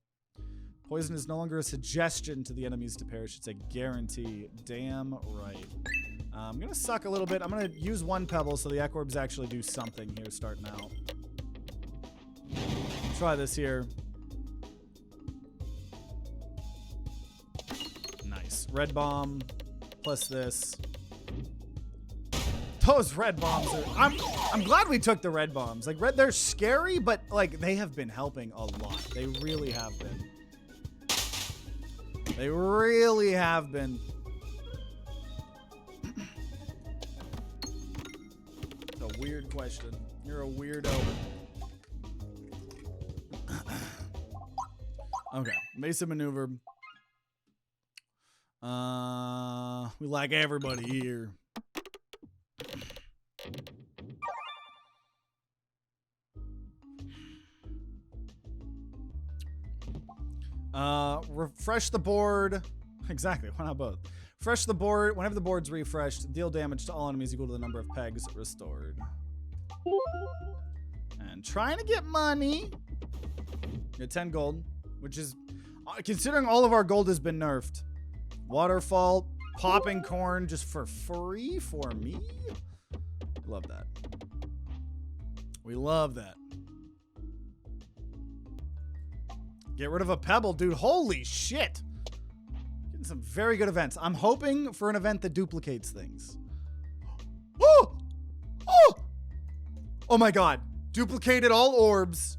Poison is no longer a suggestion to the enemies to perish. It's a guarantee. Damn right. I'm going to suck a little bit. I'm going to use 1 pebble so the Echorbs actually do something here starting out. Try this here. Nice. Red bomb plus this. Those red bombs are... I'm glad we took the red bombs. Like, they're scary, but, like, they have been helping a lot. They really have been. They really have been. It's a weird question. You're a weirdo. Okay, Mesa maneuver. We like everybody here. Refresh the board. Exactly, why not both? Refresh the board. Whenever the board's refreshed, deal damage to all enemies equal to the number of pegs restored. And trying to get money. Get 10 gold, which is, considering all of our gold has been nerfed. Waterfall, popping corn just for free for me. Love that. We love that. Get rid of a pebble, dude. Holy shit. Getting some very good events. I'm hoping for an event that duplicates things. Oh! Oh! Oh my god. Duplicated all orbs.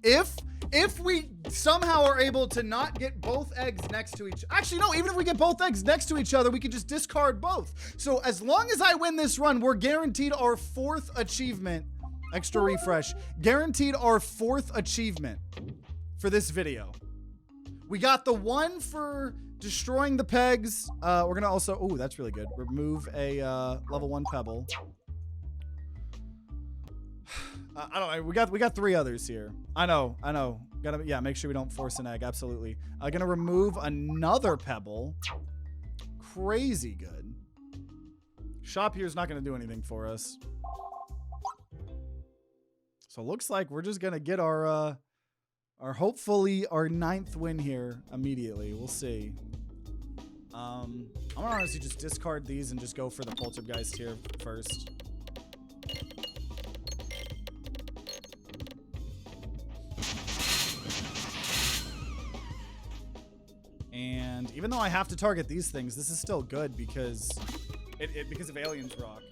If we somehow are able to not get both eggs next to each... Actually, no. Even if we get both eggs next to each other, we can just discard both. So as long as I win this run, we're guaranteed our 4th achievement. Extra refresh. Guaranteed our 4th achievement for this video. We got the one for destroying the pegs. We're gonna also, oh, that's really good. Remove a level 1 pebble. I don't know. We got 3 others here. I know. Gotta, yeah, make sure we don't force an egg. Absolutely. Gonna remove another pebble. Crazy good. Shop here is not gonna do anything for us. So it looks like we're just gonna get our hopefully our 9th win here immediately. We'll see. I'm gonna honestly just discard these and just go for the Poltergeist here first. And even though I have to target these things, this is still good because because of Aliens Rock.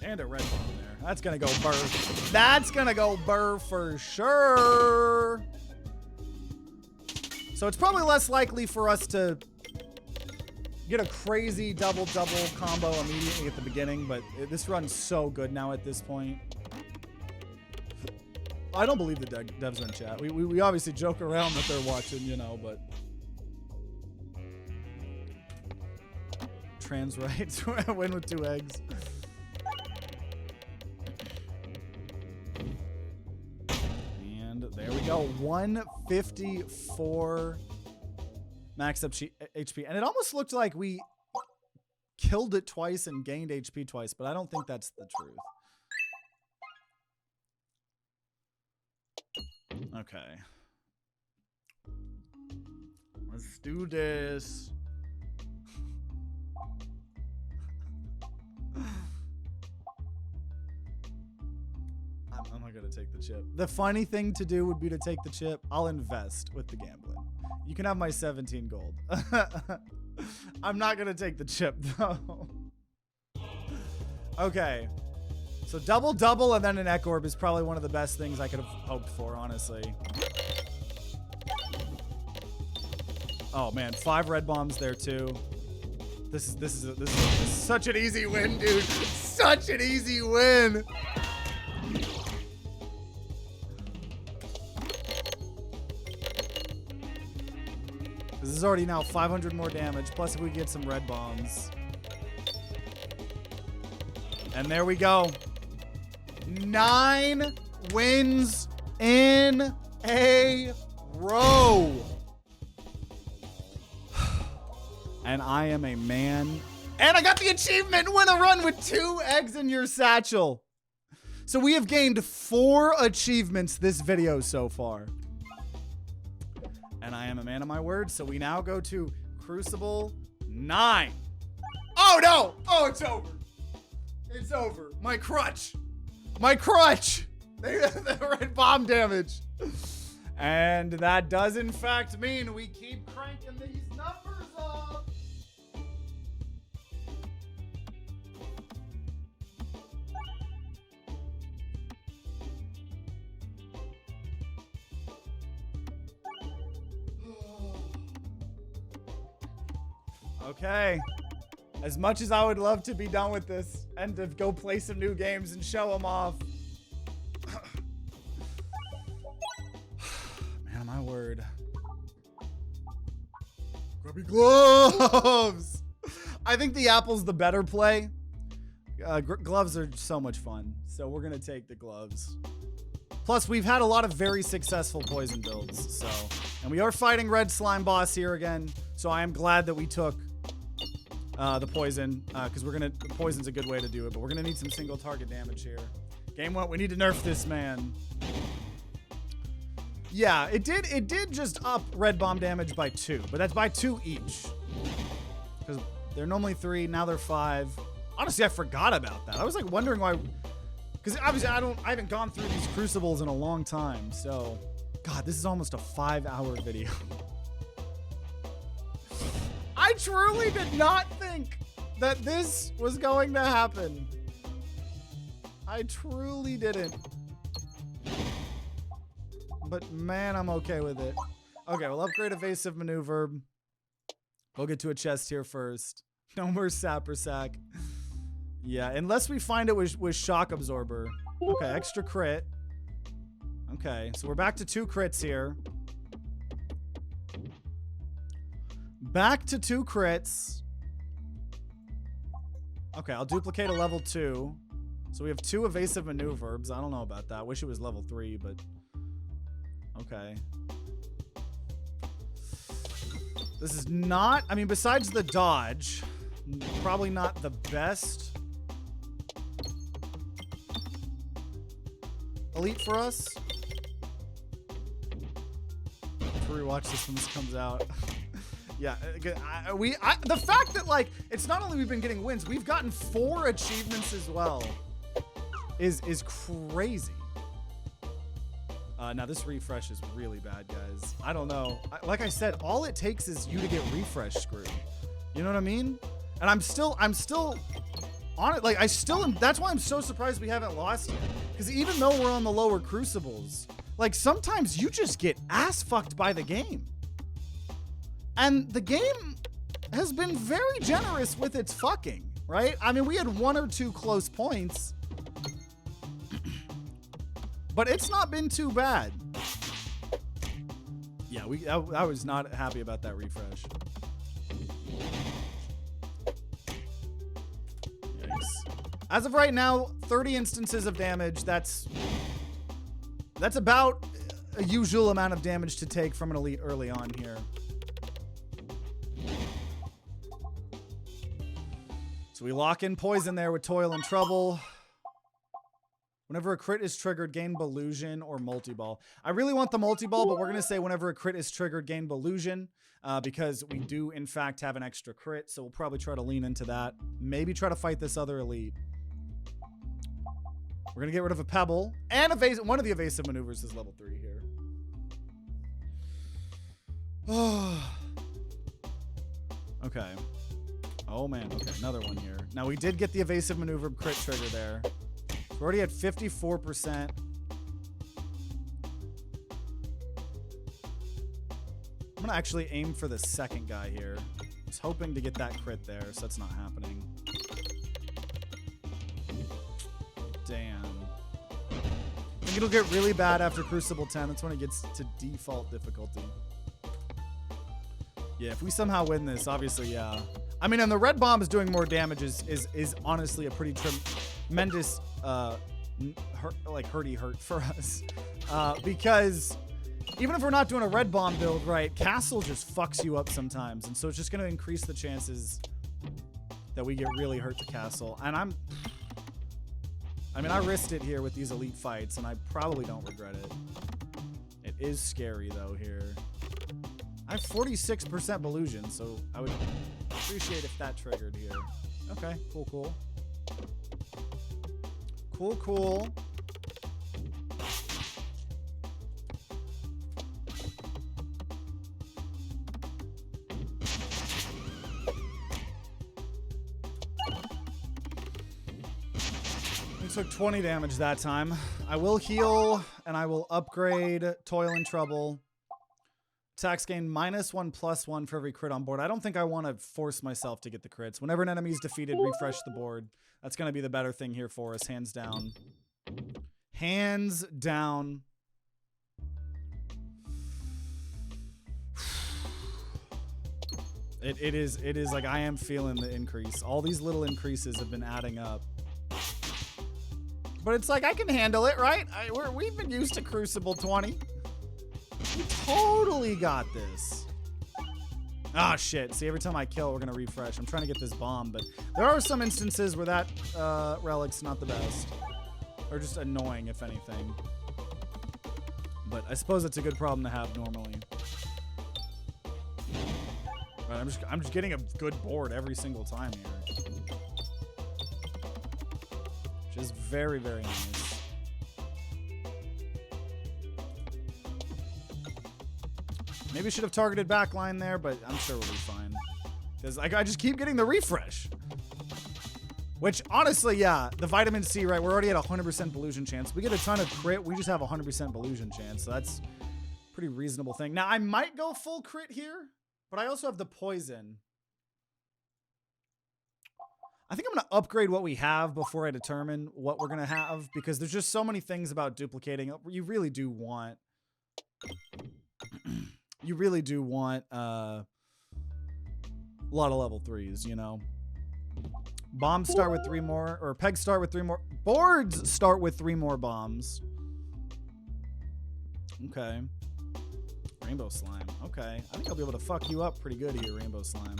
And a red bomb there. That's gonna go burr. That's gonna go burr for sure. So it's probably less likely for us to get a crazy double combo immediately at the beginning, but this run's so good now at this point. I don't believe the devs are in chat. We obviously joke around that they're watching, you know, but... Trans rights. Win with 2 eggs. And there we go. 154 max up HP. And it almost looked like we killed it twice and gained HP twice, but I don't think that's the truth. Okay. Let's do this. I'm not gonna take the chip. The funny thing to do would be to take the chip. I'll invest with the gambling. You can have my 17 gold. I'm not gonna take the chip though. Okay. So double and then an Eck Orb is probably one of the best things I could have hoped for, honestly. Oh man, 5 red bombs there too. This is such an easy win, dude. Such an easy win. This is already now 500 more damage, plus if we get some red bombs. And there we go. 9 wins in a row. And I am a man. And I got the achievement, win a run with 2 eggs in your satchel. So we have gained 4 achievements this video so far. And I am a man of my word, so we now go to Crucible 9. Oh no! Oh, it's over. It's over. My crutch. My crutch. The red bomb damage. And that does in fact mean we keep cranking these numbers up. Okay. As much as I would love to be done with this and to go play some new games and show them off. Man, my word. Grubby gloves! I think the apple's the better play. Gloves are so much fun. So we're going to take the gloves. Plus, we've had a lot of very successful poison builds. So, and we are fighting Red Slime Boss here again. So I am glad that we took the poison, because the poison's a good way to do it, but we're gonna need some single target damage here. Game 1, we need to nerf this man. Yeah, it did just up red bomb damage by 2, but that's by 2 each. Because they're normally 3, now they're 5. Honestly, I forgot about that. I was like wondering why, because obviously I haven't gone through these crucibles in a long time, so God, this is almost a 5-hour video. I truly did not think that this was going to happen. I truly didn't. But man, I'm okay with it. Okay, we'll upgrade evasive maneuver. We'll get to a chest here first. No more sapper sack. Yeah, unless we find it with shock absorber. Okay, extra crit. Okay, so we're back to 2 crits here. Back to 2 crits. Okay, I'll duplicate a level 2. So we have 2 evasive maneuvers. I don't know about that. Wish it was level 3, but okay. This is not, I mean, besides the dodge, probably not the best elite for us. Let's rewatch this when this comes out. Yeah, the fact that, like, it's not only we've been getting wins, we've gotten 4 achievements as well is crazy. Now this refresh is really bad, guys. I don't know. Like I said, all it takes is you to get refresh screwed. You know what I mean? And I'm still on it. Like, that's why I'm so surprised we haven't lost yet. Because even though we're on the lower crucibles, like, sometimes you just get ass fucked by the game. And the game has been very generous with its fucking, right? I mean, we had 1 or 2 close points, but it's not been too bad. Yeah, I was not happy about that refresh. Yikes. As of right now, 30 instances of damage. That's about a usual amount of damage to take from an elite early on here. So we lock in poison there with Toil and Trouble. Whenever a crit is triggered, gain Ballusion or multi-ball. I really want the multi-ball, but we're going to say whenever a crit is triggered, gain Ballusion, because we do, in fact, have an extra crit. So we'll probably try to lean into that. Maybe try to fight this other elite. We're going to get rid of a Pebble. And one of the evasive maneuvers is level 3 here. Okay. Oh, man. Okay, another one here. Now, we did get the evasive maneuver crit trigger there. We're already at 54%. I'm going to actually aim for the second guy here. Just hoping to get that crit there, so that's not happening. Damn. I think it'll get really bad after Crucible 10. That's when it gets to default difficulty. Yeah, if we somehow win this, obviously, yeah. I mean, and the red bomb is doing more damage is honestly a pretty tremendous hurty hurt for us. Because even if we're not doing a red bomb build, right, Castle just fucks you up sometimes. And so it's just going to increase the chances that we get really hurt to Castle. And I mean, I risked it here with these elite fights, and I probably don't regret it. It is scary, though, here. I have 46% Ballusion, so I would appreciate if that triggered here. Okay, cool, cool. Cool, cool. We took 20 damage that time. I will heal, and I will upgrade Toil and Trouble. Attacks gain -1/+1 for every crit on board. I don't think I want to force myself to get the crits. Whenever an enemy is defeated, refresh the board. That's going to be the better thing here for us, hands down. Hands down. It is like I am feeling the increase. All these little increases have been adding up. But it's like I can handle it, right? We've been used to Crucible 20. We totally got this. Ah, shit. See, every time I kill, we're going to refresh. I'm trying to get this bomb, but there are some instances where that relic's not the best. Or just annoying, if anything. But I suppose it's a good problem to have normally. Right, I'm just getting a good board every single time here. Which is very, very nice. Maybe I should have targeted backline there, but I'm sure we'll be fine. Because I just keep getting the refresh. Which, honestly, yeah, the vitamin C, right? We're already at 100% Ballusion chance. We get a ton of crit. We just have 100% Ballusion chance. So that's a pretty reasonable thing. Now, I might go full crit here, but I also have the poison. I think I'm going to upgrade what we have before I determine what we're going to have. Because there's just so many things about duplicating. You really do want... You really do want a lot of level 3s, you know? Bombs start with 3 more, or pegs start with 3 more. Boards start with 3 more bombs. Okay. Rainbow Slime. Okay. I think I'll be able to fuck you up pretty good here, Rainbow Slime.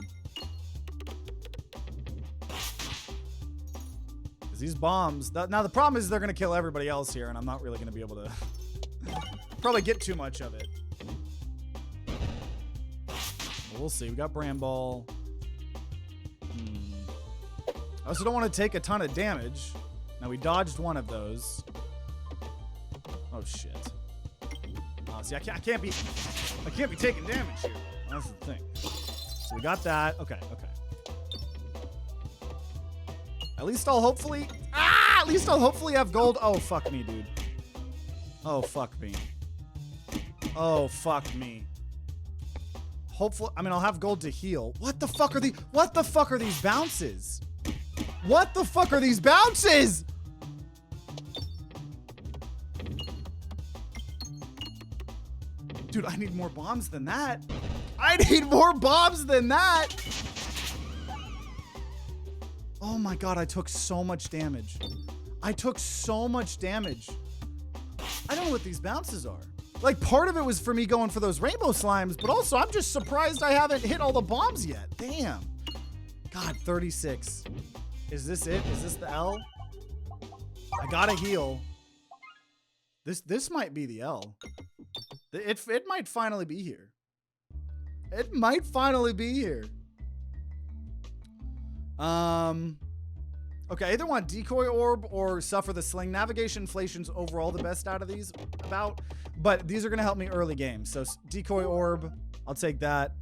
Because these bombs... Now, the problem is they're going to kill everybody else here, and I'm not really going to be able to probably get too much of it. We'll see. We got Bramball. I also don't want to take a ton of damage. Now, we dodged one of those. Oh, shit. Oh, see, I can't be taking damage here. That's the thing. So we got that. Okay, okay. At least I'll hopefully... At least I'll hopefully have gold. Oh, fuck me, dude. Oh, fuck me. Oh, fuck me. Hopefully, I mean, I'll have gold to heal. What the fuck are these? What the fuck are these bounces? What the fuck are these bounces? Dude, I need more bombs than that. I need more bombs than that. Oh my god, I took so much damage. I took so much damage. I don't know what these bounces are. Like, part of it was for me going for those rainbow slimes, but also I'm just surprised I haven't hit all the bombs yet. Damn. God, 36. Is this it? Is this the L? I gotta heal. This might be the L. It might finally be here. It might finally be here. Okay, I either want decoy orb or suffer the sling. Navigation inflation's overall the best out of these but these are gonna help me early game. So decoy orb, I'll take that.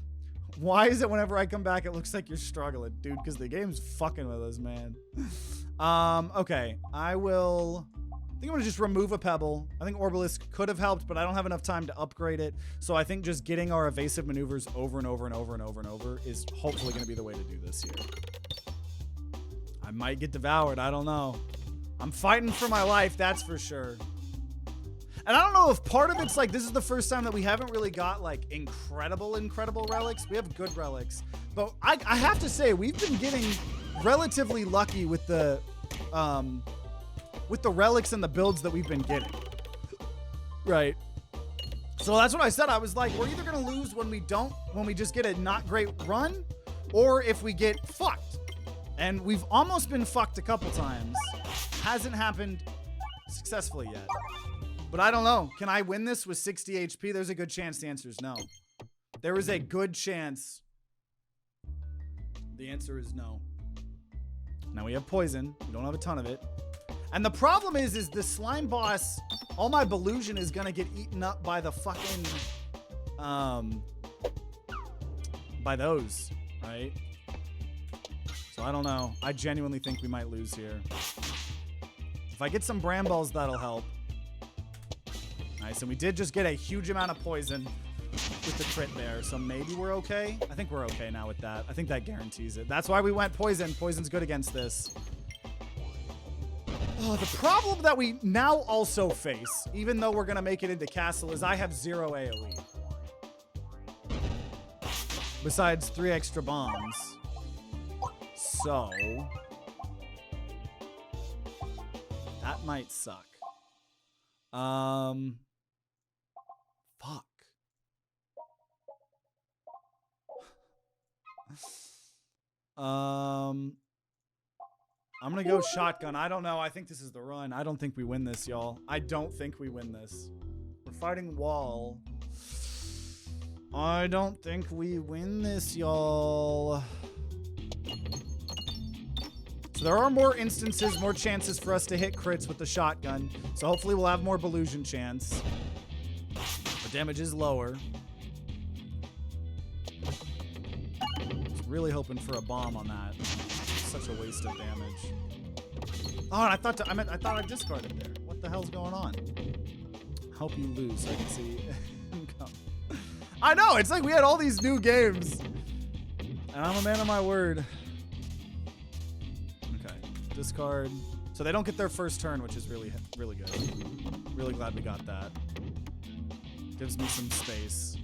Why is it whenever I come back it looks like you're struggling, dude? Because the game's fucking with us, man. Okay, I think I'm gonna just remove a pebble. I think Orbalisk could have helped, but I don't have enough time to upgrade it. So I think just getting our evasive maneuvers over and over and over and over and over is hopefully gonna be the way to do this here. I might get devoured, I don't know. I'm fighting for my life, that's for sure. And I don't know if part of it's like, this is the first time that we haven't really got like incredible relics. We have good relics, but I have to say, we've been getting relatively lucky with the relics and the builds that we've been getting. Right. So that's what I said. I was like, we're either gonna lose when we just get a not great run, or if we get fucked. And we've almost been fucked a couple times. Hasn't happened successfully yet. But I don't know. Can I win this with 60 HP? There's a good chance the answer is no. There is a good chance. The answer is no. Now we have poison. We don't have a ton of it. And the problem is the slime boss, all my Belusion is gonna get eaten up by the fucking, by those, right? So I don't know. I genuinely think we might lose here. If I get some Bramballs, that'll help. Nice, and we did just get a huge amount of poison with the crit there, so maybe we're okay. I think we're okay now with that. I think that guarantees it. That's why we went poison. Poison's good against this. Oh, the problem that we now also face, even though we're gonna make it into castle, is I have 0 AoE. Besides 3 extra bombs. So that might suck. Fuck. I'm gonna go shotgun. I don't know. I think this is the run. I don't think we win this, y'all. I don't think we win this. We're fighting wall. I don't think we win this, y'all. So there are more instances, more chances for us to hit crits with the shotgun. So hopefully we'll have more Belusion chance. The damage is lower. Just really hoping for a bomb on that. Such a waste of damage. Oh, and I thought I discarded there. What the hell's going on? Hope you lose so I can see him come. I know, it's like we had all these new games. And I'm a man of my word. Okay, discard. So they don't get their first turn, which is really, really good. Really glad we got that. Gives me some space.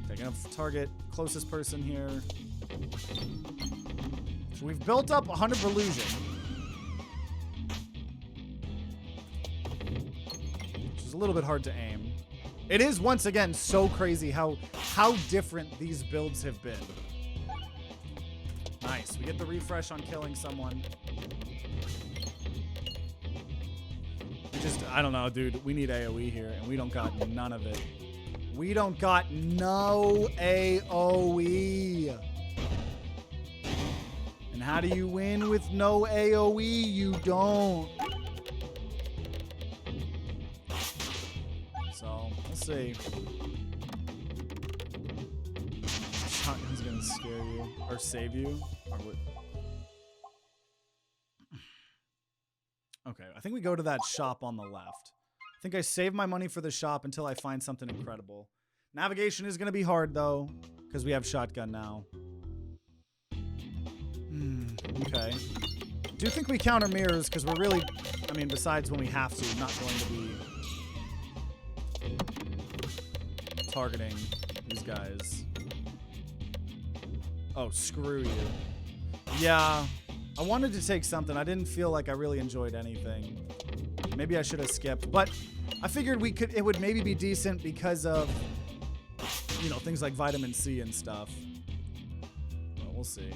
Okay, gonna target closest person here. So we've built up 100 Belusion. Which is a little bit hard to aim. It is, once again, so crazy how different these builds have been. Nice. We get the refresh on killing someone. We just, I don't know, dude. We need AoE here, and we don't got none of it. We don't got no AoE. And how do you win with no AoE? You don't. So, we'll see. Shotgun's gonna scare you. Or save you. Or what? Okay, I think we go to that shop on the left. I think I save my money for the shop until I find something incredible. Navigation is gonna be hard though, because we have shotgun now. Okay. Do you think we counter mirrors? Because we're really, I mean, besides when we have to, not going to be targeting these guys. Oh, screw you. Yeah, I wanted to take something. I didn't feel like I really enjoyed anything. Maybe I should have skipped, but I figured it would maybe be decent because of, you know, things like vitamin C and stuff. Well, we'll see.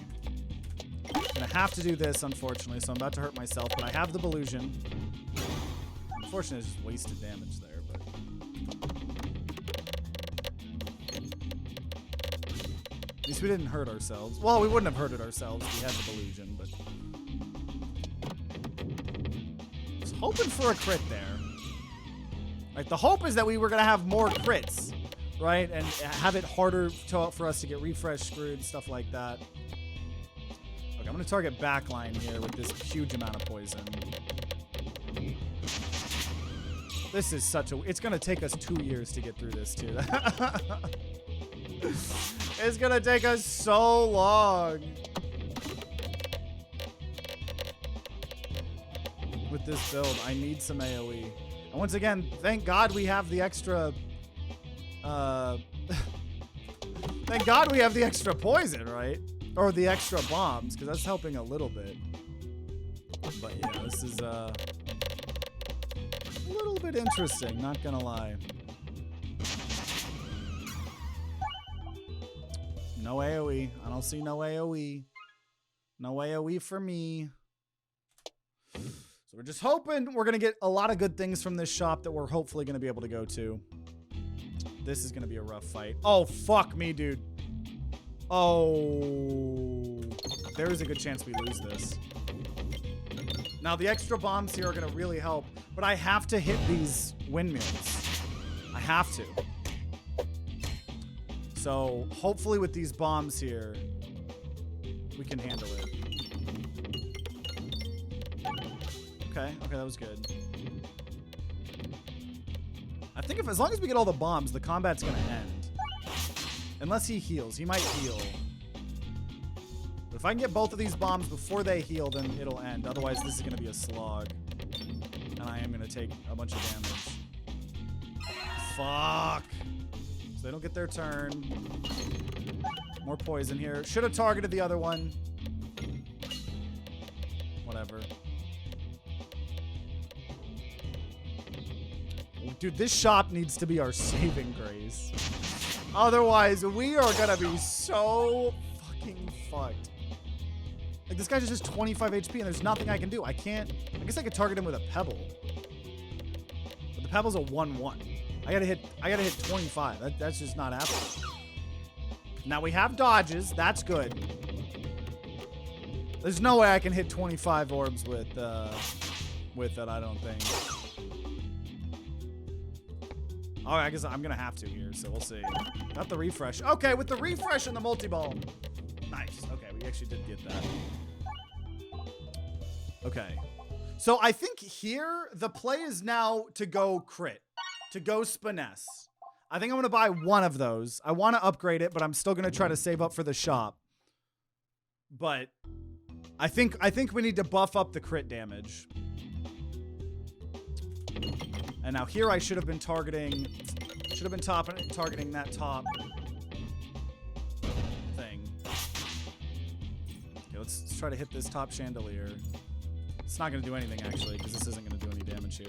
Gonna have to do this, unfortunately, so I'm about to hurt myself, but I have the Ballusion. Unfortunately, it's just wasted damage there, but... At least we didn't hurt ourselves. Well, we wouldn't have hurted ourselves if we had the Ballusion, but... I was hoping for a crit there. Like, the hope is that we were gonna have more crits, right? And have it harder for us to get refresh screwed, stuff like that. Okay, I'm gonna target backline here with this huge amount of poison. This is such a... It's gonna take us 2 years to get through this, too. It's gonna take us so long. With this build, I need some AoE. And once again, thank God we have the extra... thank God we have the extra poison, right? Or the extra bombs, because that's helping a little bit. But yeah, this is a little bit interesting, not gonna lie. No AoE. I don't see no AoE. No AoE for me. So we're just hoping we're going to get a lot of good things from this shop that we're hopefully going to be able to go to. This is going to be a rough fight. Oh, fuck me, dude. Oh. There is a good chance we lose this. Now, the extra bombs here are going to really help, but I have to hit these windmills. I have to. So, hopefully with these bombs here, we can handle it. Okay, that was good. I think as long as we get all the bombs, the combat's gonna end. Unless he heals. He might heal. But if I can get both of these bombs before they heal, then it'll end. Otherwise, this is gonna be a slog. And I am gonna take a bunch of damage. Fuck! So they don't get their turn. More poison here. Should have targeted the other one. Whatever. Dude, this shop needs to be our saving grace. Otherwise, we are gonna be so fucking fucked. Like, this guy just has 25 HP and there's nothing I can do. I can't... I guess I could target him with a pebble. But the pebble's a 1-1. I gotta hit 25. That's just not happening. Now we have dodges. That's good. There's no way I can hit 25 orbs with it, I don't think. Oh, I guess I'm gonna have to here, so we'll see. Got the refresh. Okay, with the refresh and the multi-ball. Nice. Okay, we actually did get that. Okay. So I think here, the play is now to go crit. To go Spiness. I think I'm going to buy one of those. I want to upgrade it, but I'm still going to try to save up for the shop. But I think we need to buff up the crit damage. And now here I should have been targeting targeting that top thing. Okay, let's try to hit this top chandelier. It's not going to do anything actually, because this isn't going to do any damage here.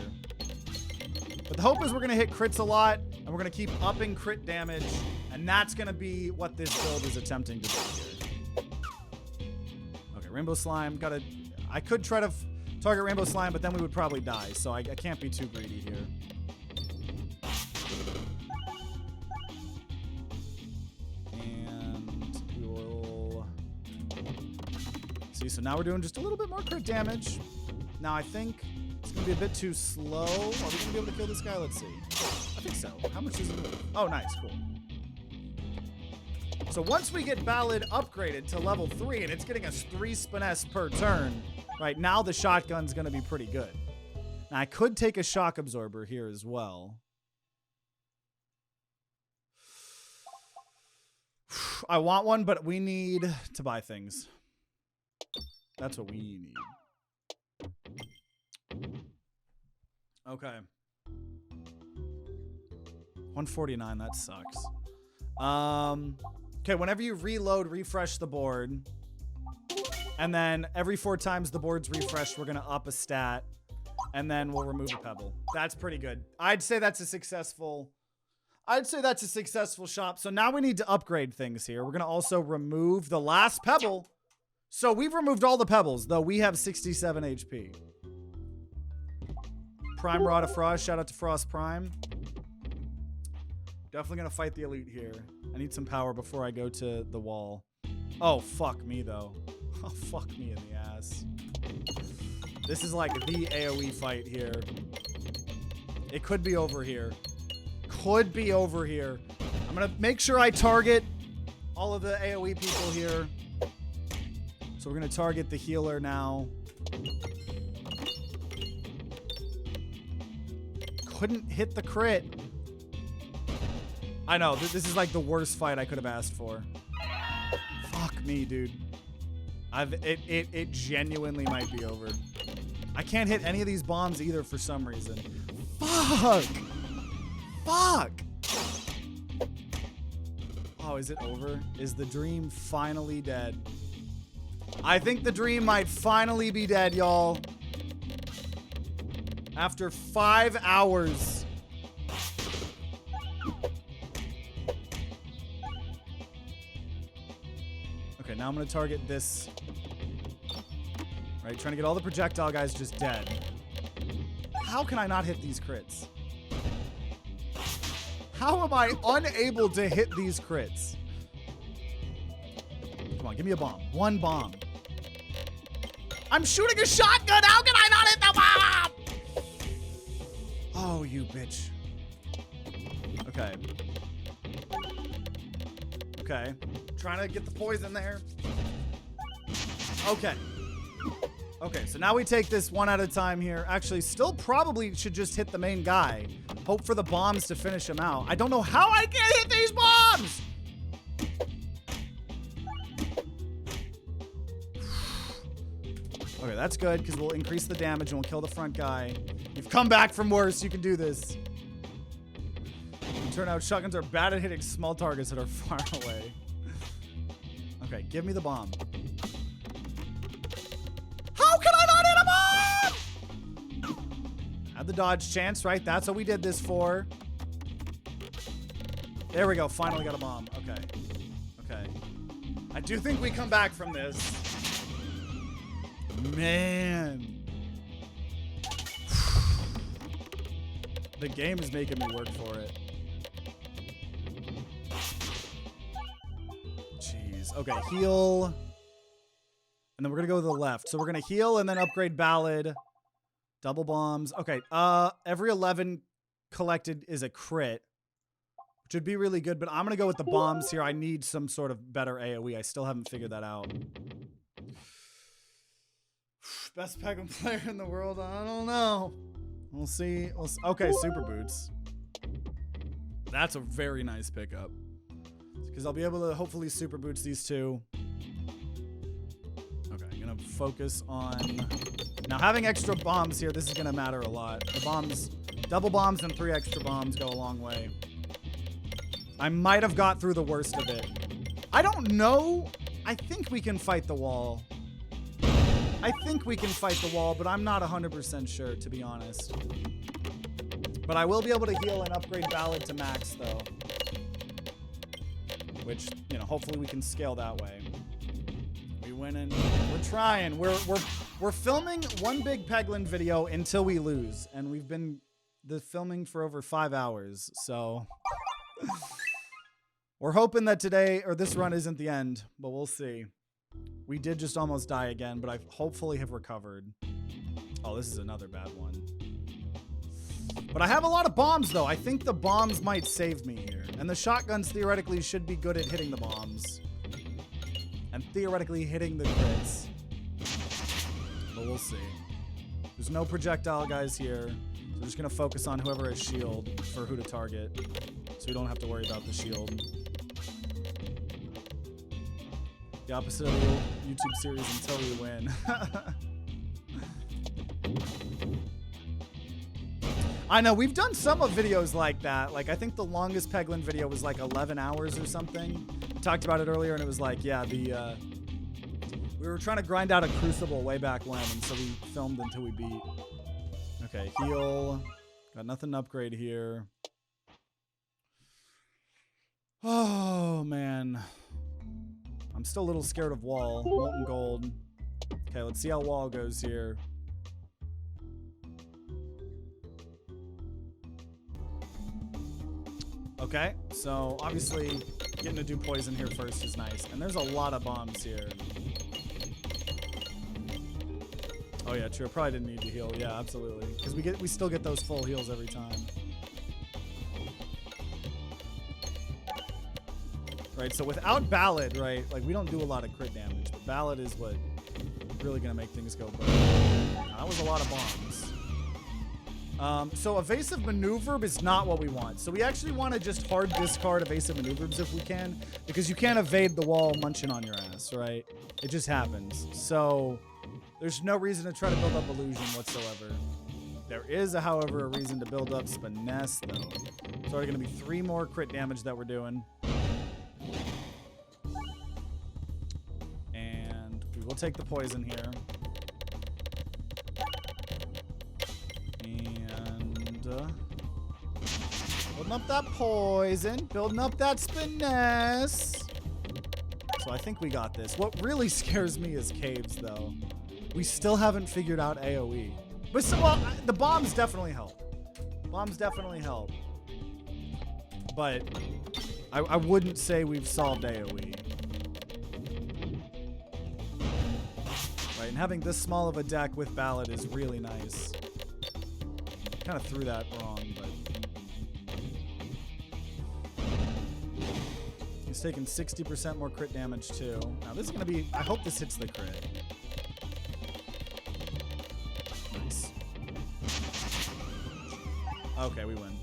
But the hope is we're going to hit crits a lot, and we're going to keep upping crit damage, and that's going to be what this build is attempting to do here. Okay, Rainbow Slime. I could try to target Rainbow Slime, but then we would probably die, so I can't be too greedy here. And we will... See, so now we're doing just a little bit more crit damage. Now I think... it's going to be a bit too slow. Are we going to be able to kill this guy? Let's see. I think so. How much does it move? Oh, nice. Cool. So once we get Ballad upgraded to level 3, and it's getting us 3 Spiness per turn, right, now the shotgun's going to be pretty good. Now, I could take a shock absorber here as well. I want one, but we need to buy things. That's what we need. Okay. 149, that sucks. Okay, whenever you reload, refresh the board. And then every 4 times the board's refreshed, we're gonna up a stat. And then we'll remove a pebble. That's pretty good. I'd say that's a successful shop. So now we need to upgrade things here. We're gonna also remove the last pebble So we've removed all the pebbles, though we have 67 HP. Prime Rod of Frost. Shout out to Frost Prime. Definitely going to fight the elite here. I need some power before I go to the wall. Oh, fuck me, though. Oh, fuck me in the ass. This is like the AoE fight here. It could be over here. Could be over here. I'm going to make sure I target all of the AoE people here. So we're going to target the healer now. Couldn't hit the crit. I know, this is like the worst fight I could have asked for. Fuck me, dude. It genuinely might be over. I can't hit any of these bombs either for some reason. Fuck! Fuck! Oh, is it over? Is the dream finally dead? I think the dream might finally be dead, y'all. After 5 hours. Okay, now I'm going to target this. Right, trying to get all the projectile guys just dead. How can I not hit these crits? How am I unable to hit these crits? Come on, give me a bomb. One bomb. I'm shooting a shotgun. How can I not hit the bomb? Oh, you bitch. Okay. Okay. Trying to get the poison there. Okay. Okay, so now we take this one at a time here. Actually, still probably should just hit the main guy. Hope for the bombs to finish him out. I don't know how I can't hit these bombs! Okay, that's good, because we'll increase the damage and we'll kill the front guy. You've come back from worse. You can do this. Turn out shotguns are bad at hitting small targets that are far away. Okay, give me the bomb. How can I not hit a bomb? Had the dodge chance, right? That's what we did this for. There we go. Finally got a bomb. Okay. Okay. I do think we come back from this. Man. The game is making me work for it. Jeez. Okay, heal. And then we're going to go to the left. So we're going to heal and then upgrade Ballad. Double bombs. Okay, every 11 collected is a crit. Which would be really good, but I'm going to go with the bombs here. I need some sort of better AoE. I still haven't figured that out. Best Peglin player in the world? I don't know. We'll see. Okay, Super Boots. That's a very nice pickup. Because I'll be able to hopefully Super Boots these two. Okay, I'm going to focus on... Now, having extra bombs here, this is going to matter a lot. The bombs, double bombs and 3 extra bombs go a long way. I might have got through the worst of it. I don't know. I think we can fight the wall. I think we can fight the wall, but I'm not 100% sure, to be honest. But I will be able to heal and upgrade Ballad to max, though. Which, you know, hopefully we can scale that way. We win and we're trying. We're filming one big Peglin video until we lose. And we've been filming for over 5 hours, so... We're hoping that today, or this run isn't the end, but we'll see. We did just almost die again, but I hopefully have recovered. Oh, this is another bad one. But I have a lot of bombs, though. I think the bombs might save me here. And the shotguns theoretically should be good at hitting the bombs. And theoretically hitting the crits. But we'll see. There's no projectile guys here. So we're just going to focus on whoever has shield for who to target. So we don't have to worry about the shield. The opposite of the YouTube series until we win. I know, we've done some of videos like that. Like, I think the longest Peglin video was like 11 hours or something. We talked about it earlier, and it was like, yeah, we were trying to grind out a Crucible way back when, and so we filmed until we beat. Okay, heal. Got nothing to upgrade here. Oh, man. I'm still a little scared of wall. Molten gold. Okay, let's see how wall goes here. Okay, so obviously getting to do poison here first is nice. And there's a lot of bombs here. Oh yeah, true. Probably didn't need to heal. Yeah, absolutely. Because we still get those full heals every time. Right, so without Ballad, right, like we don't do a lot of crit damage. But Ballad is what really gonna make things go better. That was a lot of bombs. So evasive maneuver is not what we want. So we actually want to just hard discard evasive maneuvers if we can, because you can't evade the wall munching on your ass, right? It just happens. So there's no reason to try to build up illusion whatsoever. There is, however, a reason to build up finesse though. So already gonna be 3 more crit damage that we're doing. And we will take the poison here. Building up that poison, building up that finesse. So I think we got this. What really scares me is caves, though. We still haven't figured out AoE. But so, well, the bombs definitely help. Bombs definitely help. But I wouldn't say we've solved AoE. Right, and having this small of a deck with Ballad is really nice. Kind of threw that wrong, but he's taking 60% more crit damage too. Now this is gonna be, I hope this hits the crit. Nice. Okay, we win.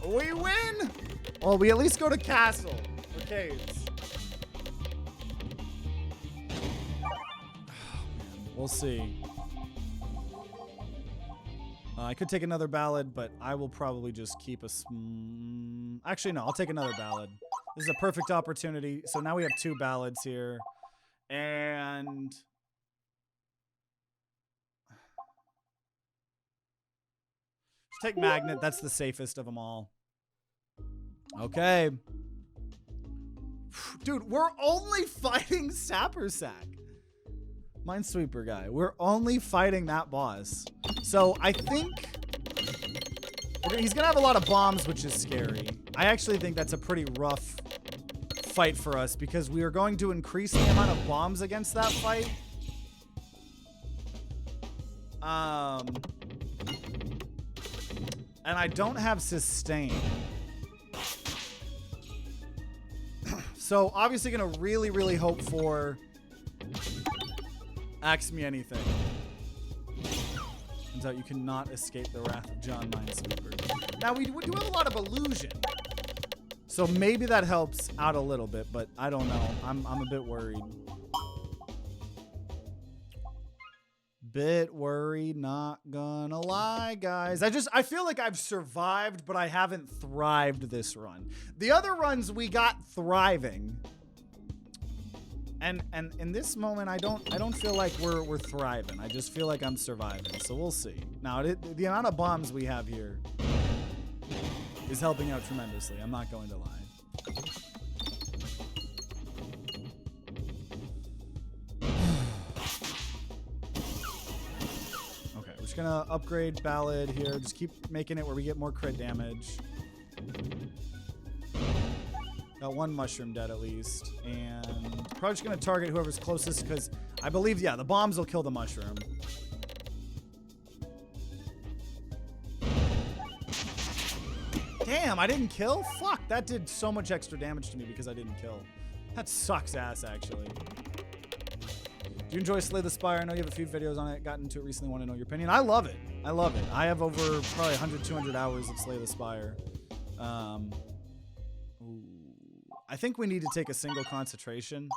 We win! Well, we at least go to castle or caves. We'll see. I could take another Ballad, but I will probably just keep a... Actually, no, I'll take another Ballad. This is a perfect opportunity. So now we have 2 Ballads here. And... Just take Magnet. That's the safest of them all. Okay. Dude, we're only fighting Sapper Sack. Minesweeper guy. We're only fighting that boss. So I think he's gonna have a lot of bombs, which is scary. I actually think that's a pretty rough fight for us because we are going to increase the amount of bombs against that fight. And I don't have sustain. So obviously gonna really, really hope for Ask Me Anything. Turns out you cannot escape the wrath of John Minesweeper. Now we do have a lot of illusion. So maybe that helps out a little bit, but I don't know. I'm a bit worried. Bit worried, not gonna lie, guys. I feel like I've survived, but I haven't thrived this run. The other runs we got thriving. And in this moment, I don't feel like we're thriving. I just feel like I'm surviving. So we'll see. Now the amount of bombs we have here is helping out tremendously. I'm not going to lie. Okay, we're just gonna upgrade Ballad here. Just keep making it where we get more crit damage. Got 1 mushroom dead at least, and probably just gonna target whoever's closest because I believe, yeah, the bombs will kill the mushroom. Damn, I didn't kill? Fuck, that did so much extra damage to me because I didn't kill. That sucks ass, actually. Do you enjoy Slay the Spire? I know you have a few videos on it. Got into it recently. Want to know your opinion? I love it. I love it. I have over probably 100, 200 hours of Slay the Spire. I think we need to take a single concentration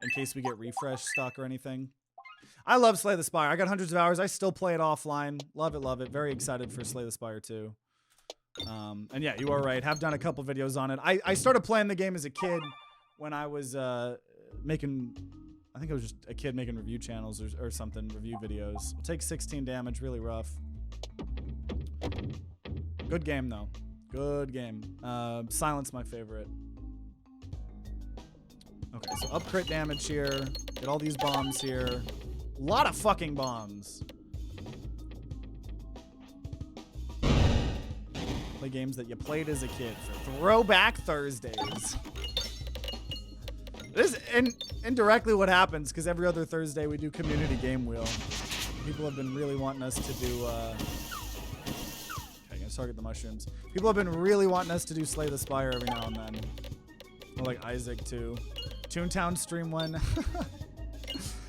in case we get refresh stuck or anything. I love Slay the Spire. I got hundreds of hours. I still play it offline. Love it, love it. Very excited for Slay the Spire too. And yeah, you are right. Have done a couple videos on it. I started playing the game as a kid when I was making... I think I was just a kid making review channels or something, review videos. We'll take 16 damage, really rough. Good game, though. Good game. Silence, my favorite. Okay, so up crit damage here. Get all these bombs here. A lot of fucking bombs. Play games that you played as a kid for Throwback Thursdays. This is indirectly what happens, because every other Thursday we do community game wheel. People have been really wanting us to do, okay, I'm gonna target the mushrooms. People have been really wanting us to do Slay the Spire every now and then. Or like Isaac too. Toontown stream one.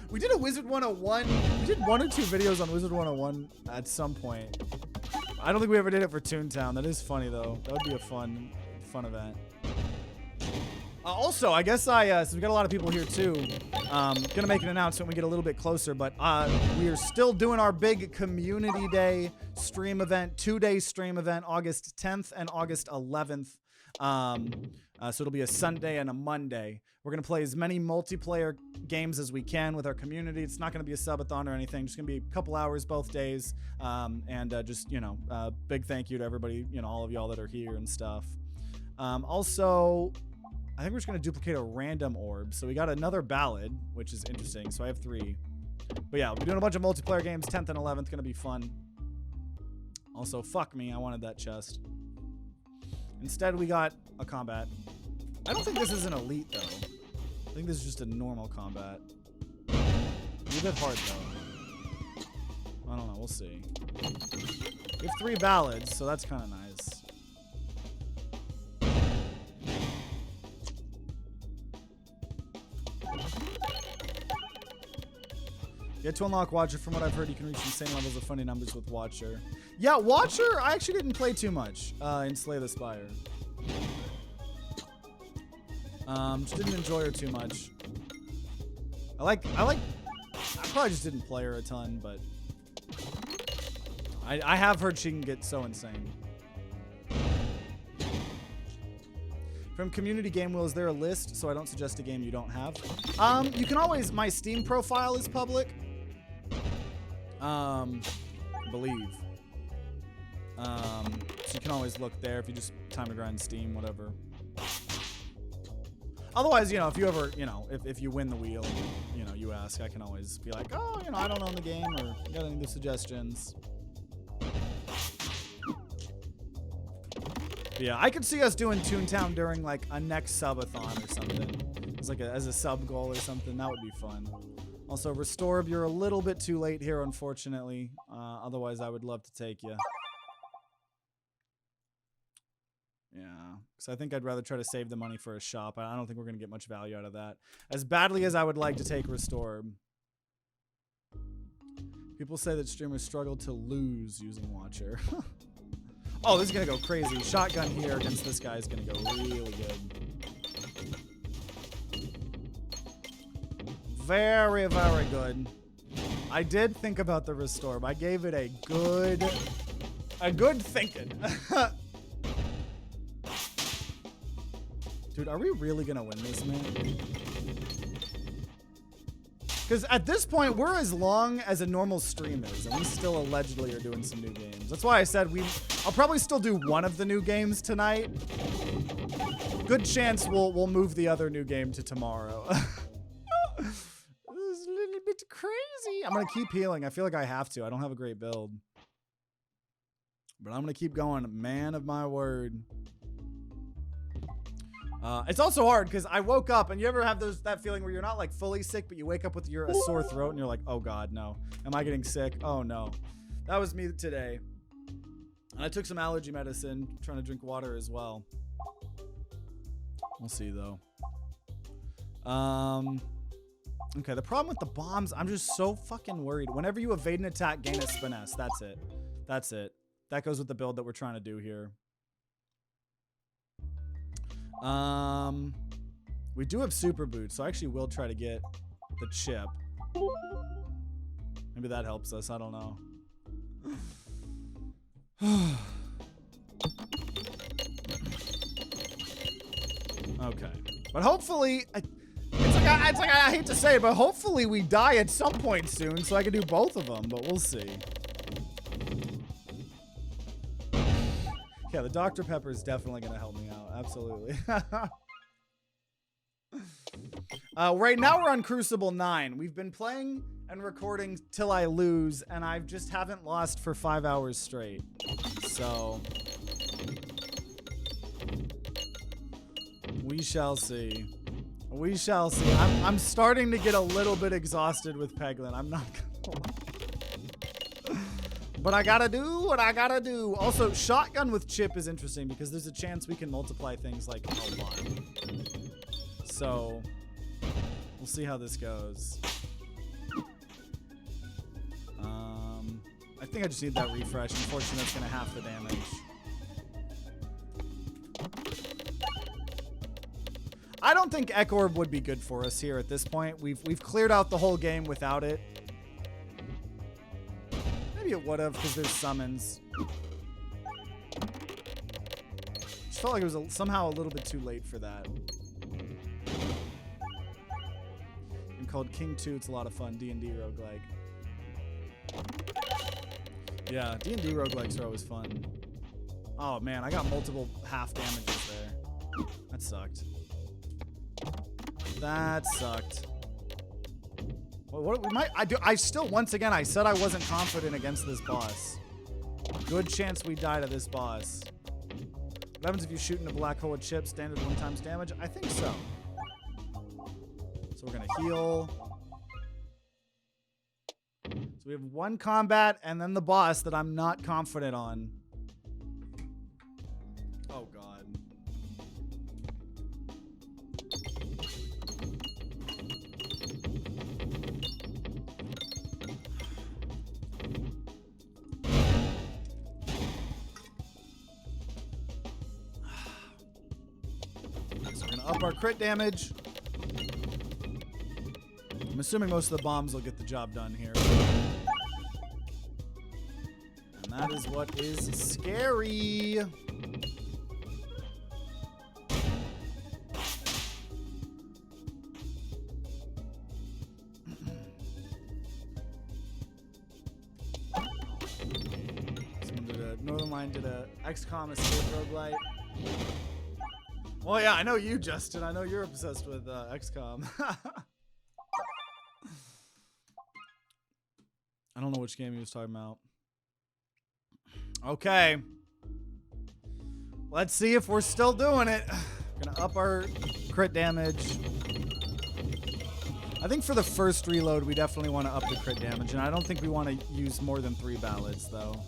We did a Wizard 101. We did 1 or 2 videos on Wizard 101 at some point. I don't think we ever did it for Toontown. That is funny though. That would be a fun event. Also, I guess so we got a lot of people here too. Gonna make an announcement when we get a little bit closer, but we are still doing our big Community Day stream event, 2-day stream event, August 10th and August 11th. So it'll be a Sunday and a Monday. We're gonna play as many multiplayer games as we can with our community. It's not gonna be a subathon or anything. Just gonna be a couple hours both days. Just, you know, big thank you to everybody, you know, all of y'all that are here and stuff. Also, I think we're just gonna duplicate a random orb. So we got another ballad, which is interesting. So I have 3. But yeah, we'll be doing a bunch of multiplayer games, 10th and 11th, gonna be fun. Also, fuck me, I wanted that chest. Instead, we got a combat. I don't think this is an elite, though. I think this is just a normal combat. A little bit hard, though. I don't know. We'll see. We have 3 ballads, so that's kind of nice. Yet to unlock Watcher, from what I've heard, you can reach insane levels of funny numbers with Watcher. Yeah, Watcher, I actually didn't play too much in Slay the Spire. Just didn't enjoy her too much. I probably just didn't play her a ton, but I have heard she can get so insane. From Community Game Wheel, is there a list so I don't suggest a game you don't have? You can always, my Steam profile is public. Believe. So you can always look there if you just TimeToGrind Steam, whatever. Otherwise, you know, if you ever, you know, if you win the wheel, you know, you ask, I can always be like, oh, you know, I don't own the game, or you got any new suggestions? But yeah, I could see us doing Toontown during like a next subathon or something. It's like as a sub goal or something. That would be fun. Also, Restorb, you're a little bit too late here, unfortunately. Otherwise, I would love to take you. Yeah, because I think I'd rather try to save the money for a shop. I don't think we're going to get much value out of that. As badly as I would like to take Restorb. People say that streamers struggle to lose using Watcher. Oh, this is going to go crazy. Shotgun here against this guy is going to go really good. Very, very good. I did think about the Restorb. I gave it a good thinking. Dude, are we really gonna win this, man? Because at this point, we're as long as a normal stream is, and we still allegedly are doing some new games. That's why I said I'll probably still do one of the new games tonight. Good chance we'll move the other new game to tomorrow. This is a little bit crazy. I'm gonna keep healing. I feel like I have to. I don't have a great build. But I'm gonna keep going. Man of my word. It's also hard because I woke up, and you ever have that feeling where you're not like fully sick, but you wake up with a sore throat and you're like, oh God, no. Am I getting sick? Oh no. That was me today. And I took some allergy medicine, trying to drink water as well. We'll see though. Okay, the problem with the bombs, I'm just so fucking worried. Whenever you evade an attack, gain a finesse. That's it. That's it. That goes with the build that we're trying to do here. We do have super boots, so I actually will try to get the chip. Maybe that helps us. I don't know. Okay, but hopefully, it's like I hate to say it, but hopefully we die at some point soon, so I can do both of them. But we'll see. Yeah, the Dr. Pepper is definitely going to help me out. Absolutely. Right now we're on Crucible 9. We've been playing and recording till I lose, and I just haven't lost for 5 hours straight. So we shall see. We shall see. I'm starting to get a little bit exhausted with Peglin. I'm not gonna lie. But I gotta do what I gotta do. Also, shotgun with chip is interesting because there's a chance we can multiply things like a lot. So we'll see how this goes. I think I just need that refresh. Unfortunately, that's gonna half the damage. I don't think Ek Orb would be good for us here at this point. We've cleared out the whole game without it. Maybe it would have because there's summons. Just felt like it was somehow a little bit too late for that. And called King 2, it's a lot of fun. D&D roguelike. Yeah, D&D roguelikes are always fun. Oh man, I got multiple half damages there. That sucked. That sucked. Well, what we might I still once again I said I wasn't confident against this boss. Good chance we die to this boss. What happens if you shoot in a black hole with chip? Standard 1x damage? I think so. So we're gonna heal. So we have one combat and then the boss that I'm not confident on. Oh god. So we're gonna up our crit damage. I'm assuming most of the bombs will get the job done here. And that is what is scary. Northernline did a XCOM escape roguelike. Well, yeah, I know you, Justin. I know you're obsessed with XCOM. I don't know which game he was talking about. Okay. Let's see if we're still doing it. Gonna up our crit damage. I think for the first reload, we definitely want to up the crit damage, and I don't think we want to use more than 3 ballots, though.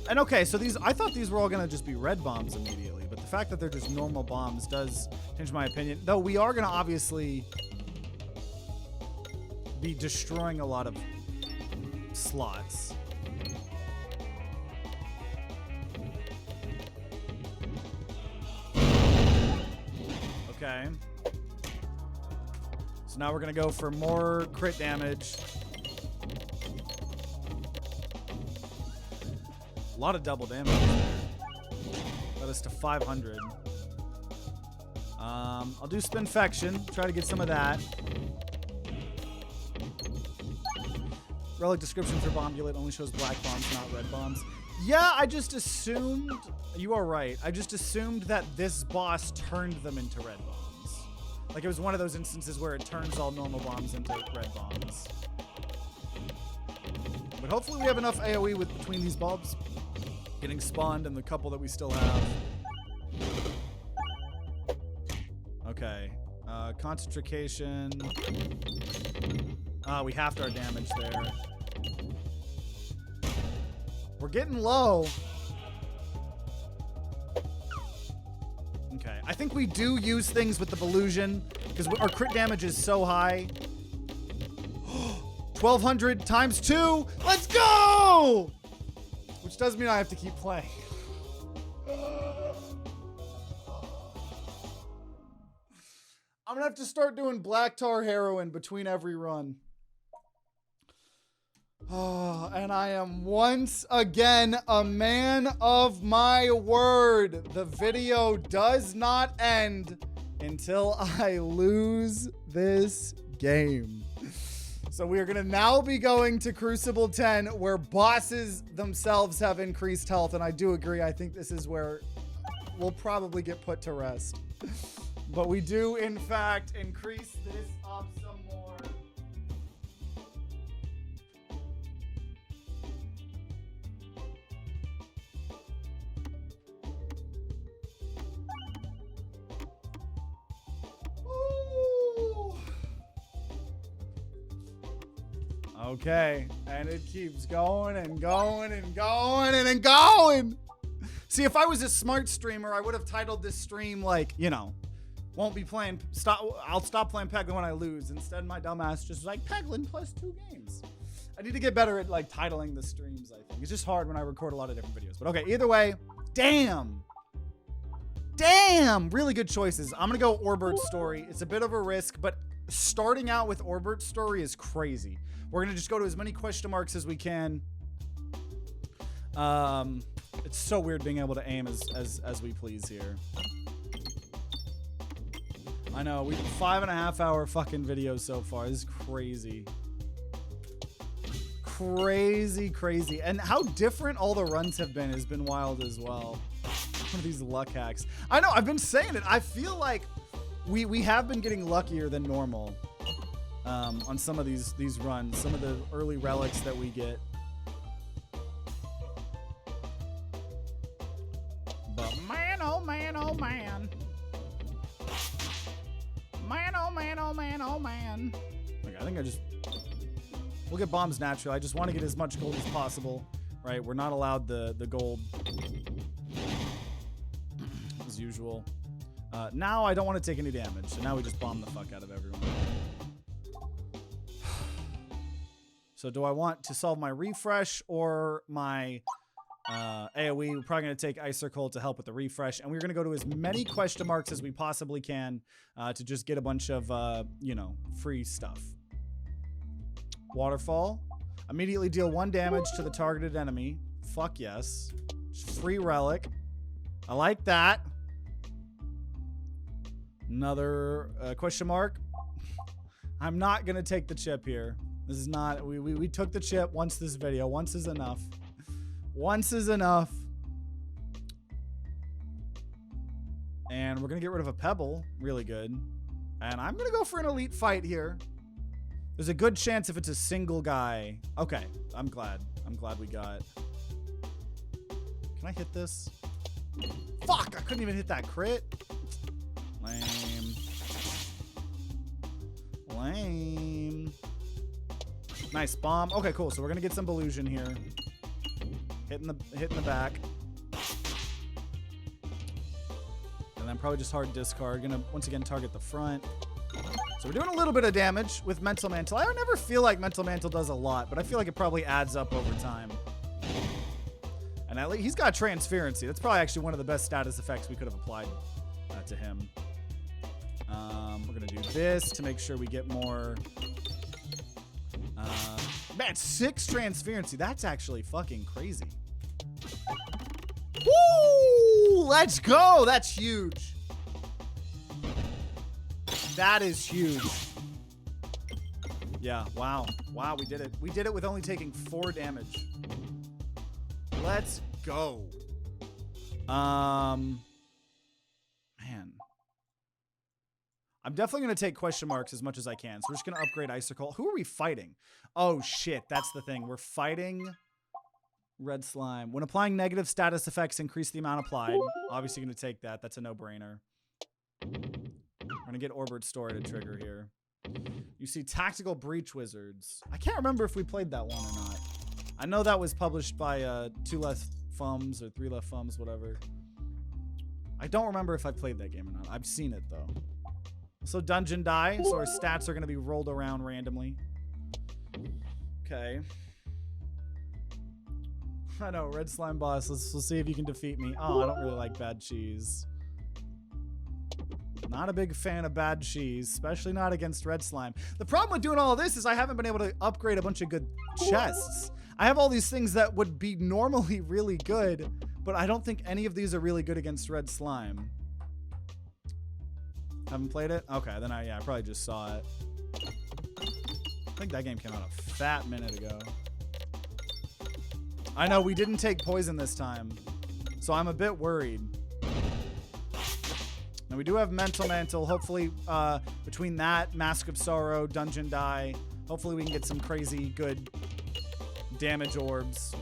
And okay, so these, I thought these were all gonna just be red bombs immediately, but the fact that they're just normal bombs does change my opinion. Though we are gonna obviously be destroying a lot of slots. Okay. So now we're gonna go for more crit damage. A lot of double damage there. Got us to 500. I'll do Spinfection. Try to get some of that. Relic description for Bombulate only shows black bombs, not red bombs. Yeah, I just assumed... You are right. I just assumed that this boss turned them into red bombs. Like it was one of those instances where it turns all normal bombs into red bombs. But hopefully we have enough AoE with between these bulbs getting spawned and the couple that we still have. Okay. Concentration. We halved our damage there. We're getting low. Okay. I think we do use things with the Belusion because our crit damage is so high. 1,200 times 2. Let's go! Which does mean I have to keep playing. I'm gonna have to start doing black tar heroin between every run. Oh, and I am once again a man of my word. The video does not end until I lose this game. So we are going to now be going to Crucible 10, where bosses themselves have increased health. And I do agree. I think this is where we'll probably get put to rest. But we do, in fact, increase this up some more. Ooh. Okay, and it keeps going and going and going and going. See, if I was a smart streamer, I would have titled this stream like, you know, won't be playing, I'll stop playing Peglin when I lose. Instead, my dumbass just like, Peglin plus 2 games. I need to get better at like titling the streams, I think. It's just hard when I record a lot of different videos. But okay, either way, damn. Damn, really good choices. I'm gonna go Orbert Story. It's a bit of a risk, but starting out with Orbert Story is crazy. We're gonna just go to as many question marks as we can. It's so weird being able to aim as we please here. I know, we 5.5 hour fucking video so far. This is crazy. Crazy, crazy. And how different all the runs have been has been wild as well. One of these luck hacks. I know, I've been saying it. I feel like we have been getting luckier than normal on some of these runs, some of the early relics that we get. But man, oh man, oh man. Man, oh man, oh man, oh man. Okay, I think we'll get bombs naturally. I just want to get as much gold as possible, right? We're not allowed the gold as usual. Now I don't want to take any damage, so now we just bomb the fuck out of everyone. So do I want to solve my refresh or my AoE? We're probably going to take Ice Circle to help with the refresh, and we're going to go to as many question marks as we possibly can to just get a bunch of, you know, free stuff. Waterfall. Immediately deal 1 damage to the targeted enemy. Fuck yes. Free relic. I like that. Another question mark. I'm not going to take the chip here. This is not... We took the chip once this video. Once is enough. Once is enough. And we're going to get rid of a pebble. Really good. And I'm going to go for an elite fight here. There's a good chance if it's a single guy. Okay. I'm glad. I'm glad we got... Can I hit this? Fuck! I couldn't even hit that crit. Lame. Lame. Nice bomb. Okay, cool. So we're going to get some Belusion here. Hitting the back. And then probably just hard discard. Gonna once again target the front. So we're doing a little bit of damage with Mental Mantle. I never feel like Mental Mantle does a lot, but I feel like it probably adds up over time. And at least he's got Transferency. That's probably actually one of the best status effects we could have applied to him. We're gonna do this to make sure we get more. Man, 6 Transferency. That's actually fucking crazy. Woo! Let's go. That's huge. That is huge. Yeah. Wow. Wow. We did it. We did it with only taking 4 damage. Let's go. Man. I'm definitely going to take question marks as much as I can. So we're just going to upgrade Icicle. Who are we fighting? Oh, shit. That's the thing. We're fighting Red Slime. When applying negative status effects, increase the amount applied. Obviously going to take that. That's a no-brainer. We're going to get Orbert Story to trigger here. You see Tactical Breach Wizards. I can't remember if we played that one or not. I know that was published by 2 Left Thumbs or 3 Left Thumbs, whatever. I don't remember if I played that game or not. I've seen it, though. So dungeon die, so our stats are going to be rolled around randomly. Okay. I know, Red Slime Boss. We'll see if you can defeat me. Oh, I don't really like bad cheese. Not a big fan of bad cheese, especially not against Red Slime. The problem with doing all of this is I haven't been able to upgrade a bunch of good chests. I have all these things that would be normally really good, but I don't think any of these are really good against Red Slime. Haven't played it? Okay, then I probably just saw it. I think that game came out a fat minute ago. I know, we didn't take poison this time, so I'm a bit worried. Now we do have Mental Mantle. Hopefully, between that, Mask of Sorrow, Dungeon Die, hopefully we can get some crazy good damage orbs.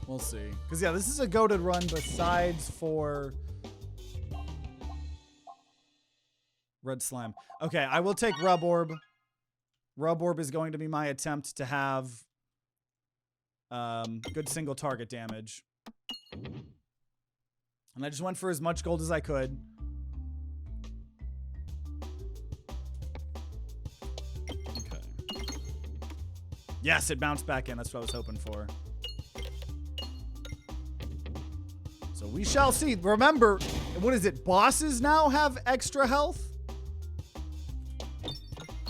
We'll see. Because, yeah, this is a goated run besides for Red Slime. Okay, I will take Rub Orb. Rub Orb is going to be my attempt to have good single target damage. And I just went for as much gold as I could. Okay. Yes, it bounced back in. That's what I was hoping for. So we shall see. Remember, what is it? Bosses now have extra health?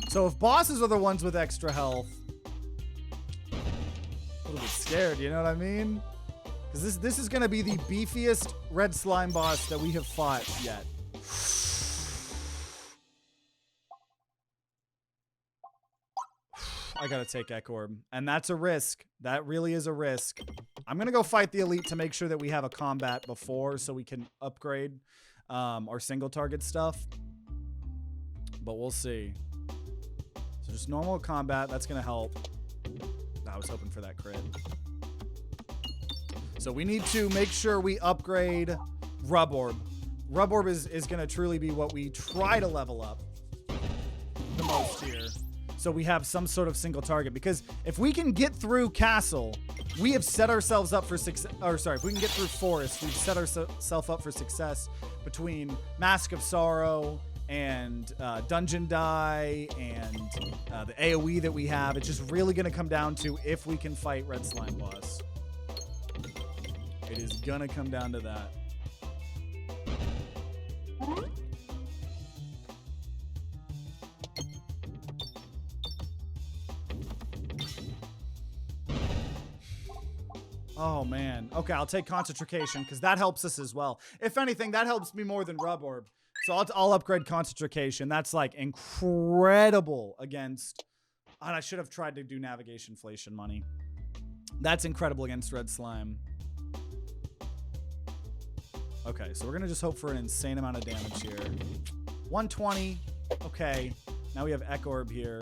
So if bosses are the ones with extra health, a little bit scared, you know what I mean? Because this is going to be the beefiest red slime boss that we have fought yet. I got to take Ekorb. And that's a risk. That really is a risk. I'm going to go fight the elite to make sure that we have a combat before so we can upgrade our single target stuff. But we'll see. So just normal combat. That's going to help. I was hoping for that crit. So we need to make sure we upgrade Rub Orb. Rub Orb is going to truly be what we try to level up the most here. So we have some sort of single target. Because if we can get through Castle, we have set ourselves up for success. Or sorry, if we can get through Forest, we've set ourselves up for success between Mask of Sorrow and Dungeon Die and the AoE that we have. It's just really going to come down to if we can fight Red Slime Boss. It is gonna come down to that. Oh man. Okay, I'll take Concentration because that helps us as well. If anything, that helps me more than Rub Orb. So I'll upgrade Concentration. That's like incredible against. And I should have tried to do Navigation Inflation money. That's incredible against Red Slime. Okay, so we're going to just hope for an insane amount of damage here. 120. Okay. Now we have Ekorb here.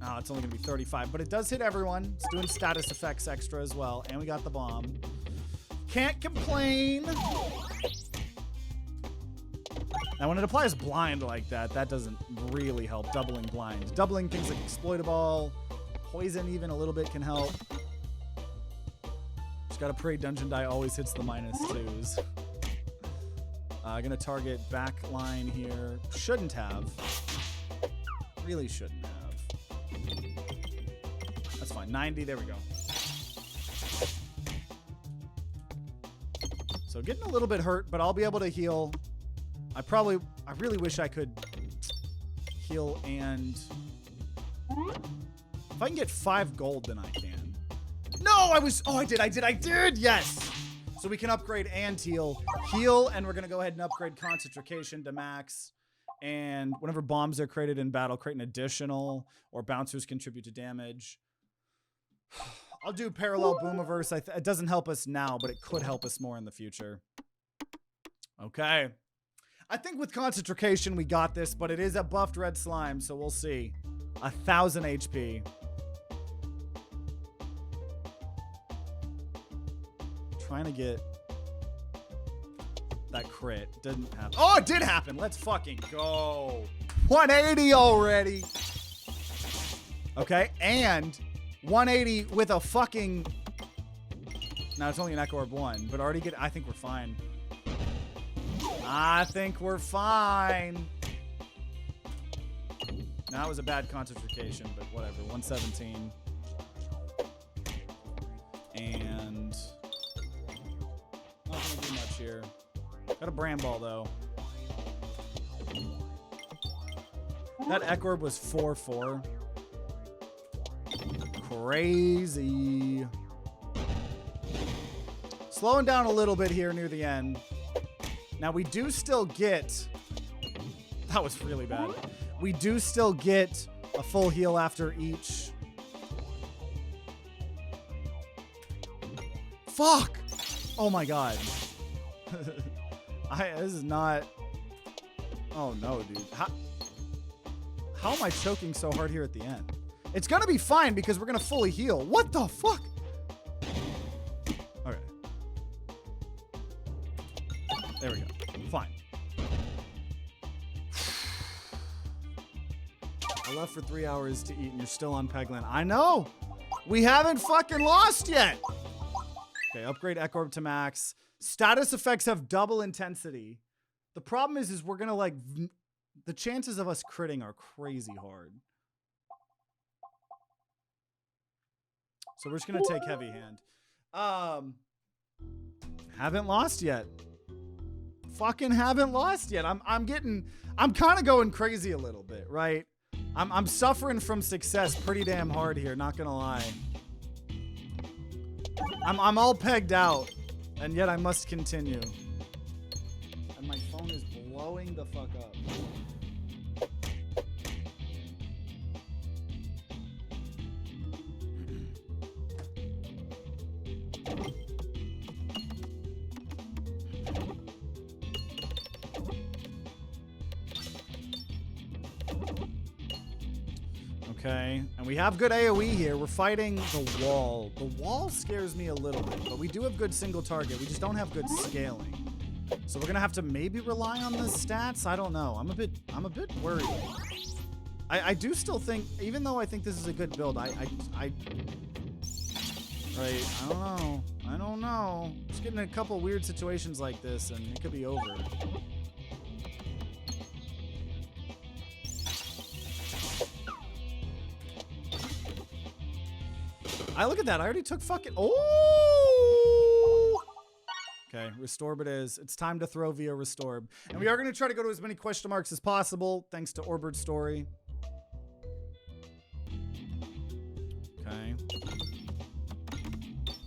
Oh, it's only going to be 35, but it does hit everyone. It's doing status effects extra as well. And we got the bomb. Can't complain. Now, when it applies blind like that, that doesn't really help. Doubling blind. Doubling things like Exploitable, Poison even a little bit can help. Just got to pray Dungeon Die always hits the -2s. Gonna target back line here. Shouldn't have. Really shouldn't have. That's fine. 90. There we go. So getting a little bit hurt, but I'll be able to heal. I really wish I could heal and... If I can get 5 gold, then I can. No, I did! Yes! So we can upgrade and heal. Heal, and we're going to go ahead and upgrade Concentration to max. And whenever bombs are created in battle, create an additional, or bouncers contribute to damage. I'll do Parallel Boomiverse. It doesn't help us now, but it could help us more in the future. Okay. I think with Concentration, we got this, but it is a buffed red slime, so we'll see. 1,000 HP. Trying to get that crit. Didn't happen. Oh, it did happen. Let's fucking go. 180 already. Okay, and 180 with a fucking... Now, it's only an Echo Orb 1, but already get... I think we're fine. I think we're fine. That was a bad Concentration, but whatever. 117. And... not gonna do much here. Got a Brand Ball, though. That Ekorb was 4-4. Crazy. Slowing down a little bit here near the end. Now, we do still get... That was really bad. We do still get a full heal after each. Fuck! Oh my god. This is not... Oh, no, dude. How am I choking so hard here at the end? It's going to be fine because we're going to fully heal. What the fuck? Okay. There we go. Fine. I left for 3 hours to eat and you're still on Peglin. I know. We haven't fucking lost yet. Okay, upgrade Echo Orb to max. Status effects have double intensity. The problem is we're going to like... The chances of us critting are crazy hard. So we're just going to take heavy hand. Haven't lost yet. Fucking haven't lost yet. I'm kind of going crazy a little bit, right? I'm suffering from success pretty damn hard here, not gonna lie. I'm all pegged out, and yet I must continue. And my phone is blowing the fuck up. Okay, and we have good AoE here. We're fighting the wall. The wall scares me a little bit, but we do have good single target. We just don't have good scaling. So we're gonna have to maybe rely on the stats. I don't know. I'm a bit worried. I do still think, even though I think this is a good build, I don't know. Just getting in a couple weird situations like this, and it could be over. Look at that. I already took fucking... Oh! Okay, Restorb it is. It's time to throw via Restorb. And we are going to try to go to as many question marks as possible, thanks to Orbird's story. Okay.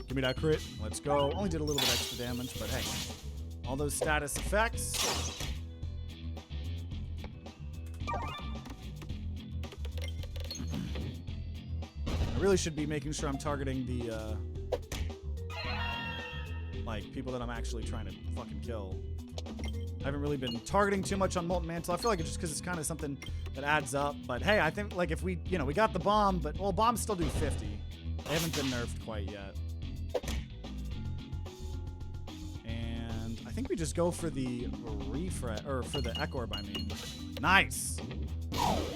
Give me that crit. Let's go. Only did a little bit extra damage, but hey. All those status effects. I really should be making sure I'm targeting the, like, people that I'm actually trying to fucking kill. I haven't really been targeting too much on Molten Mantle. I feel like it's just because it's kind of something that adds up. But hey, I think, like, if we, you know, we got the bomb, but, well, bombs still do 50. They haven't been nerfed quite yet. And I think we just go for the refresh, or for the Echo Orb, I mean. Nice.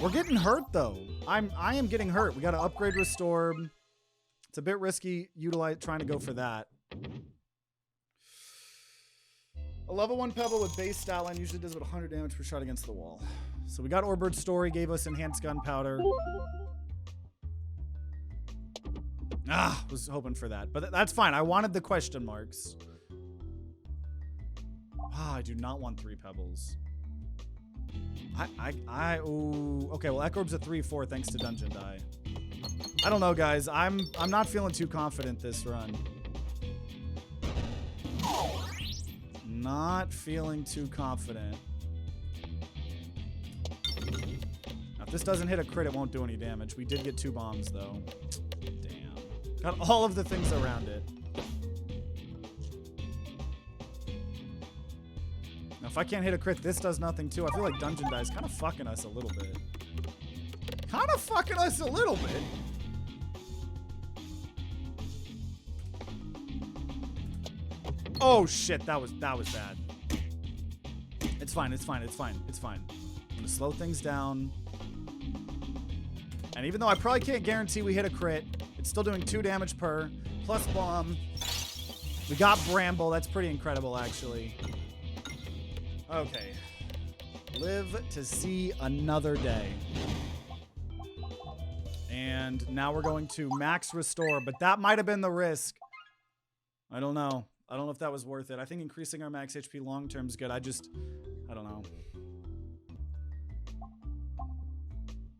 We're getting hurt though. I am getting hurt. We got to upgrade Restorb. It's a bit risky trying to go for that. A level 1 Pebble with base stat line usually does about 100 damage per shot against the wall. So we got Orbird's story, gave us enhanced gunpowder. Was hoping for that, but that's fine. I wanted the question marks. I do not want 3 pebbles. Ooh, okay, well, Echo Orb's a 3/4 thanks to Dungeon Die. I don't know, guys. I'm not feeling too confident this run. Not feeling too confident. Now, if this doesn't hit a crit, it won't do any damage. We did get 2 bombs, though. Damn. Got all of the things around it. Now, if I can't hit a crit, this does nothing, too. I feel like Dungeon Die is kind of fucking us a little bit. Kind of fucking us a little bit. Oh, shit. That was bad. It's fine. It's fine. It's fine. It's fine. I'm going to slow things down. And even though I probably can't guarantee we hit a crit, it's still doing 2 damage per, plus bomb. We got Bramble. That's pretty incredible, actually. Okay. Live to see another day. And now we're going to max restore, but that might have been the risk. I don't know. I don't know if that was worth it. I think increasing our max HP long term is good. I don't know.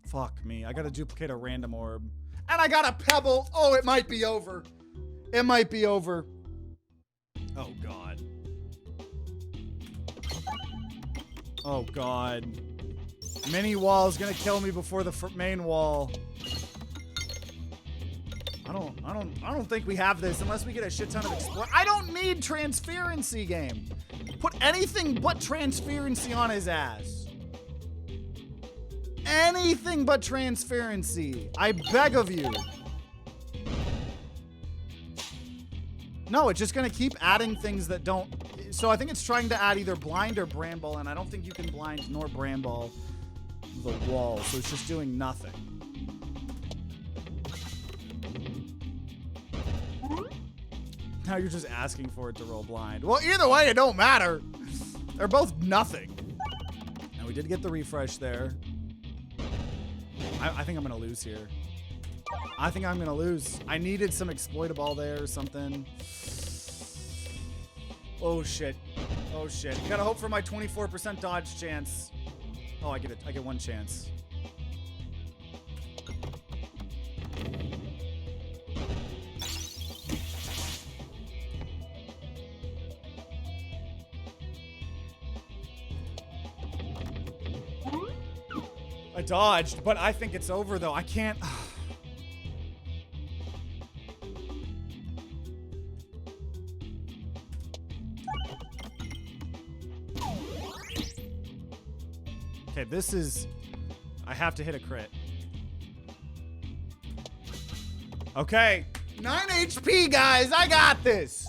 Fuck me. I gotta duplicate a random orb. And I got a pebble. Oh, it might be over. It might be over. Oh, God. Oh, God. Mini wall is gonna kill me before the main wall. I don't think we have this unless we get a shit ton of exploit. I don't need transparency, game. Put anything but transparency on his ass. Anything but transparency. I beg of you. No, it's just gonna keep adding things that don't. So I think it's trying to add either blind or bramble, and I don't think you can blind nor bramble the wall, so it's just doing nothing. Now you're just asking for it to roll blind. Well, either way, it don't matter. They're both nothing. And we did get the refresh there. I think I'm gonna lose here. I think I'm gonna lose. I needed some exploitable there or something. Oh shit. Oh shit. Gotta hope for my 24% dodge chance. Oh, I get it. I get one chance. I dodged, but I think it's over though. I can't. Okay, this is... I have to hit a crit. Okay. 9 HP, guys. I got this.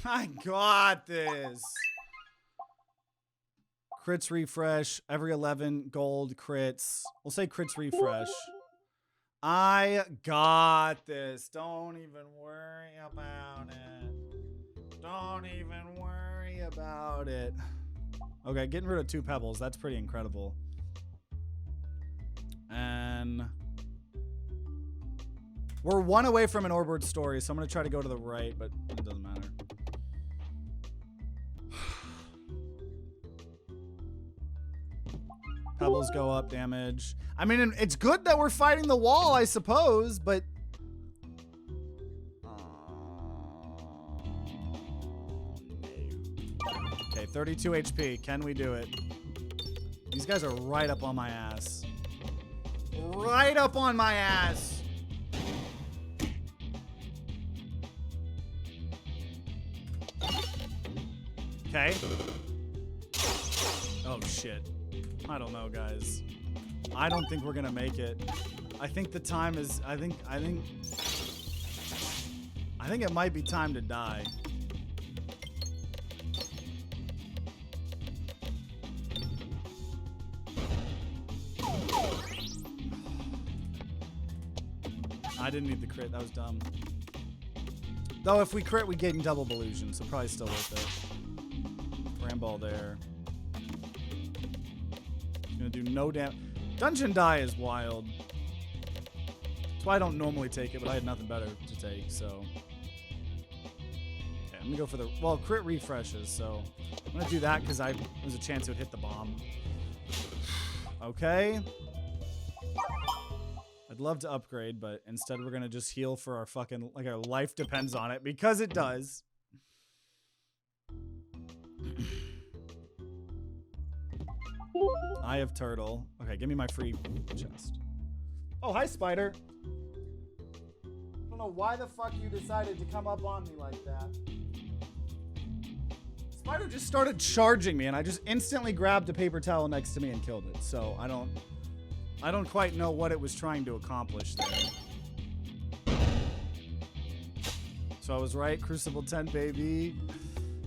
I got this. Crits refresh. Every 11 gold crits. We'll say crits refresh. I got this. Don't even worry about it. Don't even worry about it. Okay, getting rid of 2 pebbles. That's pretty incredible. And we're 1 away from an orbward story, so I'm going to try to go to the right, but it doesn't matter. Pebbles go up, damage. I mean, it's good that we're fighting the wall, I suppose, but... Okay, 32 HP. Can we do it? These guys are right up on my ass. Right up on my ass. Okay. Oh, shit. I don't know, guys. I don't think we're gonna make it. I think the time is... I think it might be time to die. I didn't need the crit. That was dumb. Though if we crit, we gain double illusion, so probably still worth it. Bramball there. Gonna do no damage. Dungeon die is wild. That's why I don't normally take it, but I had nothing better to take, so. Okay, I'm gonna go for the... Well, crit refreshes, so I'm gonna do that because there's a chance it would hit the bomb. Okay. I'd love to upgrade, but instead we're gonna just heal for our fucking... Like, our life depends on it, because it does. Eye of Turtle. Okay, give me my free chest. Oh, hi, Spider. I don't know why the fuck you decided to come up on me like that. Spider just started charging me, and I just instantly grabbed a paper towel next to me and killed it. So I don't quite know what it was trying to accomplish there. So I was right. Crucible 10, baby.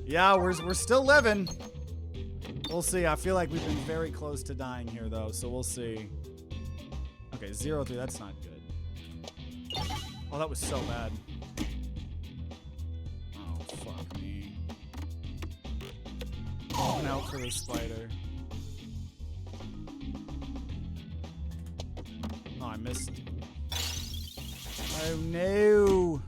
Yeah, we're still living. We'll see. I feel like we've been very close to dying here, though, so we'll see. Okay, 0-3. That's not good. Oh, that was so bad. Oh, fuck me. Going out for the spider. Oh, I missed. Oh, no.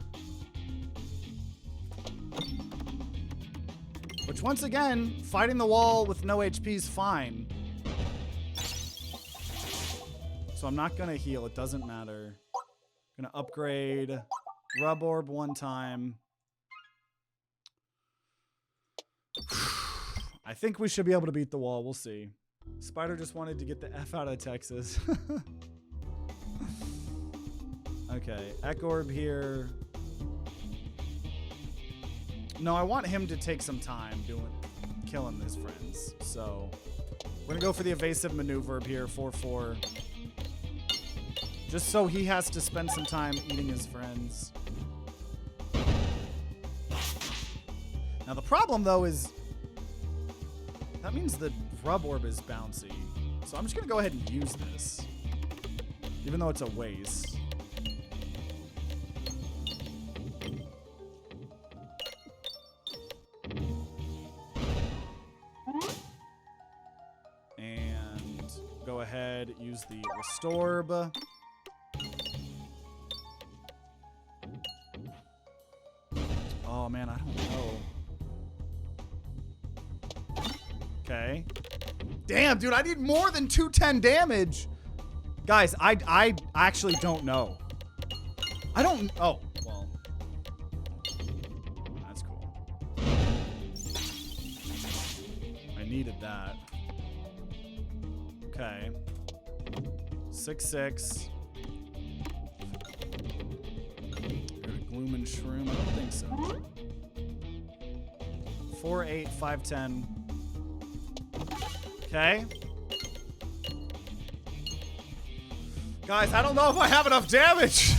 Which, once again, fighting the wall with no HP is fine. So I'm not going to heal. It doesn't matter. I'm going to upgrade. Rub orb 1 time. I think we should be able to beat the wall. We'll see. Spider just wanted to get the F out of Texas. Okay, Ek Orb here. No, I want him to take some time killing his friends. So we're gonna go for the evasive maneuver here, 4/4. Just so he has to spend some time eating his friends. Now the problem though is that means the rub orb is bouncy. So I'm just gonna go ahead and use this. Even though it's a waste. And go ahead, use the Restorb. Oh man, I don't know. Okay. Damn, dude, I need more than 210 damage. Guys, I actually don't know. I don't. Oh, well. That's cool. I needed that. Okay. 6/6. Gloom and Shroom? I don't think so. 4/8, 5/10. Okay. Guys, I don't know if I have enough damage.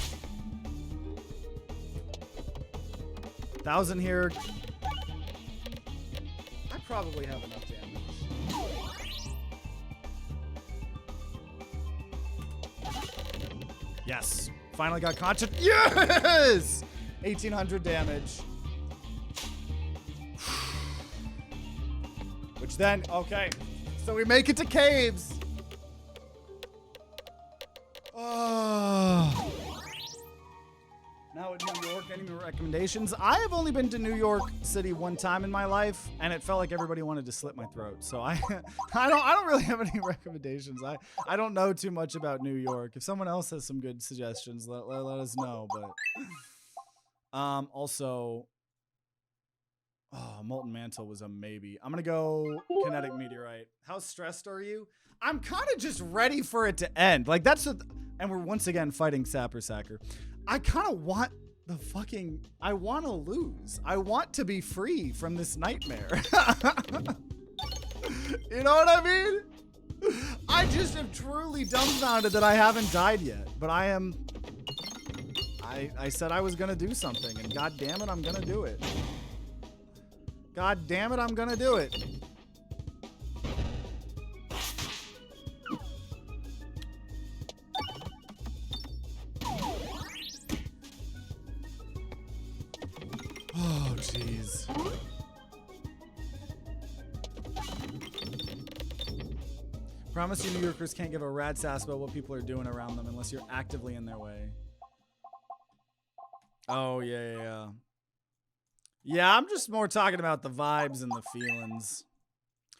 1,000 here. I probably have enough damage. Yes. Finally got conscious. Yes! 1,800 damage. Which then, okay. So we make it to caves. Oh. Now in New York, any recommendations? I have only been to New York City one time in my life, and it felt like everybody wanted to slit my throat. So I don't really have any recommendations. I don't know too much about New York. If someone else has some good suggestions, let us know. But also, oh, Molten Mantle was a maybe. I'm gonna go Kinetic Meteorite. How stressed are you? I'm kind of just ready for it to end. Like that's what, and we're once again fighting Sapper Sacker. I kind of want the fucking, I want to lose. I want to be free from this nightmare. You know what I mean? I just am truly dumbfounded that I haven't died yet, but I am, I said I was going to do something, and god damn it, I'm going to do it. God damn it, I'm going to do it. Oh, jeez. Promise you New Yorkers can't give a rat's ass about what people are doing around them unless you're actively in their way. Oh, yeah. Yeah, I'm just more talking about the vibes and the feelings.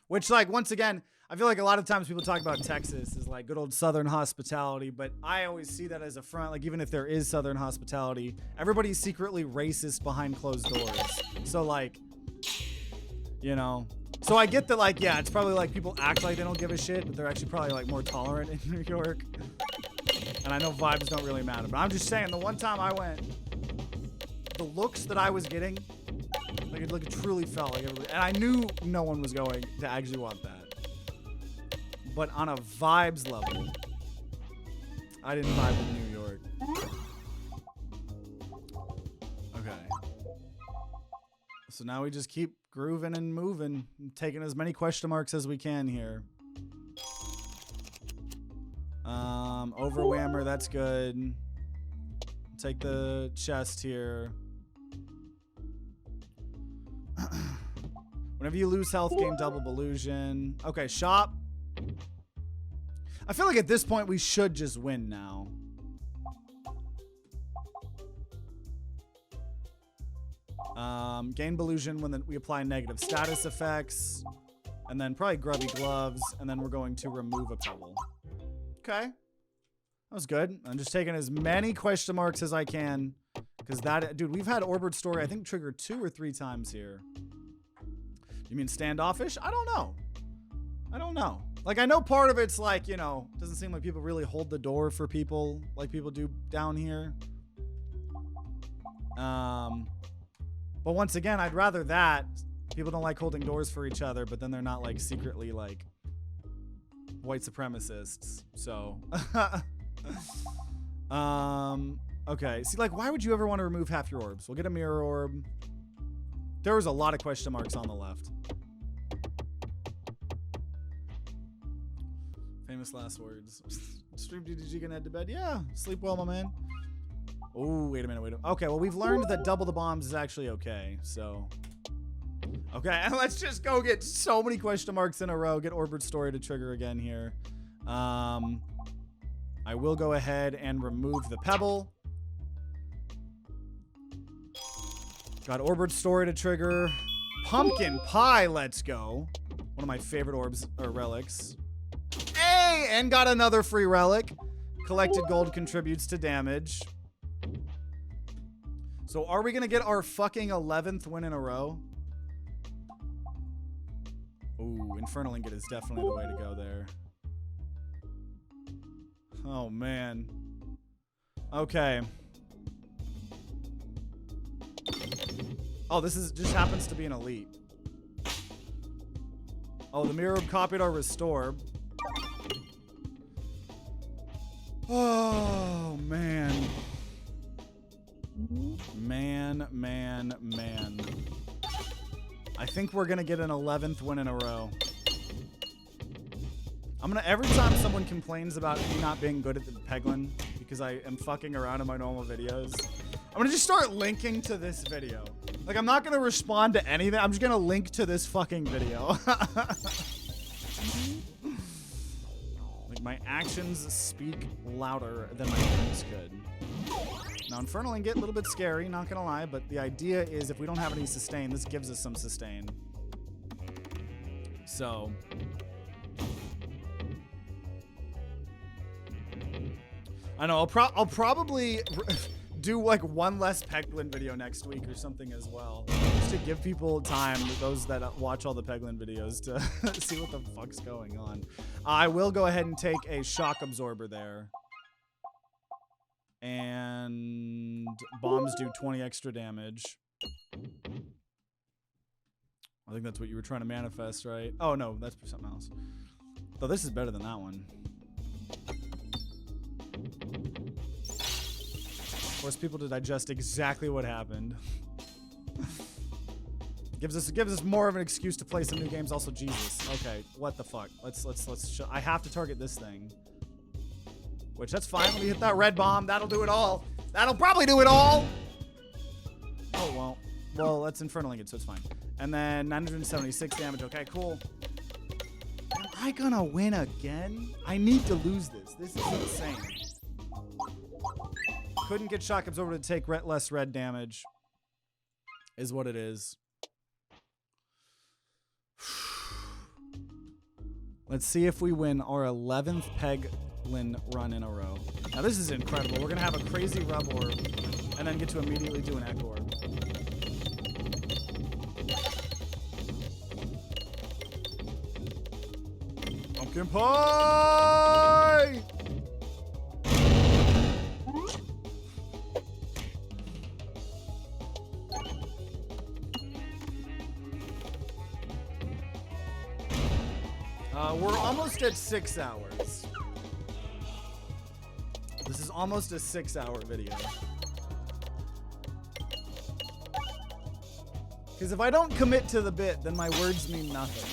Which, like, once again, I feel like a lot of times people talk about Texas as, like, good old Southern hospitality, but I always see that as a front. Like, even if there is Southern hospitality, everybody's secretly racist behind closed doors. So, like, you know. So I get that, like, yeah, it's probably, like, people act like they don't give a shit, but they're actually probably, like, more tolerant in New York. And I know vibes don't really matter, but I'm just saying, the one time I went, the looks that I was getting, like, it truly felt like everybody, and I knew no one was going to actually want that. But on a vibes level, I didn't vibe with New York. Okay. So now we just keep grooving and moving, taking as many question marks as we can here. Overwhammer, that's good. Take the chest here. Whenever you lose health, gain double illusion. Okay, shop. I feel like at this point we should just win now. Gain illusion when we apply negative status effects. And then probably grubby gloves. And then we're going to remove a pebble. Okay. That was good. I'm just taking as many question marks as I can. Because that, dude, we've had Orbard Story, I think, triggered 2 or 3 times here. You mean standoffish? I don't know. I don't know. Like, I know part of it's like, you know, doesn't seem like people really hold the door for people like people do down here. But once again, I'd rather that. People don't like holding doors for each other, but then they're not like secretly like white supremacists. So, okay. See, like, why would you ever want to remove half your orbs? We'll get a mirror orb. There was a lot of question marks on the left. Famous last words. Stream DDG gonna head to bed? Yeah. Sleep well, my man. Oh, wait a minute. Okay, well, we've learned that double the bombs is actually okay, so. Okay, and let's just go get so many question marks in a row. Get Orbit Story to trigger again here. I will go ahead and remove the pebble. Got Orbit Story to trigger. Pumpkin Pie, let's go. One of my favorite orbs or relics. Hey, and got another free relic. Collected gold contributes to damage. So are we going to get our fucking 11th win in a row? Ooh, Infernal Ingot is definitely the way to go there. Oh, man. Okay. Oh, this is just happens to be an elite. Oh, the mirror copied our restore. Oh, man. Man. I think we're gonna get an 11th win in a row. Every time someone complains about me not being good at the Peglin, because I am fucking around in my normal videos, I'm gonna just start linking to this video. Like, I'm not gonna respond to anything, I'm just gonna link to this fucking video. Like, my actions speak louder than my words could. Now, Infernal Ingot, a little bit scary, not gonna lie, but the idea is if we don't have any sustain, this gives us some sustain. So. I know, I'll probably do like one less Peglin video next week or something as well. Just to give people time, those that watch all the Peglin videos, to see what the fuck's going on. I will go ahead and take a shock absorber there. And bombs do 20 extra damage. I think that's what you were trying to manifest, right? Oh, no, that's something else. Though this is better than that one. Force people to digest exactly what happened. gives us more of an excuse to play some new games. Also, Jesus. Okay, what the fuck? Let's I have to target this thing. Which, that's fine. Let me hit that red bomb. That'll do it all. That'll probably do it all. Oh, well. Well, that's Infernal Ingot, so it's fine. And then 976 damage. Okay, cool. Am I gonna win again? I need to lose this. This is insane. Couldn't get Shock Absorber to take less red damage. Is what it is. Let's see if we win our 11th Peglin run in a row. Now this is incredible. We're gonna have a crazy Rub Orb and then get to immediately do an Echo Orb. Pumpkin Pie! We're almost at 6 hours. This is almost a 6-hour video. Because if I don't commit to the bit, then my words mean nothing.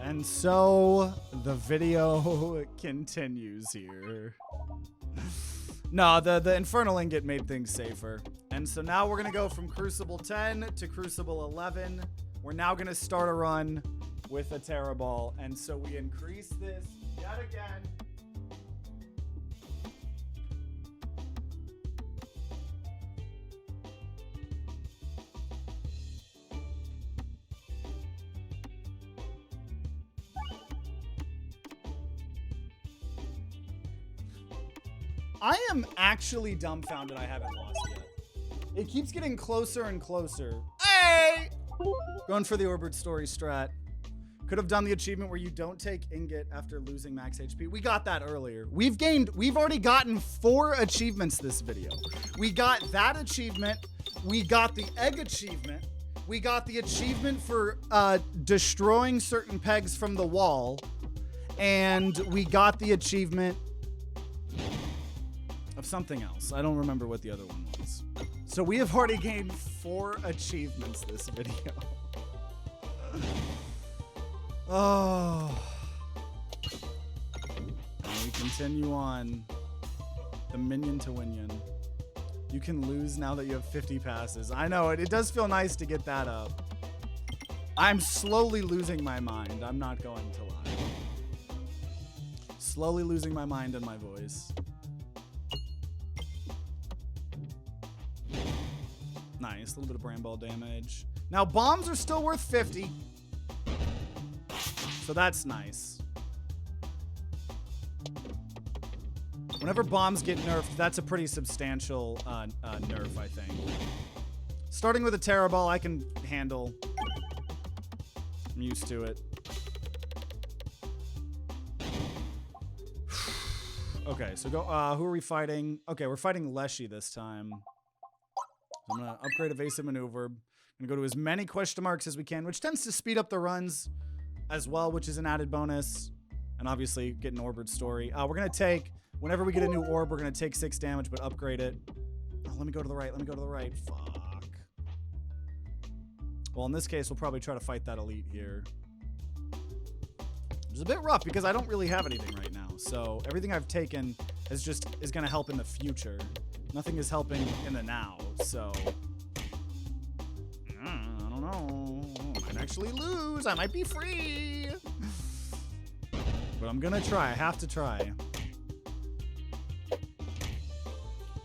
And so the video continues here. No, the Infernal Ingot made things safer. And so now we're going to go from Crucible 10 to Crucible 11. We're now going to start a run with a Terra Ball. And so we increase this yet again. I am actually dumbfounded I haven't lost yet. It keeps getting closer and closer. Hey! Going for the Orbit story strat. Could have done the achievement where you don't take ingot after losing max HP. We got that earlier. We've already gotten 4 achievements this video. We got that achievement. We got the egg achievement. We got the achievement for destroying certain pegs from the wall. And we got the achievement of something else. I don't remember what the other one was. So we have already gained 4 achievements this video. Oh. And we continue on. The minion to winion. You can lose now that you have 50 passes. I know, it does feel nice to get that up. I'm slowly losing my mind. I'm not going to lie. Slowly losing my mind and my voice. Nice, a little bit of brand ball damage. Now, bombs are still worth 50. So that's nice. Whenever bombs get nerfed, that's a pretty substantial nerf, I think. Starting with a Terror Ball, I can handle. I'm used to it. Okay, so go. Who are we fighting? Okay, we're fighting Leshy this time. So I'm gonna upgrade Evasive Maneuver. I'm gonna go to as many question marks as we can, which tends to speed up the runs as well, which is an added bonus. And obviously, get an Orbed story. We're gonna take, whenever we get a new orb, we're gonna take 6 damage, but upgrade it. Oh, let me go to the right. Let me go to the right. Fuck. Well, in this case, we'll probably try to fight that elite here. It's a bit rough because I don't really have anything right now. So everything I've taken is going to help in the future. Nothing is helping in the now. So I don't know. I might actually lose. I might be free. But I'm going to try. I have to try.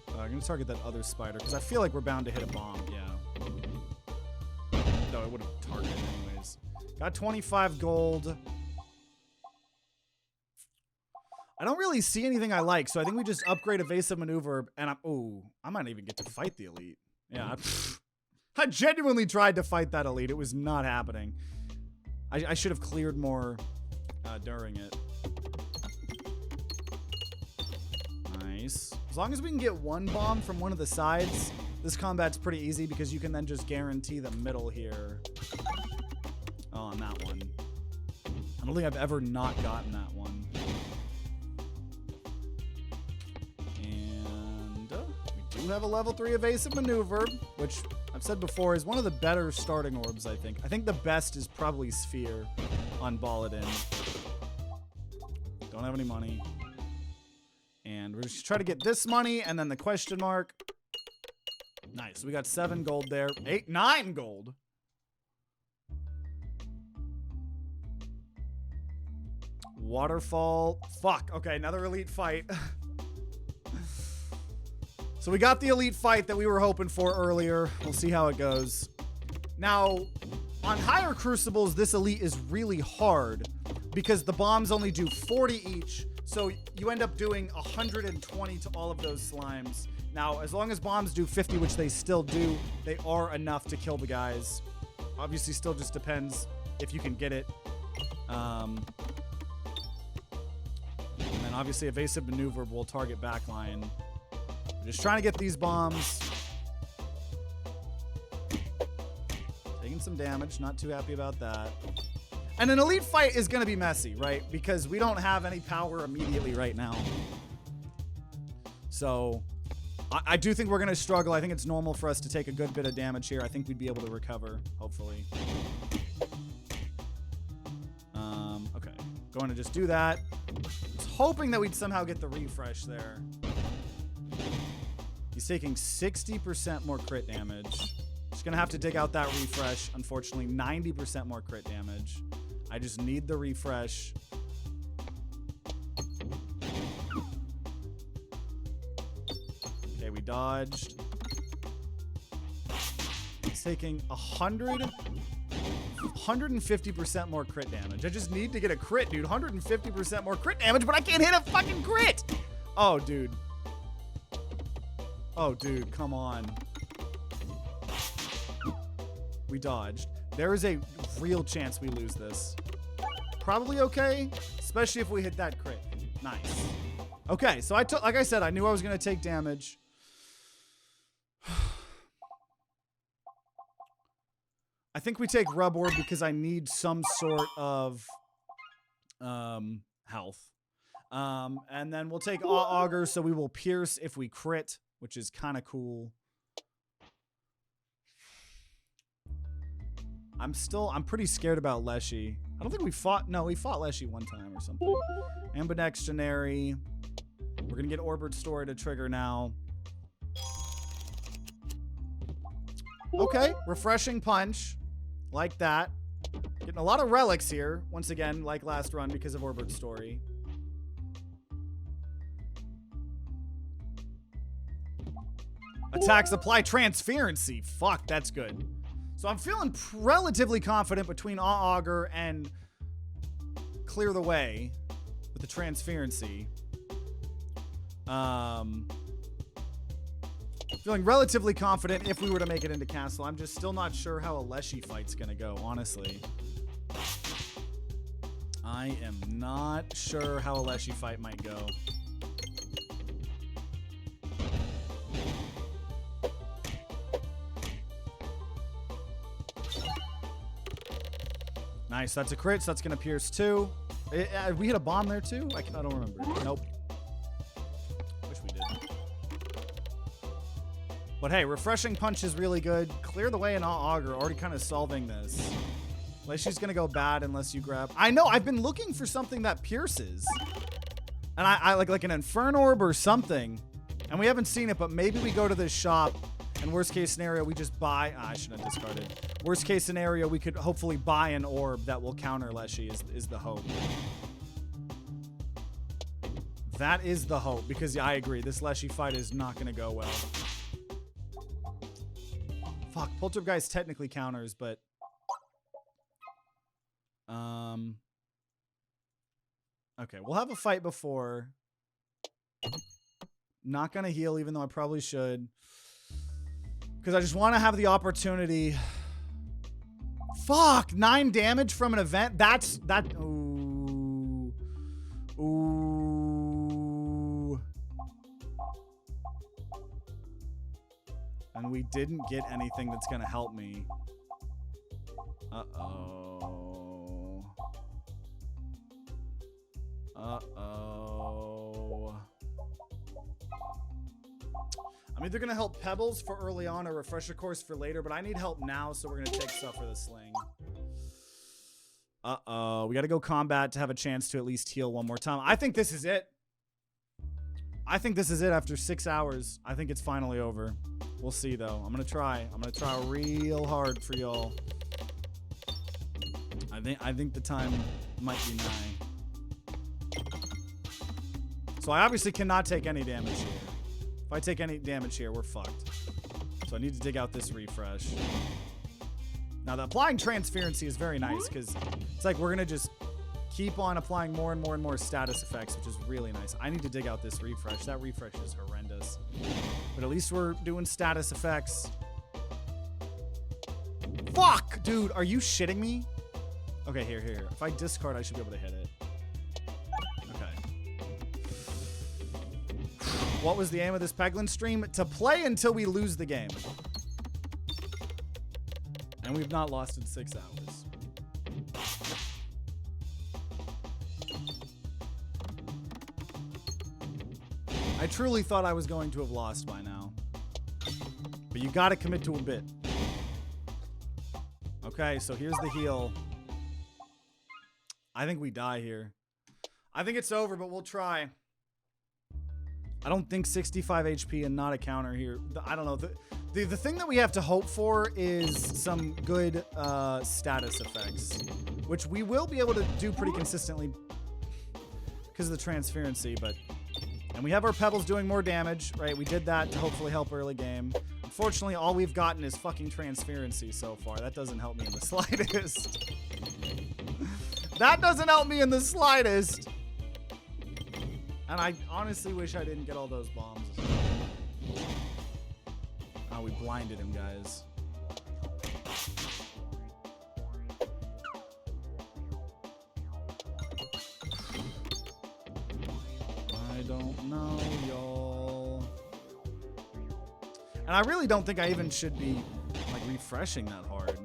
I'm going to target that other spider because I feel like we're bound to hit a bomb. Yeah. No, I would have targeted anyways. Got 25 gold. I don't really see anything I like, so I think we just upgrade Evasive Maneuver, and I might even get to fight the elite. Yeah, I genuinely tried to fight that elite. It was not happening. I should have cleared more during it. Nice. As long as we can get 1 bomb from one of the sides, this combat's pretty easy because you can then just guarantee the middle here. Oh, on that one. I don't think I've ever not gotten that one. We have a level 3 Evasive Maneuver, which I've said before is one of the better starting orbs, I think. I think the best is probably Sphere on Balladin. Don't have any money. And we're just trying to get this money and then the question mark. Nice. We got 7 gold there. 9 gold. Waterfall. Fuck. Okay, another elite fight. So we got the elite fight that we were hoping for earlier. We'll see how it goes. Now, on higher Crucibles, this elite is really hard because the bombs only do 40 each. So you end up doing 120 to all of those slimes. Now, as long as bombs do 50, which they still do, they are enough to kill the guys. Obviously, still just depends if you can get it. And then obviously, Evasive Maneuver will target backline. Just trying to get these bombs. Taking some damage. Not too happy about that. And an elite fight is going to be messy, right? Because we don't have any power immediately right now. So I do think we're going to struggle. I think it's normal for us to take a good bit of damage here. I think we'd be able to recover, hopefully. Okay. Going to just do that. I was hoping that we'd somehow get the refresh there. He's taking 60% more crit damage. Just gonna have to dig out that refresh. Unfortunately, 90% more crit damage. I just need the refresh. Okay, we dodged. He's taking 150% more crit damage. I just need to get a crit, dude. 150% more crit damage, but I can't hit a fucking crit. Oh, dude. Oh, dude, come on. We dodged. There is a real chance we lose this. Probably okay, especially if we hit that crit. Nice. Okay, so like I said, I knew I was going to take damage. I think we take Rub Orb because I need some sort of health. And then we'll take Augur, so we will pierce if we crit, which is kind of cool. I'm pretty scared about Leshy. I don't think we fought Leshy one time or something. Ambidextrionary. We're gonna get Orbit Story to trigger now. Okay, Refreshing Punch. Like that. Getting a lot of relics here. Once again, like last run because of Orbit Story. Attacks apply transferency. Fuck, that's good. So I'm feeling relatively confident between Augur and Clear the Way with the transferency. Feeling relatively confident if we were to make it into castle. I'm just still not sure how a Leshy fight's gonna go, honestly. I am not sure how a Leshy fight might go. Nice, that's a crit, so that's gonna pierce 2. We hit a bomb there too? I don't remember. Nope. Wish we did. But hey, Refreshing Punch is really good. Clear the Way and Augur already kind of solving this. Leshy's gonna go bad unless you grab. I know, I've been looking for something that pierces. And I like an Inferno Orb or something. And we haven't seen it, but maybe we go to this shop. And worst case scenario, we just buy. I shouldn't have discarded. Worst case scenario, we could hopefully buy an orb that will counter Leshy is the hope. That is the hope, because yeah, I agree. This Leshy fight is not going to go well. Fuck, Poltergeist technically counters, but... Okay, we'll have a fight before. Not going to heal, even though I probably should. Because I just want to have the opportunity. Fuck! 9 damage from an event? That... Ooh. Ooh. And we didn't get anything that's going to help me. Uh-oh. Uh-oh. I'm either going to help Pebbles for early on or Refresher Course for later, but I need help now, so we're going to take stuff for the sling. Uh-oh. We got to go combat to have a chance to at least heal one more time. I think this is it. I think this is it after 6 hours. I think it's finally over. We'll see, though. I'm going to try. I'm going to try real hard for y'all. I think the time might be nigh. So I obviously cannot take any damage here. If I take any damage here, we're fucked. So I need to dig out this refresh. Now, the applying transferency is very nice because it's like we're going to just keep on applying more and more and more status effects, which is really nice. I need to dig out this refresh. That refresh is horrendous. But at least we're doing status effects. Fuck, dude. Are you shitting me? Okay, here. If I discard, I should be able to hit it. Okay. What was the aim of this Peglin stream? To play until we lose the game. And we've not lost in 6 hours. I truly thought I was going to have lost by now. But you gotta commit to a bit. Okay, so here's the heal. I think we die here. I think it's over, but we'll try. I don't think 65 HP and not a counter here. I don't know. The thing that we have to hope for is some good status effects, which we will be able to do pretty consistently because of the transferency, but... And we have our Pebbles doing more damage, right? We did that to hopefully help early game. Unfortunately, all we've gotten is fucking transferency so far. That doesn't help me in the slightest. That doesn't help me in the slightest. And I honestly wish I didn't get all those bombs. Oh, we blinded him, guys. I don't know, y'all. And I really don't think I even should be like refreshing that hard.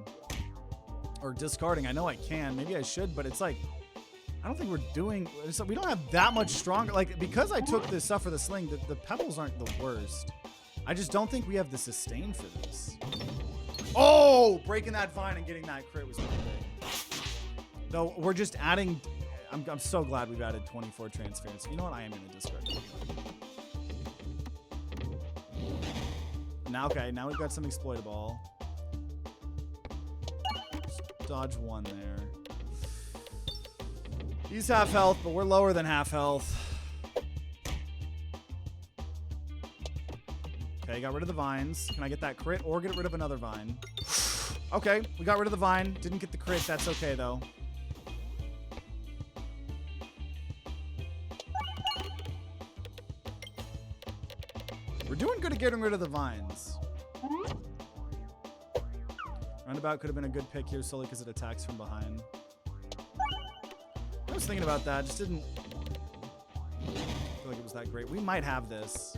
Or discarding. I know I can. Maybe I should, but it's like, I don't think we're doing, we don't have that much stronger. Like, because I took the Suffer the Sling, the pebbles aren't the worst. I just don't think we have the sustain for this. Oh, breaking that vine and getting that crit was pretty big. Though we're just adding, I'm so glad we've added 24 transference. You know what? I am going to discard it. Now, okay, now we've got some exploitable. Dodge one there. He's half health, but we're lower than half health. Okay, got rid of the vines. Can I get that crit or get rid of another vine? Okay, we got rid of the vine. Didn't get the crit. That's okay, though. We're doing good at getting rid of the vines. Roundabout could have been a good pick here solely because it attacks from behind. I was thinking about that. Just didn't feel like it was that great. We might have this.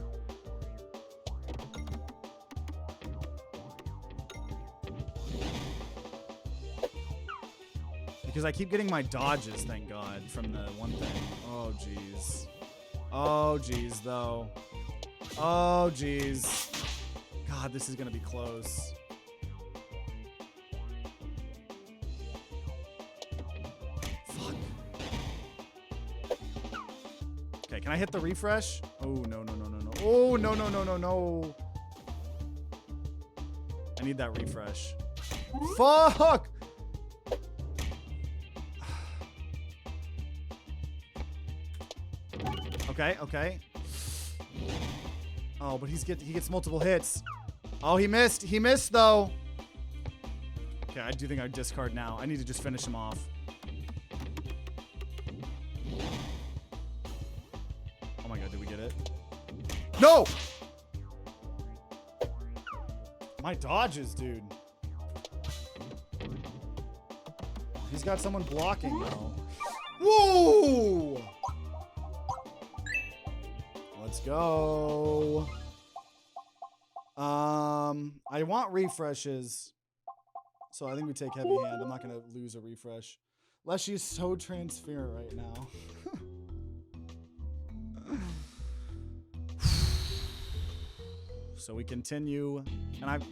Because I keep getting my dodges, thank God, from the one thing. Oh, jeez. Oh, jeez, though. Oh, jeez. God, this is going to be close. Fuck. Okay, can I hit the refresh? Oh, no, no, no, no, no. Oh, no, no, no, no, no. I need that refresh. Fuck! Okay, okay. Oh, but he gets multiple hits. Oh, he missed. He missed, though. Okay, I do think I would discard now. I need to just finish him off. Oh my God, did we get it? No! My dodges, dude. He's got someone blocking, though. Whoa! Let's go. I want refreshes. So I think we take heavy hand. I'm not going to lose a refresh. Leshy is so transparent right now. So we continue. And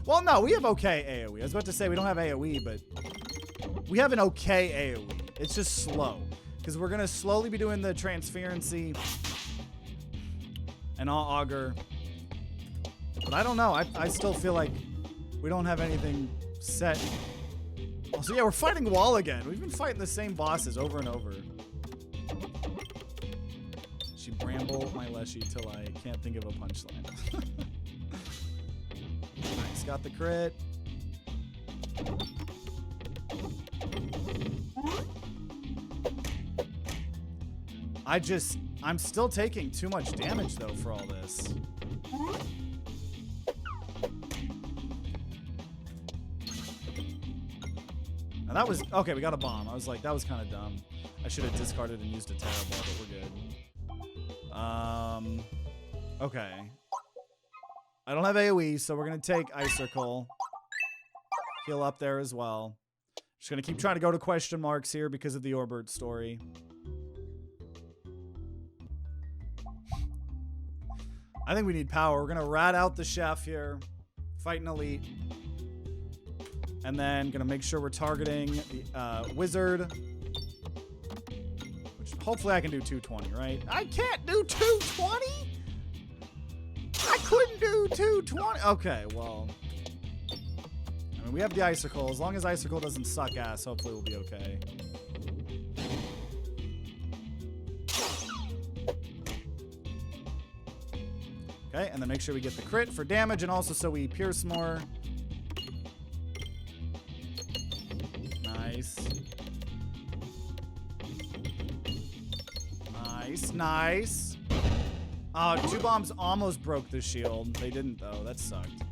well, no, we have okay AoE. I was about to say we don't have AoE, but we have an okay AoE. It's just slow. Because we're going to slowly be doing the transferency. And I'll augur. But I don't know. I still feel like we don't have anything set. Also, yeah, we're fighting Wall again. We've been fighting the same bosses over and over. She bramble my Leshy till I can't think of a punchline. Nice, got the crit. I'm still taking too much damage, though, for all this. Now that was, okay, we got a bomb. I was like, that was kind of dumb. I should have discarded and used a Terra Ball, but we're good. Okay. I don't have AoE, so we're going to take Ice Circle. Heal up there as well. Just going to keep trying to go to question marks here because of the Orbert story. I think we need power. We're going to rat out the chef here. Fight an elite. And then going to make sure we're targeting the wizard. Which hopefully I can do 220, right? I can't do 220? I couldn't do 220. Okay, well. I mean, we have the Icicle. As long as Icicle doesn't suck ass, hopefully we'll be okay. Okay, and then make sure we get the crit for damage, and also so we pierce more. Nice. Nice, nice. 2 bombs almost broke the shield. They didn't, though. That sucked.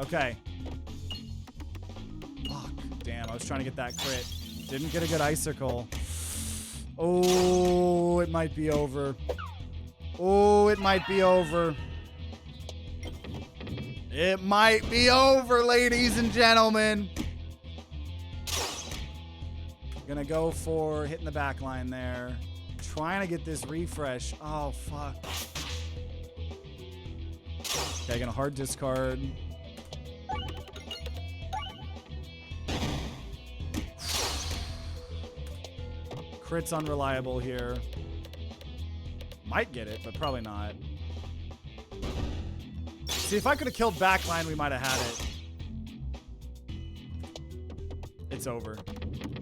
Okay. Fuck. Damn, I was trying to get that crit. Didn't get a good icicle. Oh, it might be over. Oh, it might be over. It might be over, ladies and gentlemen. Gonna go for hitting the back line there. Trying to get this refresh. Oh, fuck. Okay, gonna hard discard. Crit's unreliable here. Might get it, but probably not. See, if I could have killed backline, we might have had it. It's over.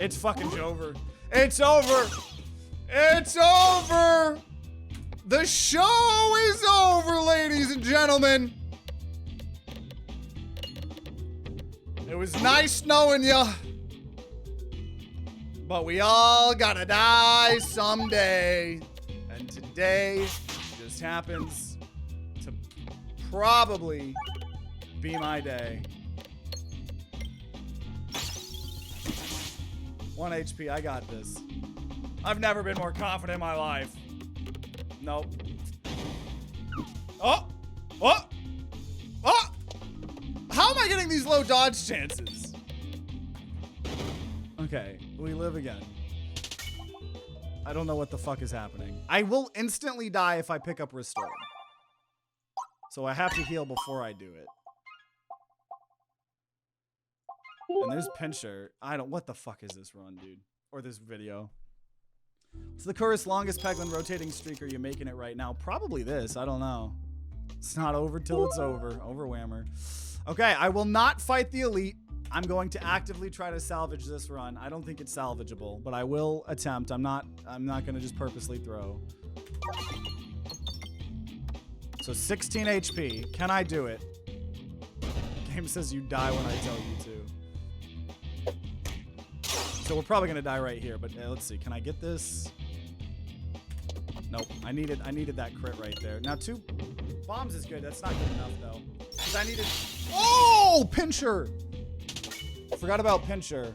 It's fucking over. It's over. It's over. The show is over, ladies and gentlemen. It was nice knowing ya. But we all gotta die someday. And today just happens to probably be my day. 1 HP, I got this. I've never been more confident in my life. Nope. Oh! Oh! Oh! How am I getting these low dodge chances? Okay, we live again. I don't know what the fuck is happening. I will instantly die if I pick up Restore. So I have to heal before I do it. And there's Pincher. What the fuck is this run, dude? Or this video? It's the Curse longest Peglin rotating streak. Are you making it right now? Probably this. I don't know. It's not over till it's over. Overwhammer. Okay, I will not fight the elite. I'm going to actively try to salvage this run. I don't think it's salvageable, but I will attempt. I'm not gonna just purposely throw. So 16 HP. Can I do it? Game says you die when I tell you to. So we're probably gonna die right here, but let's see. Can I get this? Nope. I needed that crit right there. Now 2 bombs is good. That's not good enough though. Because I needed. Oh, Pincher! Forgot about Pincher.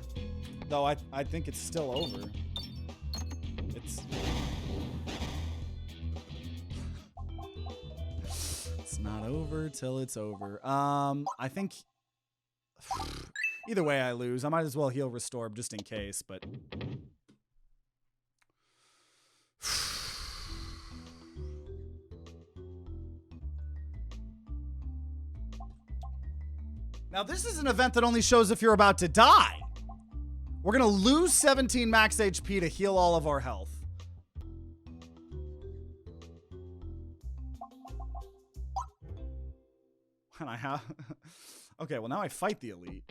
Though I think it's still over. It's not over till it's over. I think either way I lose. I might as well heal Restore just in case, but now this is an event that only shows if you're about to die. We're gonna lose 17 max HP to heal all of our health. And I have okay, well now I fight the elite.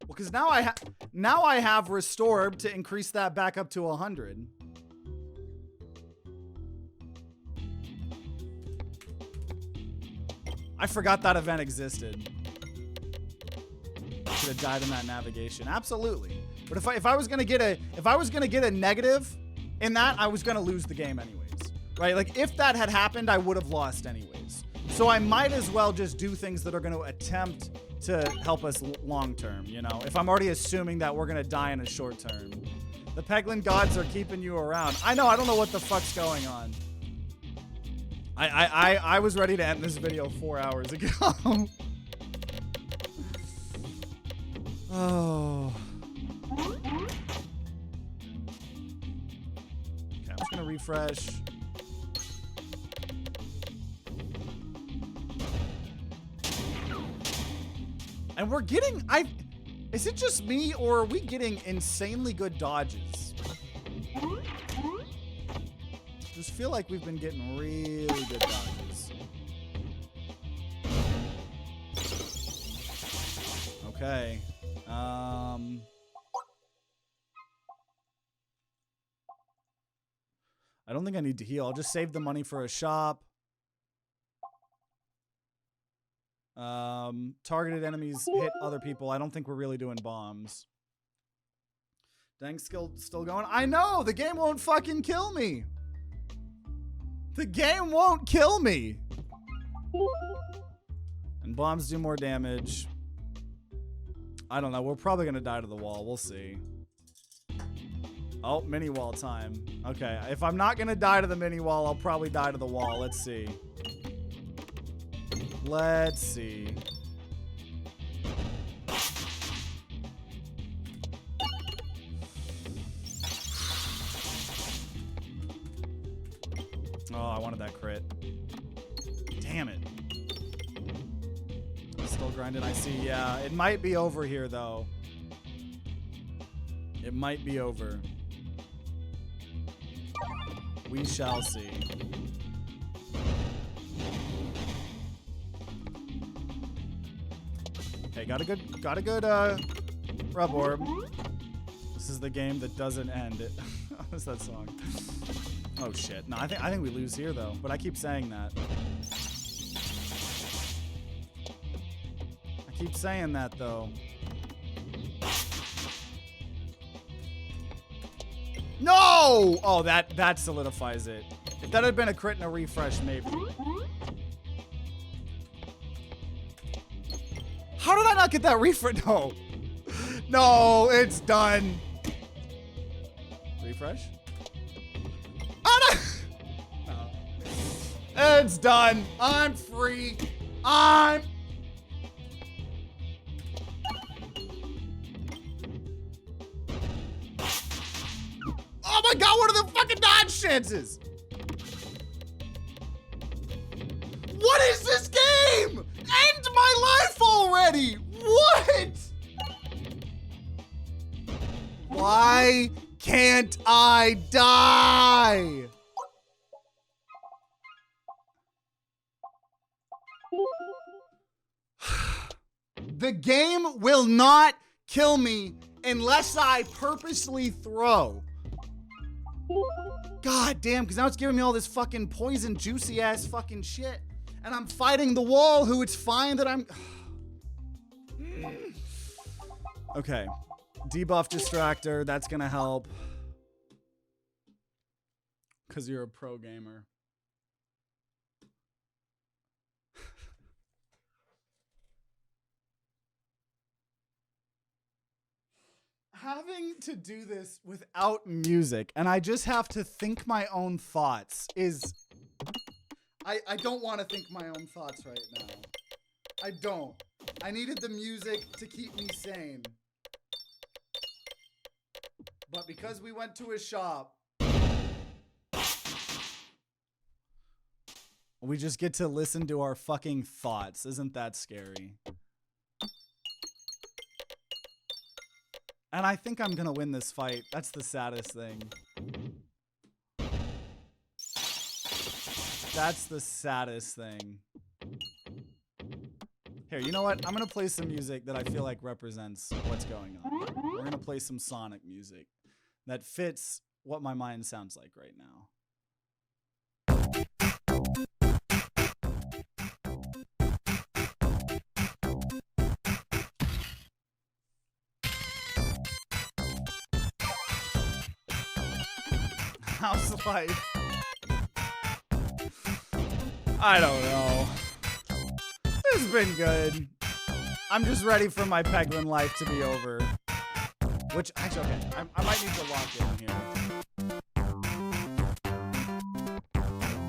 Well, because now I have Restore to increase that back up to 100. I forgot that event existed. Should have died in that navigation. Absolutely. But if I was gonna get a negative in that, I was gonna lose the game anyways. Right? Like if that had happened, I would have lost anyways. So I might as well just do things that are gonna attempt to help us long term, you know? If I'm already assuming that we're gonna die in a short term. The Peglin gods are keeping you around. I know, I don't know what the fuck's going on. I was ready to end this video 4 hours ago. Oh. Okay, I'm just gonna refresh. And we're getting, is it just me or are we getting insanely good dodges? Just feel like we've been getting really good dodges. Okay. I don't think I need to heal. I'll just save the money for a shop. Targeted enemies hit other people. I don't think we're really doing bombs. Dang, skill still going. I know! The game won't fucking kill me! The game won't kill me. And bombs do more damage. I don't know. We're probably going to die to the wall. We'll see. Oh, mini wall time. Okay. If I'm not going to die to the mini wall, I'll probably die to the wall. Let's see. Let's see. Oh, I wanted that crit. Damn it. Still grinding, I see. Yeah, it might be over here, though. It might be over. We shall see. Okay, got a good rub orb. This is the game that doesn't end. What's that song? Oh shit. No, I think we lose here though, but I keep saying that. I keep saying that though. No! Oh, that solidifies it. If that had been a crit and a refresh, maybe. How did I not get that refresh? No. No, it's done. Refresh? Oh, no. No. It's done. I'm free. I'm... Oh my god, what are the fucking dodge chances? What is this game? End my life already! What? Why can't I die? The game will not kill me unless I purposely throw. God damn, because now it's giving me all this fucking poison, juicy ass fucking shit. And I'm fighting the wall, who it's fine that I'm... Okay. Debuff Distractor, that's gonna help. Because you're a pro gamer. Having to do this without music, and I just have to think my own thoughts, is... I don't want to think my own thoughts right now. I don't. I needed the music to keep me sane. But because we went to a shop, we just get to listen to our fucking thoughts. Isn't that scary? And I think I'm gonna win this fight. That's the saddest thing. That's the saddest thing. Here, you know what? I'm gonna play some music that I feel like represents what's going on. We're gonna play some Sonic music that fits what my mind sounds like right now. How's life? I don't know. It's been good. I'm just ready for my Peglin life to be over. Which, actually, okay, I might need to lock in here.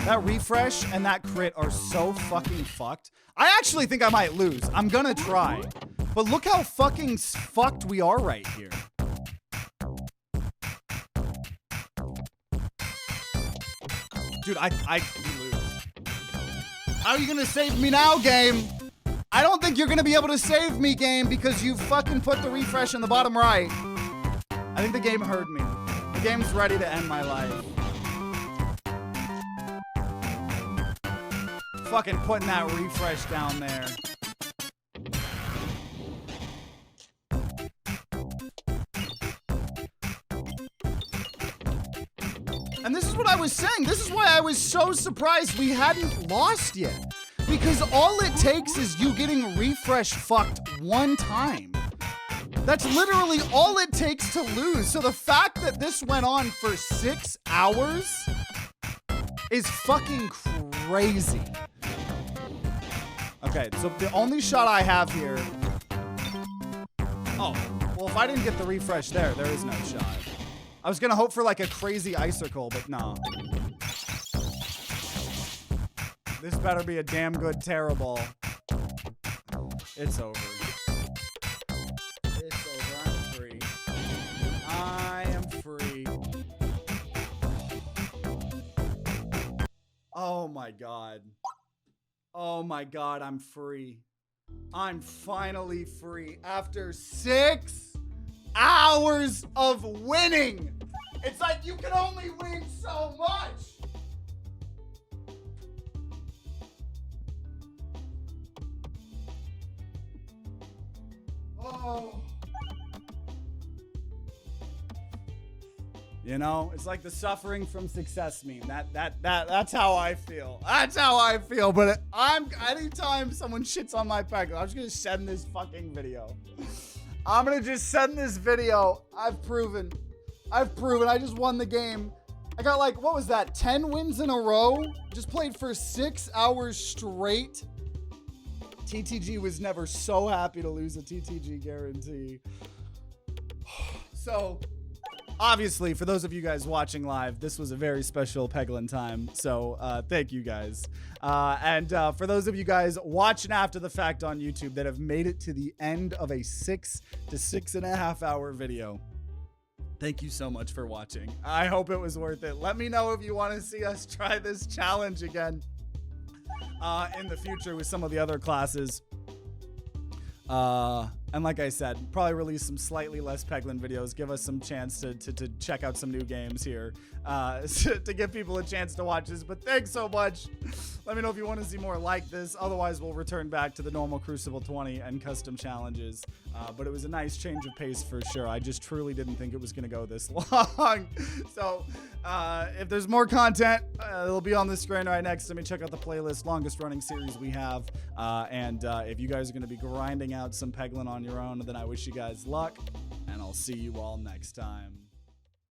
That refresh and that crit are so fucking fucked. I actually think I might lose. I'm gonna try. But look how fucking fucked we are right here. Dude, I lose. How are you gonna save me now, game? I don't think you're gonna be able to save me, game, because you fucking put the refresh in the bottom right. I think the game heard me. The game's ready to end my life. Fucking putting that refresh down there. And this is what I was saying. This is why I was so surprised we hadn't lost yet. Because all it takes is you getting refresh fucked one time. That's literally all it takes to lose. So the fact that this went on for 6 hours is fucking crazy. Okay, so the only shot I have here... Oh, well, if I didn't get the refresh there is no shot. I was gonna hope for like a crazy icicle, but no. This better be a damn good terror ball. It's over. It's over. I'm free. I am free. Oh my god. Oh my god, I'm free. I'm finally free after 6 hours of winning. It's like you can only win so much. Oh. You know, it's like the suffering from success meme. That's how I feel. That's how I feel. But anytime someone shits on my Peglin, I'm just gonna send this fucking video. I'm gonna just send this video. I've proven. I just won the game. I got like, what was that? 10 wins in a row. Just played for 6 hours straight. TTG was never so happy to lose a TTG guarantee. So, obviously, for those of you guys watching live, this was a very special Peglin time. So, thank you guys. And for those of you guys watching after the fact on YouTube that have made it to the end of a 6 to 6.5 hour video, thank you so much for watching. I hope it was worth it. Let me know if you want to see us try this challenge again in the future with some of the other classes. And like I said, probably release some slightly less Peglin videos, give us some chance to check out some new games here, to give people a chance to watch this. But thanks so much. Let me know if you want to see more like this. Otherwise, we'll return back to the normal Crucible 20 and custom challenges. But it was a nice change of pace for sure. I just truly didn't think it was going to go this long. So if there's more content, it'll be on the screen right next to me. Check out the playlist, longest running series we have. And if you guys are going to be grinding out some Peglin on your own, then I wish you guys luck, and I'll see you all next time.